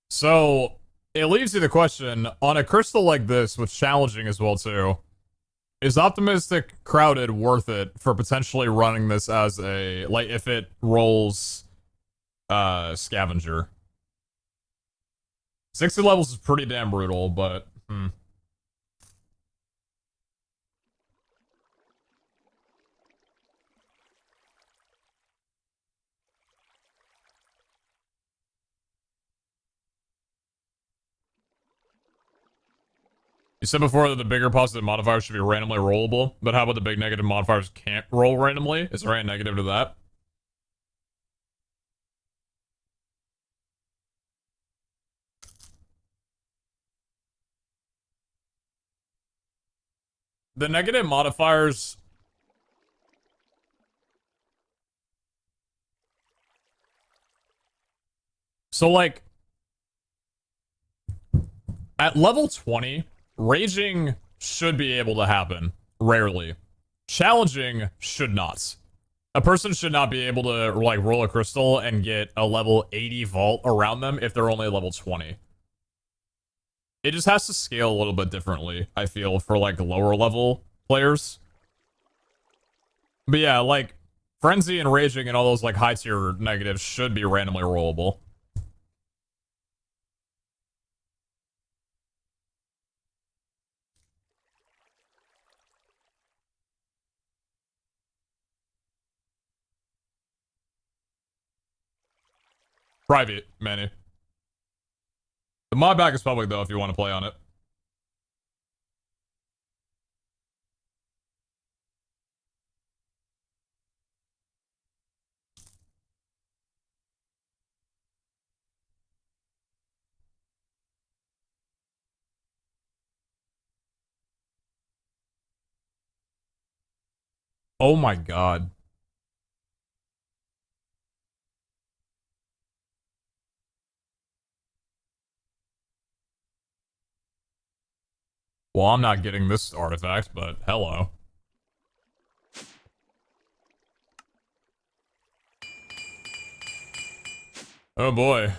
[SPEAKER 1] So it leaves you the question, on a crystal like this, with challenging as well too, is optimistic crowded worth it for potentially running this as a, like, if it rolls scavenger? 60 levels is pretty damn brutal, but You said before that the bigger positive modifiers should be randomly rollable, but how about the big negative modifiers can't roll randomly? Is there any negative to that? The negative modifiers... So, like... At level 20, raging should be able to happen. Rarely. Challenging should not. A person should not be able to, like, roll a crystal and get a level 80 vault around them if they're only level 20. It just has to scale a little bit differently, I feel, for, like, lower level players. But yeah, like, Frenzy and Raging and all those, like, high tier negatives should be randomly rollable. Private, Manny. The mod pack is public, though, if you want to play on it. Oh my god. Well, I'm not getting this artifact, but hello. Oh boy.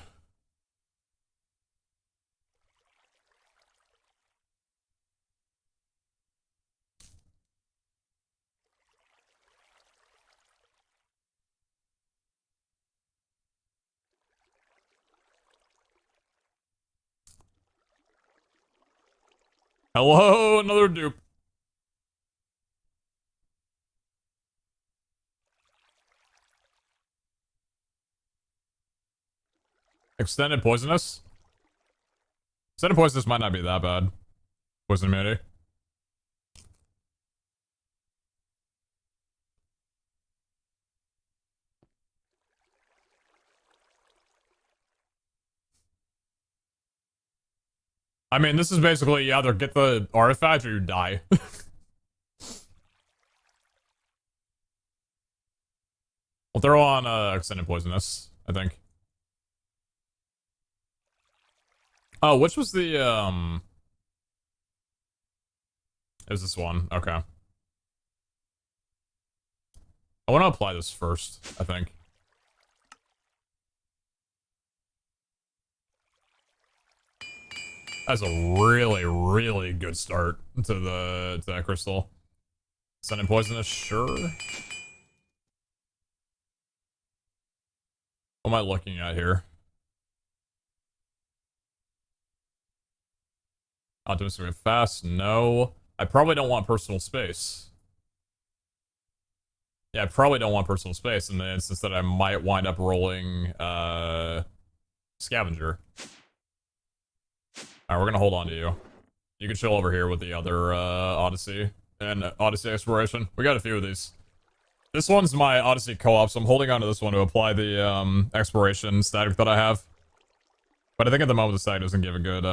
[SPEAKER 1] Hello, another dupe. Extended poisonous? Extended poisonous might not be that bad. Poison immunity. I mean, this is basically you either get the artifact or you die. We'll throw on extended poisonous, I think. Oh, which was the is this one? Okay. I want to apply this first, I think. That's a really, really good start to that crystal. Extended poisonous, sure. What am I looking at here? Optimistic fast? No. I probably don't want personal space. Yeah, I probably don't want personal space in the instance that I might wind up rolling scavenger. Alright, we're gonna hold on to you. You can chill over here with the other Odyssey and Odyssey exploration. We got a few of these. This one's my Odyssey co-op, so I'm holding on to this one to apply the exploration static that I have. But I think at the moment the static doesn't give a good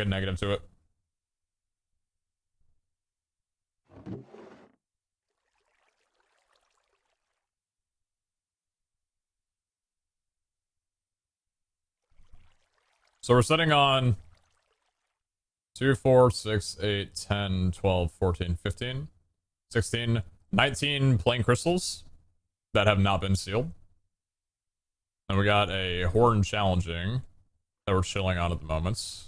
[SPEAKER 1] negative to it. So we're setting on 2, 4, 6, 8, 10, 12, 14, 15, 16, 19 plain crystals that have not been sealed. And we got a horn challenging that we're chilling on at the moment.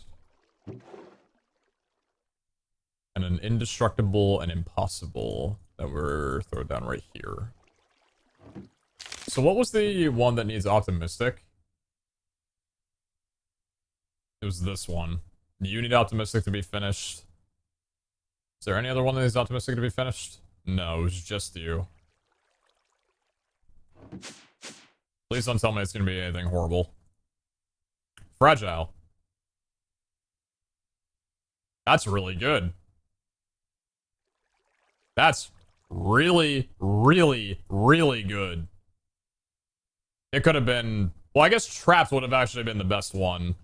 [SPEAKER 1] And an indestructible and impossible that we're throwing down right here. So what was the one that needs optimistic? It was this one. You need optimistic to be finished. Is there any other one that needs optimistic to be finished? No, it was just you. Please don't tell me it's gonna be anything horrible. Fragile. That's really good. That's really, really, really good. It could have been... Well, I guess Trapped would have actually been the best one.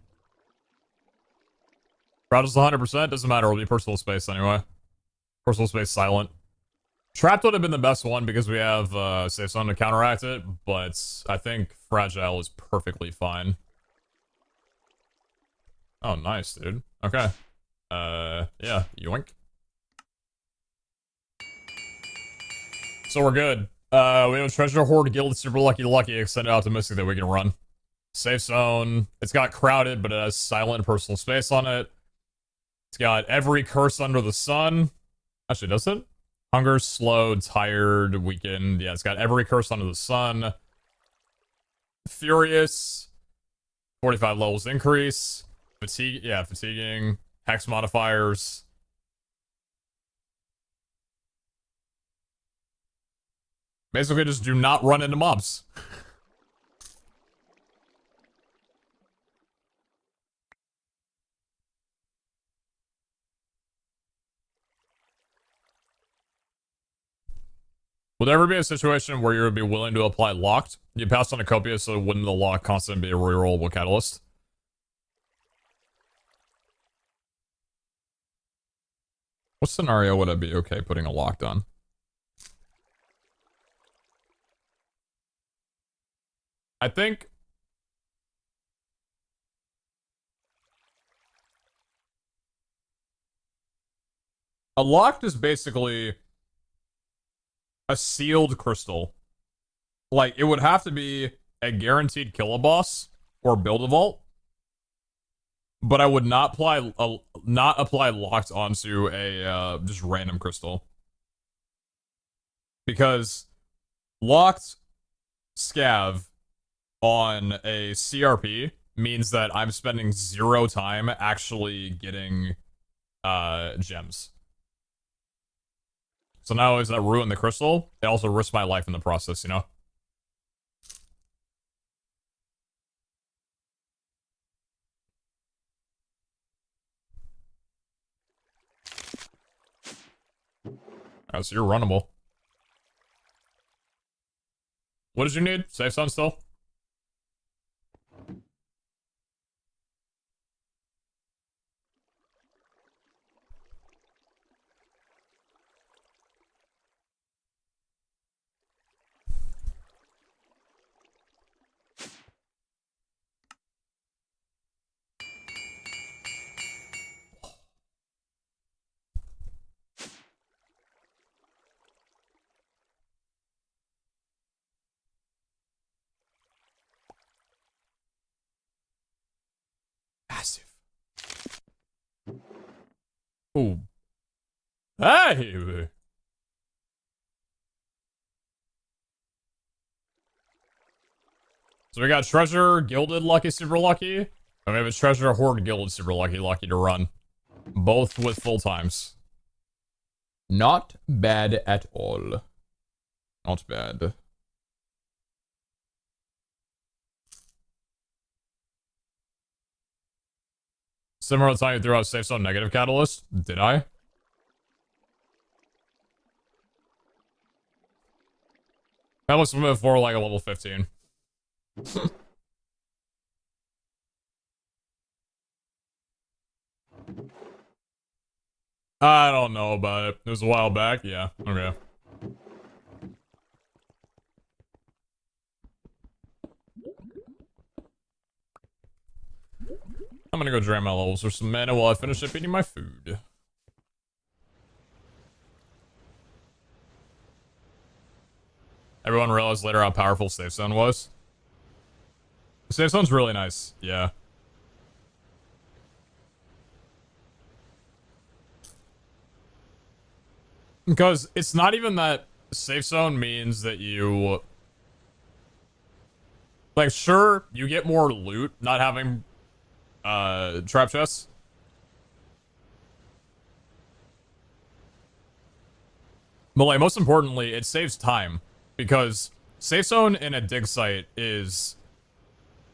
[SPEAKER 1] Fragile's 100%, doesn't matter, it'll be personal space anyway. Personal space silent. Trapped would have been the best one because we have safe zone to counteract it, but I think fragile is perfectly fine. Oh, nice, dude. Okay. Yeah, yoink. So we're good. We have a treasure hoard guild, super lucky, extended optimistic that we can run. Safe zone. It's got crowded, but it has silent personal space on it. It's got every curse under the sun. Actually, does it? Hunger, slow, tired, weakened. Yeah, it's got every curse under the sun. Furious. 45 levels increase. Fatigue. Yeah, fatiguing. Hex modifiers. Basically, just do not run into mobs. Would there ever be a situation where you would be willing to apply locked? You pass on a copia, so wouldn't the lock constantly be a rerollable catalyst? What scenario would I be okay putting a locked on? I think... a locked is basically a sealed crystal. Like, it would have to be a guaranteed kill a boss or build a vault. But I would not apply locked onto a just random crystal. Because locked scav on a CRP means that I'm spending 0 time actually getting gems. So not only does that ruin the crystal, it also risks my life in the process, you know? Oh, so you're runnable. What did you need? Safe zone still? Massive. Ooh. Hey! So we got treasure, gilded, lucky, super lucky. And we have a treasure, horde, gilded, super lucky, lucky to run. Both with full times. Not bad at all. Not bad. Similar to the time you threw out safe zone negative catalyst. Did I? That was before like a level 15. I don't know about it. It was a while back. Yeah. Okay. I'm gonna go drain my levels for some mana while I finish up eating my food. Everyone realized later how powerful safe zone was. Safe zone's really nice. Yeah. Because it's not even that safe zone means that you... like, sure, you get more loot not having trap chests. But like, most importantly, it saves time. Because safe zone in a dig site is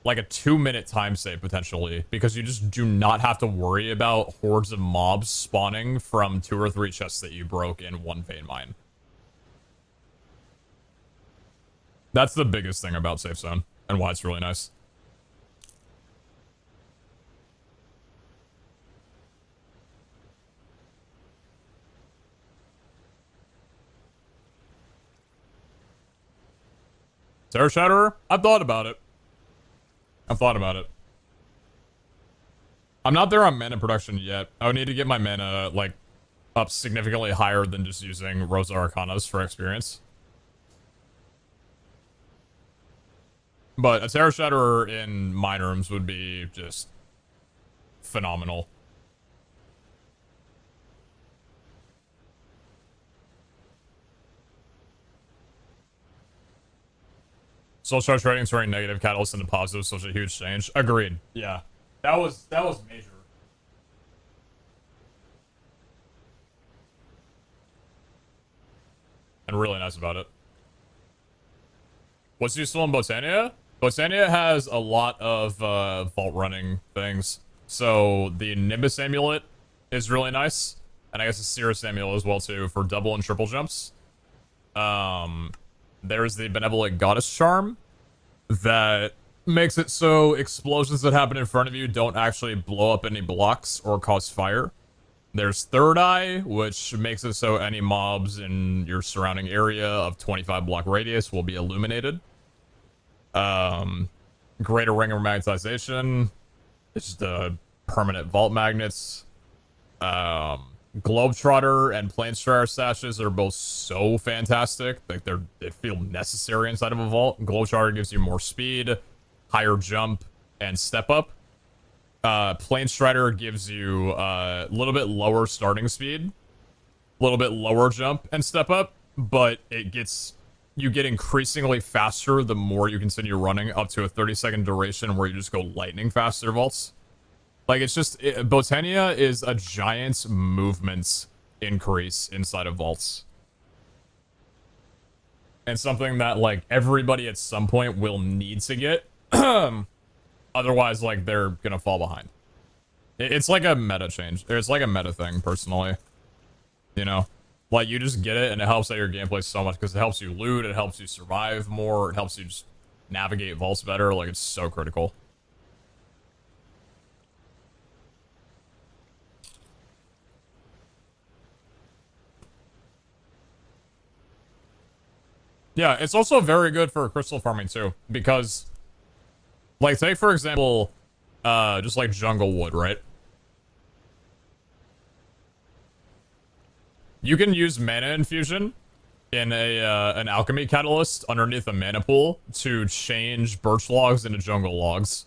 [SPEAKER 1] like a 2-minute time save, potentially. Because you just do not have to worry about hordes of mobs spawning from 2 or 3 chests that you broke in one vein mine. That's the biggest thing about safe zone, and why it's really nice. Terror Shatterer? I've thought about it. I've thought about it. I'm not there on mana production yet. I would need to get my mana, like, up significantly higher than just using Rosa Arcanas for experience. But a Terror Shatterer in mine rooms would be just phenomenal. Soul Shard trading turning negative catalyst into positive, such a huge change. Agreed. Yeah. That was major. And really nice about it. What's useful in Botania? Botania has a lot of vault running things. So the Nimbus Amulet is really nice. And I guess the Cirrus Amulet as well too for double and triple jumps. There's the Benevolent Goddess Charm that makes it so explosions that happen in front of you don't actually blow up any blocks or cause fire. There's Third Eye, which makes it so any mobs in your surrounding area of 25 block radius will be illuminated. Greater Ring of Magnetization. It's just permanent vault magnets. Globetrotter and Planestrider stashes are both so fantastic. Like they feel necessary inside of a vault. Globetrotter gives you more speed, higher jump, and step up. Planestrider gives you a little bit lower starting speed, a little bit lower jump and step up, but you get increasingly faster the more you continue running, up to a 30-second duration where you just go lightning fast through vaults. Like, it's just, Botania is a giant movement increase inside of vaults. And something that, like, everybody at some point will need to get. Otherwise, like, they're gonna fall behind. It's like a meta change. It's like a meta thing, personally. You know? Like, you just get it, and it helps out your gameplay so much, because it helps you loot, it helps you survive more, it helps you just navigate vaults better. Like, it's so critical. Yeah, it's also very good for crystal farming, too, because, like, take, for example, just, like, jungle wood, right? You can use mana infusion in an alchemy catalyst underneath a mana pool to change birch logs into jungle logs.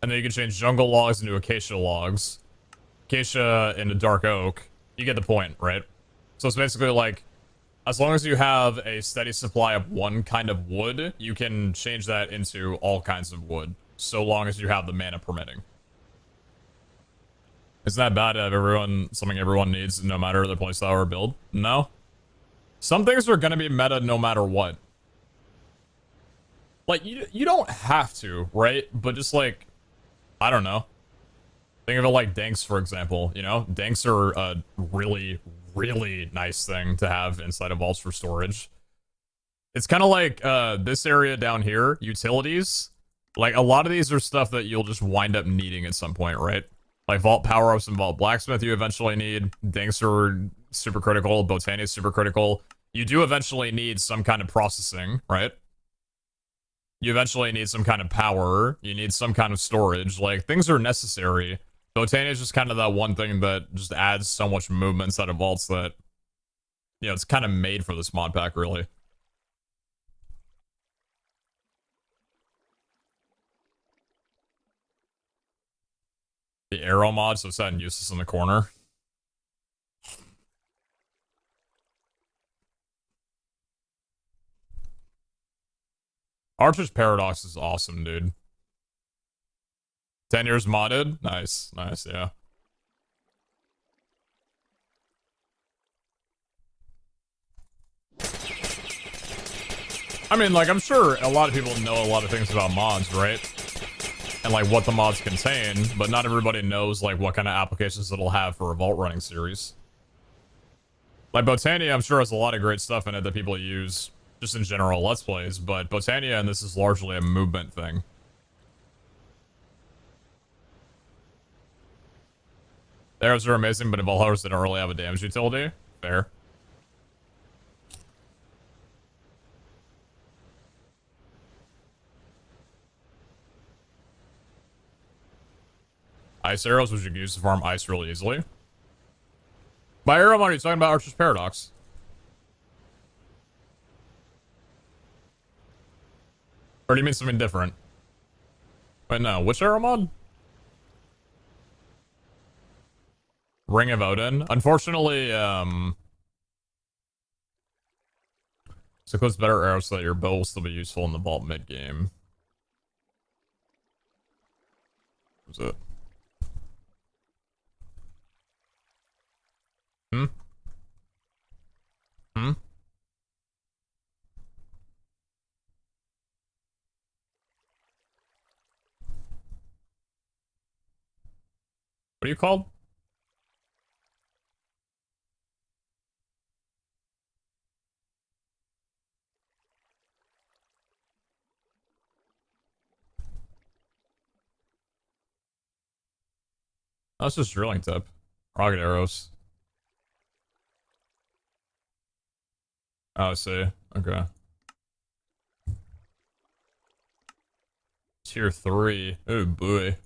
[SPEAKER 1] And then you can change jungle logs into acacia logs. Acacia into dark oak. You get the point, right? So it's basically like, as long as you have a steady supply of one kind of wood, you can change that into all kinds of wood, so long as you have the mana permitting. Isn't that bad to have something everyone needs, no matter their playstyle or build? No. Some things are gonna be meta no matter what. Like, you don't have to, right? But just like, I don't know. Think of it like danks, for example, you know? Danks are a really, really nice thing to have inside of vaults for storage. It's kind of like this area down here, utilities. Like, a lot of these are stuff that you'll just wind up needing at some point, right? Like vault power-ups and vault blacksmith you eventually need. Danks are super critical. Botania is super critical. You do eventually need some kind of processing, right? You eventually need some kind of power. You need some kind of storage. Like, things are necessary. Botania is just kind of that one thing that just adds so much movement inside of vaults that, you know, it's kind of made for this mod pack, really. The arrow mod, so it's sad and useless in the corner. Archer's Paradox is awesome, dude. 10 years modded? Nice, nice, yeah. I mean, like, I'm sure a lot of people know a lot of things about mods, right? And, like, what the mods contain, but not everybody knows, like, what kind of applications it'll have for a vault running series. Like, Botania, I'm sure, has a lot of great stuff in it that people use just in general Let's Plays, but Botania and this is largely a movement thing. The arrows are amazing, but in Valhalla they don't really have a damage utility. Fair. Ice arrows, which you can use to farm ice really easily. By arrow mod, are you talking about Archer's Paradox? Or do you mean something different? Wait, no. Which arrow mod? Ring of Odin. Unfortunately, so close better arrows so that your bow will still be useful in the vault mid-game. What was it? Hmm? Hmm? What are you called? That's just drilling tip. Rocket arrows. Oh, I see. Okay. Tier 3. Oh boy.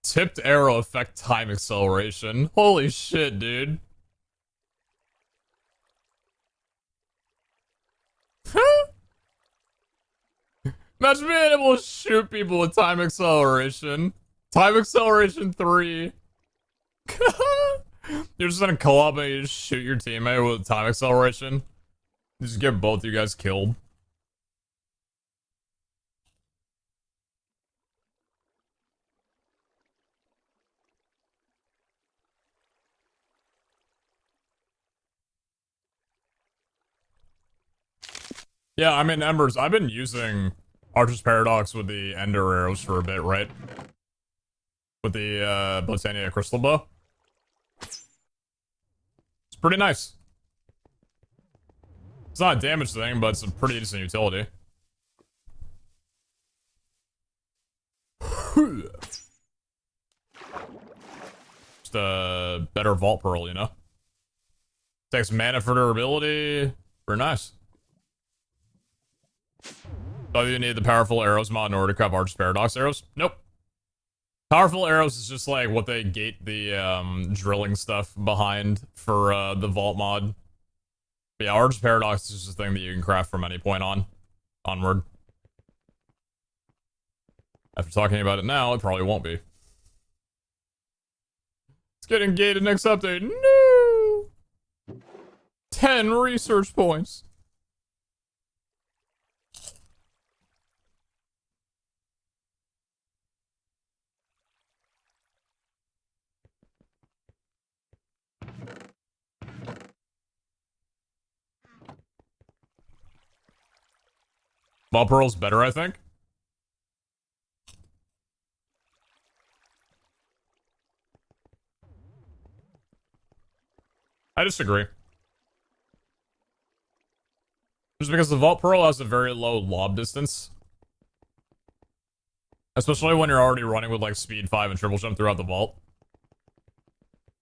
[SPEAKER 1] Tipped arrow affect time acceleration. Holy shit, dude. Imagine being able to shoot people with time acceleration. Time acceleration 3. You're just in a co-op and you just shoot your teammate with time acceleration. You just get both you guys killed. Yeah, I mean, Embers, I've been using Archer's Paradox with the Ender arrows for a bit, right? With the Botania Crystal Bow. It's pretty nice. It's not a damage thing, but it's a pretty decent utility. Just a better Vault Pearl, you know? Takes mana for durability. Very nice. So you need the powerful arrows mod in order to craft Archer's Paradox arrows? Nope. Powerful arrows is just like what they gate the drilling stuff behind for the vault mod. But yeah, Archer's Paradox is just a thing that you can craft from any point onward. After talking about it now, it probably won't be. It's getting gated next update. No! 10 research points. Ball Pearl's better, I think. I disagree. Just because the Vault Pearl has a very low lob distance. Especially when you're already running with like speed 5 and triple jump throughout the vault.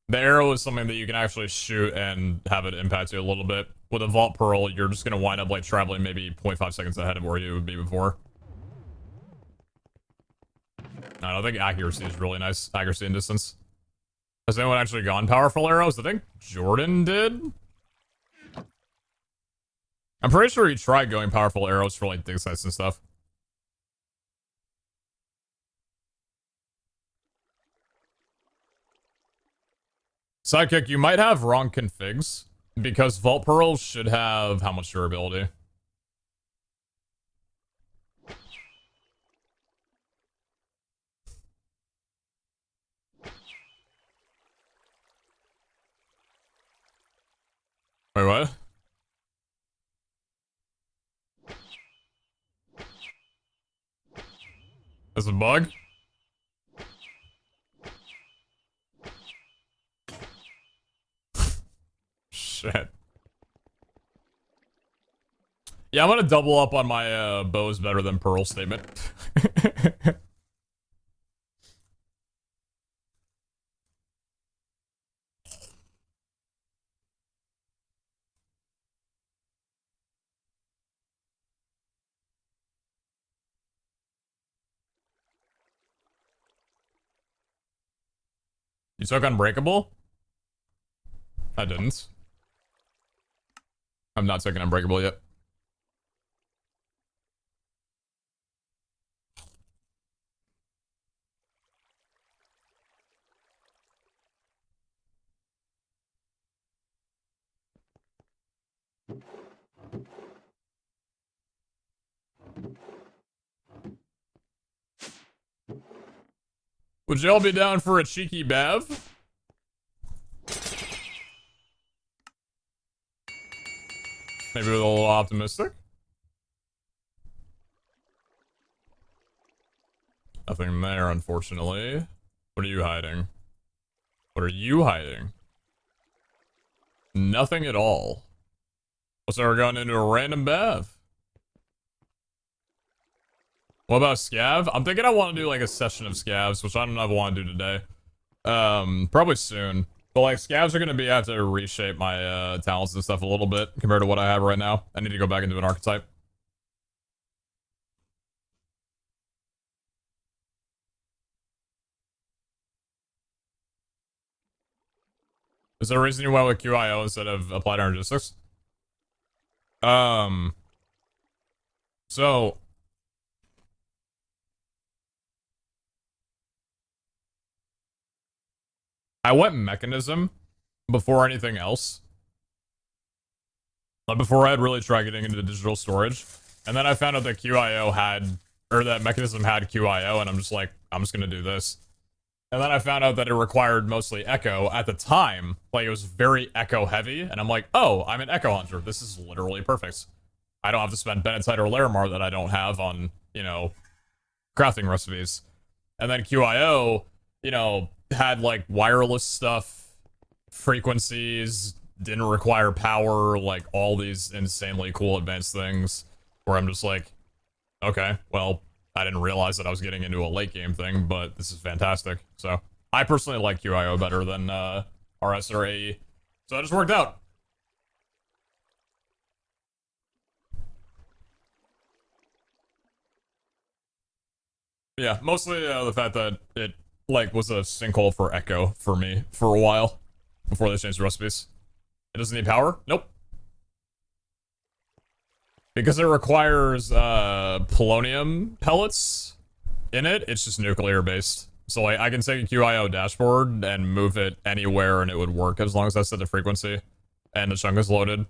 [SPEAKER 1] The arrow is something that you can actually shoot and have it impact you a little bit. With a Vault Pearl, you're just gonna wind up like traveling maybe 0.5 seconds ahead of where you would be before. I don't think accuracy is really nice. Accuracy and distance. Has anyone actually gone powerful arrows? I think Jordan did. I'm pretty sure he tried going powerful arrows for like dig sites and stuff. Sidekick, you might have wrong configs because Vault Pearls should have how much durability? Wait, what? That's a bug? Shit. Yeah, I'm gonna double up on my bows better than pearl statement. You took Unbreakable? I didn't. I'm not taking Unbreakable yet. Would y'all be down for a cheeky Bav? Maybe with a little optimistic? Nothing there, unfortunately. What are you hiding? What are you hiding? Nothing at all. So we're going into a random Bav. What about Scav? I'm thinking I want to do like a session of Scavs, which I don't know if I want to do today. Probably soon. But like Scavs are going to be, I have to reshape my talents and stuff a little bit compared to what I have right now. I need to go back into an archetype. Is there a reason you went with QIO instead of Applied Energistics? So I went Mechanism before anything else. Like before I had really tried getting into digital storage. And then I found out that QIO had, or that Mechanism had QIO, and I'm just like, I'm just gonna do this. And then I found out that it required mostly Echo at the time. Like, it was very Echo heavy, and I'm like, oh, I'm an Echo Hunter. This is literally perfect. I don't have to spend Benetite or Larimar that I don't have on, you know, crafting recipes. And then QIO, you know, had, like, wireless stuff, frequencies, didn't require power, like, all these insanely cool advanced things, where I'm just like, okay, well, I didn't realize that I was getting into a late game thing, but this is fantastic. So I personally like QIO better than RS or AE. So it just worked out. Yeah, mostly the fact that it like was a sinkhole for Echo for me for a while before they changed the recipes. It doesn't need power? Nope. Because it requires polonium pellets in it, it's just nuclear based. So like I can take a QIO dashboard and move it anywhere and it would work as long as I set the frequency and the chunk is loaded.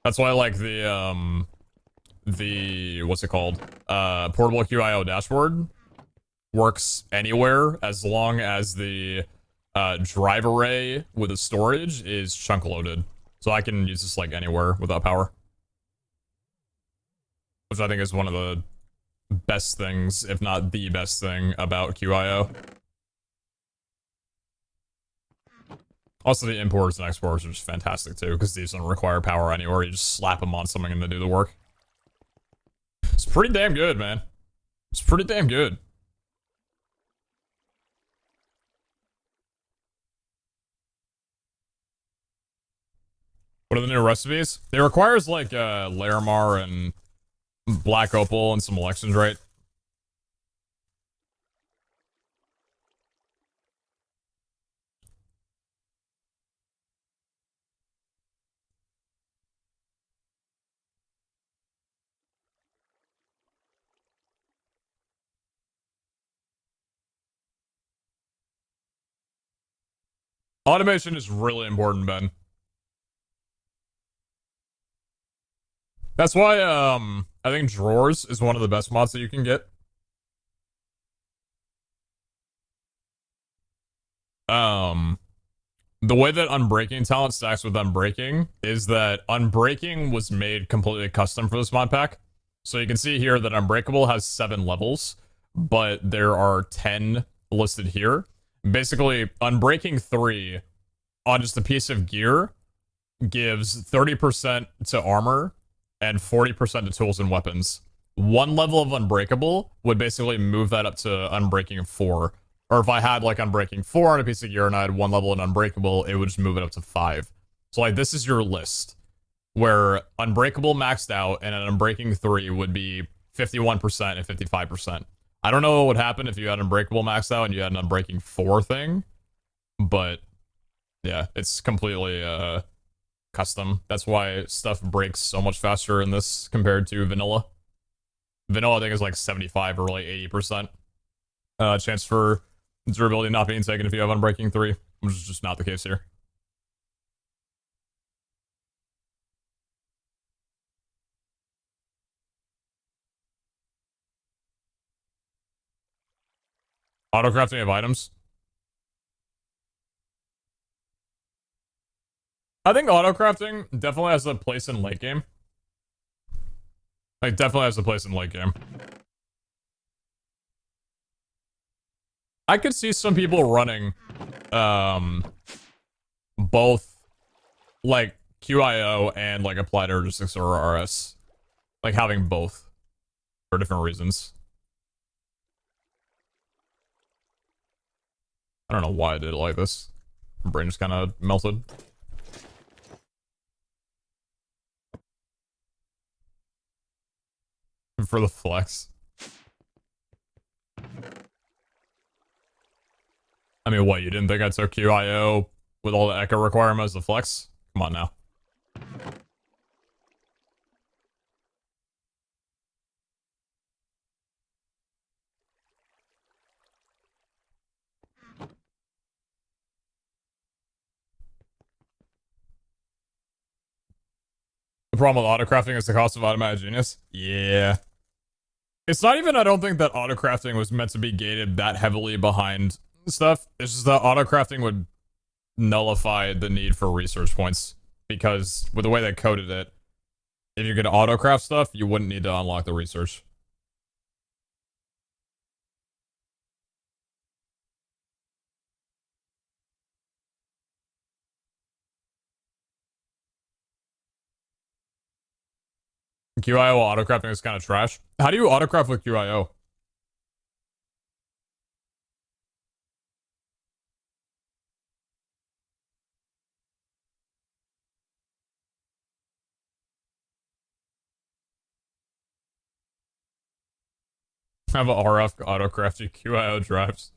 [SPEAKER 1] That's why I like the what's it called? Portable QIO dashboard works anywhere as long as the drive array with the storage is chunk loaded. So I can use this like anywhere without power. Which I think is one of the best things, if not the best thing, about QIO. Also, the importers and exporters are just fantastic too, because these don't require power anywhere. You just slap them on something and they do the work. It's pretty damn good, man. It's pretty damn good. What are the new recipes? It requires like Larimar and Black Opal and some elections, right? Automation is really important, Ben. That's why, I think Drawers is one of the best mods that you can get. The way that Unbreaking talent stacks with Unbreaking is that Unbreaking was made completely custom for this mod pack. So you can see here that Unbreakable has 7 levels, but there are 10 listed here. Basically, Unbreaking 3 on just a piece of gear gives 30% to armor and 40% to tools and weapons. One level of Unbreakable would basically move that up to Unbreaking 4. Or if I had like Unbreaking 4 on a piece of gear and I had one level in Unbreakable, it would just move it up to 5. So like this is your list, where Unbreakable maxed out and an Unbreaking 3 would be 51% and 55%. I don't know what would happen if you had Unbreakable maxed out and you had an Unbreaking 4 thing, but yeah, it's completely custom. That's why stuff breaks so much faster in this compared to vanilla. Vanilla, I think, is like 75 or like 80% chance for durability not being taken if you have Unbreaking 3, which is just not the case here. Auto-crafting of items. I think auto-crafting definitely has a place in late game. Like, definitely has a place in late game. I could see some people running, both, like, QIO and, like, applied heuristics or RS. Like, having both for different reasons. I don't know why I did it like this. My brain just kind of melted. For the flex. I mean, what, you didn't think I took QIO with all the echo requirements of flex? Come on now. The problem with autocrafting is the cost of automatic genius. Yeah. It's not even, I don't think that autocrafting was meant to be gated that heavily behind stuff. It's just that autocrafting would nullify the need for research points. Because with the way they coded it, if you could autocraft stuff, you wouldn't need to unlock the research. QIO autocrafting is kind of trash. How do you autocraft with QIO? Have a RF autocraft QIO drives.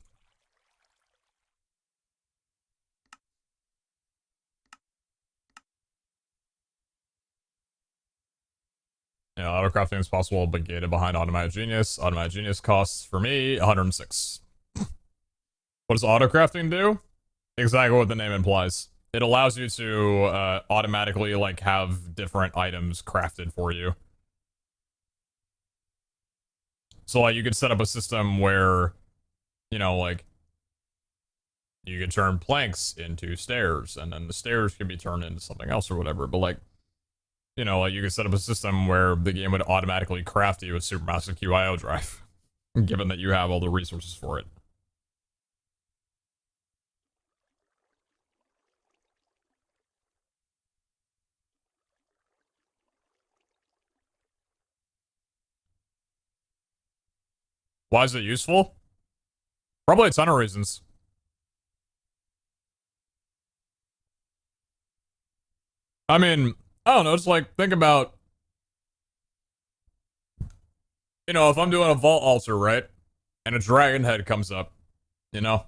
[SPEAKER 1] Yeah, autocrafting is possible, but gated behind automatic genius. Automatic genius costs, for me, 106. What does autocrafting do? Exactly what the name implies. It allows you to automatically, like, have different items crafted for you. So, like, you could set up a system where, you know, like, you could turn planks into stairs, and then the stairs could be turned into something else or whatever. But, like, you know, like, you could set up a system where the game would automatically craft you a supermassive QIO drive, given that you have all the resources for it. Why is it useful? Probably a ton of reasons. I mean, I don't know, just like, think about, you know, if I'm doing a vault altar, right? And a dragon head comes up, you know?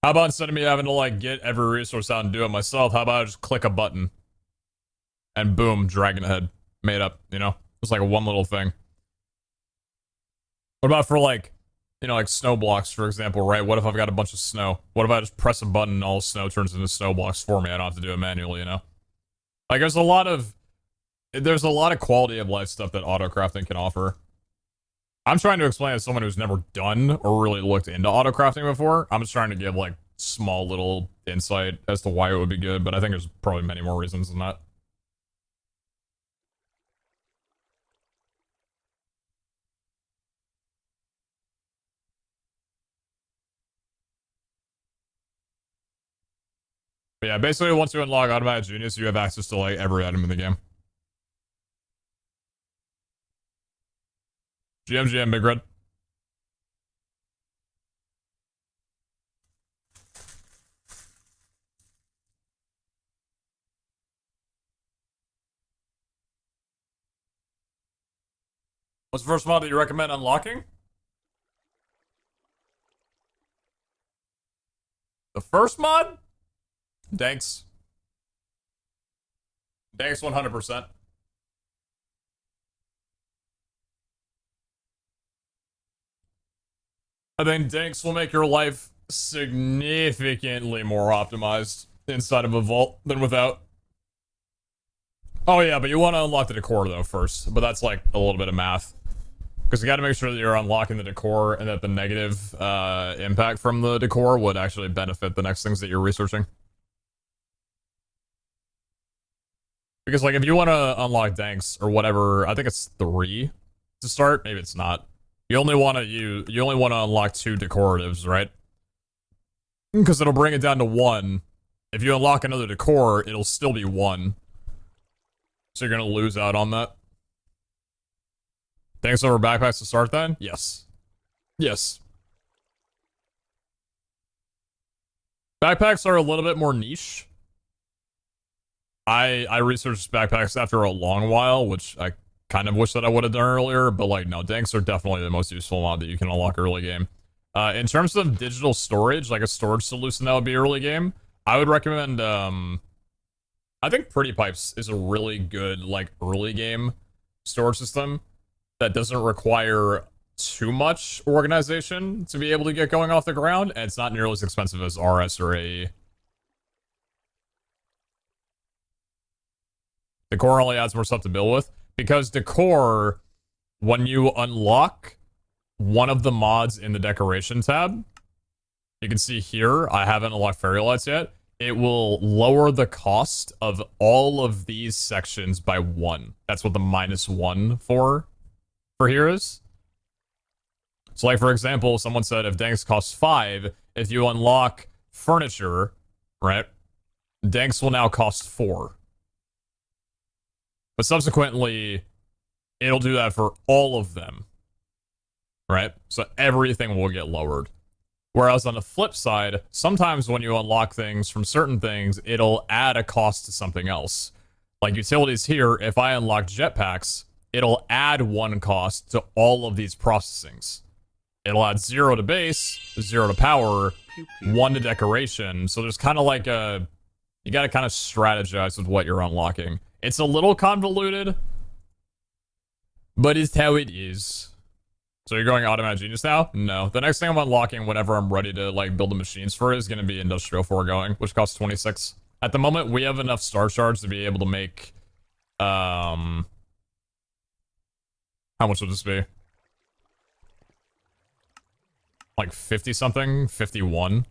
[SPEAKER 1] How about instead of me having to, like, get every resource out and do it myself, how about I just click a button? And boom, dragon head made up, you know? It's like a one little thing. What about for, like, you know, like snow blocks, for example, right? What if I've got a bunch of snow? What if I just press a button and all the snow turns into snow blocks for me? I don't have to do it manually, you know? Like, there's a lot of quality of life stuff that autocrafting can offer. I'm trying to explain as someone who's never done or really looked into autocrafting before. I'm just trying to give, like, small little insight as to why it would be good, but I think there's probably many more reasons than that. But yeah, basically once you unlock automatic genius, you have access to, like, every item in the game. GM, Big Red. What's the first mod that you recommend unlocking? The first mod? Danks. Danks 100%. I think Danks will make your life significantly more optimized inside of a vault than without. Oh yeah, but you want to unlock the decor though first, but that's like a little bit of math. Because you got to make sure that you're unlocking the decor and that the negative impact from the decor would actually benefit the next things that you're researching. Because like if you want to unlock Danks or whatever, I think it's 3 to start. Maybe it's not. You only want to unlock 2 decoratives, right? Because it'll bring it down to 1. If you unlock another decor, it'll still be 1. So you're gonna lose out on that. Thanks over backpacks to start then? Yes. Yes. Backpacks are a little bit more niche. I researched backpacks after a long while, which I kind of wish that I would have done earlier, but like no, Danks are definitely the most useful mod that you can unlock early game. In terms of digital storage, like a storage solution that would be early game, I would recommend I think Pretty Pipes is a really good like early game storage system that doesn't require too much organization to be able to get going off the ground, and it's not nearly as expensive as RS or AE. Decor only adds more stuff to build with, because decor, when you unlock one of the mods in the decoration tab, you can see here, I haven't unlocked fairy lights yet, it will lower the cost of all of these sections by 1. That's what the -1 for here is. So like for example, someone said if Danks costs 5, if you unlock furniture, right, Danks will now cost 4. But subsequently, it'll do that for all of them, right? So everything will get lowered. Whereas on the flip side, sometimes when you unlock things from certain things, it'll add a cost to something else. Like utilities here, if I unlock jetpacks, it'll add 1 cost to all of these processings. It'll add 0 to base, 0 to power, 1 to decoration. So there's kind of like a... You gotta kind of strategize with what you're unlocking. It's a little convoluted, but it's how it is. So you're going Automatic Genius now? No. The next thing I'm unlocking whenever I'm ready to like build the machines for it is going to be Industrial Foregoing, which costs 26. At the moment, we have enough star shards to be able to make, how much would this be? Like 50 something? 51?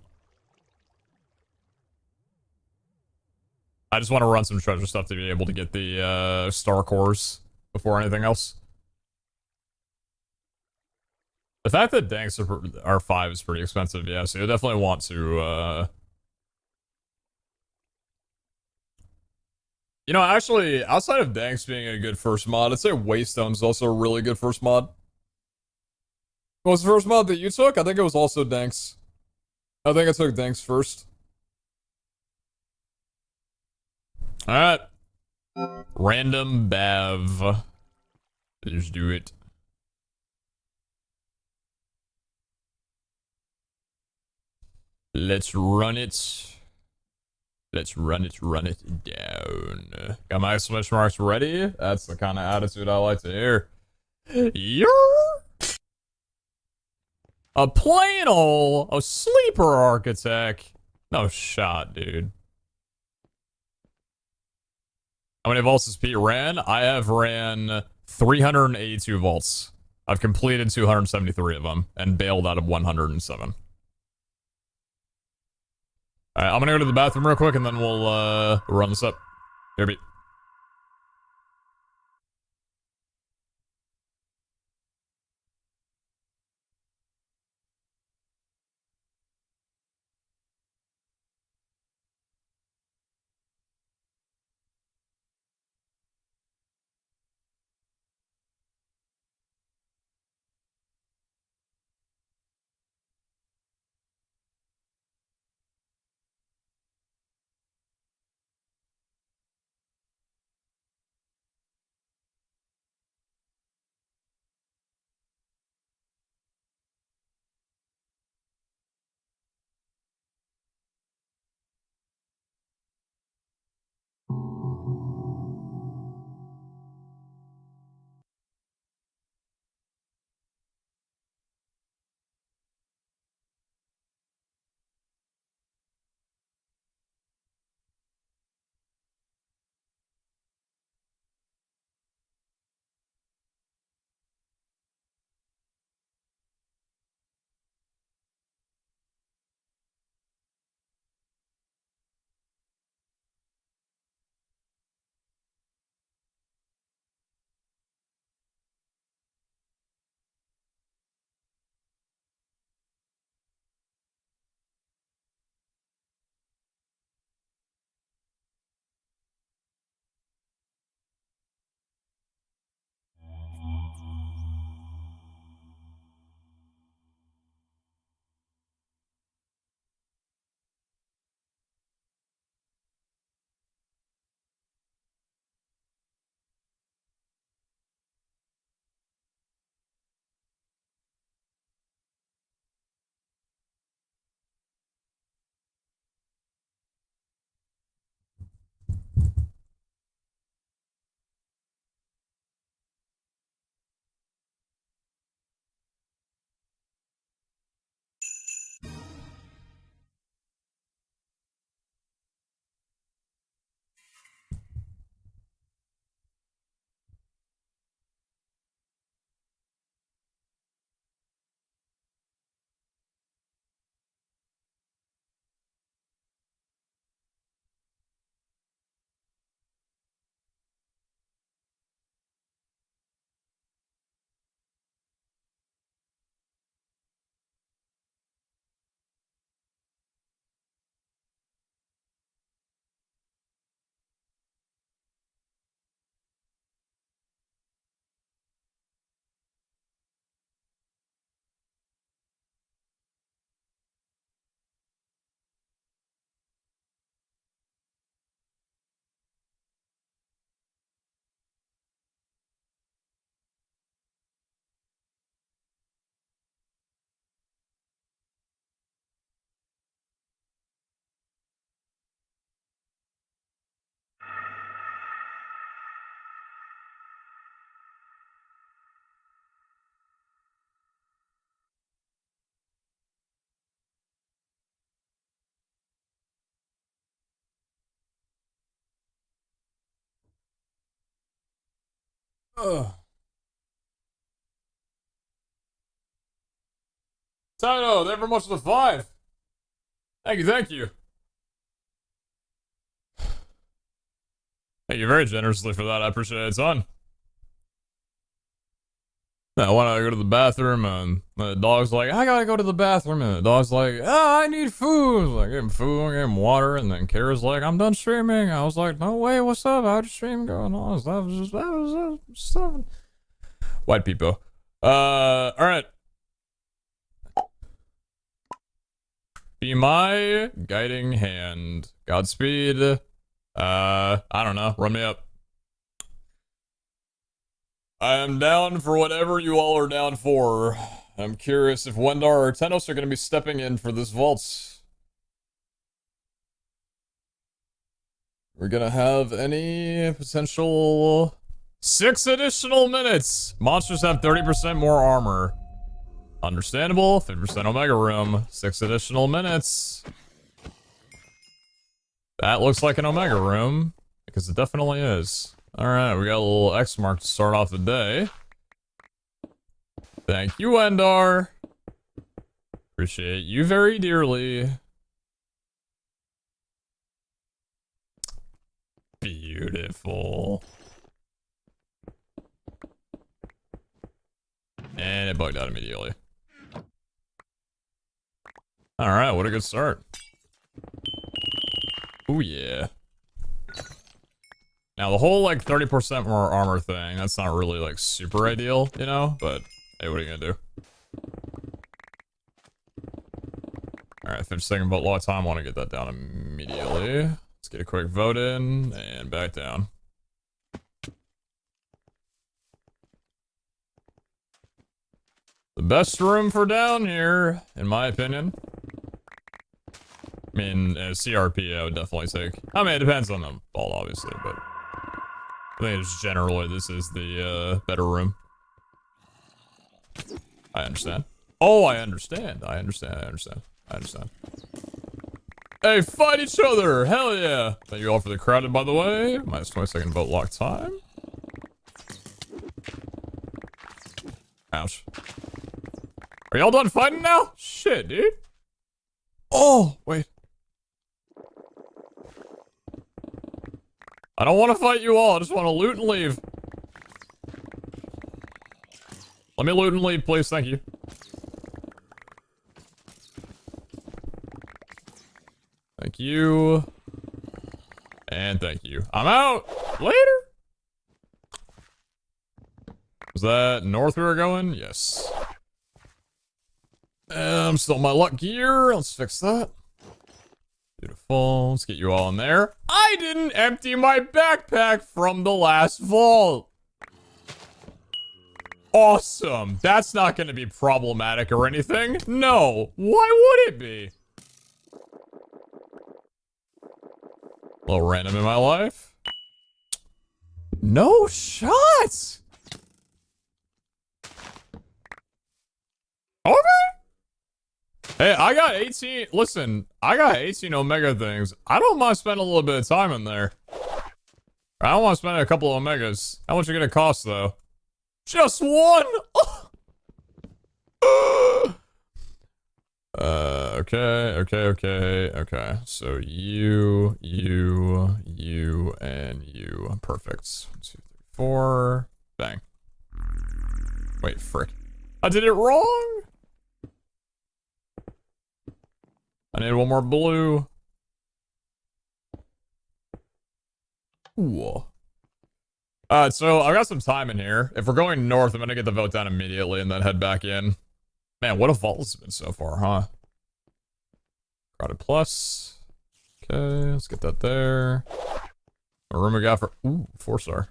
[SPEAKER 1] I just want to run some treasure stuff to be able to get the star cores before anything else. The fact that Danks are 5 is pretty expensive, yeah, so you definitely want to, You know, actually, outside of Danks being a good first mod, I'd say Waystone's also a really good first mod. What was the first mod that you took? I think it was also Danks. I think I took Danks first. Alright. Random Bav. Let's do it. Let's run it. Let's run it down. Got my exclamation marks ready? That's the kind of attitude I like to hear. You're a plain ol' a sleeper architect. No shot, dude. How many vaults has Pete ran? I have ran 382 vaults. I've completed 273 of them and bailed out of 107. Alright, I'm gonna go to the bathroom real quick and then we'll run this up. Here, Pete. Ugh. Tino, thank you very much for the 5. Thank you, thank you. Thank you very generously for that. I appreciate it, son. I want to go to the bathroom, and the dog's like, I gotta go to the bathroom, and the dog's like, oh, I need food. I was like, give him food, give him water, and then Kara's like, I'm done streaming. I was like, no way, what's up? How's the stream going on? That was just stuff. White people. Alright. Be my guiding hand. Godspeed. I don't know. Run me up. I am down for whatever you all are down for. I'm curious if Wendar or Tenos are going to be stepping in for this vault. We're going to have any potential 6 additional minutes. Monsters have 30% more armor. Understandable. 50% Omega Room. 6 additional minutes. That looks like an Omega Room, because it definitely is. Alright, we got a little X mark to start off the day. Thank you, Wendar. Appreciate you very dearly. Beautiful. And it bugged out immediately. Alright, what a good start. Ooh, yeah. Now, the whole, like, 30% more armor thing, that's not really, like, super ideal, you know? But, hey, what are you gonna do? Alright, 50-second vote log time. Want to get that down immediately. Let's get a quick vote in, and back down. The best room for down here, in my opinion. I mean, CRP I would definitely take. I mean, it depends on the vault, obviously, but I think it's generally this is the better room. I understand. Oh, I understand. I understand. Hey, fight each other! Hell yeah! Thank you all for the crowded, by the way. Minus 20-second vote lock time. Ouch. Are y'all done fighting now? Shit, dude. Oh, wait. I don't want to fight you all. I just want to loot and leave. Let me loot and leave, please. Thank you. Thank you. And thank you. I'm out. Later. Was that north we were going? Yes. I'm still in my luck gear. Let's fix that. Beautiful. Let's get you all in there. I didn't empty my backpack from the last vault. Awesome. That's not going to be problematic or anything. No. Why would it be? A little random in my life. No shots. Okay. Hey, I got 18. Listen, I got 18 Omega things. I don't mind spending a little bit of time in there. I don't want to spend a couple of Omegas. How much are gonna cost though? Just one. Okay. So you, and you. Perfect. 1, 2, 3, 4. Bang. Wait, frick. I did it wrong. I need one more blue. Ooh. So I've got some time in here. If we're going north, I'm gonna get the vote down immediately and then head back in. Man, what a vault it's been so far, huh? Crowded plus. Okay, let's get that there. A room we got for 4-star.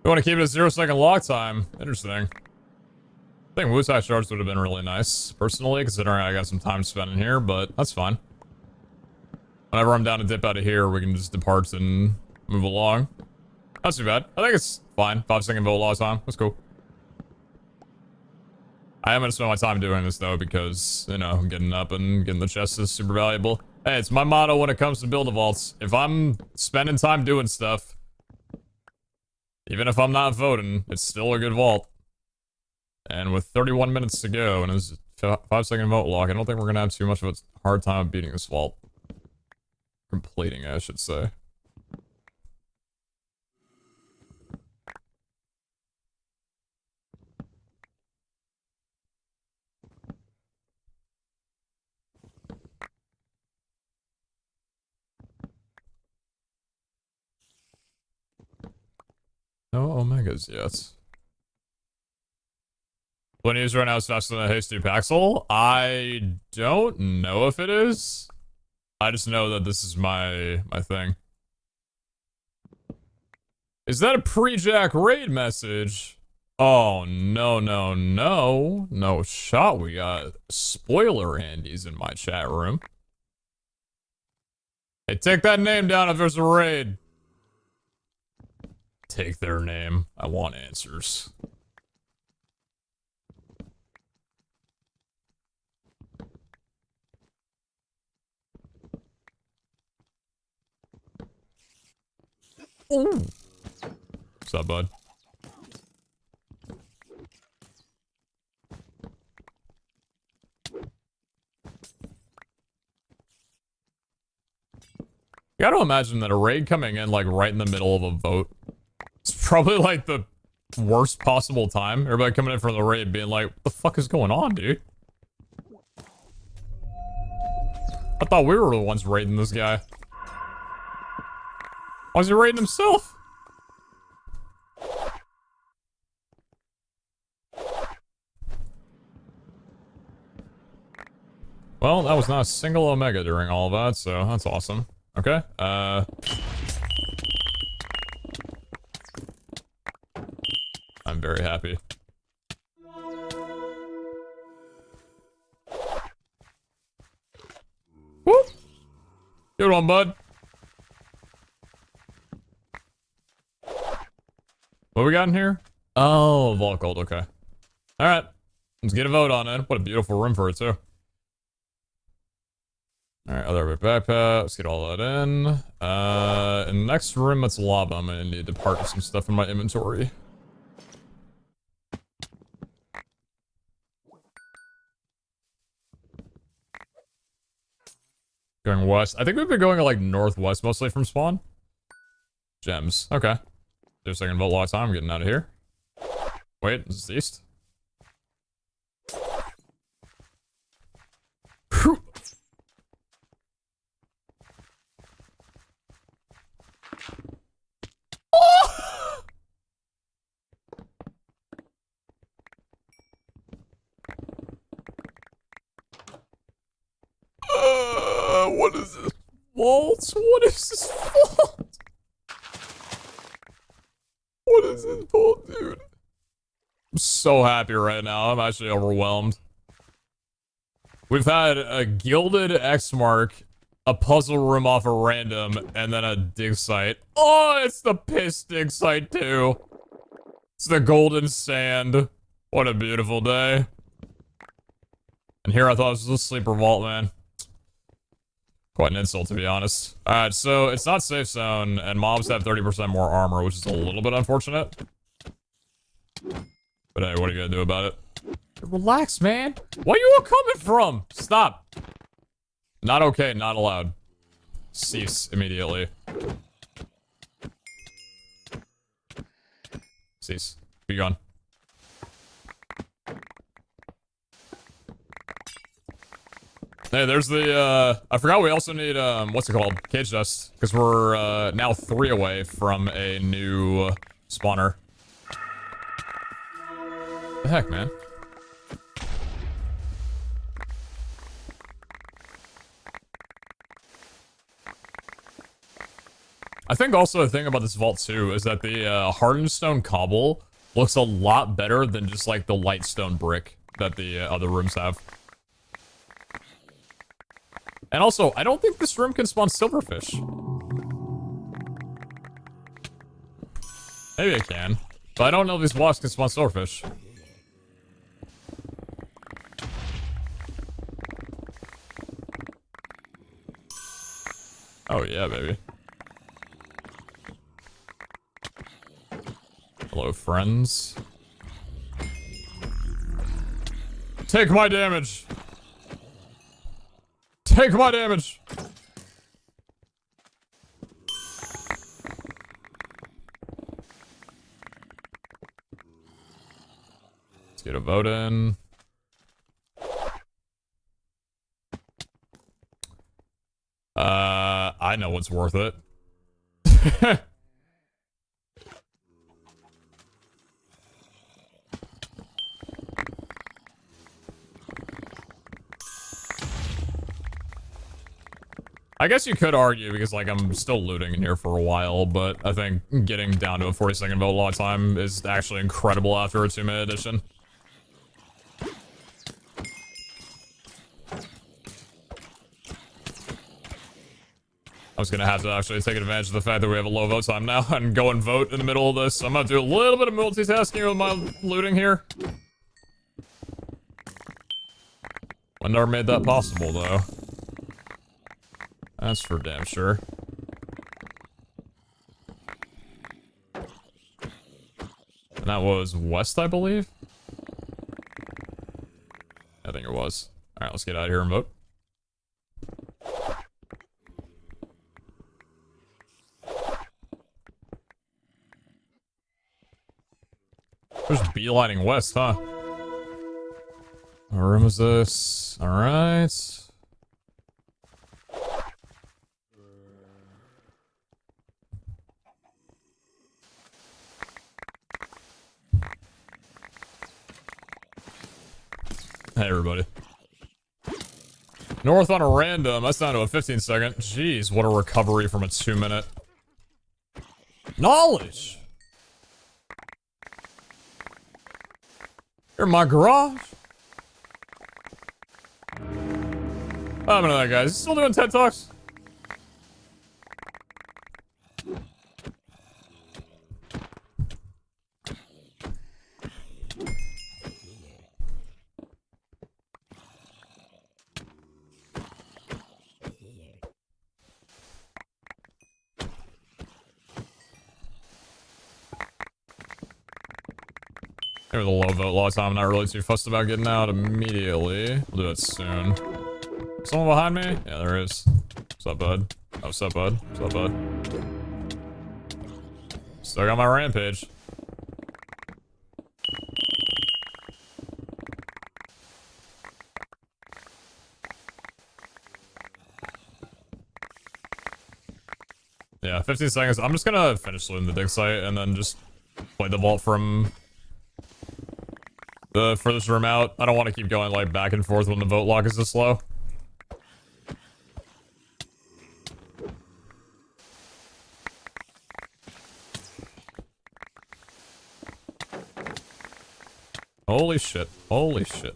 [SPEAKER 1] We want to keep it a 0-second lock time. Interesting. I think Wutai shards would have been really nice, personally, considering I got some time spent in here, but that's fine. Whenever I'm down to dip out of here, we can just depart and move along. Not too bad. I think it's fine. 5-second vote loss time. That's cool. I am gonna spend my time doing this though because, you know, getting up and getting the chest is super valuable. Hey, it's my motto when it comes to build vaults. If I'm spending time doing stuff, even if I'm not voting, it's still a good vault. And with 31 minutes to go and it's a 5-second vote lock, I don't think we're gonna have too much of a hard time beating this vault. Completing, I should say. No omegas yet. What news right now is faster than a hasty Paxel? I don't know if it is. I just know that this is my thing. Is that a pre-Jack raid message? Oh, no, no, no. No shot. We got spoiler Andes in my chat room. Hey, take that name down if there's a raid. Take their name. I want answers. Ooh. What's up, bud? You gotta imagine that a raid coming in like right in the middle of a vote. It's probably like the worst possible time. Everybody coming in from the raid being like, what the fuck is going on, dude? I thought we were the ones raiding this guy. Why is he raiding himself? Well, that was not a single Omega during all of that, so that's awesome. Okay, I'm very happy. Whoop! Good one, bud. What we got in here? Oh, Vault Gold, okay. Alright. Let's get a vote on it. What a beautiful room for it, too. Alright, other backpack. Let's get all that in. In the next room, that's lava. I'm gonna need to part some stuff in my inventory. Going west. I think we've been going like northwest mostly from spawn. Gems. Okay. 2-second vote lock time. I'm getting out of here. Wait, is this east? Whew. What is this? Vault? What is this vault? What is this vault, dude? I'm so happy right now. I'm actually overwhelmed. We've had a gilded X mark, a puzzle room off a random, and then a dig site. Oh, it's the piss dig site too. It's the golden sand. What a beautiful day. And here I thought this was a sleeper vault, man. Quite an insult, to be honest. Alright, so it's not safe zone, and mobs have 30% more armor, which is a little bit unfortunate. But hey, what are you gonna do about it? Relax, man. Where you all coming from? Stop. Not okay, not allowed. Cease immediately. Cease. Be gone. Hey, there's the, I forgot we also need, what's it called? Cage dust. Because we're, now 3 away from a new spawner. The heck, man? I think also the thing about this vault, too, is that the, hardened stone cobble looks a lot better than just, like, the light stone brick that the, other rooms have. And also, I don't think this room can spawn silverfish. Maybe it can. But I don't know if these blocks can spawn silverfish. Oh yeah, baby. Hello, friends. Take my damage! Take my damage! Let's get a vote in. I know what's worth it. I guess you could argue, because, like, I'm still looting in here for a while, but I think getting down to a 40-second vote log time is actually incredible after a 2-minute edition. I was gonna have to actually take advantage of the fact that we have a low vote time now and go and vote in the middle of this. I'm gonna do a little bit of multitasking with my looting here. I never made that possible, though. That's for damn sure. And that was west, I believe? I think it was. Alright, let's get out of here and vote. Just beelining west, huh? What room is this? Alright. Hey, everybody. North on a random. That's down to a 15-second. Jeez, what a recovery from a 2-minute. Knowledge! You're in my garage? What happened to that guy? Is he still doing TED Talks? Maybe the low vote log time. I'm not really too fussed about getting out immediately. We'll do it soon. Someone behind me? Yeah, there is. What's up, bud? Oh, what's up, bud? What's up, bud? Stuck on my rampage. Yeah, 15 seconds. I'm just gonna finish looting the dig site and then just play the vault from the furthest room out. I don't want to keep going like back and forth when the vote lock is this slow. Holy shit. Holy shit.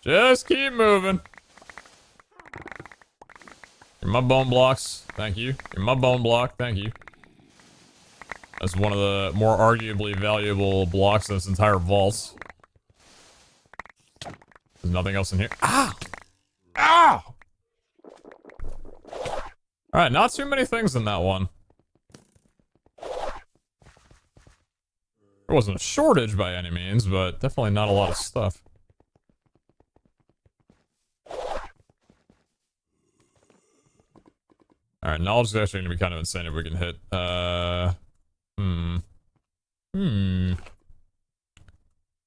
[SPEAKER 1] Just keep moving. You're my bone blocks. Thank you. You're my bone block. Thank you. That's one of the more arguably valuable blocks in this entire vault. There's nothing else in here. Ah! Ah! Alright, not too many things in that one. There wasn't a shortage by any means, but definitely not a lot of stuff. Alright, knowledge is actually gonna be kind of insane if we can hit,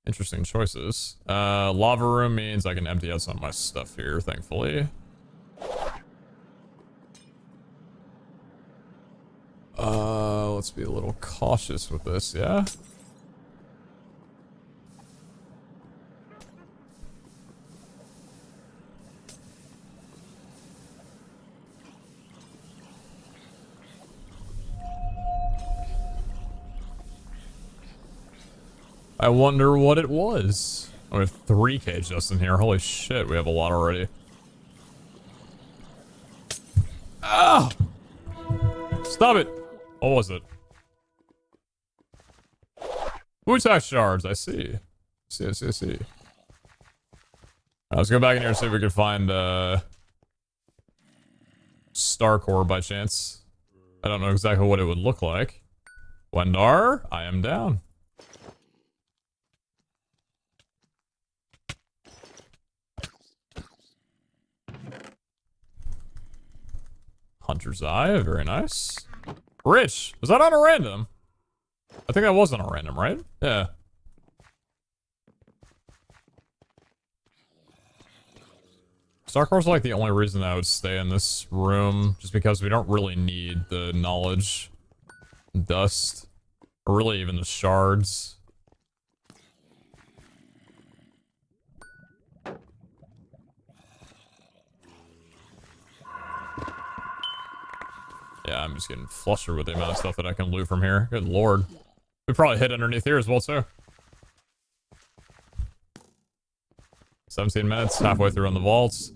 [SPEAKER 1] Interesting choices. Lava room means I can empty out some of my stuff here, thankfully. Let's be a little cautious with this, yeah? I wonder what it was. Oh, we have 3K just in here. Holy shit, we have a lot already. Ah! Stop it! What was it? Wutak shards, I see. I see. Let's go back in here and see if we can find Star Core by chance. I don't know exactly what it would look like. Wendar, I am down. Hunter's Eye, very nice. Rich, was that on a random? I think that was on a random, right? Yeah. Starcore's like the only reason that I would stay in this room, just because we don't really need the knowledge, dust, or really even the shards. Yeah, I'm just getting flustered with the amount of stuff that I can loot from here. Good lord. We probably hit underneath here as well, too. 17 minutes, halfway through on the vaults.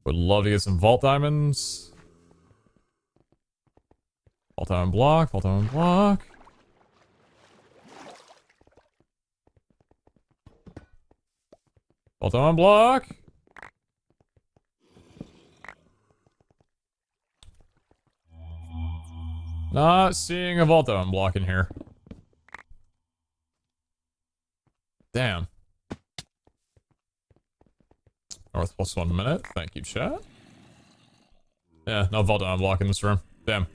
[SPEAKER 1] Would love to get some vault diamonds. Vault diamond block, vault diamond block. Vault diamond block. Not seeing a vault diamond block in here. Damn. North plus 1 minute. Thank you, chat. Yeah, no vault diamond block in this room. Damn.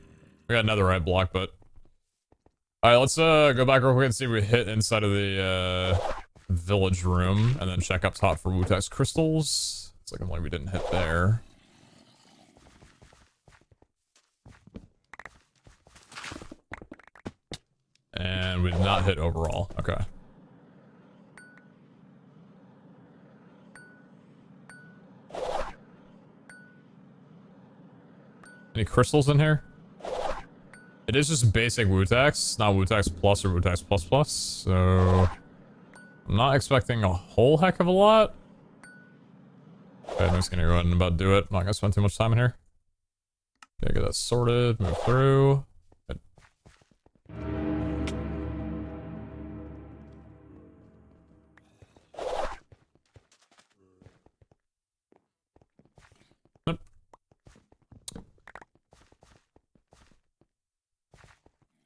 [SPEAKER 1] We got another right block, but... Alright, let's go back real quick and see if we hit inside of the village room, and then check up top for Wutak's crystals. It's like we didn't hit there. And we did not hit overall. Okay. Any crystals in here? It is just basic Wutaks, not Wutaks Plus or Wutaks Plus Plus, so... I'm not expecting a whole heck of a lot. Okay, I'm just gonna go ahead and about do it. I'm not gonna spend too much time in here. Okay, get that sorted, move through. Good.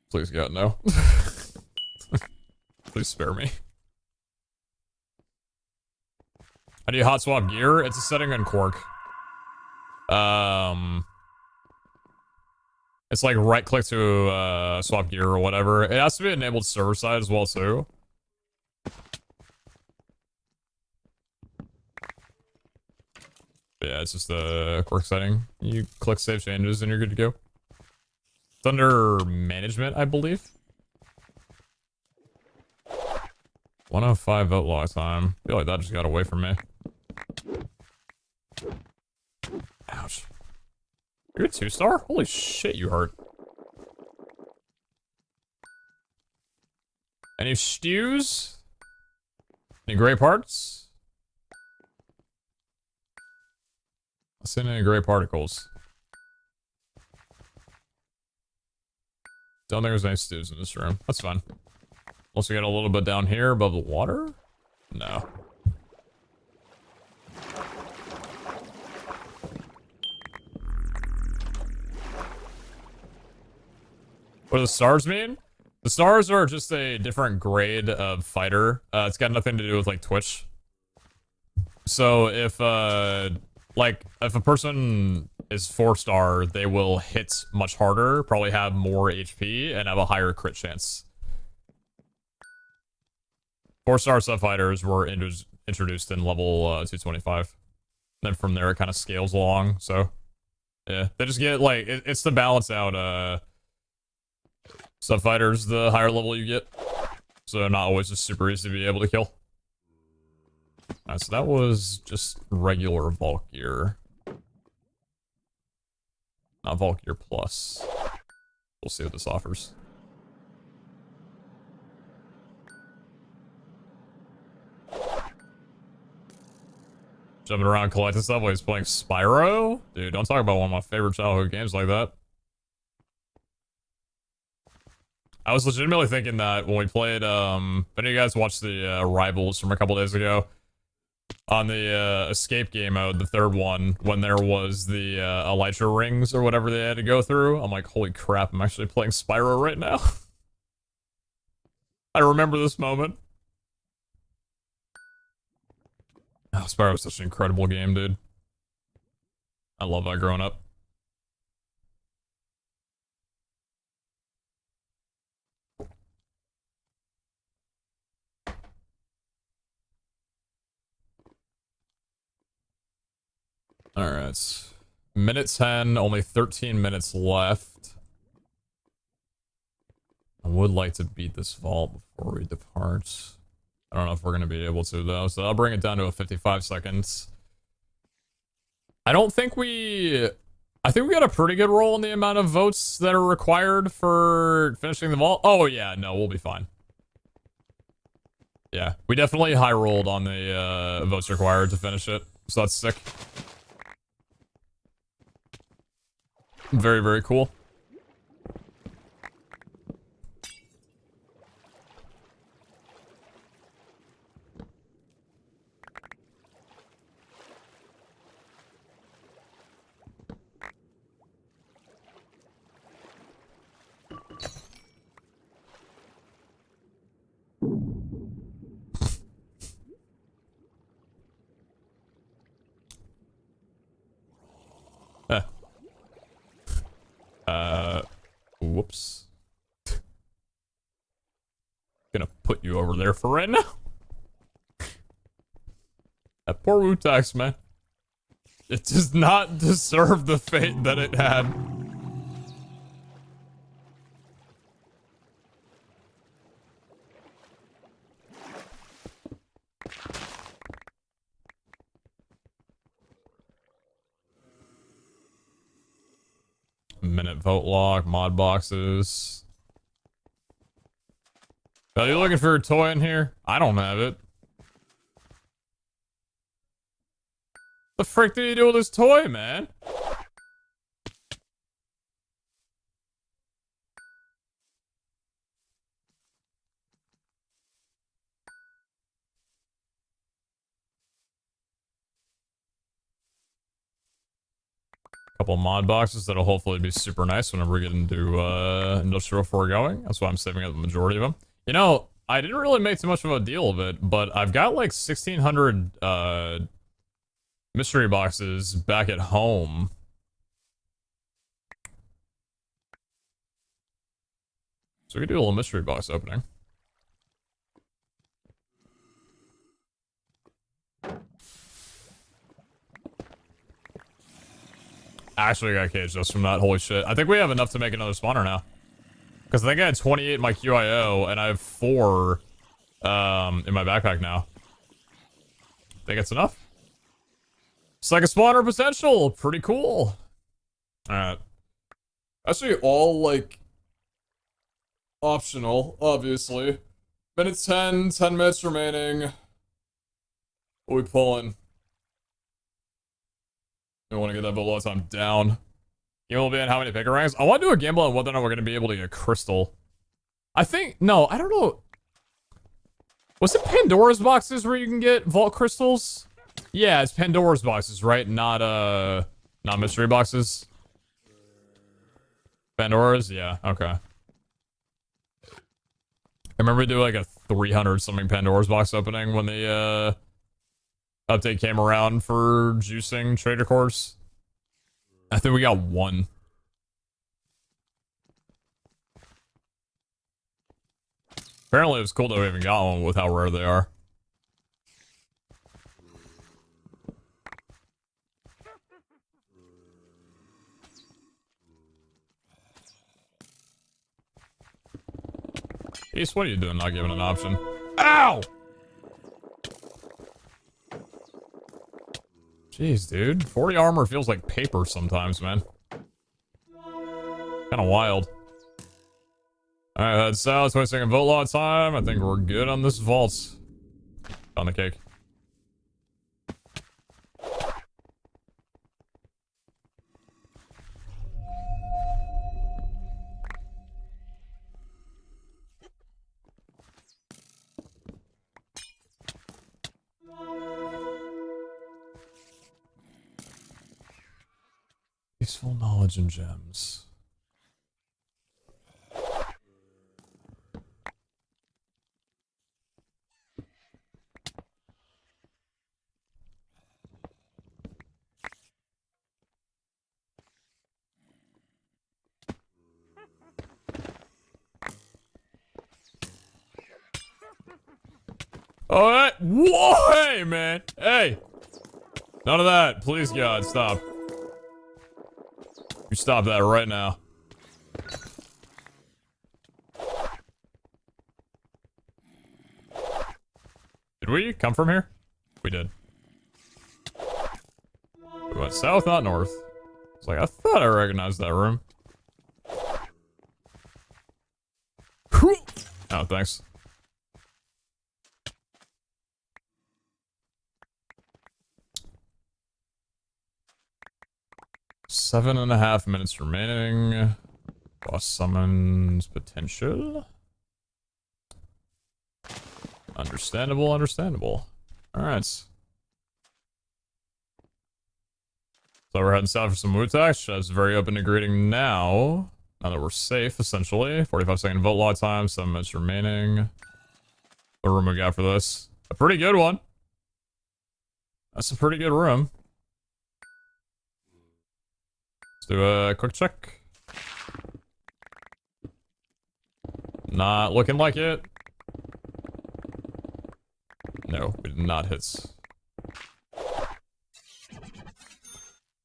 [SPEAKER 1] Please God, no. Please spare me. How do you hot swap gear? It's a setting on Quark. It's like right click to swap gear or whatever. It has to be enabled server side as well too. But yeah, it's just a Quark setting. You click save changes and you're good to go. It's under management, I believe. 105 vote log time. I feel like that just got away from me. Ouch. You're a 2-star? Holy shit, you hurt. Any stews? Any gray parts? I've seen any gray particles. Don't think there's any stews in this room. That's fine. Unless we get a little bit down here above the water? No. What do the stars mean? The stars are just a different grade of fighter. It's got nothing to do with, like, Twitch. So if, like, if a person is 4-star, they will hit much harder, probably have more HP, and have a higher crit chance. 4-star sub-fighters were introduced in level 225. Then from there, it kind of scales along, so... Yeah, they just get, like, it's to balance out, sub-fighters, the higher level you get. So not always just super easy to be able to kill. Alright, so that was just regular Vault Gear. Not Vault Gear Plus. We'll see what this offers. Jumping around collecting stuff while he's playing Spyro? Dude, don't talk about one of my favorite childhood games like that. I was legitimately thinking that when we played, if any of you guys watched the Rivals from a couple days ago, on the escape game mode, the third one, when there was the elytra rings or whatever they had to go through, I'm like, holy crap, I'm actually playing Spyro right now. I remember this moment. Oh, Spyro was such an incredible game, dude. I love that growing up. Alright. Minute 10, only 13 minutes left. I would like to beat this vault before we depart. I don't know if we're going to be able to, though, so I'll bring it down to a 55 seconds. I think we got a pretty good roll in the amount of votes that are required for finishing the vault. Oh, yeah, no, we'll be fine. Yeah, we definitely high rolled on the votes required to finish it, so that's sick. Very, very cool. Whoops. Gonna put you over there for right now. That poor Wu-Tax, man. It does not deserve the fate that it had. Minute vote log, mod boxes. Are you looking for a toy in here? I don't have it. The frick did you do with this toy, man? Couple mod boxes that'll hopefully be super nice whenever we get into industrial foregoing. That's why I'm saving up the majority of them. You know, I didn't really make too much of a deal of it, but I've got like 1,600 mystery boxes back at home. So we could do a little mystery box opening. Actually, I got caged just from that. Holy shit. I think we have enough to make another spawner now. Because I think I had 28 in my QIO, and I have 4 in my backpack now. Think it's enough? It's like a spawner potential. Pretty cool. Alright. Actually, all, like, optional, obviously. Minute 10, 10 minutes remaining. What are we pulling? I want to get that vote time down. Game will be on how many picker ranks. I want to do a gamble on whether or not we're going to be able to get a crystal. I think, no, I don't know. Was it Pandora's boxes where you can get vault crystals? Yeah, it's Pandora's boxes, right? Not mystery boxes. Pandora's? Yeah, okay. I remember doing like a 300 something Pandora's box opening when the update came around for juicing trader cores. I think we got 1. Apparently it was cool that we even got one with how rare they are. Ace, what are you doing not giving an option? Ow! Jeez, dude. 40 armor feels like paper sometimes, man. Kinda wild. Alright, that's 20-second vote log time. I think we're good on this vault. On the cake. Peaceful knowledge and gems. Alright. Whoa, hey, man. Hey. None of that. Please, God, stop. You stop that right now. Did we come from here? We did. We went south, not north. It's like, I thought I recognized that room. Oh, thanks. Seven and a half minutes remaining. Boss summons potential. Understandable, understandable. Alright. So we're heading south for some Wutash. That's very open to greeting now. Now that we're safe, essentially. 45-second vote log time, 7 minutes remaining. What room we got for this? A pretty good one. That's a pretty good room. Let's do a quick check. Not looking like it. No, we did not hit.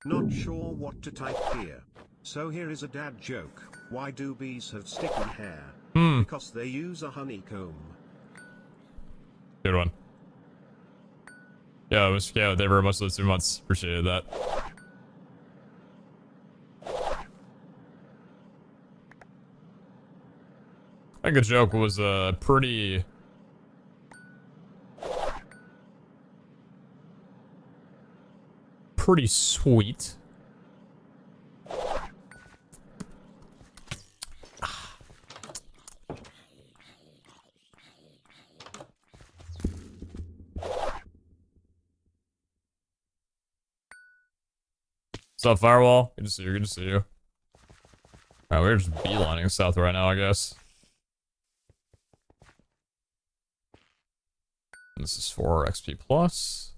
[SPEAKER 2] Not sure what to type here. So here is a dad joke. Why do bees have sticky hair? Because they use a honeycomb.
[SPEAKER 1] Good one. Yeah, Mr. K, thank you very much for those 2 months. Appreciated that. I think the joke was pretty sweet. What's up, Firewall? Good to see you, good to see you. Alright, we're just beelining south right now, I guess. This is for XP plus.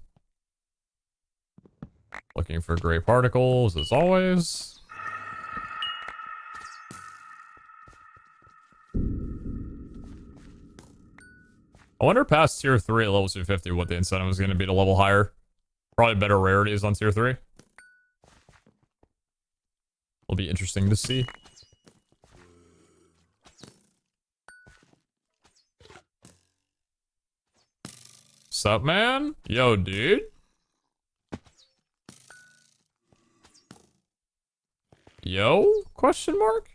[SPEAKER 1] Looking for gray particles as always. I wonder past tier 3 at level 250 what the incentive is going to be to level higher. Probably better rarities on tier 3. Will be interesting to see. Sup, man? Yo, dude. Yo? Question mark?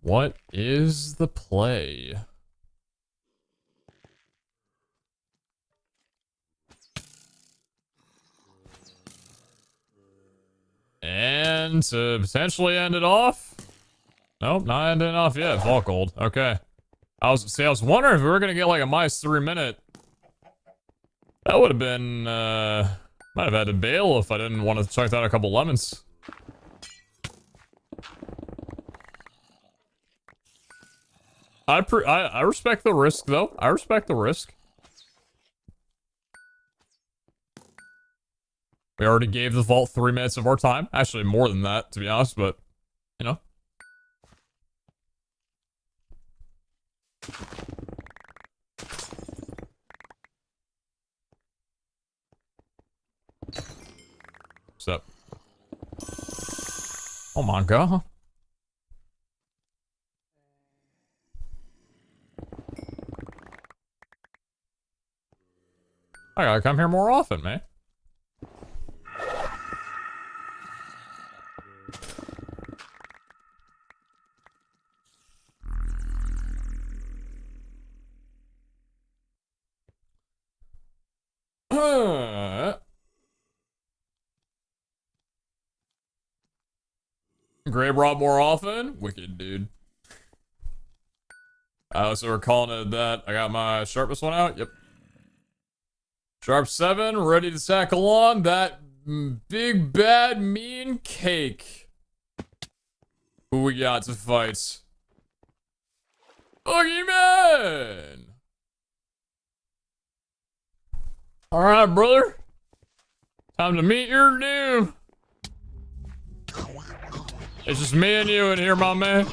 [SPEAKER 1] What is the play? And to potentially end it off? Nope, not ending it off yet. Vault gold. Okay. I was wondering if we were gonna get like a -3 minute. That would have been might have had to bail if I didn't want to chunk out a couple lemons. I respect the risk though. I respect the risk. We already gave the vault 3 minutes of our time. Actually, more than that, to be honest, but, you know. What's up? Oh my god. I gotta come here more often, man. grave rot more often? Wicked, dude. So we're calling it that. I got my sharpest one out. Yep. Sharp 7, ready to tackle on that big, bad, mean cake. Who we got to fight? Boogeyman! Alright, brother. Time to meet your doom. It's just me and you in here, my man.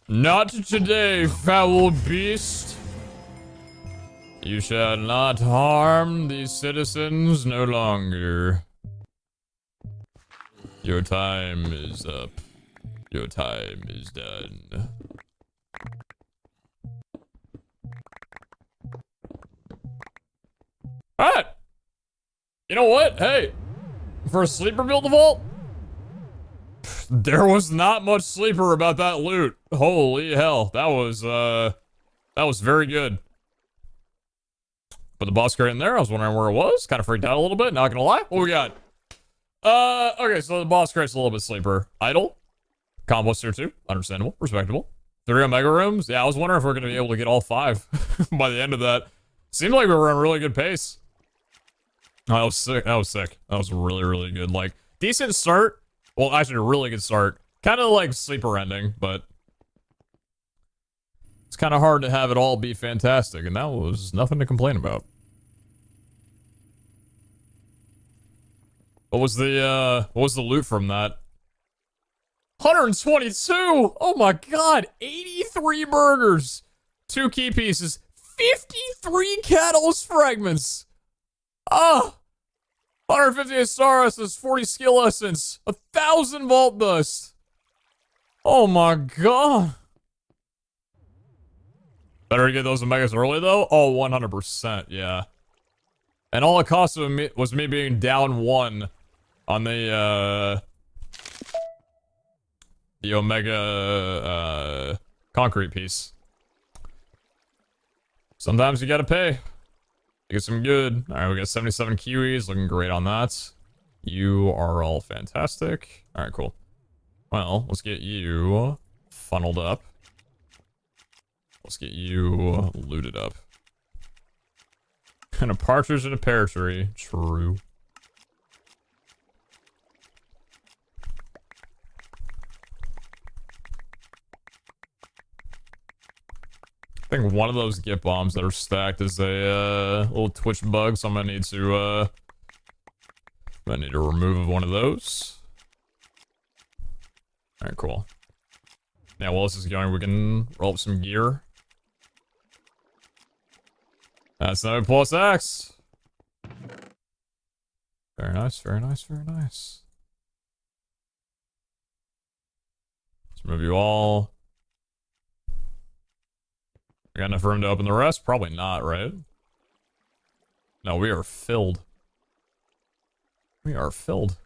[SPEAKER 1] Not today, foul beast. You shall not harm these citizens no longer. Your time is up. Your time is done. Alright! You know what? Hey! For a sleeper build the vault? There was not much sleeper about that loot. Holy hell. That was very good. Put the boss crate in there. I was wondering where it was. Kind of freaked out a little bit, not gonna lie. What we got? Okay, so the boss crate's a little bit sleeper. Idle. Combos tier 2. Understandable. Respectable. 3 Omega rooms. Yeah, I was wondering if we're gonna be able to get all 5 by the end of that. Seemed like we were on really good pace. Oh, that was sick. That was sick. That was really, really good. Like, decent start. Well, actually, a really good start. Kind of like sleeper ending, but it's kind of hard to have it all be fantastic, and that was nothing to complain about. What was the loot from that? 122! Oh my god! 83 burgers! 2 key pieces. 53 catalyst fragments! Ah! 158 star essence, 40 skill essence, 1,000 vault dust. Oh my god. Better to get those Omegas early though? Oh, 100%, yeah. And all it cost was me being down 1 on the Omega, concrete piece. Sometimes you gotta pay. Get some good. Alright, we got 77 Kiwis. Looking great on that. You are all fantastic. Alright, cool. Well, let's get you funneled up. Let's get you looted up. And a partridge in a pear tree. True. I think one of those get bombs that are stacked is a little twitch bug, so I'm gonna need to remove one of those. Alright, cool. Now while this is going, we can roll up some gear. That's 9 plus X. Very nice, very nice, very nice. Let's move you all. We got enough room to open the rest? Probably not, right? No, we are filled. We are filled.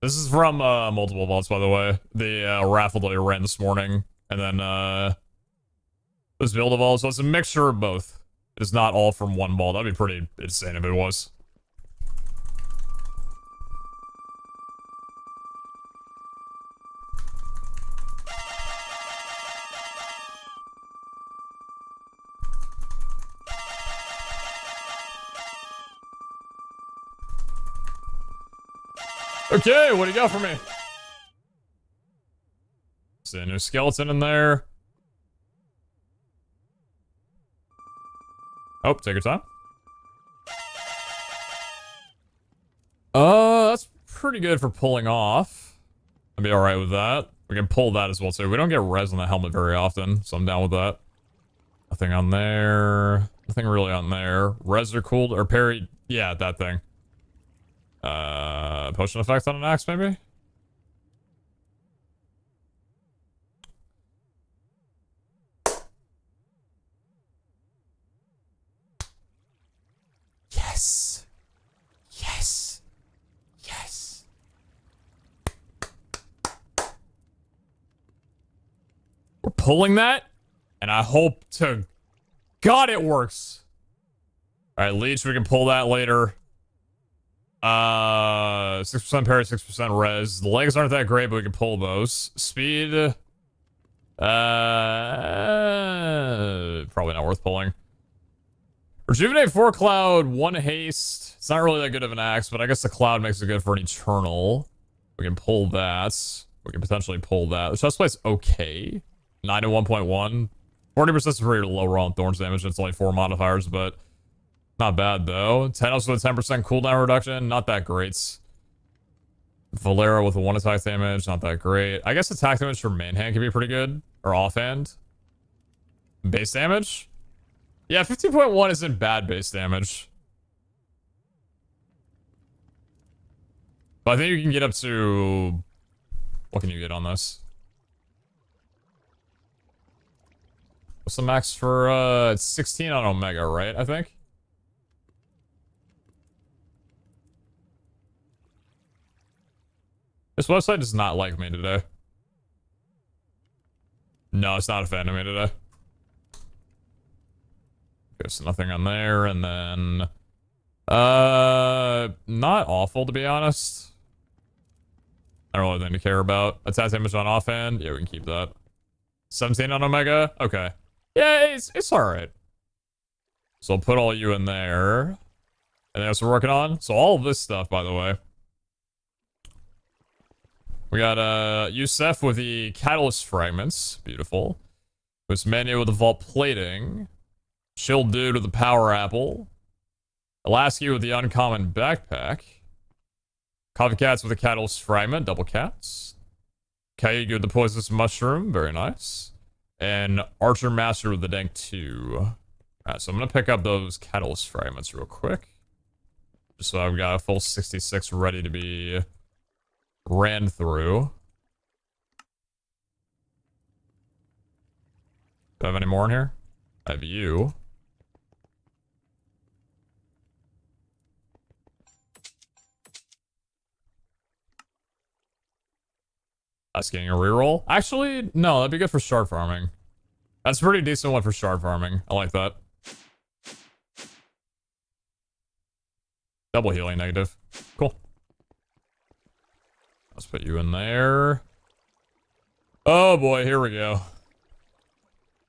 [SPEAKER 1] This is from multiple vaults, by the way. The raffle that I ran this morning, and then this build of all. So it's a mixture of both. It's not all from one vault. That'd be pretty insane if it was. Okay, what do you got for me? See a new skeleton in there. Oh, take your time. That's pretty good for pulling off. I'd be alright with that. We can pull that as well too. We don't get res on the helmet very often, so I'm down with that. Nothing on there. Nothing really on there. Res are cooled, or parry, yeah, that thing. Potion effect on an axe, maybe? Yes. Yes. Yes. We're pulling that, and I hope to God it works. All right, leech, we can pull that later. 6% parry, 6% res. The legs aren't that great, but we can pull those. Speed. Probably not worth pulling. Rejuvenate 4 cloud, 1 haste. It's not really that good of an axe, but I guess the cloud makes it good for an eternal. We can pull that. We can potentially pull that. The chest plate's okay. 9 to 1.1. 40% is pretty low raw on thorns damage. It's only 4 modifiers, but not bad though. 10 also with 10% cooldown reduction. Not that great. Valera with a 1 attack damage. Not that great. I guess attack damage for main hand can be pretty good. Or offhand. Base damage? Yeah, 15.1 isn't bad base damage. But I think you can get up to... What can you get on this? What's the max for, it's 16 on Omega, right? I think? This website does not like me today. No, it's not a fan of me today. Okay, so nothing on there, and then... not awful, to be honest. I don't really have anything to care about. Attack damage on offhand? Yeah, we can keep that. 17 on Omega? Okay. Yeah, it's alright. So I'll put all you in there. And that's what we're working on. So all of this stuff, by the way. We got Yusef with the Catalyst Fragments. Beautiful. This menu with the Vault Plating. Chill Dude with the Power Apple. Alaska with the Uncommon Backpack. Coffee Cats with the Catalyst Fragment. Double Cats. Kaigi with the Poisonous Mushroom. Very nice. And Archer Master with the Dank 2. Alright, so I'm going to pick up those Catalyst Fragments real quick. Just so I've got a full 66 ready to be ran through. Do I have any more in here? I have you. That's getting a reroll. Actually, no, that'd be good for shard farming. That's a pretty decent one for shard farming. I like that. Double healing negative. Cool. Let's put you in there. Oh boy, here we go.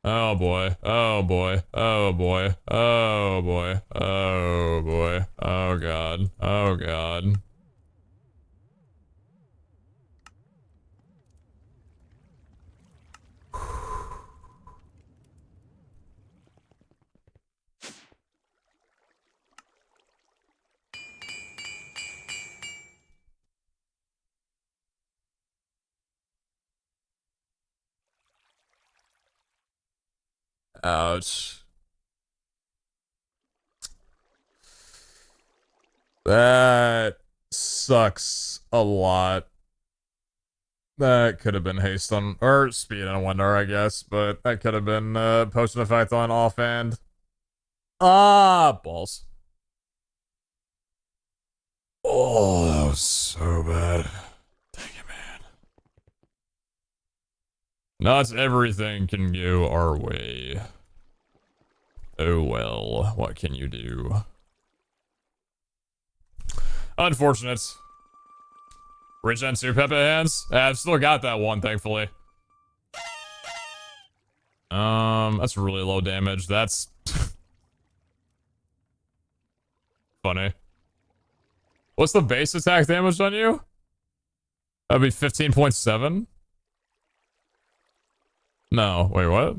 [SPEAKER 1] Oh boy. Oh boy. Oh boy. Oh boy. Oh boy. Oh god. Oh god. Ouch. That sucks a lot. That could have been haste on, or speed on Wonder, I guess, but that could have been potion effect on offhand. Ah, balls. Oh, that was so bad. Dang it, man. Not everything can go our way. Oh well, what can you do? Unfortunate. Regen 2 Pepe hands? I've still got that one, thankfully. That's really low damage. That's funny. What's the base attack damage on you? That'd be 15.7? No, wait, what?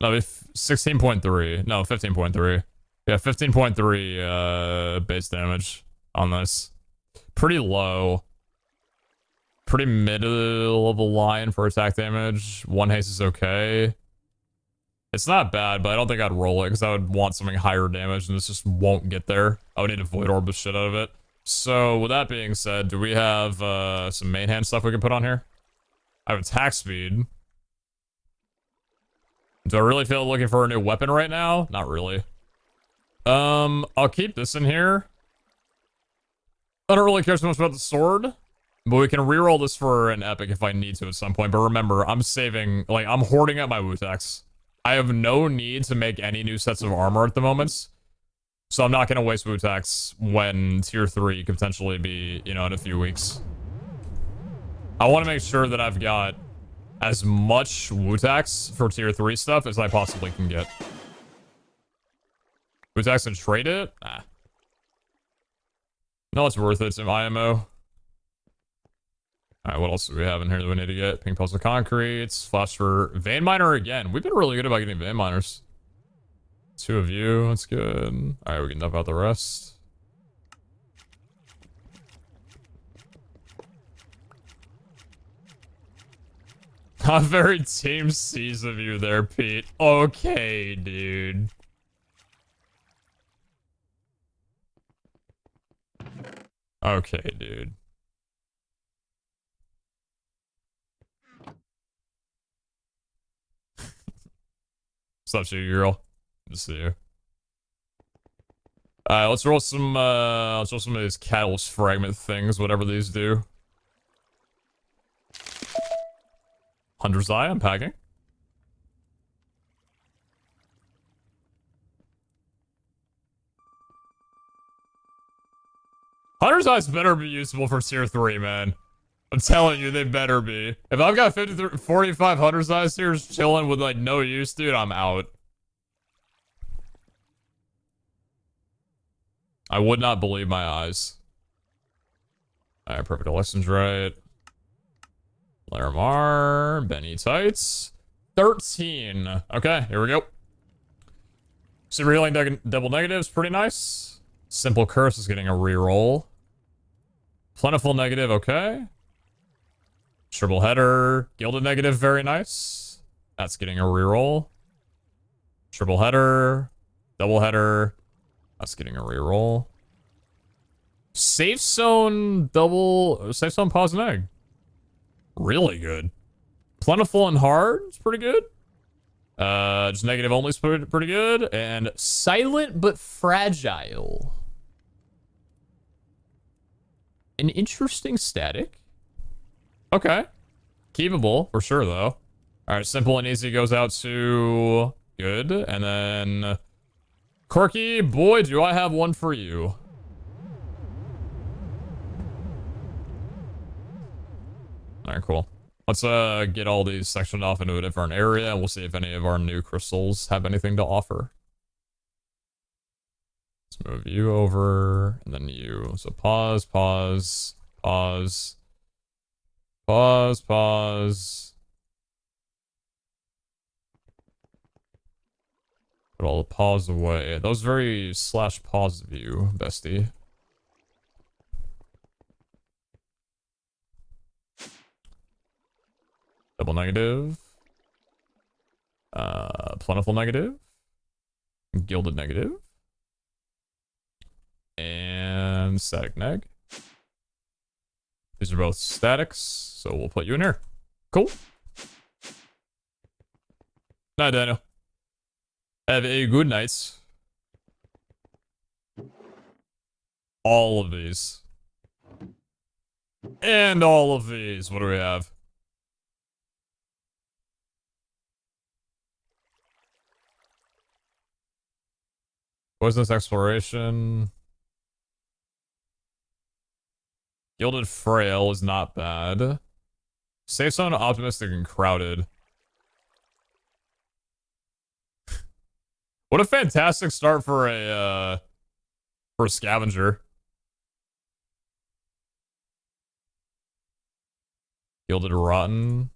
[SPEAKER 1] No, it'd be 16.3. No, 15.3. Yeah, 15.3 base damage on this. Pretty low. Pretty middle of the line for attack damage. One haste is okay. It's not bad, but I don't think I'd roll it because I would want something higher damage and this just won't get there. I would need to Void Orb the shit out of it. So, with that being said, do we have some main hand stuff we can put on here? I have attack speed. Do I really feel looking for a new weapon right now? Not really. I'll keep this in here. I don't really care so much about the sword, but we can reroll this for an epic if I need to at some point. But remember, I'm saving, like, I'm hoarding up my Wutax. I have no need to make any new sets of armor at the moment. So I'm not going to waste Wutax when tier 3 could potentially be, you know, in a few weeks. I want to make sure that I've got as much Wutax for tier 3 stuff as I possibly can get. Wutax and trade it? Nah. No, it's worth it. It's an IMO. Alright, what else do we have in here that we need to get? Pink Puzzle Concretes. Flash for Vein Miner again. We've been really good about getting Vein Miners. 2 of you. That's good. Alright, we can dump out the rest. I'm very Team C's of you there, Pete. Okay, dude. Okay, dude. What's up, you girl? Good to see you. Alright, let's roll some of these Catalyst Fragment things, whatever these do. Hunter's Eye, I'm packing. Hunter's Eyes better be usable for tier 3, man. I'm telling you, they better be. If I've got 45 Hunter's Eyes here chilling with, like, no use, dude, I'm out. I would not believe my eyes. Alright, perfect. Election's right. Larimar, Benny Tights. 13. Okay, here we go. Super Healing Double Negatives, pretty nice. Simple Curse is getting a reroll. Plentiful Negative, okay. Triple Header, Gilded Negative, very nice. That's getting a reroll. Triple Header, Double Header. That's getting a reroll. Safe Zone Pause and Egg. Really good. Plentiful and Hard is pretty good. Just Negative Only is pretty good. And Silent but Fragile. An interesting static. Okay. Keepable, for sure, though. Alright, Simple and Easy goes out to... Good. And then... Corky, boy, do I have one for you. Alright, cool. Let's get all these sectioned off into a different area, and we'll see if any of our new crystals have anything to offer. Let's move you over, and then you. So pause, pause, pause, pause, pause. Put all the pause away. That was very /pause of you, bestie. Double Negative. Plentiful Negative. Gilded Negative. And Static Neg. These are both statics, so we'll put you in here. Cool. Night, Daniel. Have a good night. All of these. And all of these. What do we have? Poisonous Exploration. Gilded Frail is not bad. Safe Zone, Optimistic, and Crowded. What a fantastic start for a scavenger. Gilded Rotten.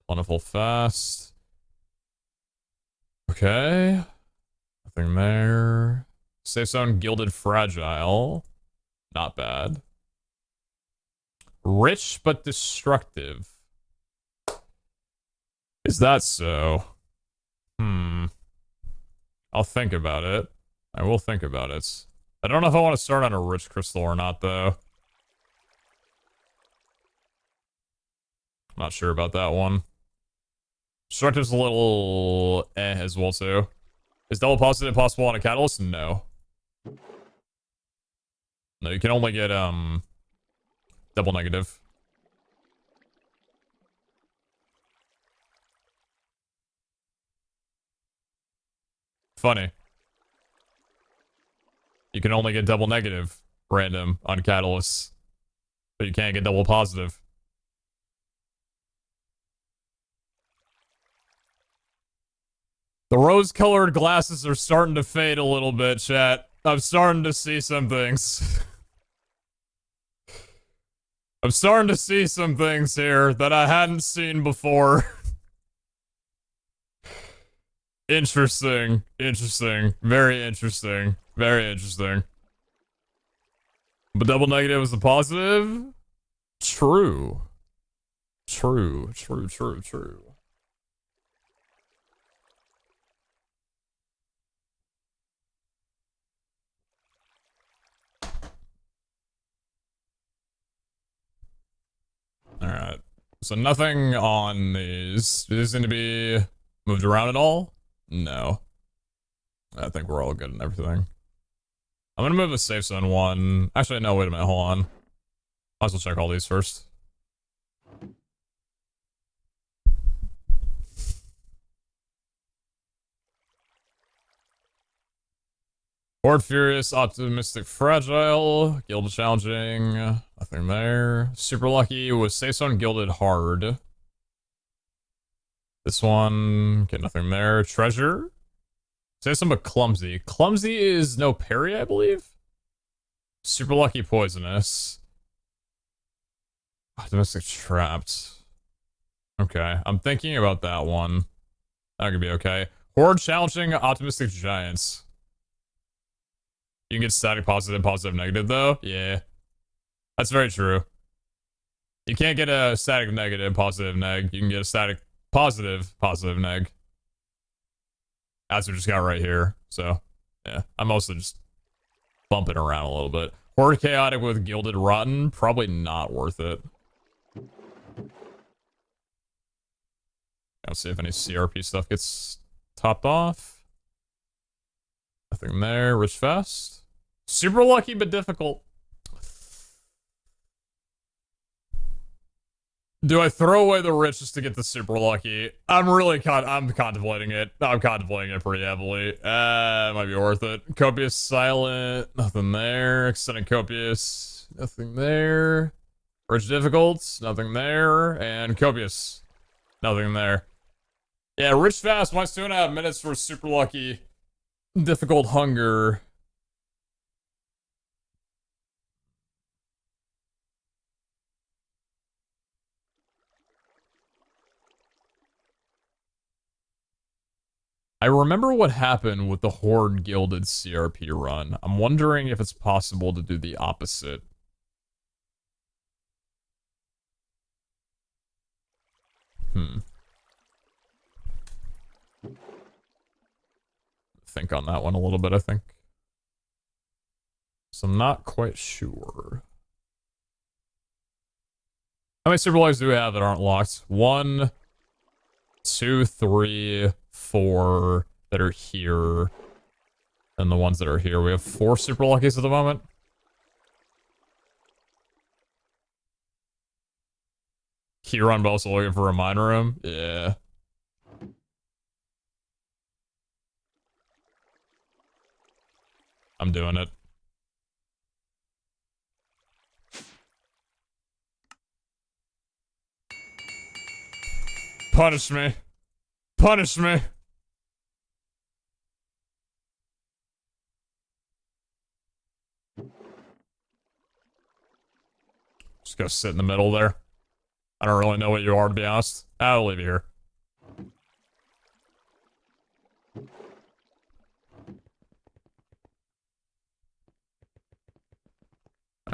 [SPEAKER 1] Plentiful Fast. Okay. Nothing there. Safe Zone, Gilded Fragile. Not bad. Rich but destructive. Is that so? I'll think about it. I will think about it. I don't know if I want to start on a rich crystal or not, though. I'm not sure about that one. Destructive's a little as well, too. Is double positive possible on a catalyst? No. No, you can only get, double negative. Funny. You can only get double negative random on catalysts, but you can't get double positive. The rose-colored glasses are starting to fade a little bit, chat. I'm starting to see some things. I'm starting to see some things here that I hadn't seen before. Interesting. Interesting. Very interesting. Very interesting. But double negative is a positive? True. True. True, true, true. Alright. So nothing on these. Do these need to be moved around at all? No. I think we're all good and everything. I'm gonna move the safe zone one. Actually, no, wait a minute, hold on. Might as well check all these first. Horde Furious, Optimistic Fragile, Gilded Challenging, nothing there. Super Lucky was Safe Zone Gilded Hard. This one, okay, nothing there. Treasure. Say something but Clumsy. Clumsy is no parry, I believe? Super Lucky Poisonous. Optimistic Trapped. Okay, I'm thinking about that one. That could be okay. Horde Challenging Optimistic Giants. You can get static positive, positive, negative, though? Yeah. That's very true. You can't get a static negative, positive, neg. You can get a static positive, positive, neg. As we just got right here. So, yeah. I'm mostly just bumping around a little bit. Horde Chaotic with Gilded Rotten? Probably not worth it. Let's see if any CRP stuff gets topped off. Nothing there. Rich Fest. Super lucky, but difficult. Do I throw away the rich just to get the super lucky? I'm contemplating it. I'm contemplating it pretty heavily. It might be worth it. Copious Silent. Nothing there. Extended Copious. Nothing there. Rich Difficult. Nothing there. And Copious. Nothing there. Yeah, Rich Fast. Mine's 2.5 minutes for super lucky. Difficult Hunger. I remember what happened with the Horde Gilded CRP run. I'm wondering if it's possible to do the opposite. Think on that one a little bit, I think. So I'm not quite sure. How many super lives do we have that aren't locked? 1, 2, 3, 4 that are here. And the ones that are here. We have 4 super luckies at the moment. Keyron also looking for a mine room? Yeah. I'm doing it. Punish me. Punish me. Just go sit in the middle there. I don't really know what you are, to be honest. I'll leave you here.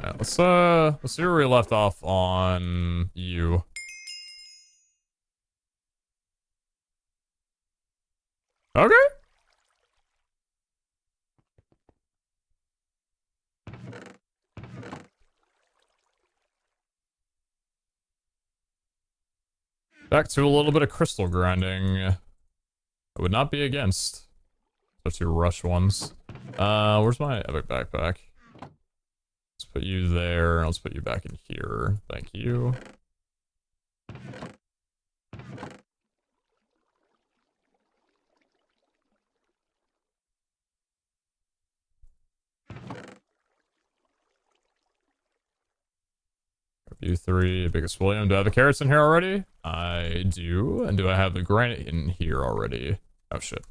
[SPEAKER 1] Alright, let's see where we left off on you. Okay. Back to a little bit of crystal grinding. I would not be against. Especially rush ones. Where's my epic backpack? Let's put you there. Let's put you back in here. Thank you. You three, biggest William. Do I have the carrots in here already? I do. And do I have the granite in here already? Oh shit.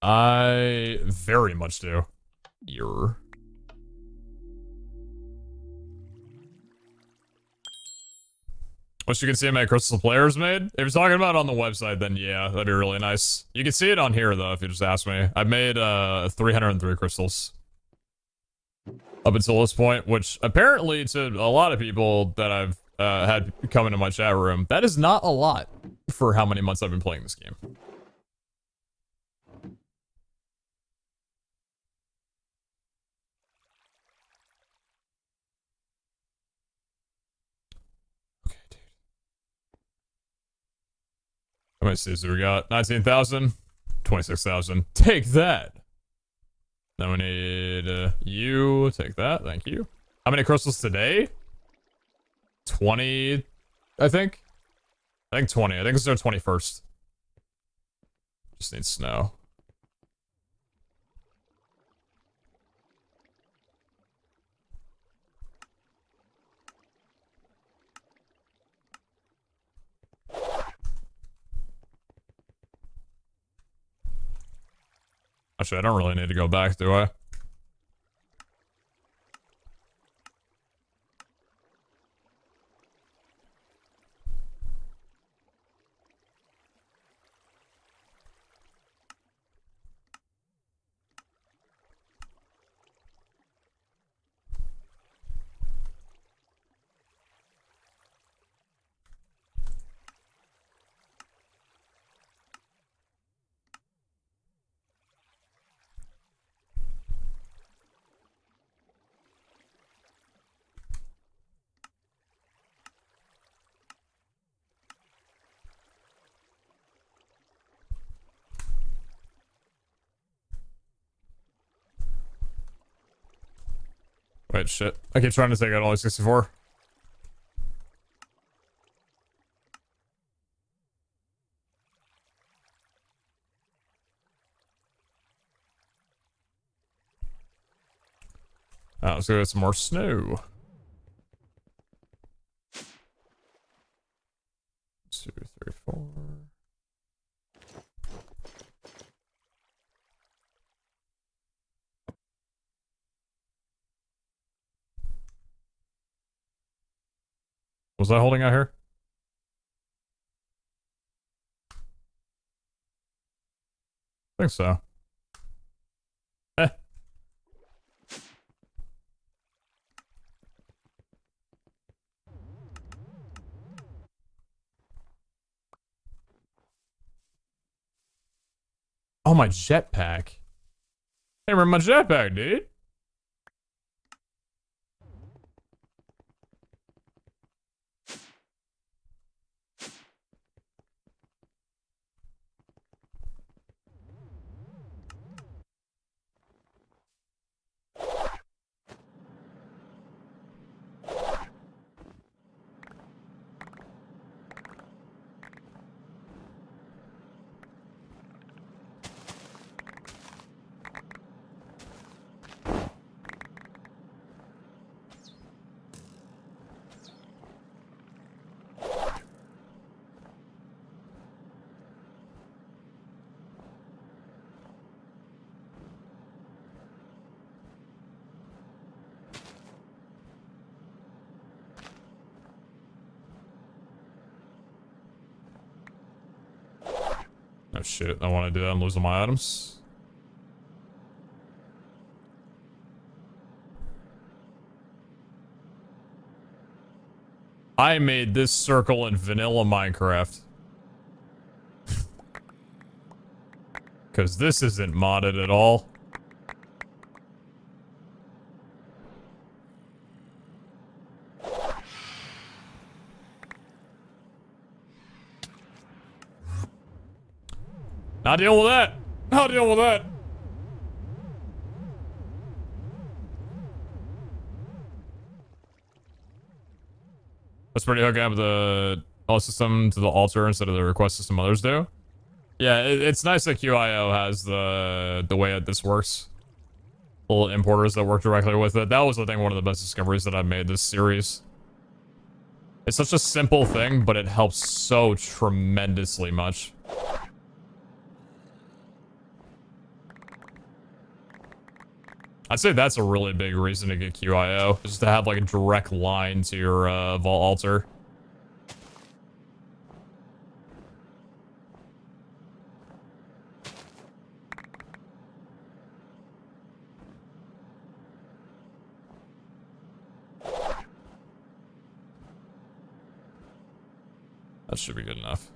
[SPEAKER 1] I very much do. Ear. Wish you could see how many crystal players made. If you're talking about it on the website, then yeah, that'd be really nice. You can see it on here though, if you just ask me. I've made 303 crystals up until this point, which apparently to a lot of people that I've had come into my chat room, that is not a lot for how many months I've been playing this game. How many seeds do we got? 19,000? 26,000. Take that! Then we need you. Take that. Thank you. How many crystals today? 20, I think. I think 20. I think it's our 21st. Just need snow. Actually, I don't really need to go back, do I? Wait, shit. I keep trying to take out only 64. Let's go get some more snow. 2, 3, 4. Was I holding out here? I think so. Eh. Oh, my jetpack. Hey, remember my jetpack, dude? Oh shit, I want to do that and lose all my items. I made this circle in vanilla Minecraft. Because this isn't modded at all. Not dealing with that. Not dealing with that. That's pretty hooking up the alt system to the altar instead of the request system others do. Yeah, it's nice that QIO has the way that this works. Little importers that work directly with it. That was, I think, one of the best discoveries that I've made this series. It's such a simple thing, but it helps so tremendously much. I'd say that's a really big reason to get QIO, just to have like a direct line to your vault altar. That should be good enough.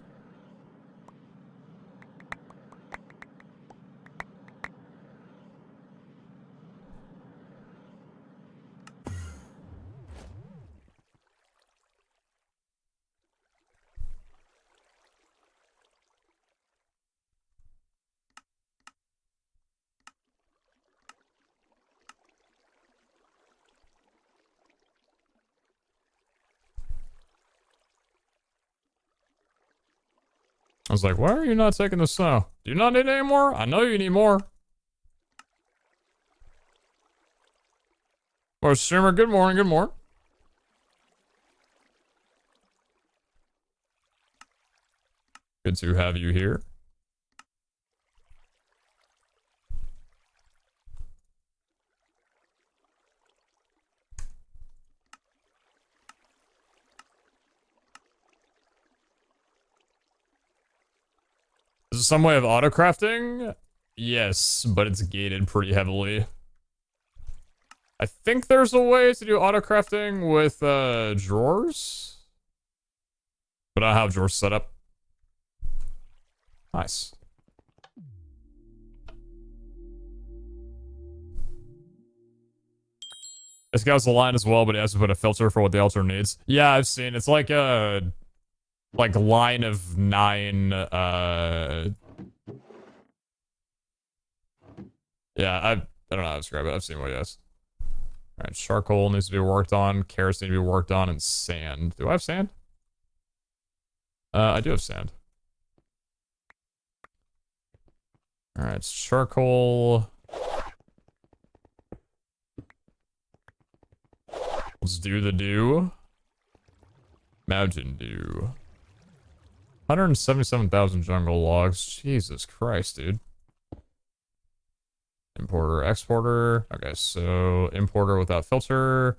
[SPEAKER 1] I was like, why are you not taking the snow? Do you not need any more? I know you need more. Or streamer, good morning, good morning. Good to have you here. Is there some way of auto-crafting? Yes, but it's gated pretty heavily. I think there's a way to do auto-crafting with drawers. But I don't have drawers set up. Nice. This guy's a line as well, but he has to put a filter for what the altar needs. Yeah, I've seen. It's like a line of 9 yeah, I don't know how to describe it. I've seen what he has. Alright, charcoal needs to be worked on, carrots need to be worked on, and sand. Do I have sand? I do have sand. Alright, charcoal. Let's do the dew. Mountain dew. 177,000 jungle logs. Jesus Christ, dude. Importer, exporter. Okay, so importer without filter.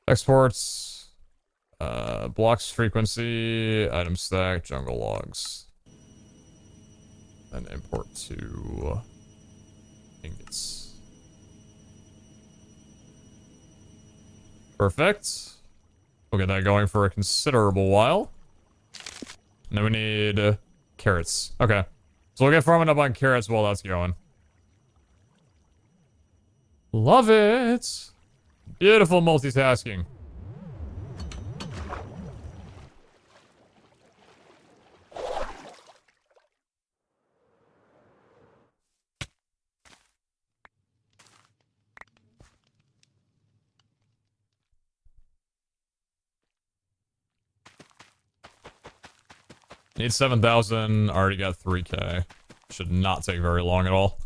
[SPEAKER 1] Exports. Blocks frequency. Item stack. Jungle logs. Then import to ingots. Perfect. We'll get that going for a considerable while. And then we need carrots. Okay. So we'll get farming up on carrots while that's going. Love it. Beautiful multitasking. Need 7,000. Already got 3K. Should not take very long at all.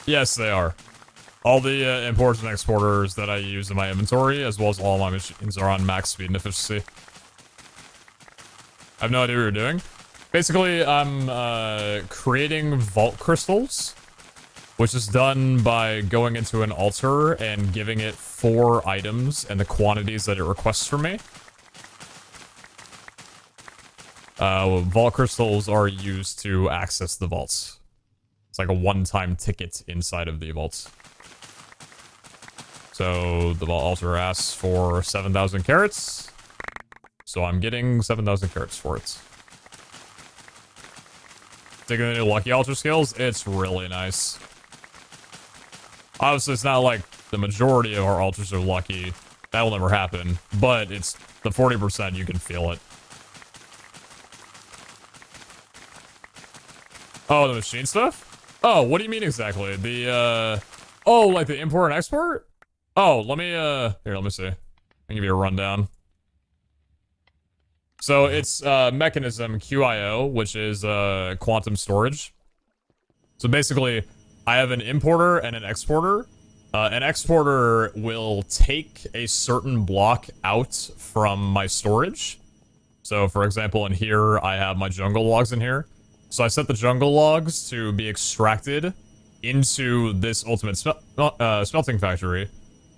[SPEAKER 1] Yes, they are. All the importers and exporters that I use in my inventory, as well as all my machines, are on max speed and efficiency. I have no idea what you're doing. Basically, I'm creating vault crystals, which is done by going into an altar and giving it 4 items and the quantities that it requests from me. Vault crystals are used to access the vaults. It's like a one-time ticket inside of the vaults. So the vault altar asks for 7,000 carrots. So I'm getting 7,000 carrots for it. Taking the new Lucky Altar skills, it's really nice. Obviously, it's not like the majority of our altars are lucky. That will never happen. But it's the 40%, you can feel it. Oh, the machine stuff? Oh, what do you mean exactly? The, oh, like the import and export? Oh, let me, here, let me see. I'll give you a rundown. So it's mechanism QIO, which is quantum storage. So basically, I have an importer and an exporter. An exporter will take a certain block out from my storage. So for example, in here, I have my jungle logs in here. So I set the jungle logs to be extracted into this ultimate smelting factory.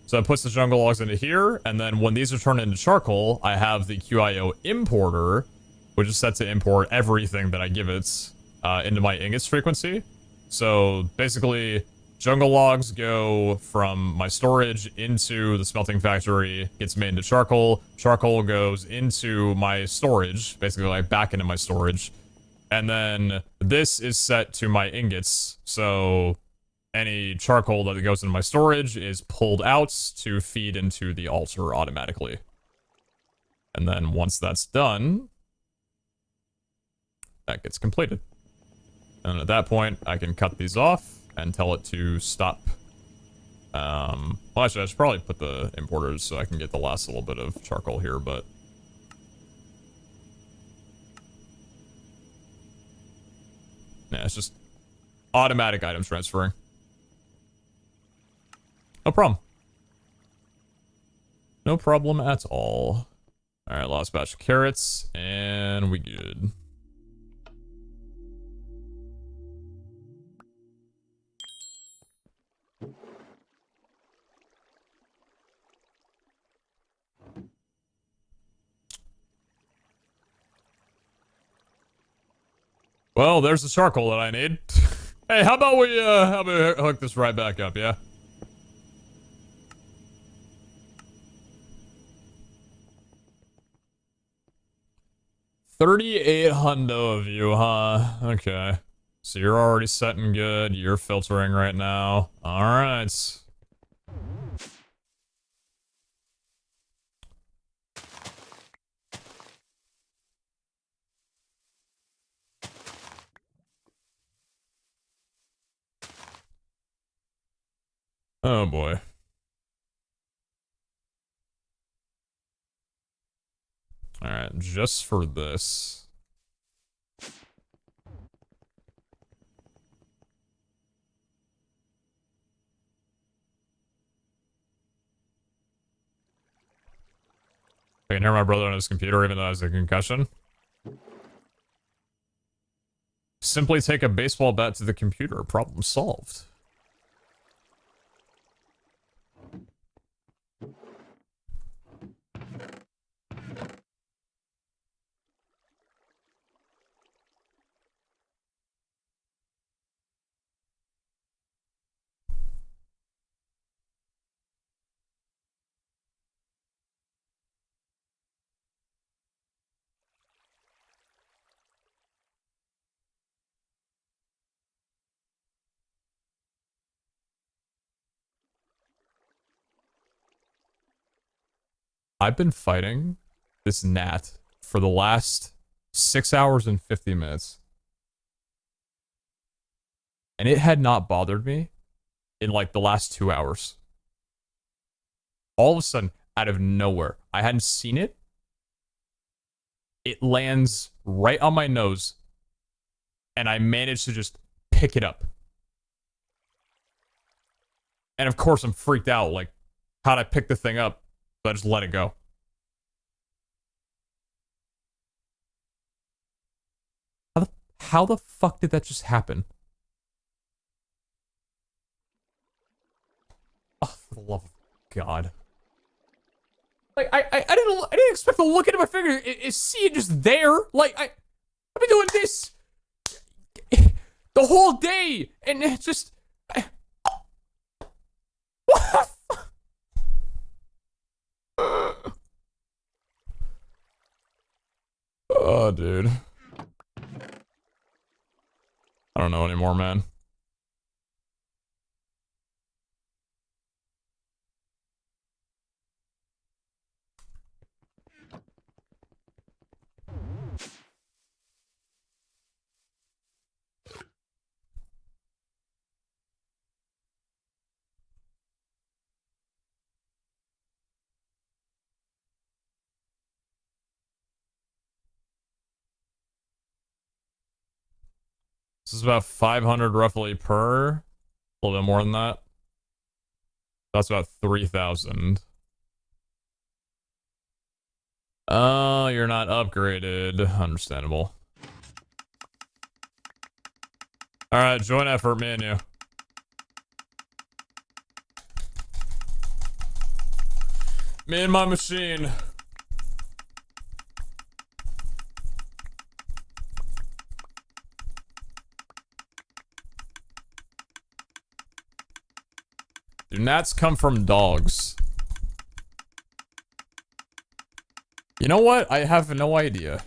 [SPEAKER 1] So it puts the jungle logs into here, and then when these are turned into charcoal, I have the QIO importer, which is set to import everything that I give it into my ingots frequency. So basically, jungle logs go from my storage into the smelting factory, gets made into charcoal. Charcoal goes into my storage, basically like back into my storage. And then this is set to my ingots, so any charcoal that goes into my storage is pulled out to feed into the altar automatically. And then once that's done, that gets completed. And at that point, I can cut these off and tell it to stop. Well, actually, I should probably put the importers so I can get the last little bit of charcoal here, but... yeah, it's just automatic item transferring. No problem. No problem at all. Alright, last batch of carrots, and we good. Well, there's the charcoal that I need. Hey, how about we hook this right back up, yeah? 38 hundo of you, huh? Okay. So you're already setting good. You're filtering right now. Alright. Oh boy. Alright, just for this. I can hear my brother on his computer even though I has a concussion. Simply take a baseball bat to the computer. Problem solved. I've been fighting this gnat for the last 6 hours and 50 minutes. And it had not bothered me in like the last 2 hours. All of a sudden, out of nowhere, I hadn't seen it. It lands right on my nose. And I managed to just pick it up. And of course, I'm freaked out. Like, how'd I pick the thing up? So I just let it go. How the fuck did that just happen? Oh, for the love of God. Like, I didn't expect to look into my finger. Is see it just there? Like, I've been doing this the whole day, and it's just... what the fuck? Oh, dude. know anymore, man. This is about 500 roughly per. A little bit more than that. That's about 3,000. Oh, you're not upgraded. Understandable. Alright, joint effort, me and you. Me and my machine. Do gnats come from dogs? You know what? I have no idea.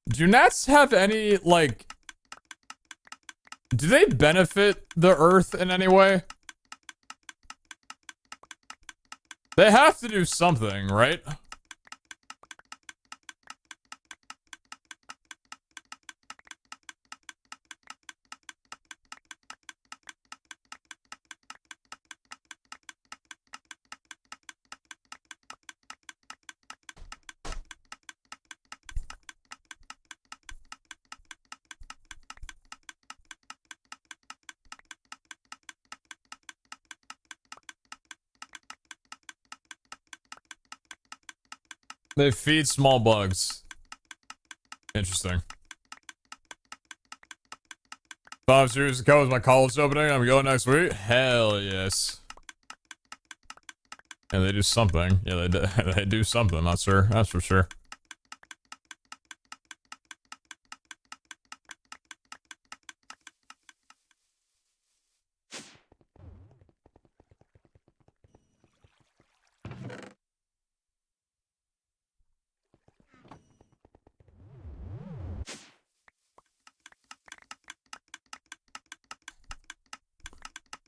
[SPEAKER 1] Do gnats have any, like... Do they benefit the earth in any way? They have to do something, right? They feed small bugs. Interesting. 5 years ago was my college opening. I'm going next week. Hell yes. Yeah, they do something. Yeah, they do something. That's sure. That's for sure.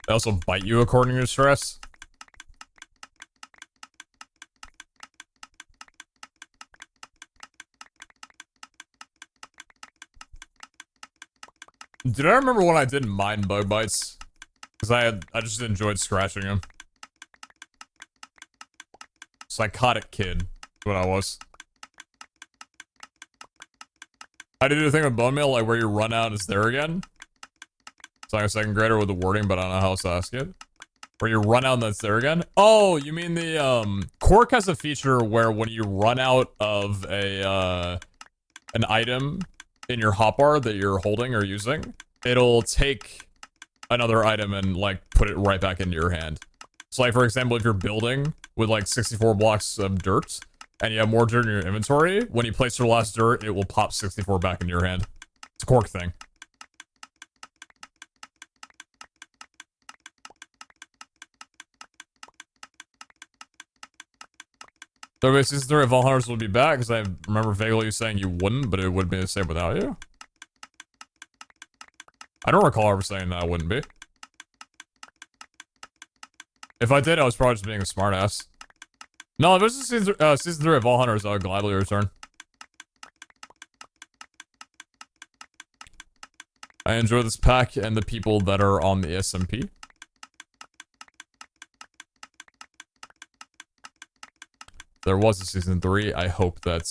[SPEAKER 1] They also bite you according to stress. Did I remember when I didn't mind bug bites? Because I just enjoyed scratching them. Psychotic kid, is what I was. I did a thing with bone meal, like where you run out and it's there again. It's like a second grader with the wording, but I don't know how else to ask it. Where you run out and that's there again. Oh, you mean the Quark has a feature where when you run out of a an item in your hotbar that you're holding or using, it'll take another item and like put it right back into your hand. So like for example, if you're building with like 64 blocks of dirt and you have more dirt in your inventory, when you place your last dirt, it will pop 64 back into your hand. It's a Quark thing. So basically, Season 3 of Valhunters will be back, because I remember vaguely you saying you wouldn't, but it would be the same without you. I don't recall ever saying that I wouldn't be. If I did, I was probably just being a smartass. No, if this is season 3 of Valhunters, I would gladly return. I enjoy this pack and the people that are on the SMP. There was a season 3. I hope that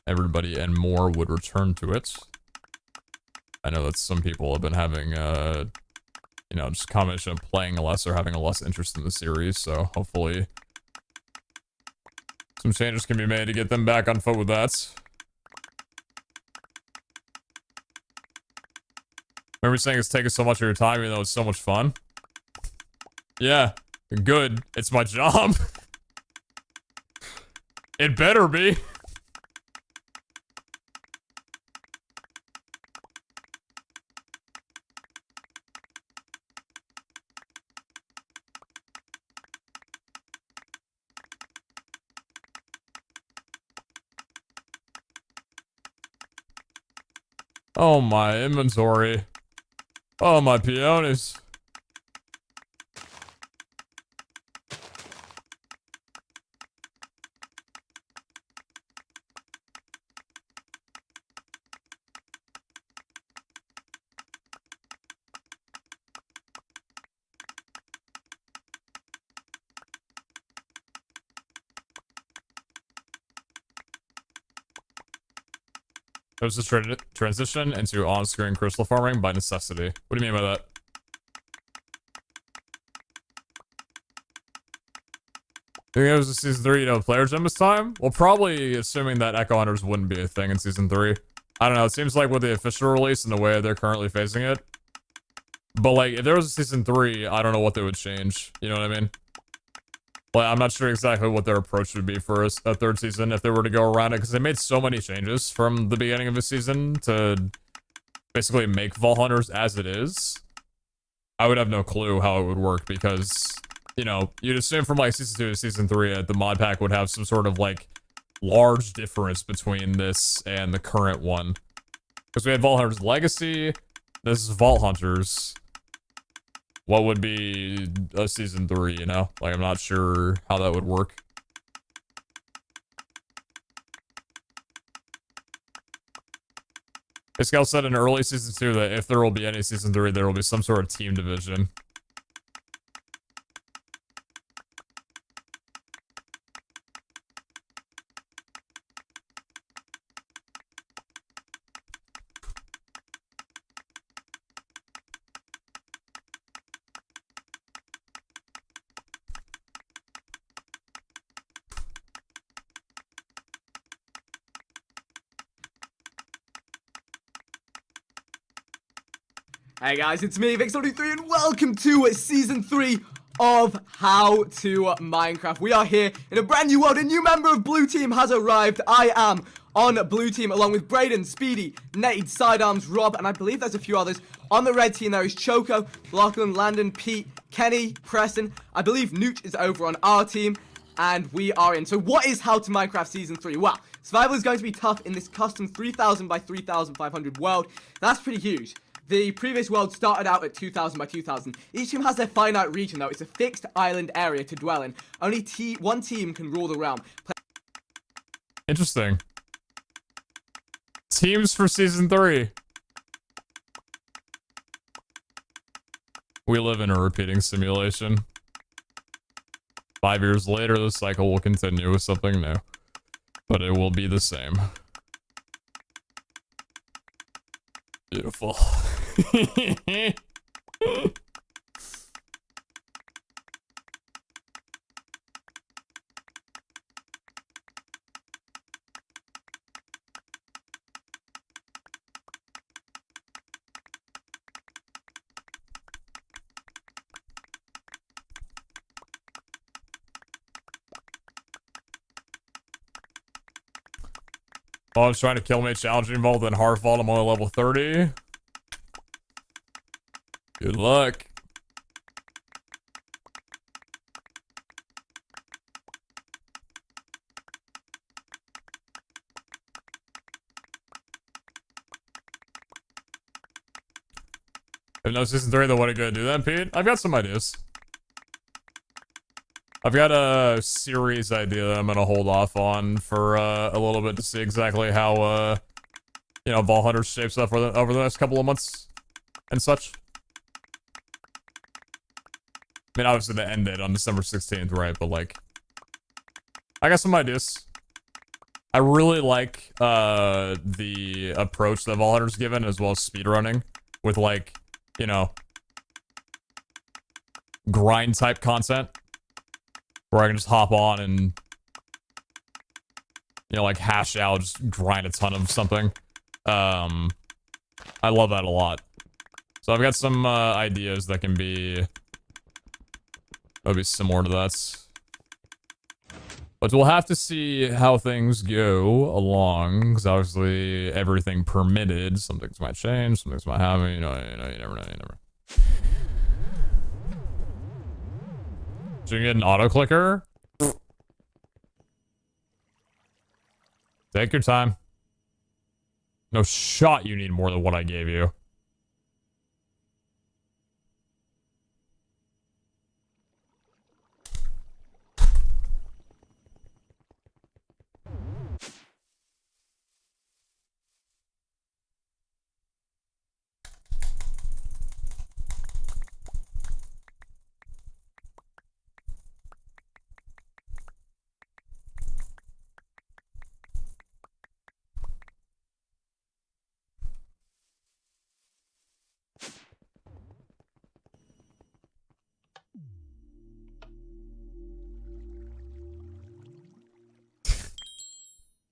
[SPEAKER 1] everybody and more would return to it. I know that some people have been having, you know, just a combination of playing less or having a less interest in the series, so hopefully some changes can be made to get them back on foot with that. Remember saying it's taking so much of your time even though it's so much fun? Yeah, good. It's my job. It better be. Oh, my inventory. Oh, my peonies. There's a transition into on-screen crystal farming by necessity. What do you mean by that? Think it was a season 3, player gem this time? Well, probably assuming that Echo Hunters wouldn't be a thing in season 3. I don't know, it seems like with the official release and the way they're currently phasing it. But like, if there was a season 3, I don't know what they would change. You know what I mean? Like, I'm not sure exactly what their approach would be for a third season if they were to go around it, because they made so many changes from the beginning of the season to basically make Vault Hunters as it is. I would have no clue how it would work because, you know, you'd assume from like season 2 to season 3 that the mod pack would have some sort of like large difference between this and the current one. Because we had Vault Hunters Legacy, this is Vault Hunters. What would be a season 3, you know? Like, I'm not sure how that would work. Pascal said in early season 2 that if there will be any season 3, there will be some sort of team division.
[SPEAKER 4] Hey guys, it's me, S02E93, and welcome to Season 3 of How to Minecraft. We are here in a brand new world. A new member of Blue Team has arrived. I am on Blue Team along with Brayden, Speedy, Nate, Sidearms, Rob, and I believe there's a few others. On the red team there is Choco, Lachlan, Landon, Pete, Kenny, Preston. I believe Nooch is over on our team, and we are in. So what is How to Minecraft Season 3? Well, survival is going to be tough in this custom 3000 by 3500 world. That's pretty huge. The previous world started out at 2000 by 2000. Each team has their finite region though. It's a fixed island area to dwell in. Only one team can rule the realm.
[SPEAKER 1] Interesting. Teams for season 3. We live in a repeating simulation. 5 years later, the cycle will continue with something new. But it will be the same. Beautiful. Oh, I was trying to kill me challenging involved in hard fault. I'm only level 30. Good luck. If no season 3, then what are you gonna do then, Pete? I've got some ideas. I've got a series idea that I'm gonna hold off on for a little bit to see exactly how you know, Vault Hunters shapes up over the next couple of months and such. I mean, obviously the end date on December 16th, right? But like, I got some ideas. I really like the approach that Vault Hunters given, as well as speedrunning with like, you know, grind type content. Where I can just hop on and, you know, like hash out, just grind a ton of something. I love that a lot. So I've got some ideas that can be, that'll be similar to that. But we'll have to see how things go along, because obviously everything permitted. Some things might change, some things might happen, you never know, you never know. Should you get an auto clicker? Take your time. No shot you need more than what I gave you.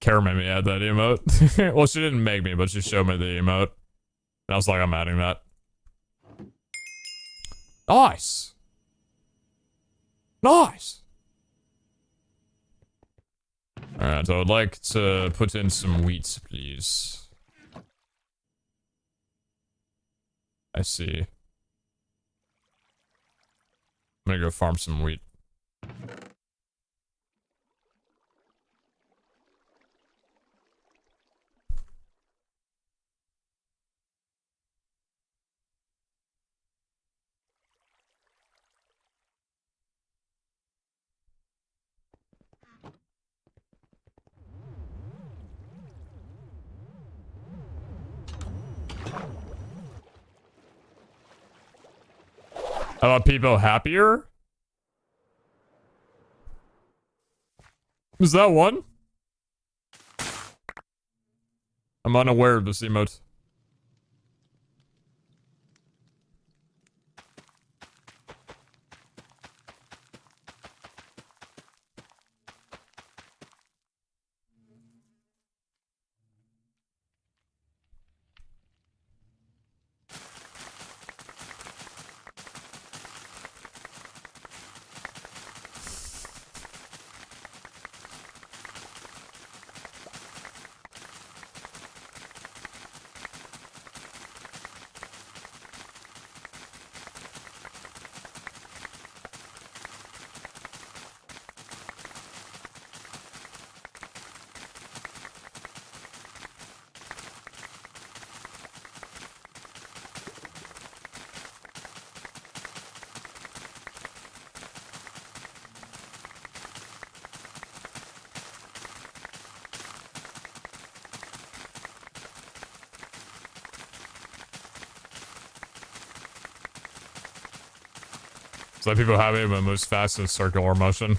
[SPEAKER 1] Kara made me add that emote. Well, she didn't make me, but she showed me the emote. And I was like, I'm adding that. Nice. Nice. Alright, so I'd like to put in some wheat, please. I see. I'm gonna go farm some wheat. How about people happier? Is that one? I'm unaware of this emote. So people have it, but moves fast in circular motion.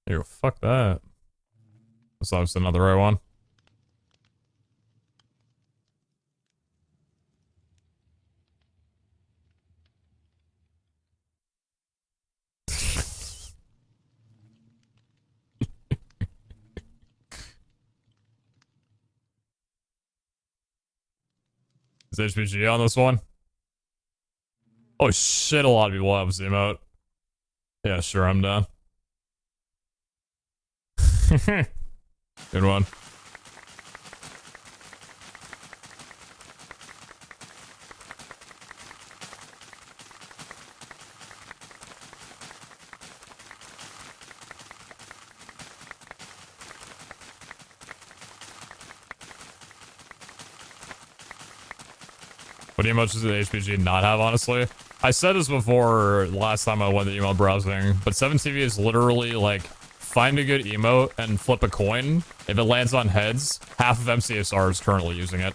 [SPEAKER 1] Ew, fuck that. That's obviously not the right one. Is HPG on this one? Oh shit, a lot of people have this emote. Yeah, sure, I'm down. Good one. What emotes does the HPG not have, honestly? I said this before last time I went the email browsing, but 7TV is literally like, find a good emote and flip a coin. If it lands on heads, half of MCSR is currently using it.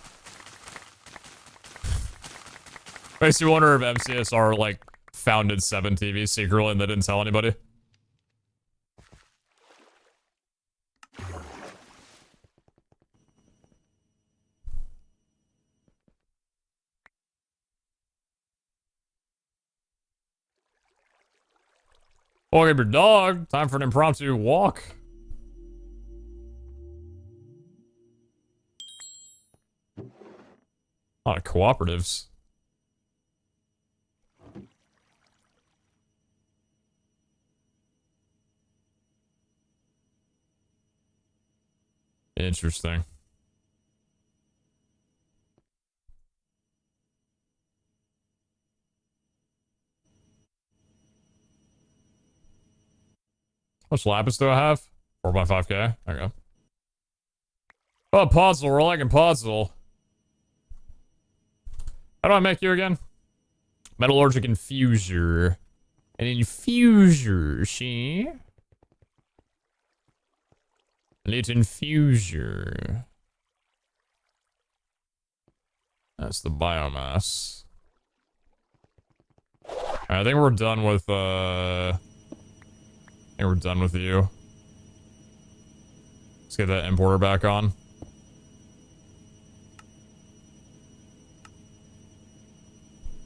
[SPEAKER 1] Makes you wonder if MCSR, like, founded 7TV secretly and they didn't tell anybody. Walk up your dog. Time for an impromptu walk. A lot of cooperatives. Interesting. much lapis do I have? 4.5k. Okay. Oh, Podzol. We're liking Podzol. How do I make you again? Metallurgic infuser. An infuser, see? Lit infuser. That's the biomass. I think we're done with, I think we're done with you. Let's get that importer back on.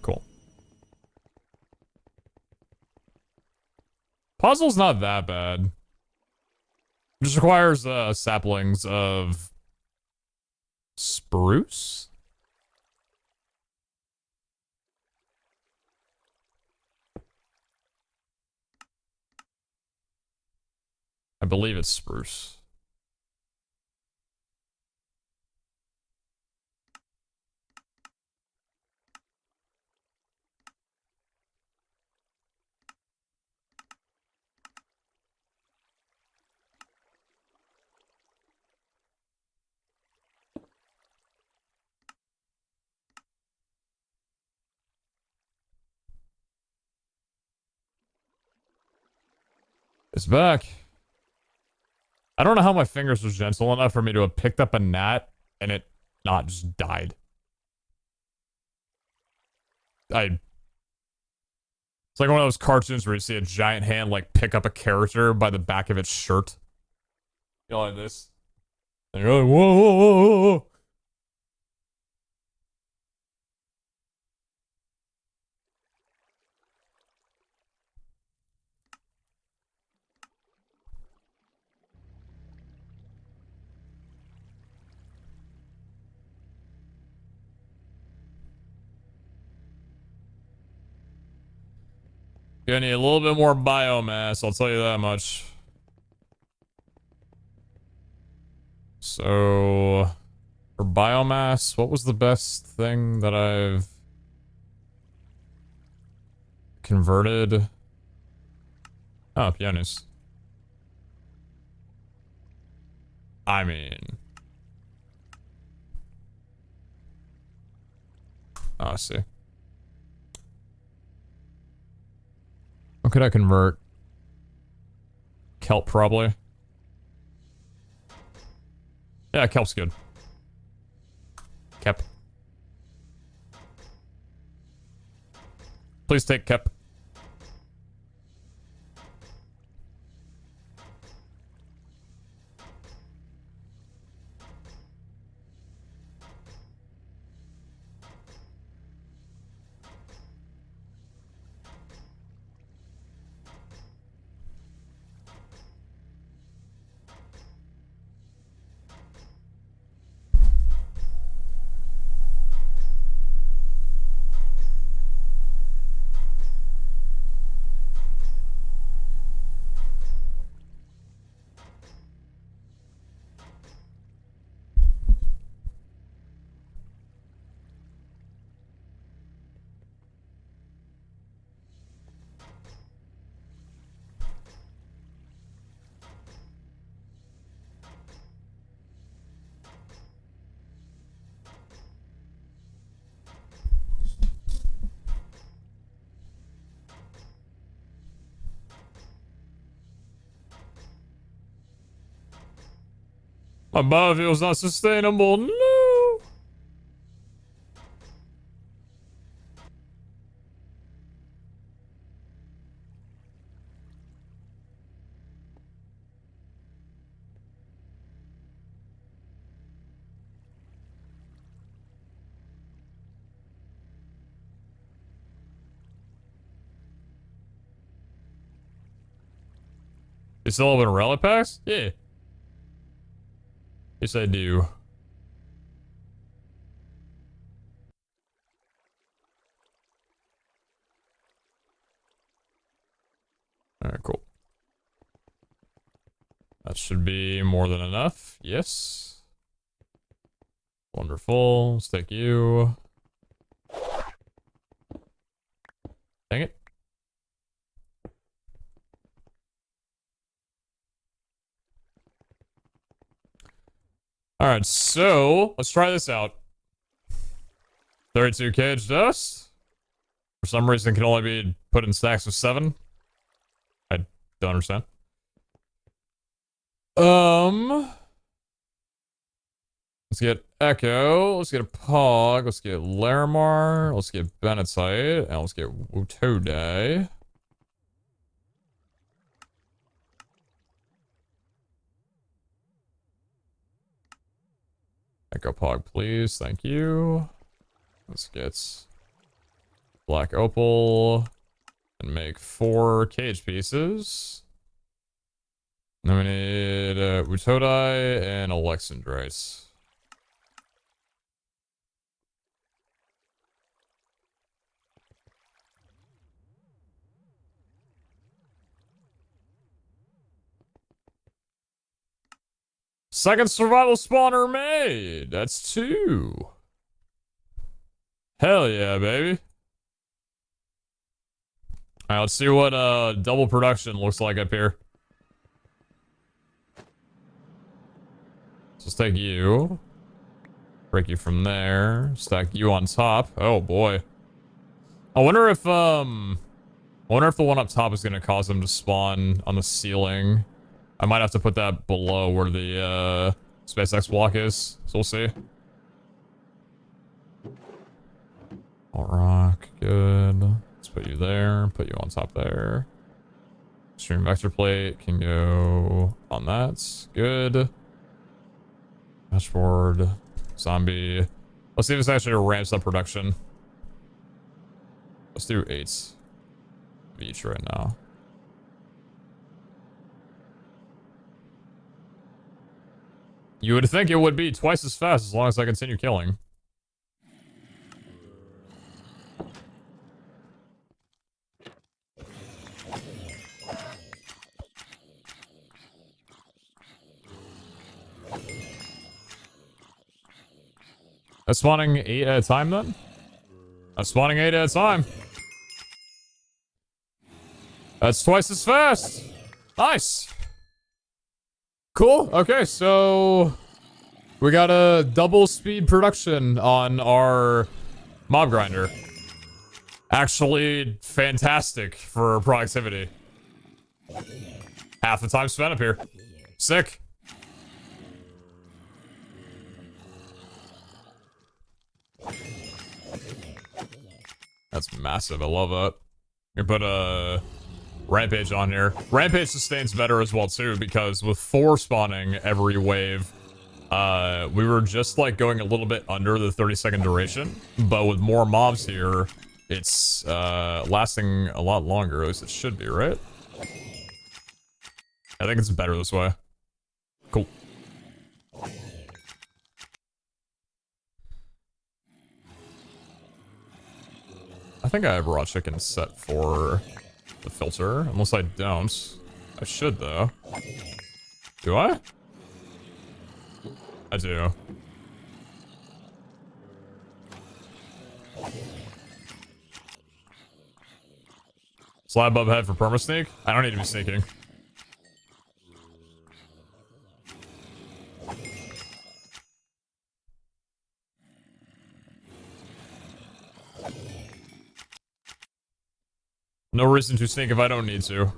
[SPEAKER 1] Cool. Puzzle's not that bad. It just requires, saplings of spruce? I believe it's spruce. It's back. I don't know how my fingers was gentle enough for me to have picked up a gnat and it not just died. It's like one of those cartoons where you see a giant hand like pick up a character by the back of its shirt. You know, like this. And you're like, whoa, whoa, whoa, whoa, whoa. Gonna need a little bit more biomass, I'll tell you that much. So, for biomass, what was the best thing that I've converted? Oh, peonies. I mean... Oh, I see. What could I convert? Kelp, probably. Yeah, kelp's good. Kep. Please take Kep. My biofuel's not sustainable, no! You still open relic packs? Yeah. Yes, I do. Alright, cool. That should be more than enough. Yes. Wonderful. Let's take you. Dang it. Alright, so let's try this out. 32 cage dust. For some reason, it can only be put in stacks of 7. I don't understand. Let's get Echo. Let's get a Pog. Let's get Larimar. Let's get Benetite. And let's get Wutode. Echo Pog, please. Thank you. Let's get Black Opal. And make 4 cage pieces. Then we need Wutode and Alexandrite. Second survival spawner made! That's 2. Hell yeah, baby. Alright, let's see what double production looks like up here. So let's take you. Break you from there. Stack you on top. Oh boy. I wonder if the one up top is gonna cause them to spawn on the ceiling. I might have to put that below where the SpaceX block is, so we'll see. All rock, good. Let's put you there, put you on top there. Extreme vector plate can go on that, good. Dashboard, zombie. Let's see if this actually ramps up production. Let's do 8 of each right now. You would think it would be twice as fast as long as I continue killing. That's spawning 8 at a time then? That's spawning 8 at a time. That's twice as fast. Nice. Cool. Okay, so we got a double speed production on our mob grinder. Actually, fantastic for productivity. Half the time spent up here. Sick. That's massive. I love that. You put a Rampage on here. Rampage sustains better as well too, because with 4 spawning every wave, we were just like going a little bit under the 30-second duration, but with more mobs here, it's lasting a lot longer. At least it should be, right? I think it's better this way. Cool. I think I have raw chicken set for the filter, unless I don't. I should, though. Do I? I do. Slab above head for perma-sneak? I don't need to be sneaking. No reason to sneak if I don't need to.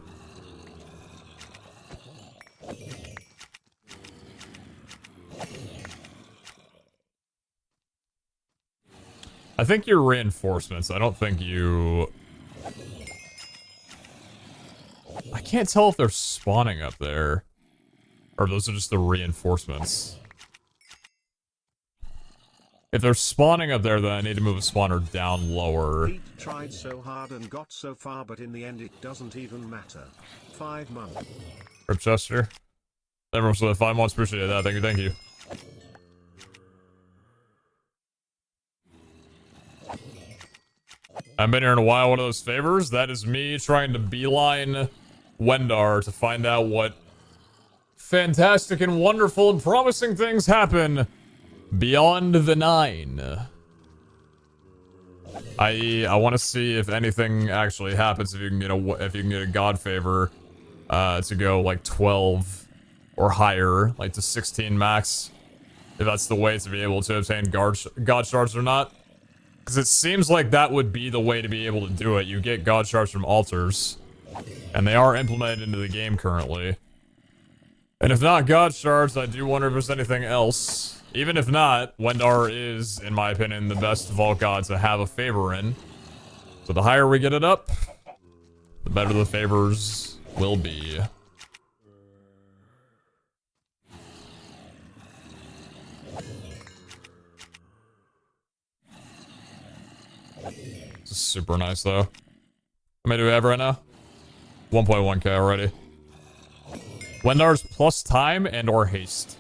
[SPEAKER 1] I think you're reinforcements. I don't think you... I can't tell if they're spawning up there. Or those are just the reinforcements. If they're spawning up there, then I need to move a spawner down lower.
[SPEAKER 2] Pete tried so hard and got so far, but in the end it doesn't even matter. 5 months.
[SPEAKER 1] Ripchester. Everyone for the 5 months. Appreciate that. Thank you, thank you. I've been here in a while. One of those favors. That is me trying to beeline Wendar to find out what fantastic and wonderful and promising things happen beyond the 9. I want to see if anything actually happens. If you can get a god favor to go like 12 or higher, like to 16 max. if that's the way to be able to obtain God Shards or not. Because it seems like that would be the way to be able to do it. You get God Shards from altars, and they are implemented into the game currently. And if not God Shards, I do wonder if there's anything else. Even if not, Wendar is, in my opinion, the best Vault God to have a favor in. So the higher we get it up, the better the favors will be. This is super nice, though. How many do we have right now? 1.1k already. Wendar's plus time and or haste.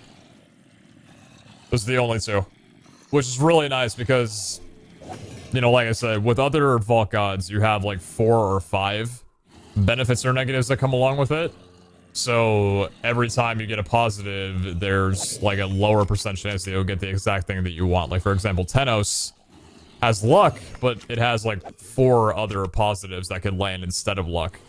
[SPEAKER 1] Those are the only two. Which is really nice because, you know, like I said, with other Vault Gods, you have like 4 or 5 benefits or negatives that come along with it. So every time you get a positive, there's like a lower percent chance that you'll get the exact thing that you want. Like, for example, Tenos has luck, but it has like 4 other positives that could land instead of luck.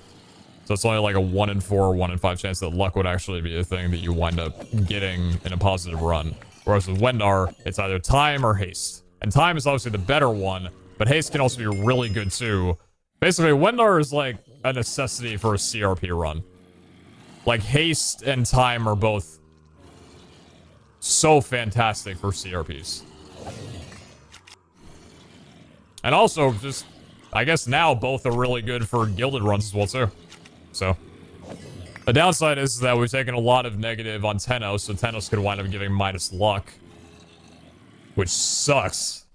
[SPEAKER 1] So it's only like a 1 in 4 or 1 in 5 chance that luck would actually be a thing that you wind up getting in a positive run. Whereas with Wendar, it's either time or haste. And time is obviously the better one, but haste can also be really good too. Basically, Wendar is like a necessity for a CRP run. Like, haste and time are both so fantastic for CRPs. And also, just, I guess now both are really good for gilded runs as well too. So, the downside is that we've taken a lot of negative on Tenos, so Tenos could wind up giving minus luck. Which sucks.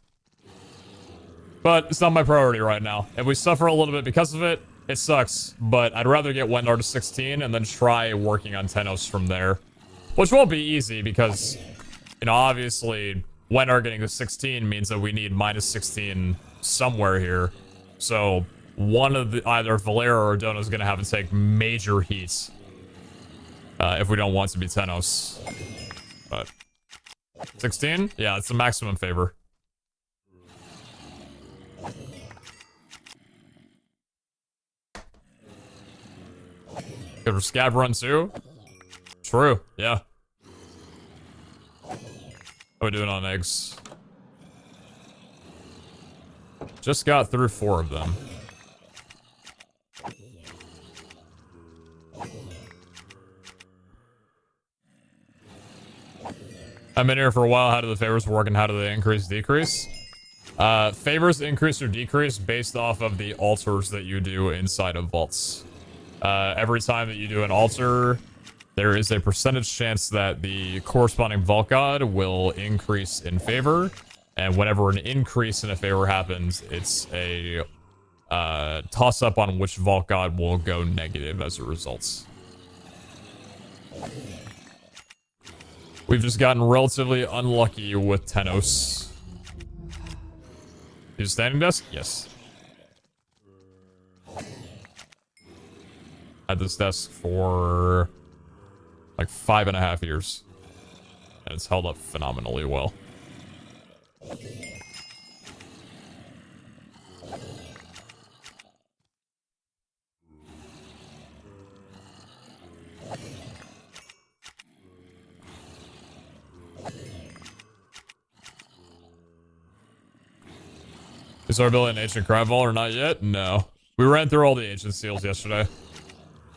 [SPEAKER 1] But it's not my priority right now. If we suffer a little bit because of it, it sucks. But I'd rather get Wendar to 16 and then try working on Tenos from there. Which won't be easy because, you know, obviously, Wendar getting to 16 means that we need minus 16 somewhere here. So, one of the, either Valera or Dono is going to have to take major heats. If we don't want to be Tenos. But 16? Yeah, it's the maximum favor. Good for Scab Run too? True, yeah. How are we doing on eggs? Just got through 4 of them. I've been here for a while. How do the favors work and how do they increase, decrease? Favors increase or decrease based off of the altars that you do inside of vaults. Every time that you do an altar, there is a percentage chance that the corresponding vault god will increase in favor. And whenever an increase in a favor happens, it's a toss-up on which vault god will go negative as a result. We've just gotten relatively unlucky with Tenos. Is standing desk? Yes. Had this desk for like 5.5 years. And it's held up phenomenally well. Is our ability an ancient crab vault or not yet? No. We ran through all the ancient seals yesterday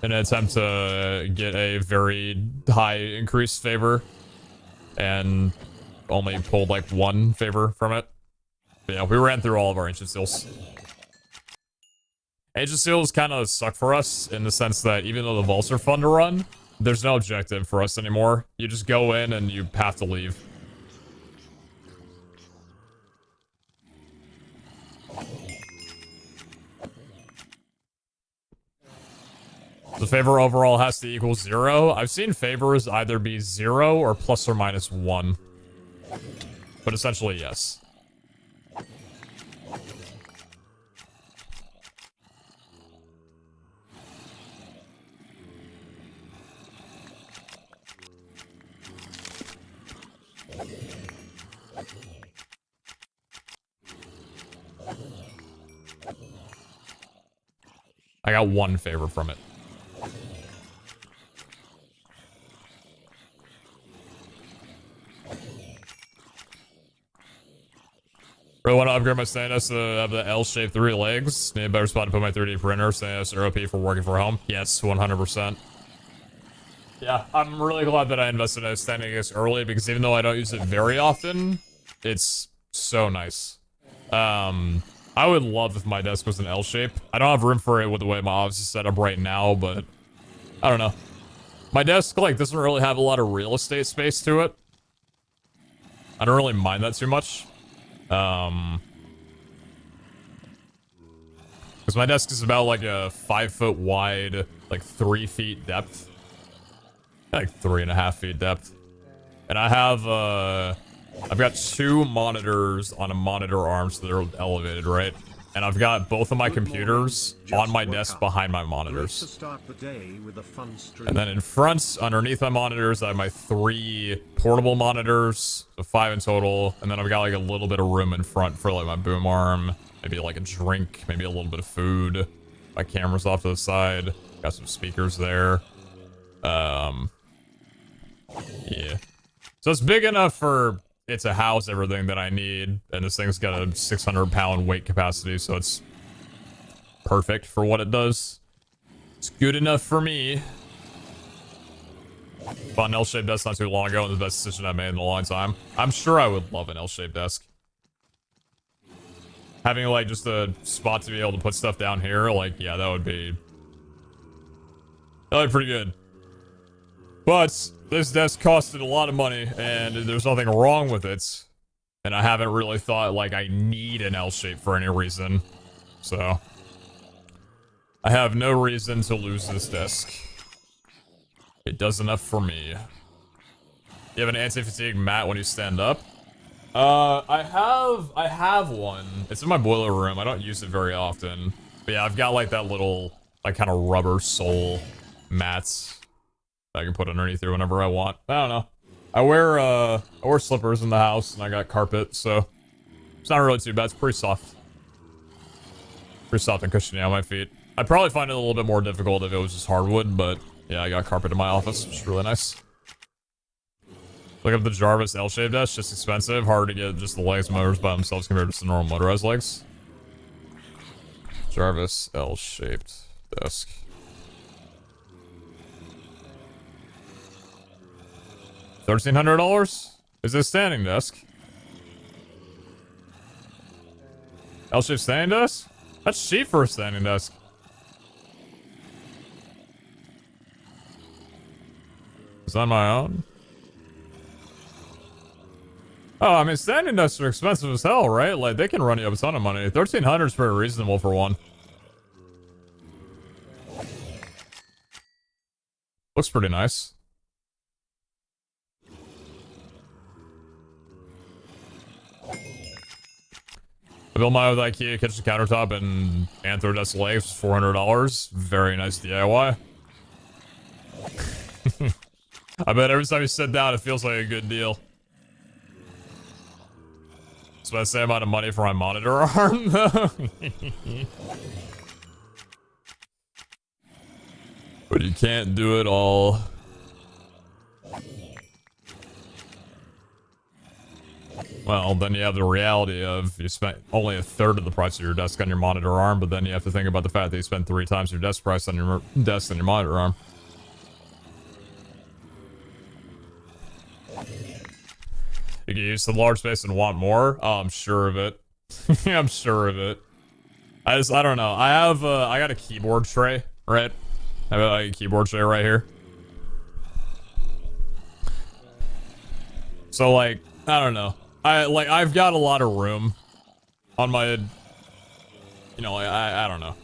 [SPEAKER 1] in an attempt to get a very high increased favor and only pulled like 1 favor from it. But yeah, we ran through all of our ancient seals. Ancient seals kind of suck for us in the sense that even though the vaults are fun to run, there's no objective for us anymore. You just go in and you have to leave. The favor overall has to equal 0. I've seen favors either be 0 or plus or minus 1. But essentially, yes. I got 1 favor from it. Really want to upgrade my standiness to have the L-shaped 3 legs. Need a better spot to put my 3D printer. Standiness or OP for working from home. Yes, 100%. Yeah, I'm really glad that I invested in a standing desk early because even though I don't use it very often, it's so nice. I would love if my desk was an L shape. I don't have room for it with the way my office is set up right now, but I don't know. My desk, like, doesn't really have a lot of real estate space to it. I don't really mind that too much. Because my desk is about like a 5 foot wide, like 3 feet depth. Like 3.5 feet depth. And I have, I've got 2 monitors on a monitor arm, so they're elevated, right? And I've got both of my computers on my desk behind my monitors. And then in front, underneath my monitors, I have my 3 portable monitors, so 5 in total. And then I've got like a little bit of room in front for like my boom arm, maybe like a drink, maybe a little bit of food. My camera's off to the side. Got some speakers there. Yeah. So it's big enough for it to house everything that I need, and this thing's got a 600-pound weight capacity, so it's perfect for what it does. It's good enough for me. Bought an L-shaped desk not too long ago, and the best decision I made in a long time. I'm sure I would love an L-shaped desk. Having, like, just a spot to be able to put stuff down here, like, yeah, that would be pretty good. But this desk costed a lot of money, and there's nothing wrong with it. And I haven't really thought, like, I need an L shape for any reason. So I have no reason to lose this desk. It does enough for me. You have an anti-fatigue mat when you stand up? I have one. It's in my boiler room. I don't use it very often. But yeah, I've got, like, that little, like, kind of rubber sole mats I can put underneath here whenever I want. I don't know. I wear slippers in the house, and I got carpet, so it's not really too bad. It's pretty soft. Pretty soft and cushiony on my feet. I'd probably find it a little bit more difficult if it was just hardwood, but yeah, I got carpet in my office, which is really nice. Look up the Jarvis L-shaped desk, just expensive. Hard to get just the legs motors by themselves compared to the normal motorized legs. Jarvis L-shaped desk. $1,300? Is this standing desk? L-shaped standing desk? That's cheap for a standing desk. Is that my own? Oh, I mean, standing desks are expensive as hell, right? Like, they can run you up a ton of money. $1,300 is pretty reasonable for one. Looks pretty nice. I built mine with IKEA kitchen countertop and Anthro desk legs, $400. Very nice DIY. I bet every time you sit down, it feels like a good deal. It's about the same amount of money for my monitor arm, though. But you can't do it all. Well, then you have the reality of you spent only a third of the price of your desk on your monitor arm, but then you have to think about the fact that you spent 3 times your desk price on your desk and your monitor arm. You can use the large space and want more? Oh, I'm sure of it. I'm sure of it. I don't know. I got a keyboard tray, right? I have a keyboard tray right here. So, like, I don't know. I've got a lot of room on my, you know, like, I don't know.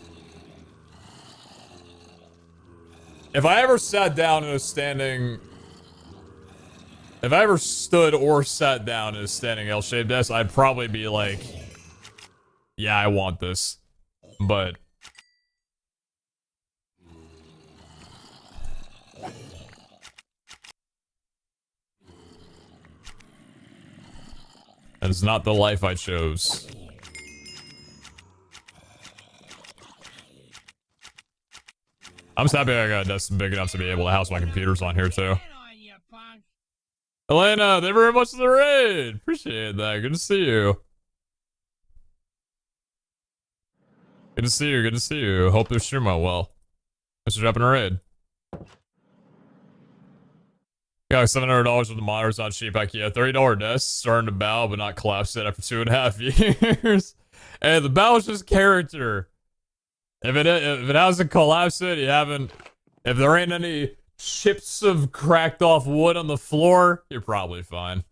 [SPEAKER 1] If I ever sat down in a standing, if I ever stood or sat down in a standing L-shaped desk, I'd probably be like, yeah, I want this. But that is not the life I chose. I'm just happy I got a desk big enough to be able to house my computers on here too. Elena, thank you very much for the raid. Appreciate that. Good to see you. Good to see you, good to see you. Hope the stream went well. Thanks for dropping a raid. Got like $700 with the monitors on Seapeekay. Yeah, $30 desk, starting to bow, but not collapse it after 2.5 years. Hey, the bow is just character. If it hasn't collapsed it, you haven't... If there ain't any chips of cracked off wood on the floor, you're probably fine.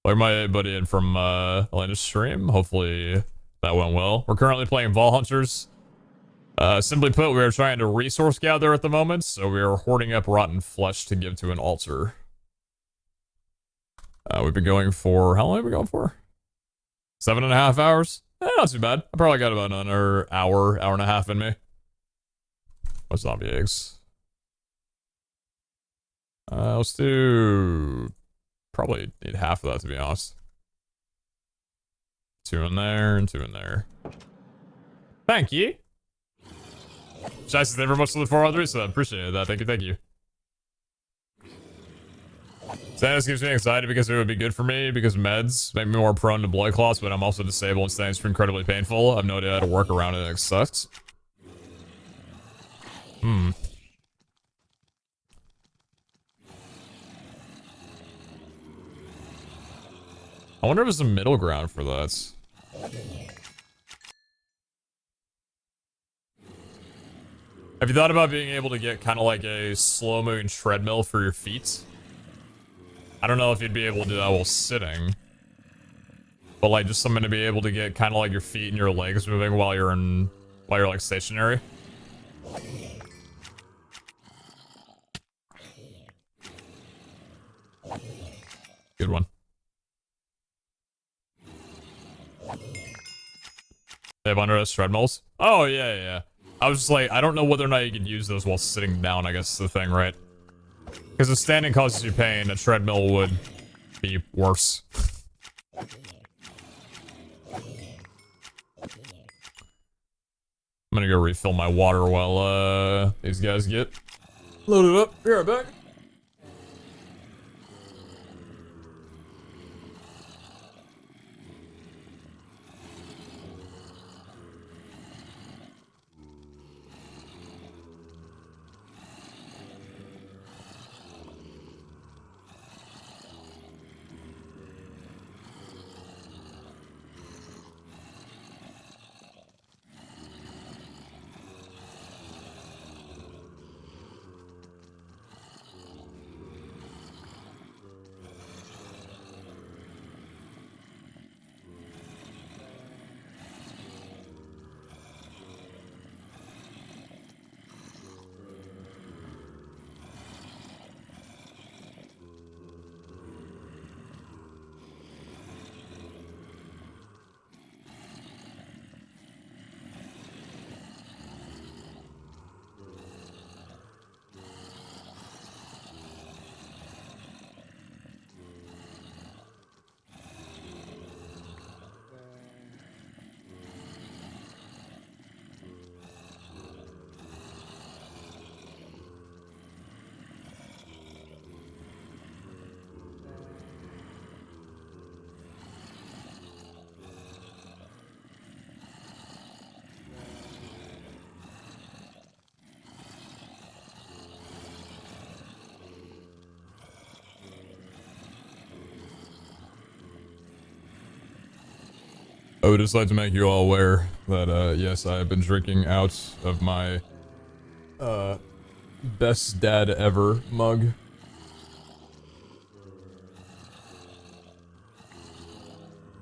[SPEAKER 1] Like my buddy in from Elena's stream, hopefully that went well. We're currently playing Vol Hunters. Simply put, we are trying to resource gather at the moment, so we are hoarding up rotten flesh to give to an altar. We've been going for... How long have we gone for? 7.5 hours? Not too bad. I probably got about another hour and a half in me. What's zombie eggs? Let's do... Probably need half of that, to be honest. 2 in there and 2 in there. Thank you. Shice, thank you very much for the 403, so I appreciate that. Thank you, thank you. Sadness gives me anxiety because it would be good for me, because meds make me more prone to blood clots, but I'm also disabled and standing is incredibly painful. I have no idea how to work around it, and it sucks. I wonder if there's a middle ground for that. Have you thought about being able to get kind of like a slow-moving treadmill for your feet? I don't know if you'd be able to do that while sitting. But like just something to be able to get kind of like your feet and your legs moving while you're like stationary. Good one. They have under us treadmills? Oh, yeah, yeah. I was just like, I don't know whether or not you could use those while sitting down, I guess is the thing, right? Because if standing causes you pain, a treadmill would be worse. I'm gonna go refill my water while, these guys get loaded up. Be right back. I would just like to make you all aware that, yes, I have been drinking out of my, best dad ever mug.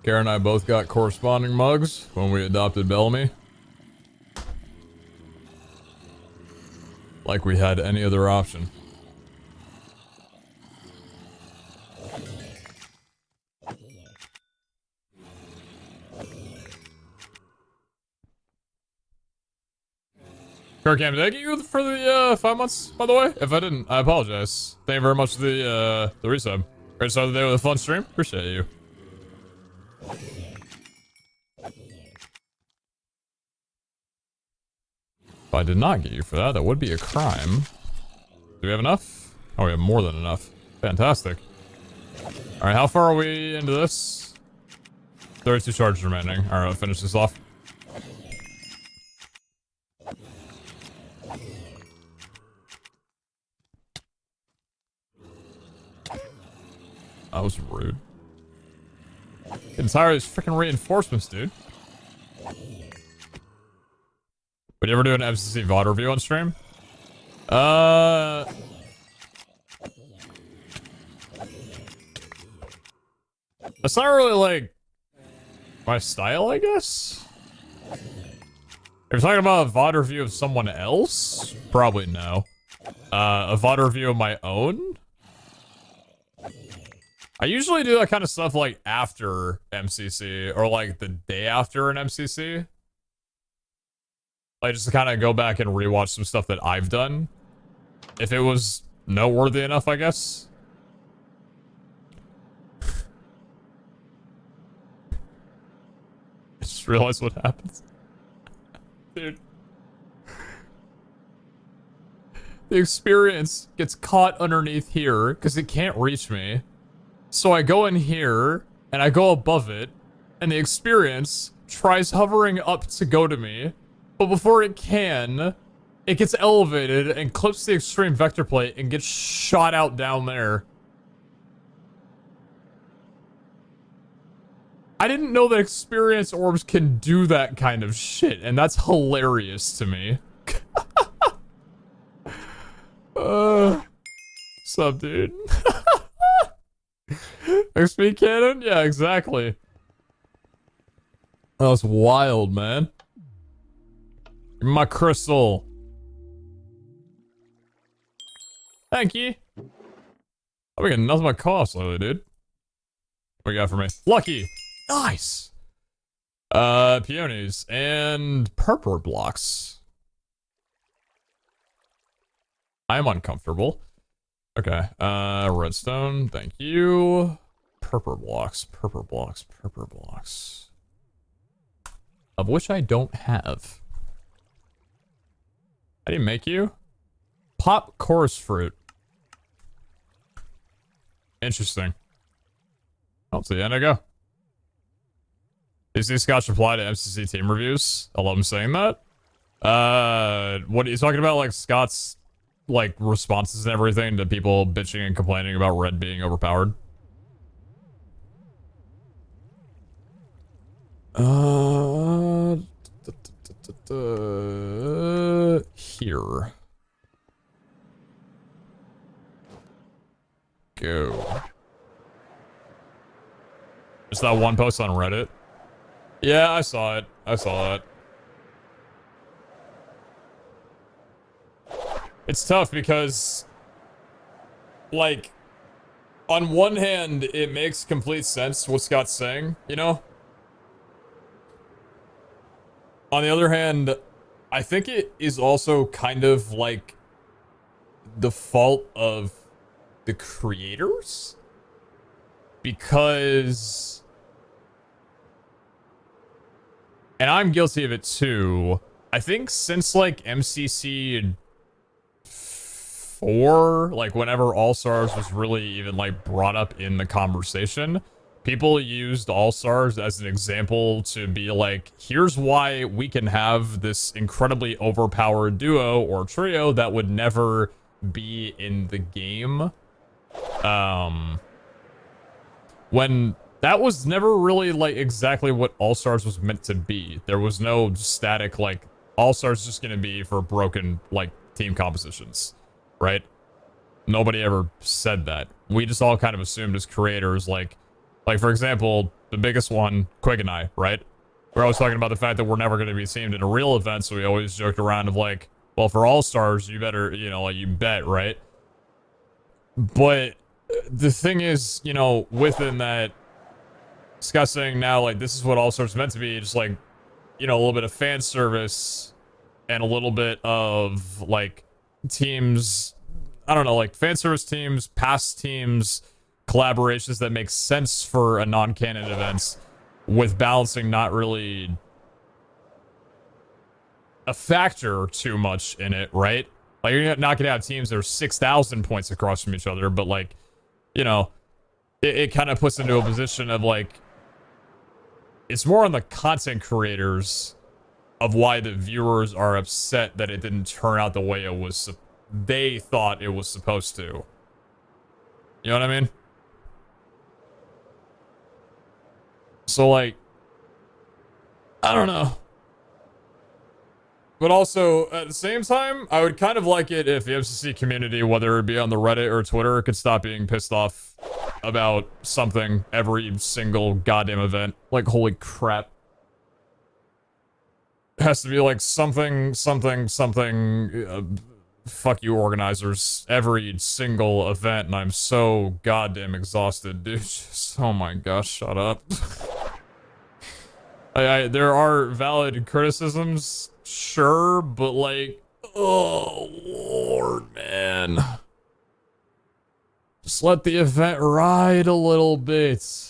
[SPEAKER 1] Kara and I both got corresponding mugs when we adopted Bellamy. Like we had any other option. Kirkham, did I get you for the 5 months, by the way? If I didn't, I apologize. Thank you very much for the resub. Great start of the day with a fun stream. Appreciate you. If I did not get you for that, that would be a crime. Do we have enough? Oh, we have more than enough. Fantastic. Alright, how far are we into this? 32 charges remaining. Alright, I'll finish this off. That was rude. Getting tired of these freaking reinforcements, dude. Would you ever do an MCC VOD review on stream? That's not really, like, my style, I guess? If you're talking about a VOD review of someone else? Probably no. A VOD review of my own? I usually do that kind of stuff, like, after MCC, or, like, the day after an MCC. Like, just to kind of go back and rewatch some stuff that I've done. If it was noteworthy enough, I guess. I just realized what happens. Dude. The experience gets caught underneath here, because it can't reach me. So I go in here, and I go above it, and the experience tries hovering up to go to me. But before it can, it gets elevated and clips the extreme vector plate and gets shot out down there. I didn't know that experience orbs can do that kind of shit, and that's hilarious to me. What's up, dude? XP cannon? Yeah, exactly. That was wild, man. My crystal. Thank you. I'm getting nothing but cost lately, dude. What you got for me? Lucky. Nice. Peonies and purple blocks. I'm uncomfortable. Okay. Redstone. Thank you. Purple blocks. Purple blocks. Purple blocks. Of which I don't have. How do you make you? Pop chorus fruit. Interesting. Oh, to the end I go. Is this Scotch apply to MCC team reviews? I love him saying that. What are you talking about? Like Scott's like responses and everything to people bitching and complaining about red being overpowered? Here. Go. Just that one post on Reddit. Yeah, I saw it. I saw it. It's tough because, like, on one hand, it makes complete sense what Scott's saying, you know? On the other hand, I think it is also kind of like the fault of the creators, because, and I'm guilty of it too, I think since like MCC 4, like whenever All-Stars was really even like brought up in the conversation, people used All-Stars as an example to be like, here's why we can have this incredibly overpowered duo or trio that would never be in the game. When that was never really like exactly what All-Stars was meant to be. There was no static like All-Stars just gonna be for broken like team compositions, right? Nobody ever said that. We just all kind of assumed as creators, like for example, the biggest one, Quig and I, right? We're always talking about the fact that we're never going to be teamed in a real event, so we always joked around of like, well, for All-Stars, you better, you know, like, you bet, right? But the thing is, you know, within that, Scott's saying now, like, this is what All-Stars meant to be, just like, you know, a little bit of fan service and a little bit of, like, teams, I don't know, like, fan service teams, past teams, collaborations that make sense for a non-canon events, with balancing not really a factor too much in it, right? Like, you're not gonna have teams that are 6,000 points across from each other, but like, you know, it kind of puts into a position of like, it's more on the content creators of why the viewers are upset that it didn't turn out the way it was, they thought it was supposed to. You know what I mean? So, like, I don't know. But also, at the same time, I would kind of like it if the MCC community, whether it be on the Reddit or Twitter, could stop being pissed off about something every single goddamn event. Like, holy crap. It has to be like something, fuck you organizers, every single event, and I'm so goddamn exhausted, dude. Just, oh my gosh, shut up. There are valid criticisms, sure, but like, oh lord, man. Just let the event ride a little bit.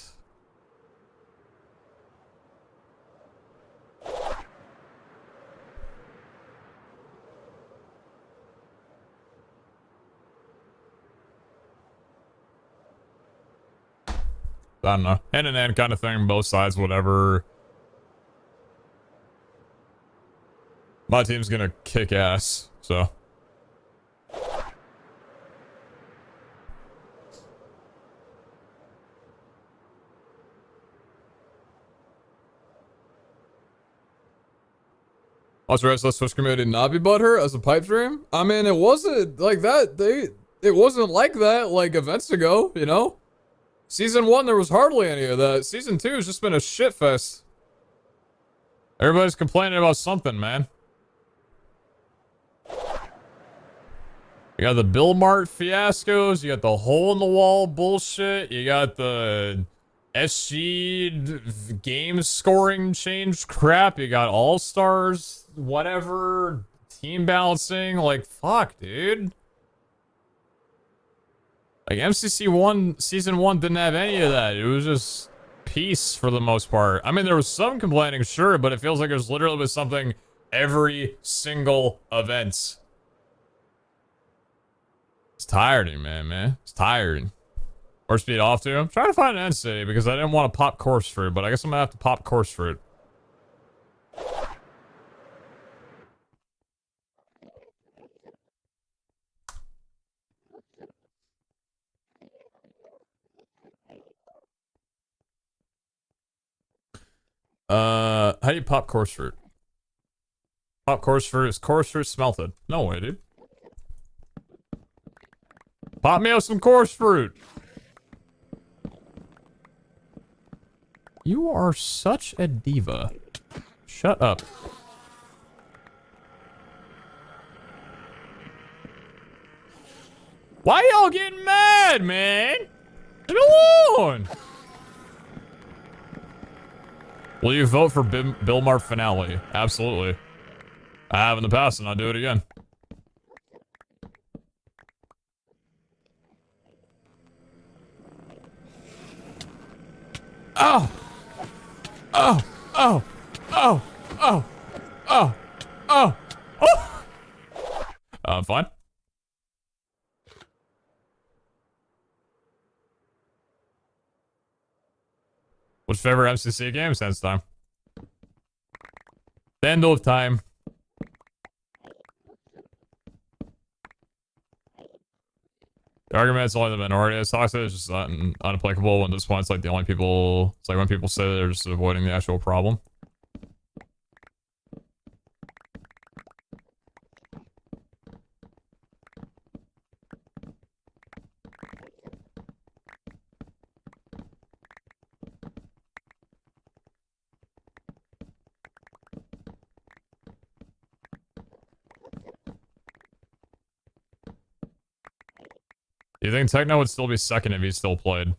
[SPEAKER 1] I don't know. Hand in hand kind of thing, both sides, whatever. My team's gonna kick ass, so. Also, rest of the Switch community not be butthurt as a pipe dream? I mean, it wasn't like that. It wasn't like that like events ago, you know? Season 1, there was hardly any of that. Season 2 has just been a shit fest. Everybody's complaining about something, man. You got the Bill Mart fiascos, you got the hole in the wall bullshit, you got the SG game scoring change crap, you got All-Stars, whatever, team balancing, like, fuck, dude. Like, MCC 1, Season 1 didn't have any of that. It was just peace for the most part. I mean, there was some complaining, sure, but it feels like there's literally been something every single event. It's tiring, man. It's tiring. Or speed off to. I'm trying to find an end city because I didn't want to pop course fruit, but I guess I'm gonna have to pop course fruit. How do you pop course fruit? Pop course fruit is course fruit smelted. No way, dude. Pop me up some course fruit. You are such a diva. Shut up. Why y'all getting mad, man? Leave me alone. Will you vote for Bill Mart finale? Absolutely. I have in the past and I'll do it again. Oh! Oh! Oh! Oh! Oh! Oh! Oh! Oh! I'm fine. What's your favorite MCC game since time? The end of time. The argument's only the minority is toxic, it's just unapplicable when this point's like the only people, it's like when people say they're just avoiding the actual problem. Do you think Techno would still be second if he still played?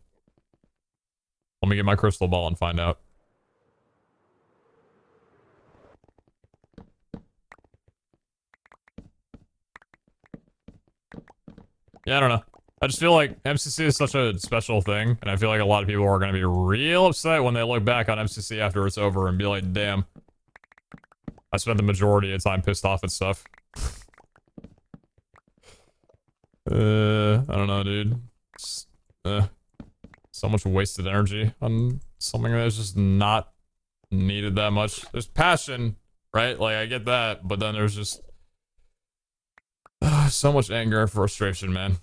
[SPEAKER 1] Let me get my crystal ball and find out. Yeah, I don't know. I just feel like MCC is such a special thing, and I feel like a lot of people are going to be real upset when they look back on MCC after it's over and be like, damn. I spent the majority of time pissed off at stuff. I don't know, dude. It's, so much wasted energy on something that's just not needed that much. There's passion, right? Like, I get that, but then there's just so much anger and frustration, man.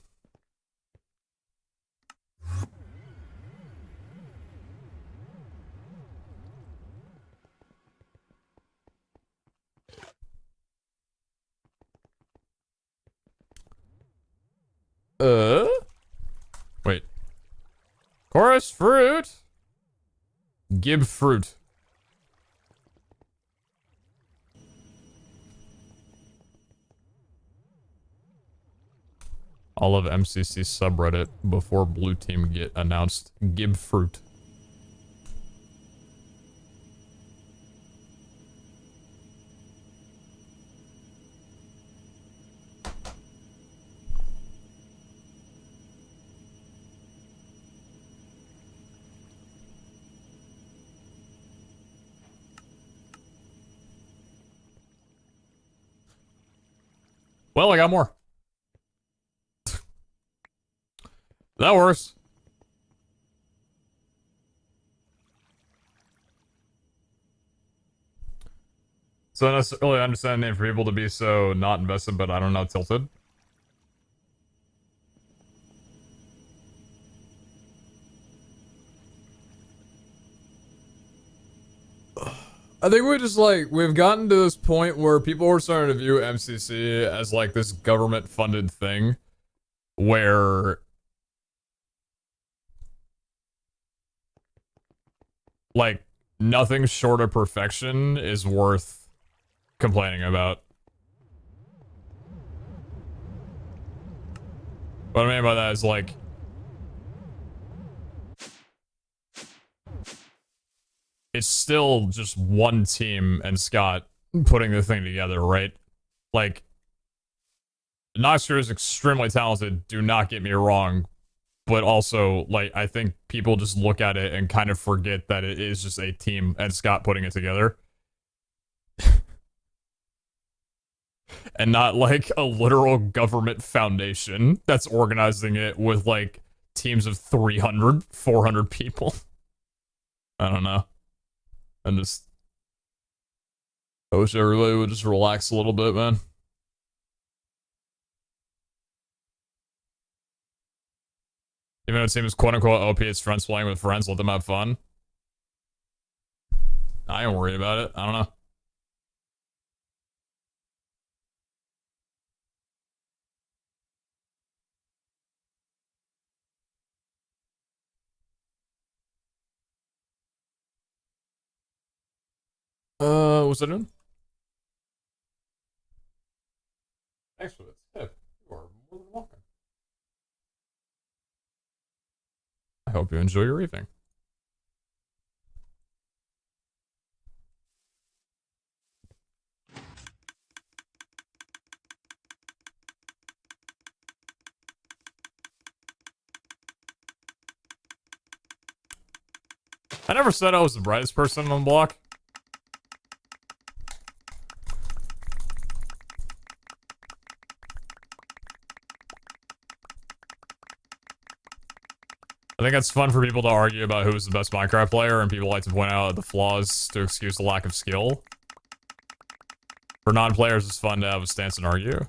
[SPEAKER 1] Wait. Chorus fruit. Gib fruit. All of MCC subreddit before blue team get announced. Gib fruit. Well, I got more. That works. So I don't necessarily understand the name for people to be so not invested, but I don't know, tilted. I think we're just like, we've gotten to this point where people are starting to view MCC as like this government funded thing where like nothing short of perfection is worth complaining about. What I mean by that is like, it's still just one team and Scott putting the thing together, right? Like, Noxer is extremely talented, do not get me wrong, but also, like, I think people just look at it and kind of forget that it is just a team and Scott putting it together. And not, like, a literal government foundation that's organizing it with, like, teams of 300, 400 people. I don't know. I wish everybody would just relax a little bit, man. Even though it seems quote-unquote OP, it's friends playing with friends, let them have fun. I ain't worried about it. I don't know. What's that doing? Thanks for this tip. You are more than welcome. I hope you enjoy your evening. I never said I was the brightest person on the block. I think it's fun for people to argue about who is the best Minecraft player, and people like to point out the flaws to excuse the lack of skill. For non-players, it's fun to have a stance and argue.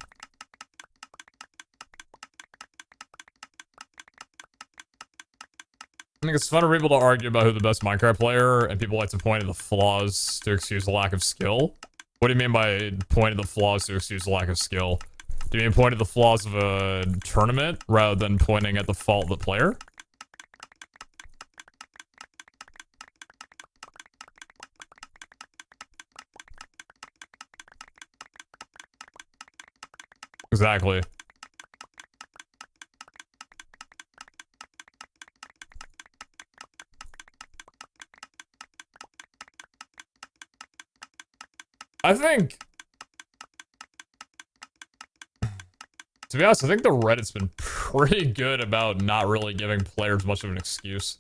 [SPEAKER 1] I think it's fun for people to argue about who the best Minecraft player, and people like to point at the flaws to excuse the lack of skill. What do you mean by point at the flaws to excuse the lack of skill? Do you mean point at the flaws of a tournament rather than pointing at the fault of the player? Exactly. I think, to be honest, I think the Reddit's been pretty good about not really giving players much of an excuse.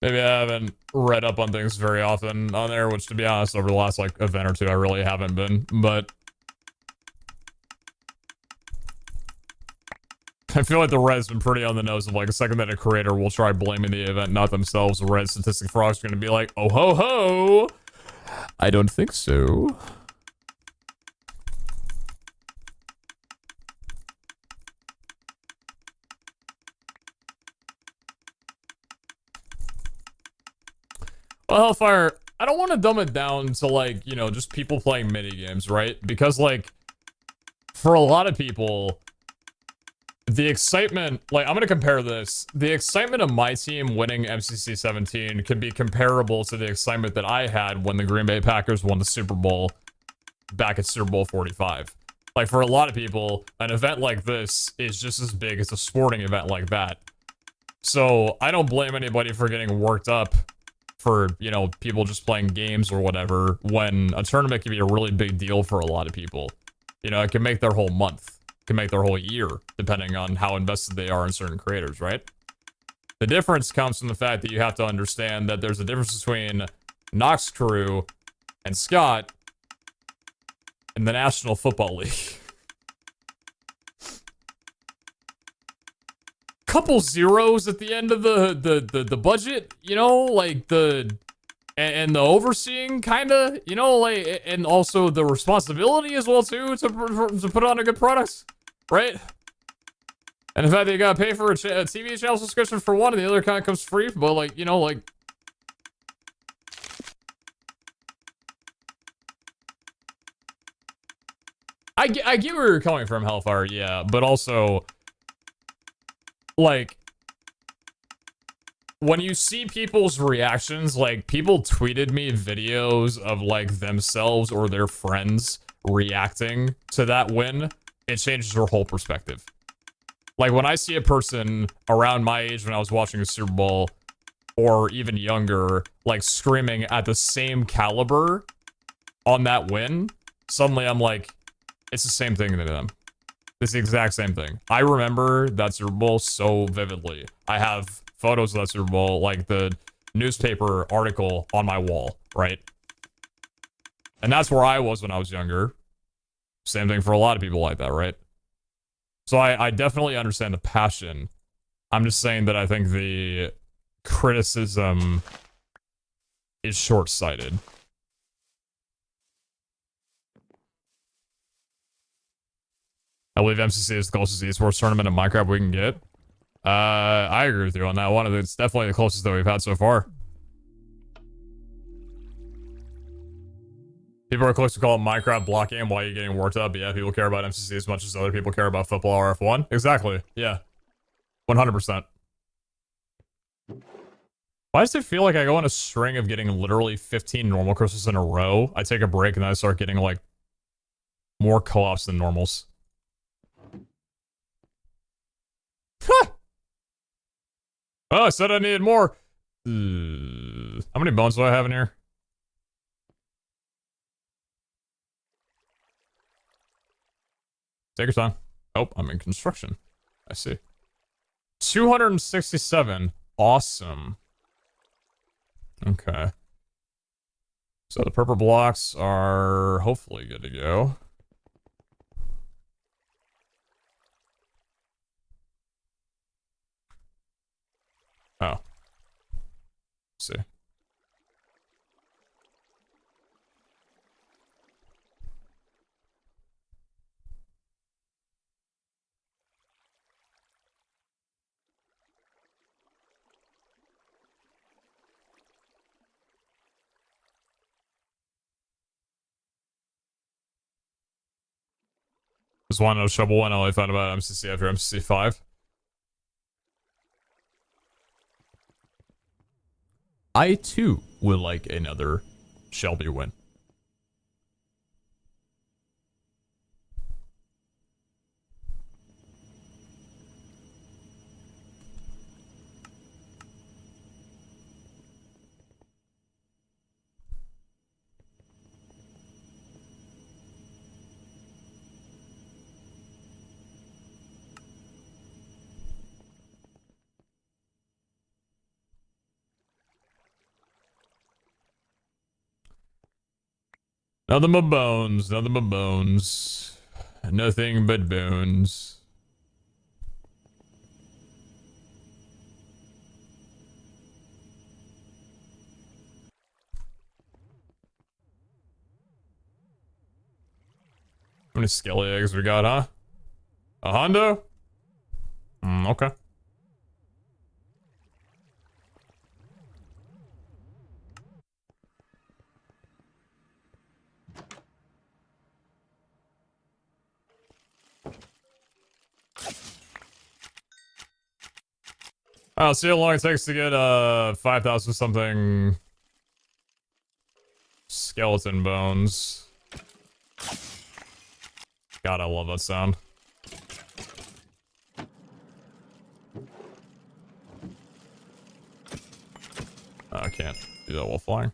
[SPEAKER 1] Maybe I haven't read up on things very often on there, which to be honest, over the last like event or two, I really haven't been, but I feel like the Reddit's been pretty on the nose of like a second that a creator will try blaming the event, not themselves. The Reddit statistic frog's gonna be like, oh ho ho! I don't think so. Well, Hellfire, I don't want to dumb it down to like, you know, just people playing mini games, right? Because like, for a lot of people, the excitement, like, I'm gonna compare this. The excitement of my team winning MCC 17 could be comparable to the excitement that I had when the Green Bay Packers won the Super Bowl back at Super Bowl 45. Like, for a lot of people, an event like this is just as big as a sporting event like that. So, I don't blame anybody for getting worked up for, you know, people just playing games or whatever, when a tournament can be a really big deal for a lot of people. You know, it can make their whole month. Can make their whole year, depending on how invested they are in certain creators, right? The difference comes from the fact that you have to understand that there's a difference between Nox Crew and Scott in the National Football League. Couple zeros at the end of the budget, you know, like and the overseeing, kinda, you know, like, and also the responsibility as well too to put on a good product. Right? And the fact that you gotta pay for a TV channel subscription for one and the other kind of comes free, but like, you know, like... I get where you're coming from, Hellfire, yeah, but also... Like... When you see people's reactions, like, people tweeted me videos of, like, themselves or their friends reacting to that win. It changes your whole perspective. Like, when I see a person around my age when I was watching a Super Bowl, or even younger, like, screaming at the same caliber on that win, suddenly I'm like, it's the same thing to them. It's the exact same thing. I remember that Super Bowl so vividly. I have photos of that Super Bowl, like the newspaper article on my wall, right? And that's where I was when I was younger. Same thing for a lot of people like that, right? So I definitely understand the passion. I'm just saying that I think the criticism is short-sighted. I believe MCC is the closest esports tournament in Minecraft we can get. I agree with you on that one. It's definitely the closest that we've had so far. People are close to call it Minecraft block game while you're getting worked up. Yeah, people care about MCC as much as other people care about football or F1. Exactly. Yeah. 100%. Why does it feel like I go on a string of getting literally 15 normal crystals in a row? I take a break and then I start getting, like, more co-ops than normals. Huh! Oh, I said I needed more. How many bones do I have in here? Take your time. Oh, I'm in construction. I see. 267. Awesome. Okay. So the purple blocks are hopefully good to go. Oh. Let's see. Just want to know Shovel 1 all I found about MCC after MCC 5. I too would like another Shelby win. Nothing but bones, nothing but bones. Nothing but bones. How many skelly eggs we got, huh? A Hondo? Okay. I'll see how long it takes to get 5,000 something skeleton bones. God, I love that sound. Oh, I can't do that while flying.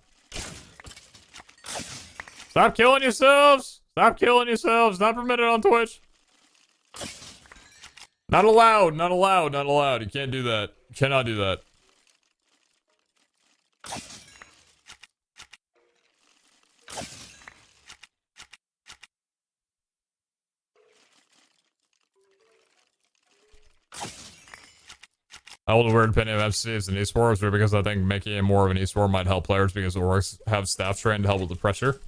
[SPEAKER 1] Stop killing yourselves! Stop killing yourselves! Not permitted on Twitch. Not allowed, not allowed, not allowed. You can't do that. You cannot do that. I hold a weird opinion of FC as an esports, because I think making it more of an esport might help players because the orgs have staff trained to help with the pressure.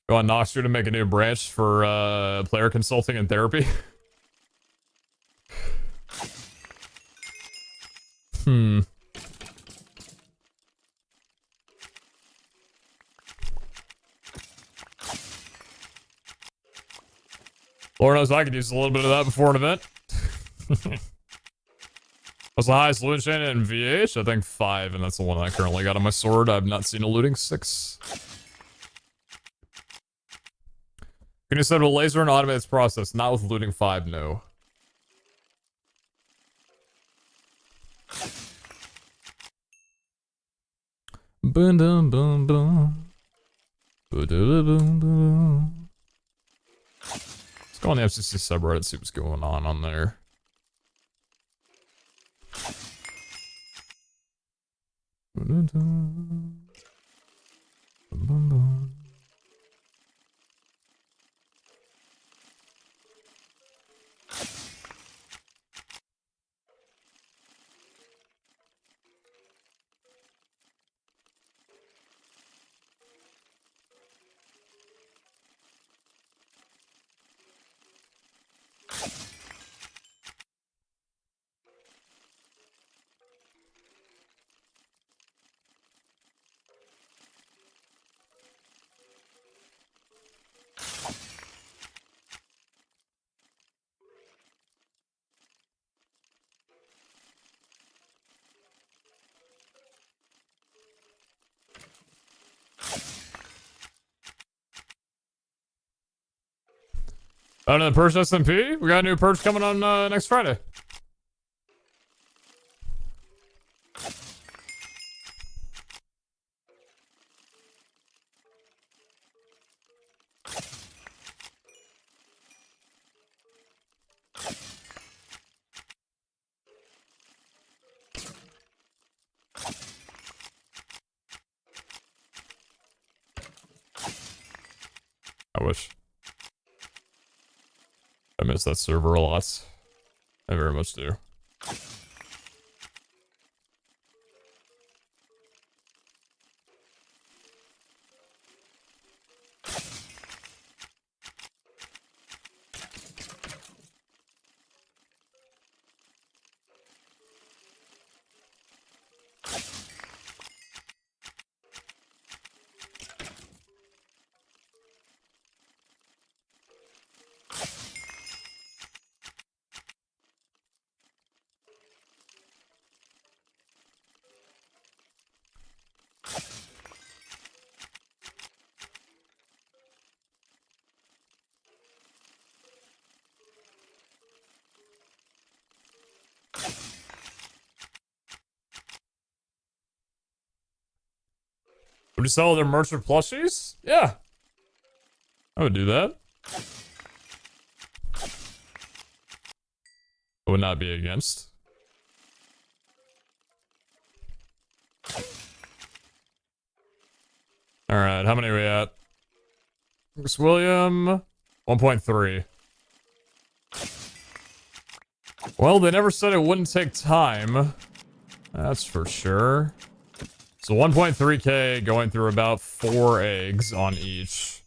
[SPEAKER 1] Go on Noxter to make a new branch for player consulting and therapy. Lord knows I could use a little bit of that before an event. What's the highest looting chain in VH? I think 5, and that's the one I currently got on my sword. I've not seen a looting 6. Can you set a laser and automate this process? Not with looting 5, no. Boom, boom, boom, boom. Boom, boom, boom. Let's go on the FCC subreddit, see what's going on there. Oh, no, the Purge SMP? We got a new Purge coming on next Friday. I wish. I miss that server a lot. I very much do. Would you sell their merch for plushies? Yeah. I would do that. I would not be against. Alright, how many are we at? Chris William, 1.3. Well, they never said it wouldn't take time. That's for sure. So 1.3k going through about 4 eggs on each.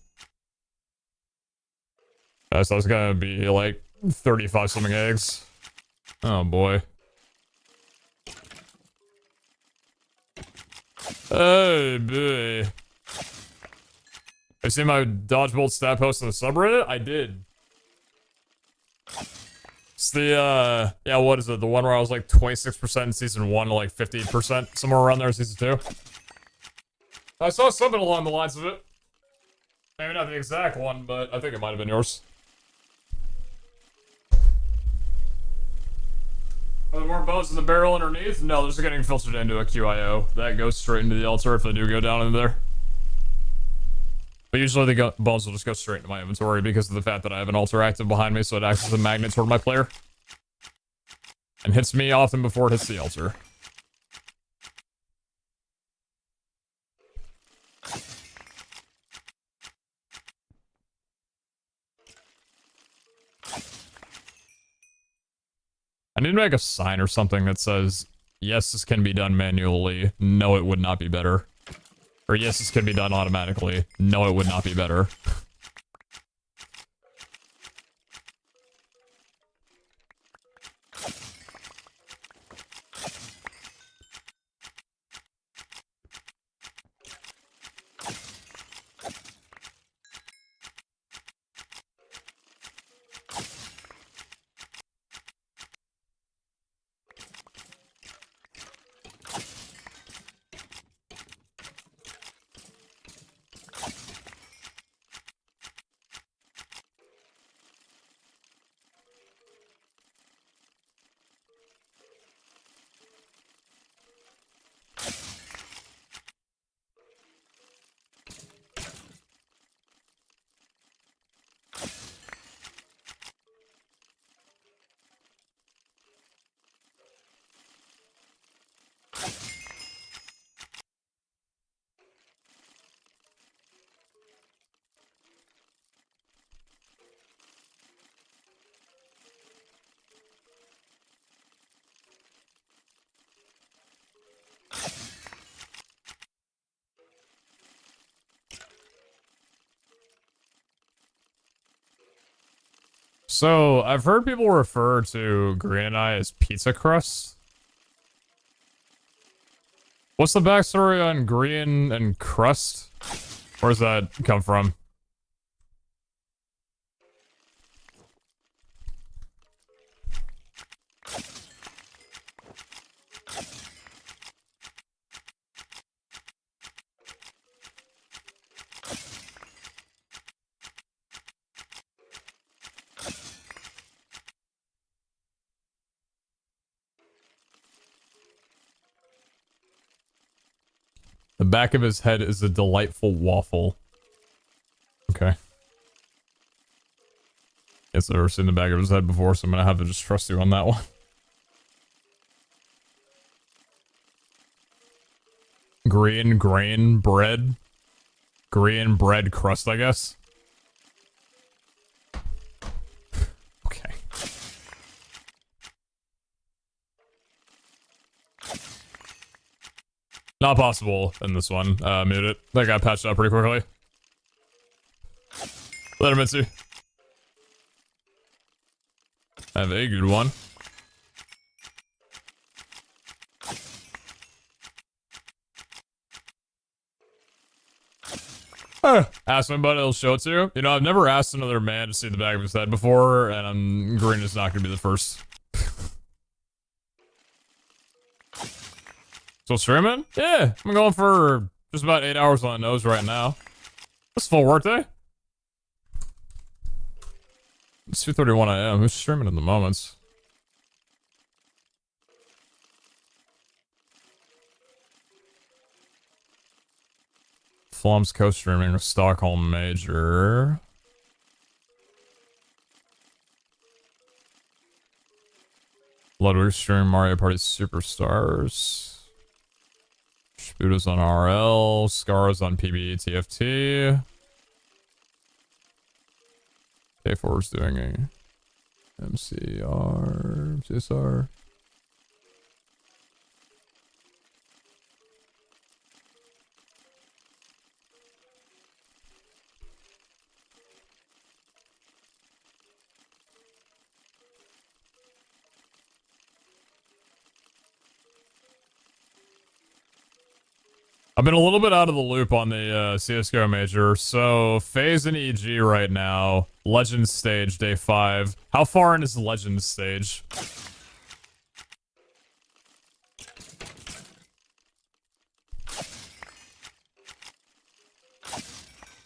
[SPEAKER 1] So that's gonna be like 35 something eggs. Oh boy. Oh boy. You see my Dodgebolt stat post on the subreddit? I did. It's the, yeah, what is it? The one where I was like 26% in season 1 to like 50%, somewhere around there in season 2. I saw something along the lines of it. Maybe not the exact one, but I think it might have been yours. Are there more bones in the barrel underneath? No, those are getting filtered into a QIO. That goes straight into the altar if they do go down in there. But usually the bones will just go straight into my inventory because of the fact that I have an altar active behind me, so it acts as a magnet toward my player. And hits me often before it hits the altar. I need to make a sign or something that says, yes, this can be done manually. No, it would not be better. Or yes, this can be done automatically. No, it would not be better. So, I've heard people refer to green eye as pizza crust. What's the backstory on green and crust? Where does that come from? The back of his head is a delightful waffle. Okay. Guess I've never seen the back of his head before, so I'm gonna have to just trust you on that one. Green grain bread. Green bread crust, I guess. Okay. Not possible in this one. Mute it. That got patched up pretty quickly. Later, Mitsu. I have a good one. Ask my buddy, he'll show it to you. You know, I've never asked another man to see the back of his head before, and green is not going to be the first. So streaming? Yeah, I'm going for just about 8 hours on the nose right now. That's a full work day. It's 2:31 AM. Who's streaming in the moments? Flum's co-streaming with Stockholm Major. Ludwig stream Mario Party Superstars. Spuda's on RL. Scar's on PBE TFT. K4's doing a MCR, CSR. I've been a little bit out of the loop on the CSGO major. So, FaZe and EG right now. Legend stage, day 5. How far in is the Legend stage?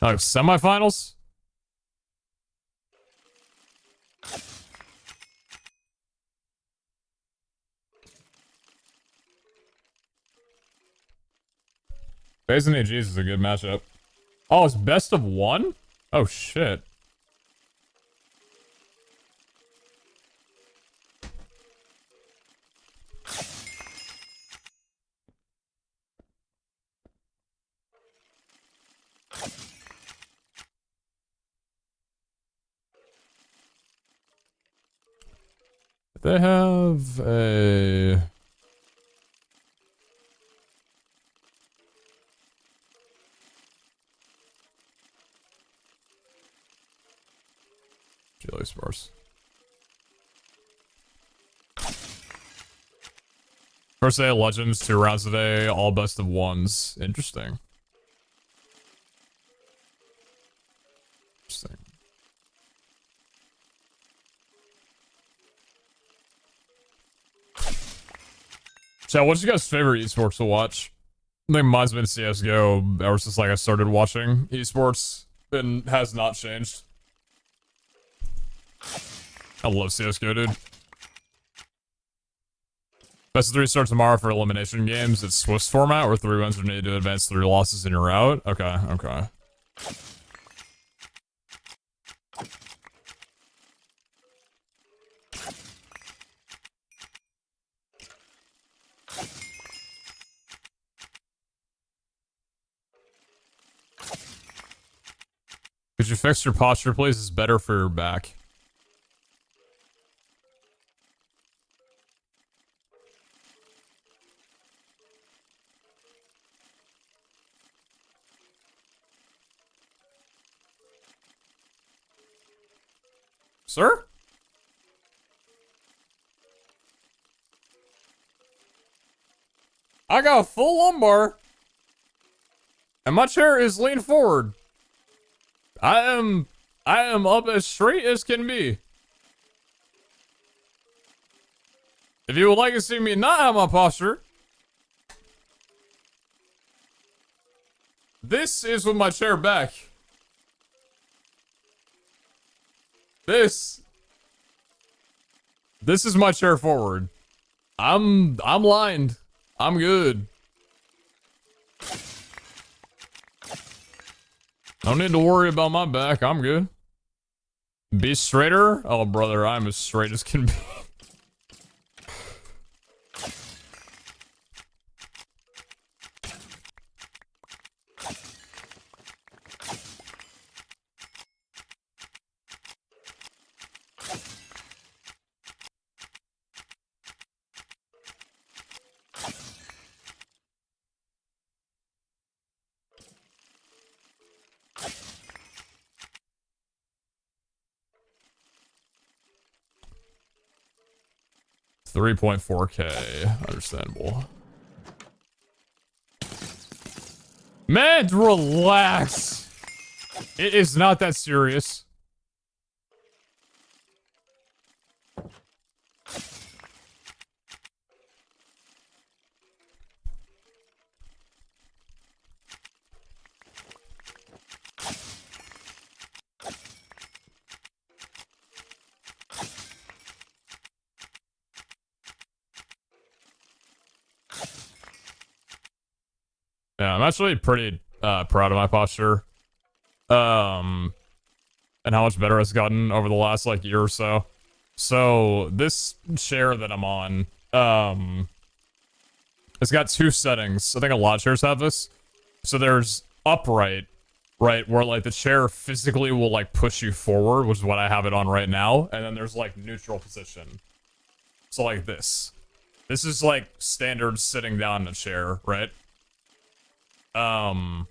[SPEAKER 1] Oh, semifinals? FaZe and AGs is a good matchup. Oh, it's best of 1? Oh, shit. They have a... Jelly Spars. First day of Legends, 2 rounds a day, all best of 1s. Interesting. Interesting. Chat, what's your guys' favorite esports to watch? I think mine's been CSGO ever since like I started watching esports and has not changed. I love CSGO, dude. Best of 3 starts tomorrow for elimination games. It's Swiss format where 3 wins are needed to advance 3 losses and you're out. Okay, okay. Could you fix your posture, please? It's better for your back. Sir? I got a full lumbar. And my chair is leaned forward. I am up as straight as can be. If you would like to see me not have my posture, this is with my chair back. This is my chair forward. I'm lined. I'm good. Don't need to worry about my back. I'm good. Be straighter? Oh, brother, I'm as straight as can be. 3.4K. Understandable. Man, relax. It is not that serious. Yeah, I'm actually pretty proud of my posture. And how much better it's gotten over the last like year or so. So this chair that I'm on, it's got 2 settings. I think a lot of chairs have this. So there's upright, right, where like the chair physically will like push you forward, which is what I have it on right now. And then there's like neutral position. So like this. This is like standard sitting down in a chair, right? For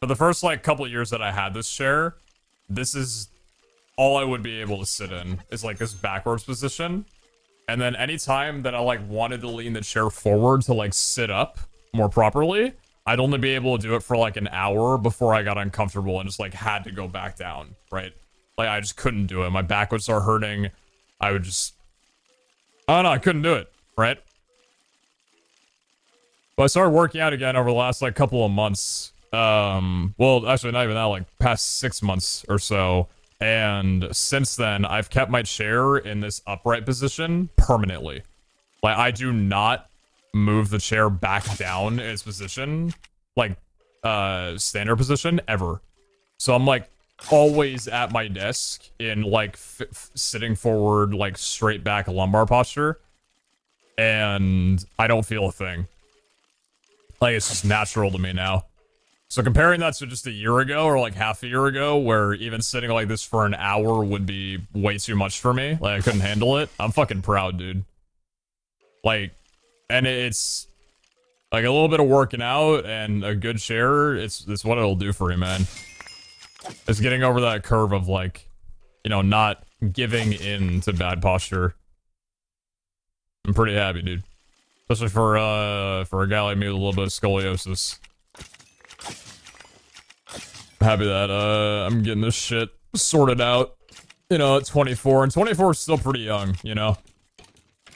[SPEAKER 1] the first like couple years that I had this chair, this is all I would be able to sit in, is like this backwards position. And then anytime that I like wanted to lean the chair forward to like sit up more properly, I'd only be able to do it for like an hour before I got uncomfortable and just like had to go back down, right? Like I just couldn't do it. My back would start hurting. I would just, I don't know, I couldn't do it, right? But I started working out again over the last like couple of months. Well, actually not even that, like past 6 months or so. And since then, I've kept my chair in this upright position permanently. Like I do not move the chair back down in its position, like standard position ever. So I'm like always at my desk in like sitting forward, like straight back lumbar posture, and I don't feel a thing. Like it's just natural to me now. So comparing that to just a year ago or like half a year ago, where even sitting like this for an hour would be way too much for me, like I couldn't handle it, I'm fucking proud, dude. Like, and it's like a little bit of working out and a good chair, it's what it'll do for you, man. It's getting over that curve of like, you know, not giving in to bad posture. I'm pretty happy, dude. Especially for a guy like me with a little bit of scoliosis. I'm happy that I'm getting this shit sorted out, you know, at 24. And 24 is still pretty young, you know.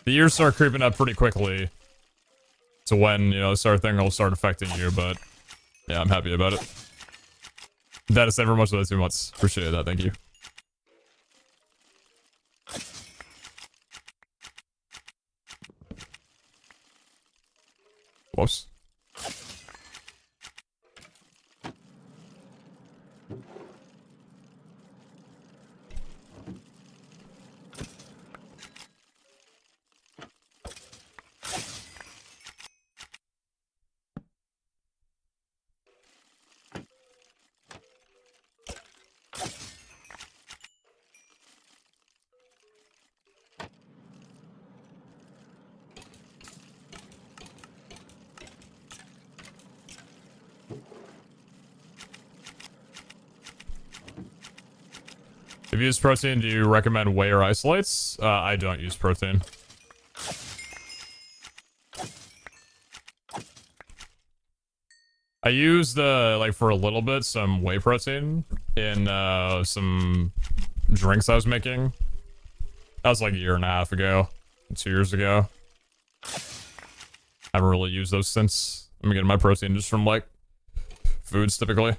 [SPEAKER 1] The years start creeping up pretty quickly to when, you know, this sort of thing will start affecting you, but yeah, I'm happy about it. That is never much of that 2 months. Appreciate that, thank you. Whoops. If you use protein, do you recommend whey or isolates? I don't use protein. I used, like for a little bit, some whey protein in, some drinks I was making. That was like a year and a half ago, 2 years ago. I haven't really used those since. I'm getting my protein just from like foods typically.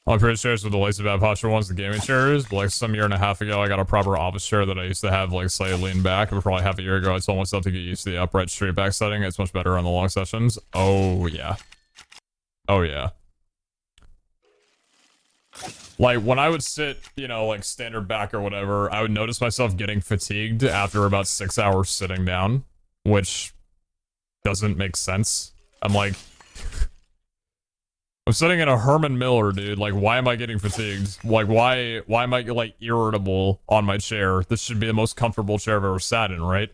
[SPEAKER 1] I'm pretty sure it's with the lazy bad posture ones, the gaming chairs, but like some year and a half ago, I got a proper office chair that I used to have like slightly lean back, but probably half a year ago, I told myself to get used to the upright straight back setting. It's much better on the long sessions. Oh yeah. Oh yeah. Like when I would sit, you know, like standard back or whatever, I would notice myself getting fatigued after about 6 hours sitting down, which doesn't make sense. I'm like, I'm sitting in a Herman Miller, dude. Like, why am I getting fatigued? Like, why am I, like, irritable on my chair? This should be the most comfortable chair I've ever sat in, right?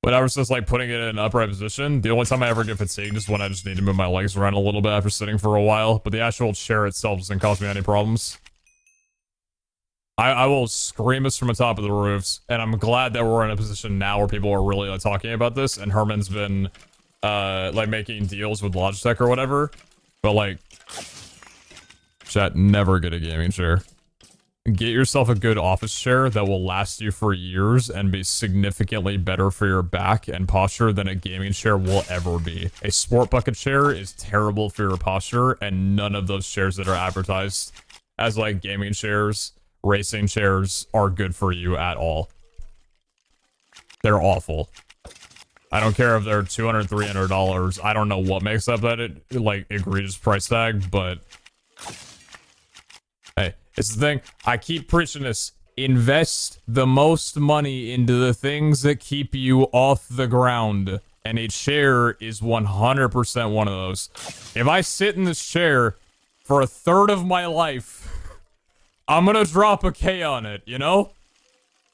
[SPEAKER 1] But ever since, like, putting it in an upright position, the only time I ever get fatigued is when I just need to move my legs around a little bit after sitting for a while. But the actual chair itself doesn't cause me any problems. I will scream this from the top of the roofs, and I'm glad that we're in a position now where people are really, like, talking about this, and Herman's been like making deals with Logitech or whatever, but like, chat, never get a gaming chair. Get yourself a good office chair that will last you for years and be significantly better for your back and posture than a gaming chair will ever be. A sport bucket chair is terrible for your posture, and none of those chairs that are advertised as like gaming chairs, racing chairs are good for you at all. They're awful. I don't care if they're $200, $300. I don't know what makes up that like egregious price tag, but hey, it's the thing. I keep preaching this. Invest the most money into the things that keep you off the ground, and a chair is 100% one of those. If I sit in this chair for a third of my life, I'm gonna drop a K on it, you know?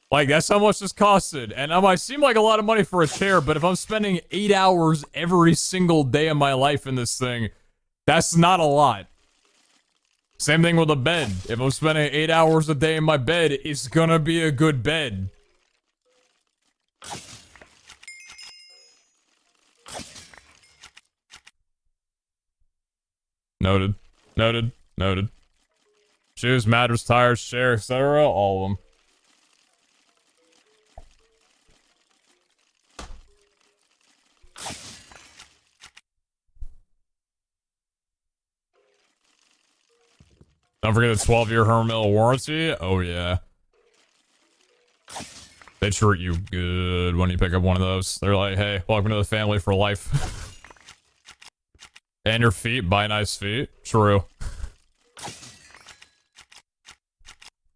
[SPEAKER 1] Like, that's how much this costed. And it might seem like a lot of money for a chair, but if I'm spending 8 hours every single day of my life in this thing, that's not a lot. Same thing with a bed. If I'm spending 8 hours a day in my bed, it's gonna be a good bed. Noted. Noted. Noted. Shoes, mattress, tires, chair, etc. All of them. Don't forget the 12-year Hermel warranty. Oh, yeah. They treat you good when you pick up one of those. They're like, hey, welcome to the family for life. And your feet, buy nice feet. True.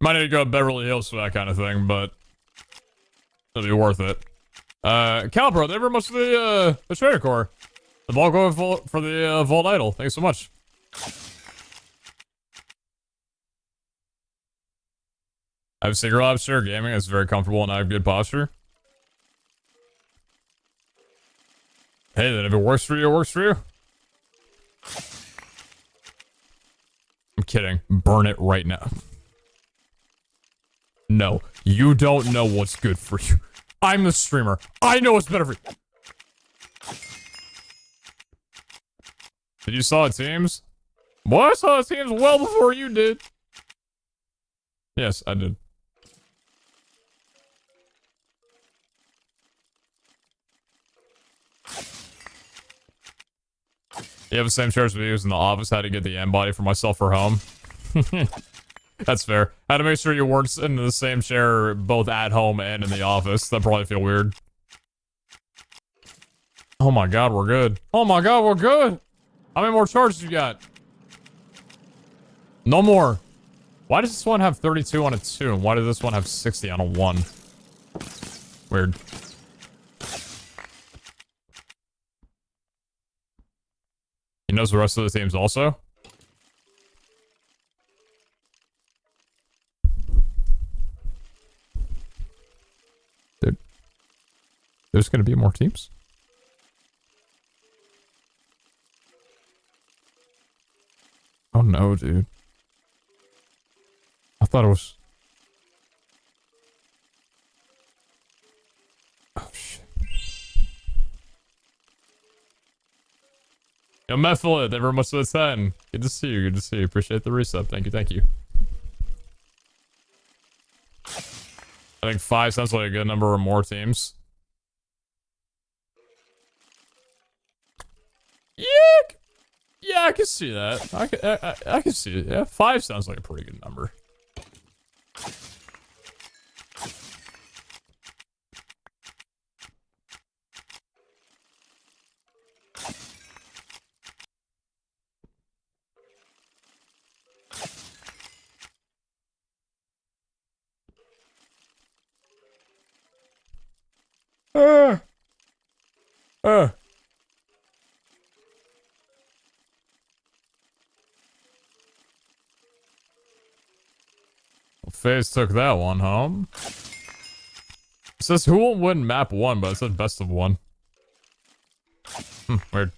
[SPEAKER 1] Might need to go to Beverly Hills for that kind of thing, but it'll be worth it. Calbro, thank you very much for the trader core. The ball going for the Vault Idol. Thanks so much. I have single posture gaming. It's very comfortable and I have good posture. Hey, then if it works for you, it works for you. I'm kidding. Burn it right now. No, you don't know what's good for you. I'm the streamer. I know what's better for you. Did you saw teams? Boy, I saw teams well before you did. Yes, I did. You have the same chairs we use in the office. Had to get the M body for myself for home. That's fair. Had to make sure you weren't in the same chair both at home and in the office. That'd probably feel weird. Oh my god, we're good. Oh my god, we're good. How many more charges you got? No more. Why does this one have 32 on a 2? And why does this one have 60 on a 1? Weird. He knows the rest of the teams also? Dude. There's gonna be more teams? Oh no, dude. I thought it was... Oh, shit. Yo, Methylid, thank you very much for the 10. Good to see you, good to see you. Appreciate the resub. Thank you, thank you. I think 5 sounds like a good number or more teams. Yeah, yeah, I can see that. I can see it. Yeah, 5 sounds like a pretty good number. FaZe took that one home. It says who won't win map 1, but it said best of 1. Weird.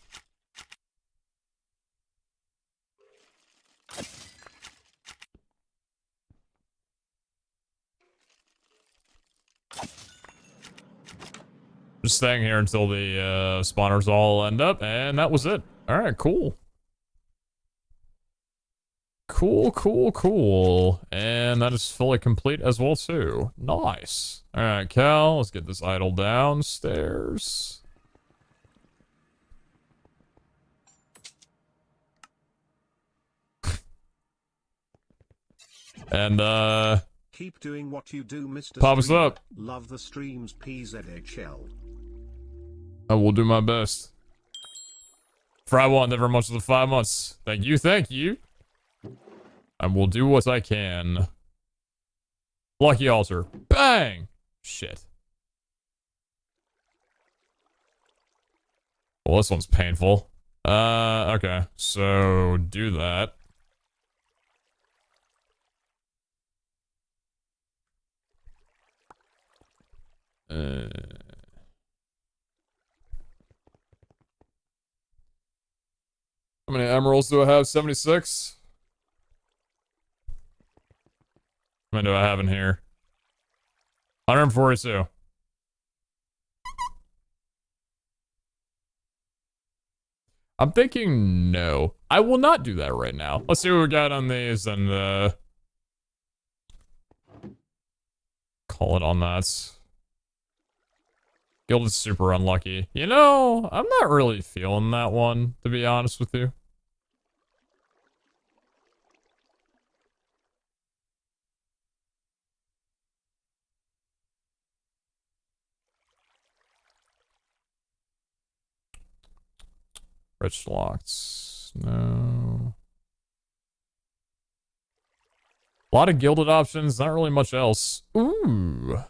[SPEAKER 1] Just staying here until the spawners all end up, and that was it. Alright, cool. Cool. And that is fully complete as well, too. Nice. Alright, Cal, let's get this idol downstairs. And,
[SPEAKER 2] keep doing what you do, Mr.
[SPEAKER 1] Pop us up.
[SPEAKER 2] Love the streams, PeteZahHutt.
[SPEAKER 1] I will do my best. Fry one, never much of the 5 months. Thank you. I will do what I can. Lucky altar. Bang! Shit. Well, this one's painful. Okay. So, do that. How many emeralds do I have? 76? How many do I have in here? 142. I'm thinking no. I will not do that right now. Let's see what we got on these and call it on that. Guild is super unlucky. You know, I'm not really feeling that one, to be honest with you. Rich locks. No. A lot of gilded options, not really much else. Ooh.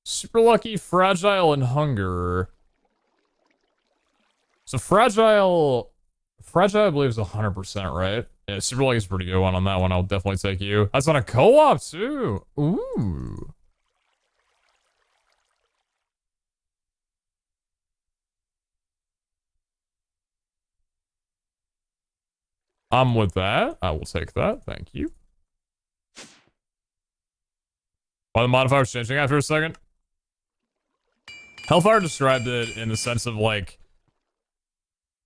[SPEAKER 1] Super lucky, fragile, and hunger. So fragile, I believe is 100%, right? Yeah, super lucky is a pretty good one on that one. I'll definitely take you. That's on a co-op too. Ooh. I'm with that. I will take that. Thank you. Are the modifiers changing after a second? Hellfire described it in the sense of like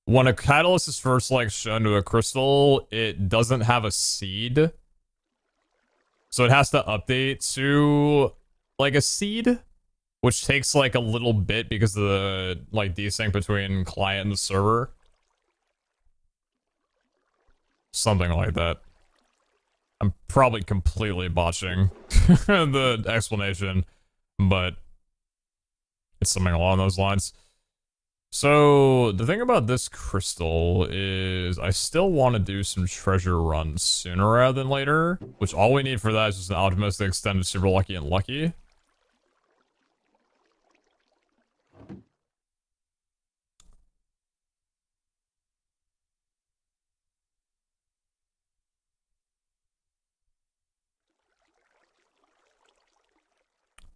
[SPEAKER 1] when a catalyst is first like shown to a crystal, it doesn't have a seed. So it has to update to like a seed, which takes like a little bit because of the like desync between client and the server. Something like that. I'm probably completely botching the explanation, but it's something along those lines. So the thing about this crystal is I still want to do some treasure runs sooner rather than later, which all we need for that is just an optimistic extended super lucky and lucky.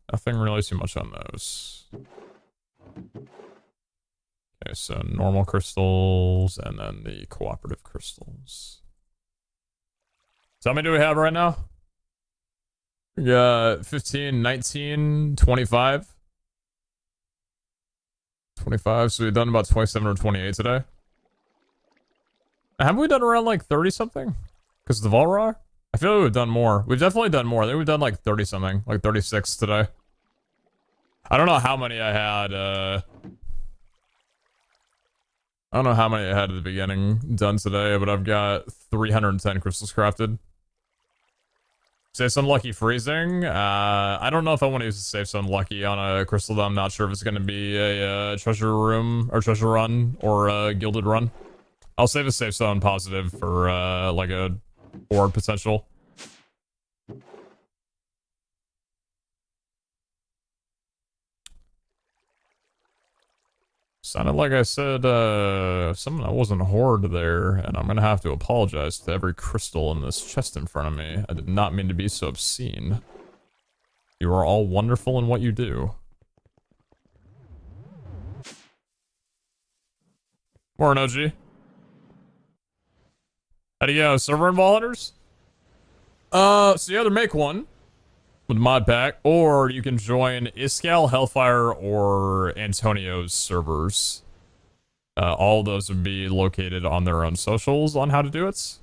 [SPEAKER 1] Nothing really too much on those. Okay, so normal crystals and then the cooperative crystals. So how many do we have right now? We got 15, 19, 25. 25, so we've done about 27 or 28 today. Haven't we done around like 30 something? Because of the Vault Raw? I feel like we've done more. We've definitely done more. I think we've done like 30 something, like 36 today. I don't know how many I had, I don't know how many I had at the beginning done today, but I've got 310 crystals crafted. Save some lucky freezing. I don't know if I want to use a save some lucky on a crystal that I'm not sure if it's going to be a treasure room or treasure run or a gilded run. I'll save a save stone positive for like a board potential. Sounded like I said something that wasn't horde there, and I'm gonna have to apologize to every crystal in this chest in front of me. I did not mean to be so obscene. You are all wonderful in what you do. Morning, OG. How do you go? Server and ball hunters? So you either make one with mod pack, or you can join Iscal, Hellfire, or Antonio's servers. All of those would be located on their own socials on how to do it.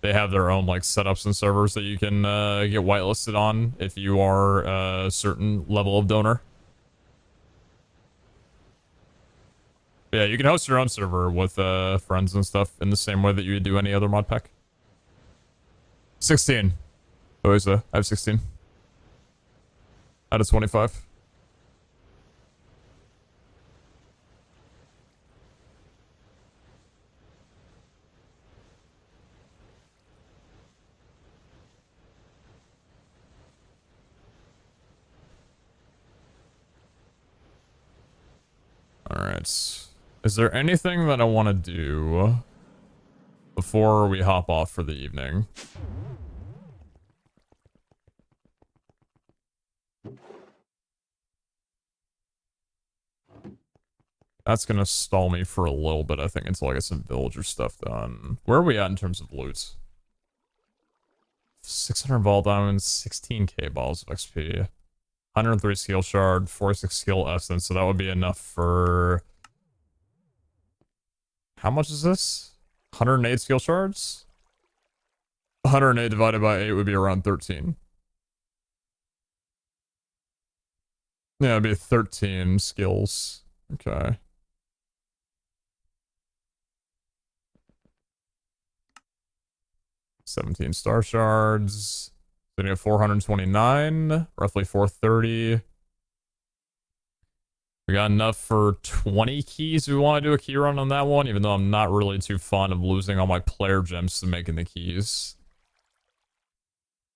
[SPEAKER 1] They have their own like setups and servers that you can get whitelisted on if you are a certain level of donor. Yeah, you can host your own server with friends and stuff in the same way that you would do any other mod pack. 16. Oh, is I have 16. Out of 25. Alright. Is there anything that I want to do before we hop off for the evening? That's gonna stall me for a little bit, I think, until I get some villager stuff done. Where are we at in terms of loot? 600 vault diamonds, 16k balls of XP, 103 skill shard, 46 skill essence. So that would be enough for... How much is this? 108 skill shards? 108 divided by 8 would be around 13. Yeah, it'd be 13 skills. Okay. $17 star shards. Then you have 429, roughly 430. We got enough for 20 keys. We want to do a key run on that one, even though I'm not really too fond of losing all my player gems to making the keys.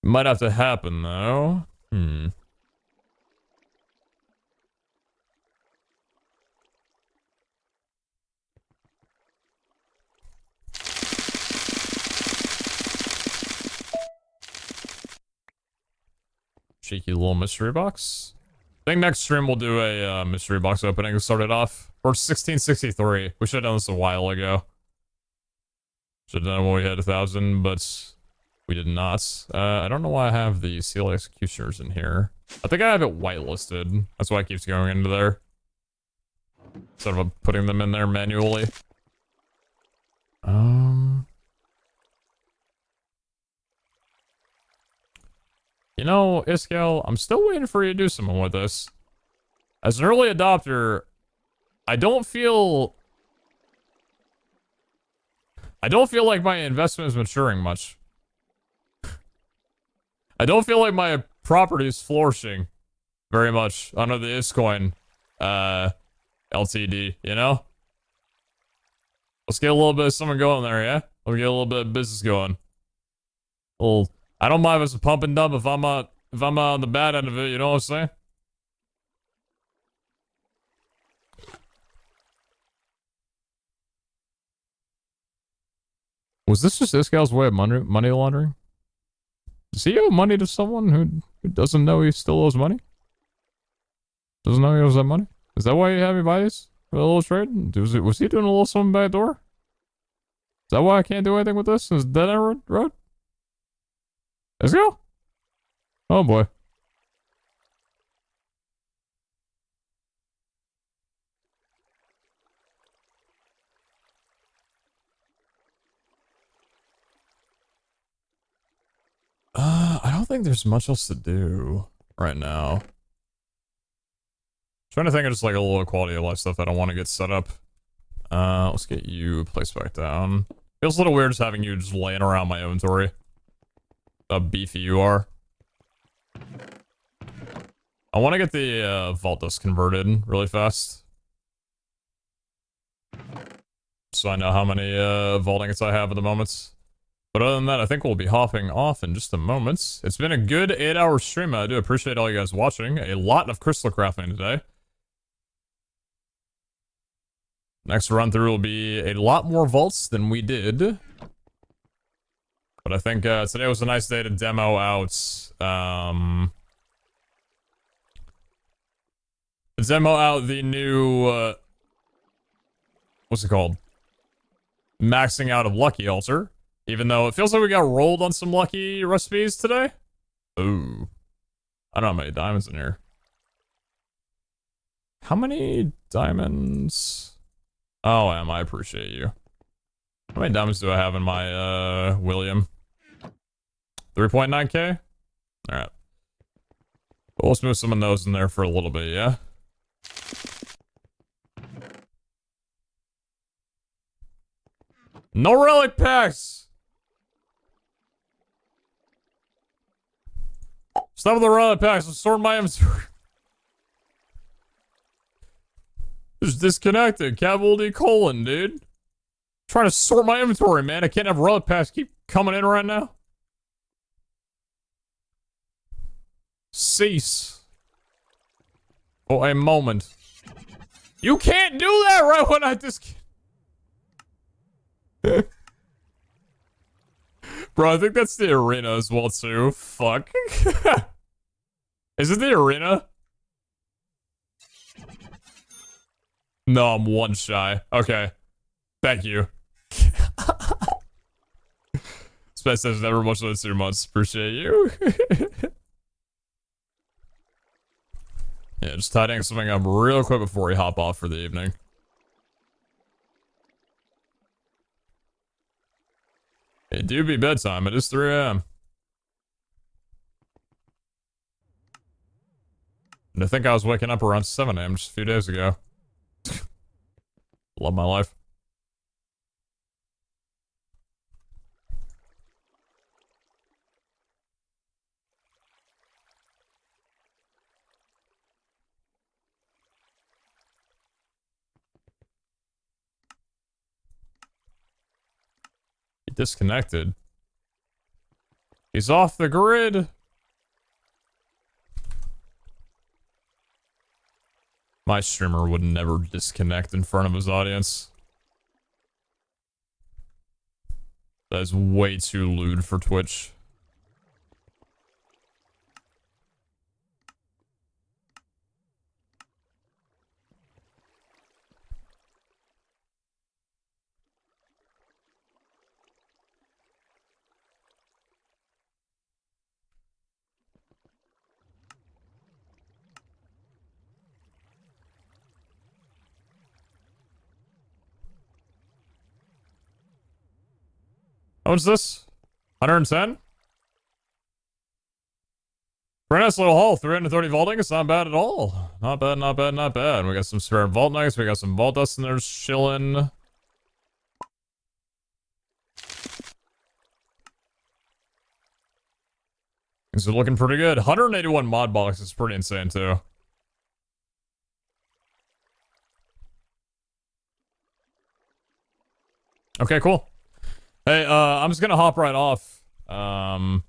[SPEAKER 1] Might have to happen, though. Cheeky little mystery box. I think next stream we'll do a mystery box opening to start it off. We're 1663. We should have done this a while ago. Should have done it when we hit 1,000, but we did not. I don't know why I have the seal executioners in here. I think I have it whitelisted. That's why it keeps going into there. Instead of putting them in there manually. You know, Iskel, I'm still waiting for you to do something with this. As an early adopter, I don't feel like my investment is maturing much. I don't feel like my property is flourishing very much under the Iscoin LTD, you know? Let's get a little bit of something going there, yeah? Let's get a little bit of business going. Well, I don't mind if it's a pump and dump if I'm on the bad end of it, you know what I'm saying? Was this just this guy's way of money laundering? Does he owe money to someone who doesn't know he still owes money? Doesn't know he owes that money? Is that why you had me buy these? For a little trade? Was he doing a little something back door? Is that why I can't do anything with this? Is dead end road? Let's go. Oh boy. I don't think there's much else to do right now. Trying to think of just like a little quality of life stuff I don't want to get set up. Let's get you placed back down. Feels a little weird just having you just laying around my inventory. How beefy you are. I want to get the vault dust converted really fast. So I know how many vault ingots I have at the moment. But other than that, I think we'll be hopping off in just a moment. It's been a good 8-hour stream. I do appreciate all you guys watching. A lot of crystal crafting today. Next run through will be a lot more vaults than we did. But I think today was a nice day to demo out the new what's it called? Maxing out of Lucky Altar. Even though it feels like we got rolled on some lucky recipes today. Ooh. I don't know how many diamonds in here. How many diamonds? Oh, I appreciate you. How many diamonds do I have in my, William? 3.9k? Alright. Well, let's move some of those in there for a little bit, yeah? No relic packs! Stop with the relic packs, I'm sorting my inventory. Just disconnected. Capital D colon, dude. Trying to sort my inventory, man. I can't have relic packs keep coming in right now. Cease. For a moment. You can't do that right when I Bro, I think that's the arena as well, too. Fuck. Is it the arena? No, I'm one shy. Okay. Thank you. It's Space says never much than 2 months. Appreciate you. Yeah, just tidying something up real quick before we hop off for the evening. It do be bedtime. It is 3 a.m. And I think I was waking up around 7 a.m. just a few days ago. Love my life. He disconnected. He's off the grid. My streamer would never disconnect in front of his audience. That is way too lewd for Twitch. How much is this? 110? For a nice little haul, 330 vaulting, it's not bad at all. Not bad, not bad, not bad. We got some spare vault knights, we got some vault dust in there chilling. Things are looking pretty good. 181 mod box is pretty insane too. Okay, cool. Hey, I'm just gonna hop right off. I'm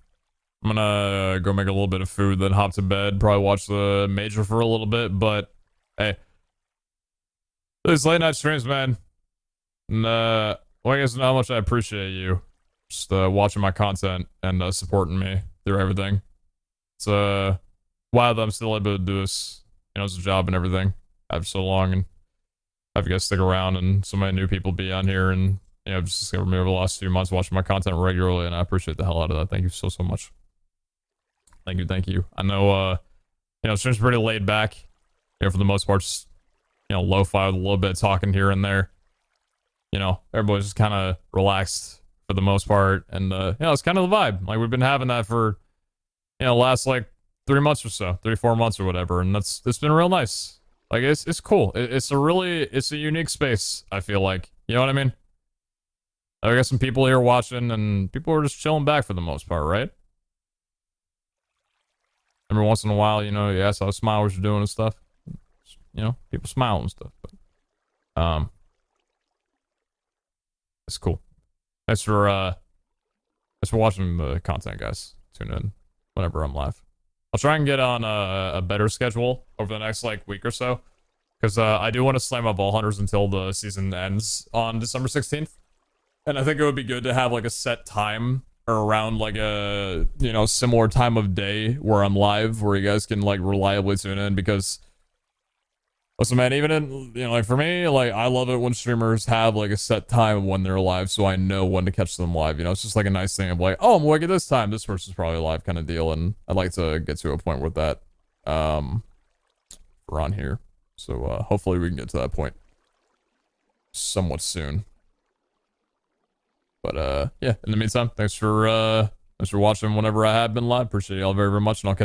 [SPEAKER 1] gonna go make a little bit of food, then hop to bed, probably watch the major for a little bit, but hey. These late night streams, man. And well, I guess know how much I appreciate you. Just watching my content and supporting me through everything. It's wild that I'm still able to do this. You know, it's a job and everything. After so long, and have you guys stick around and so many new people be on here, and you know, just discovered me over the last few months watching my content regularly, and I appreciate the hell out of that. Thank you so much. Thank you, thank you. I know, you know, stream's pretty laid back. You know, for the most part, just, you know, lo-fi with a little bit of talking here and there. You know, everybody's just kind of relaxed for the most part, and you know, it's kind of the vibe. Like, we've been having that for, you know, last like 3 months or so, 3-4 months or whatever, and it's been real nice. Like, it's cool. It's a unique space, I feel like. You know what I mean? I got some people here watching, and people are just chilling back for the most part, right? Every once in a while, you know, you ask how smilers are doing and stuff. You know, people smile and stuff. But, it's cool. Thanks for watching the content, guys. Tune in whenever I'm live. I'll try and get on a better schedule over the next, like, week or so. Because I do want to slam up Ball Hunters until the season ends on December 16th. And I think it would be good to have, like, a set time or around, like, a, you know, similar time of day where I'm live, where you guys can, like, reliably tune in. Because, listen, man, even in, you know, like, for me, like, I love it when streamers have, like, a set time when they're live, so I know when to catch them live. You know, it's just, like, a nice thing of, like, oh, I'm awake at this time, this person's probably live kind of deal. And I'd like to get to a point with that, we're on here. So, hopefully we can get to that point somewhat soon. But, yeah, in the meantime, thanks for watching whenever I have been live. Appreciate y'all very, very much, and I'll catch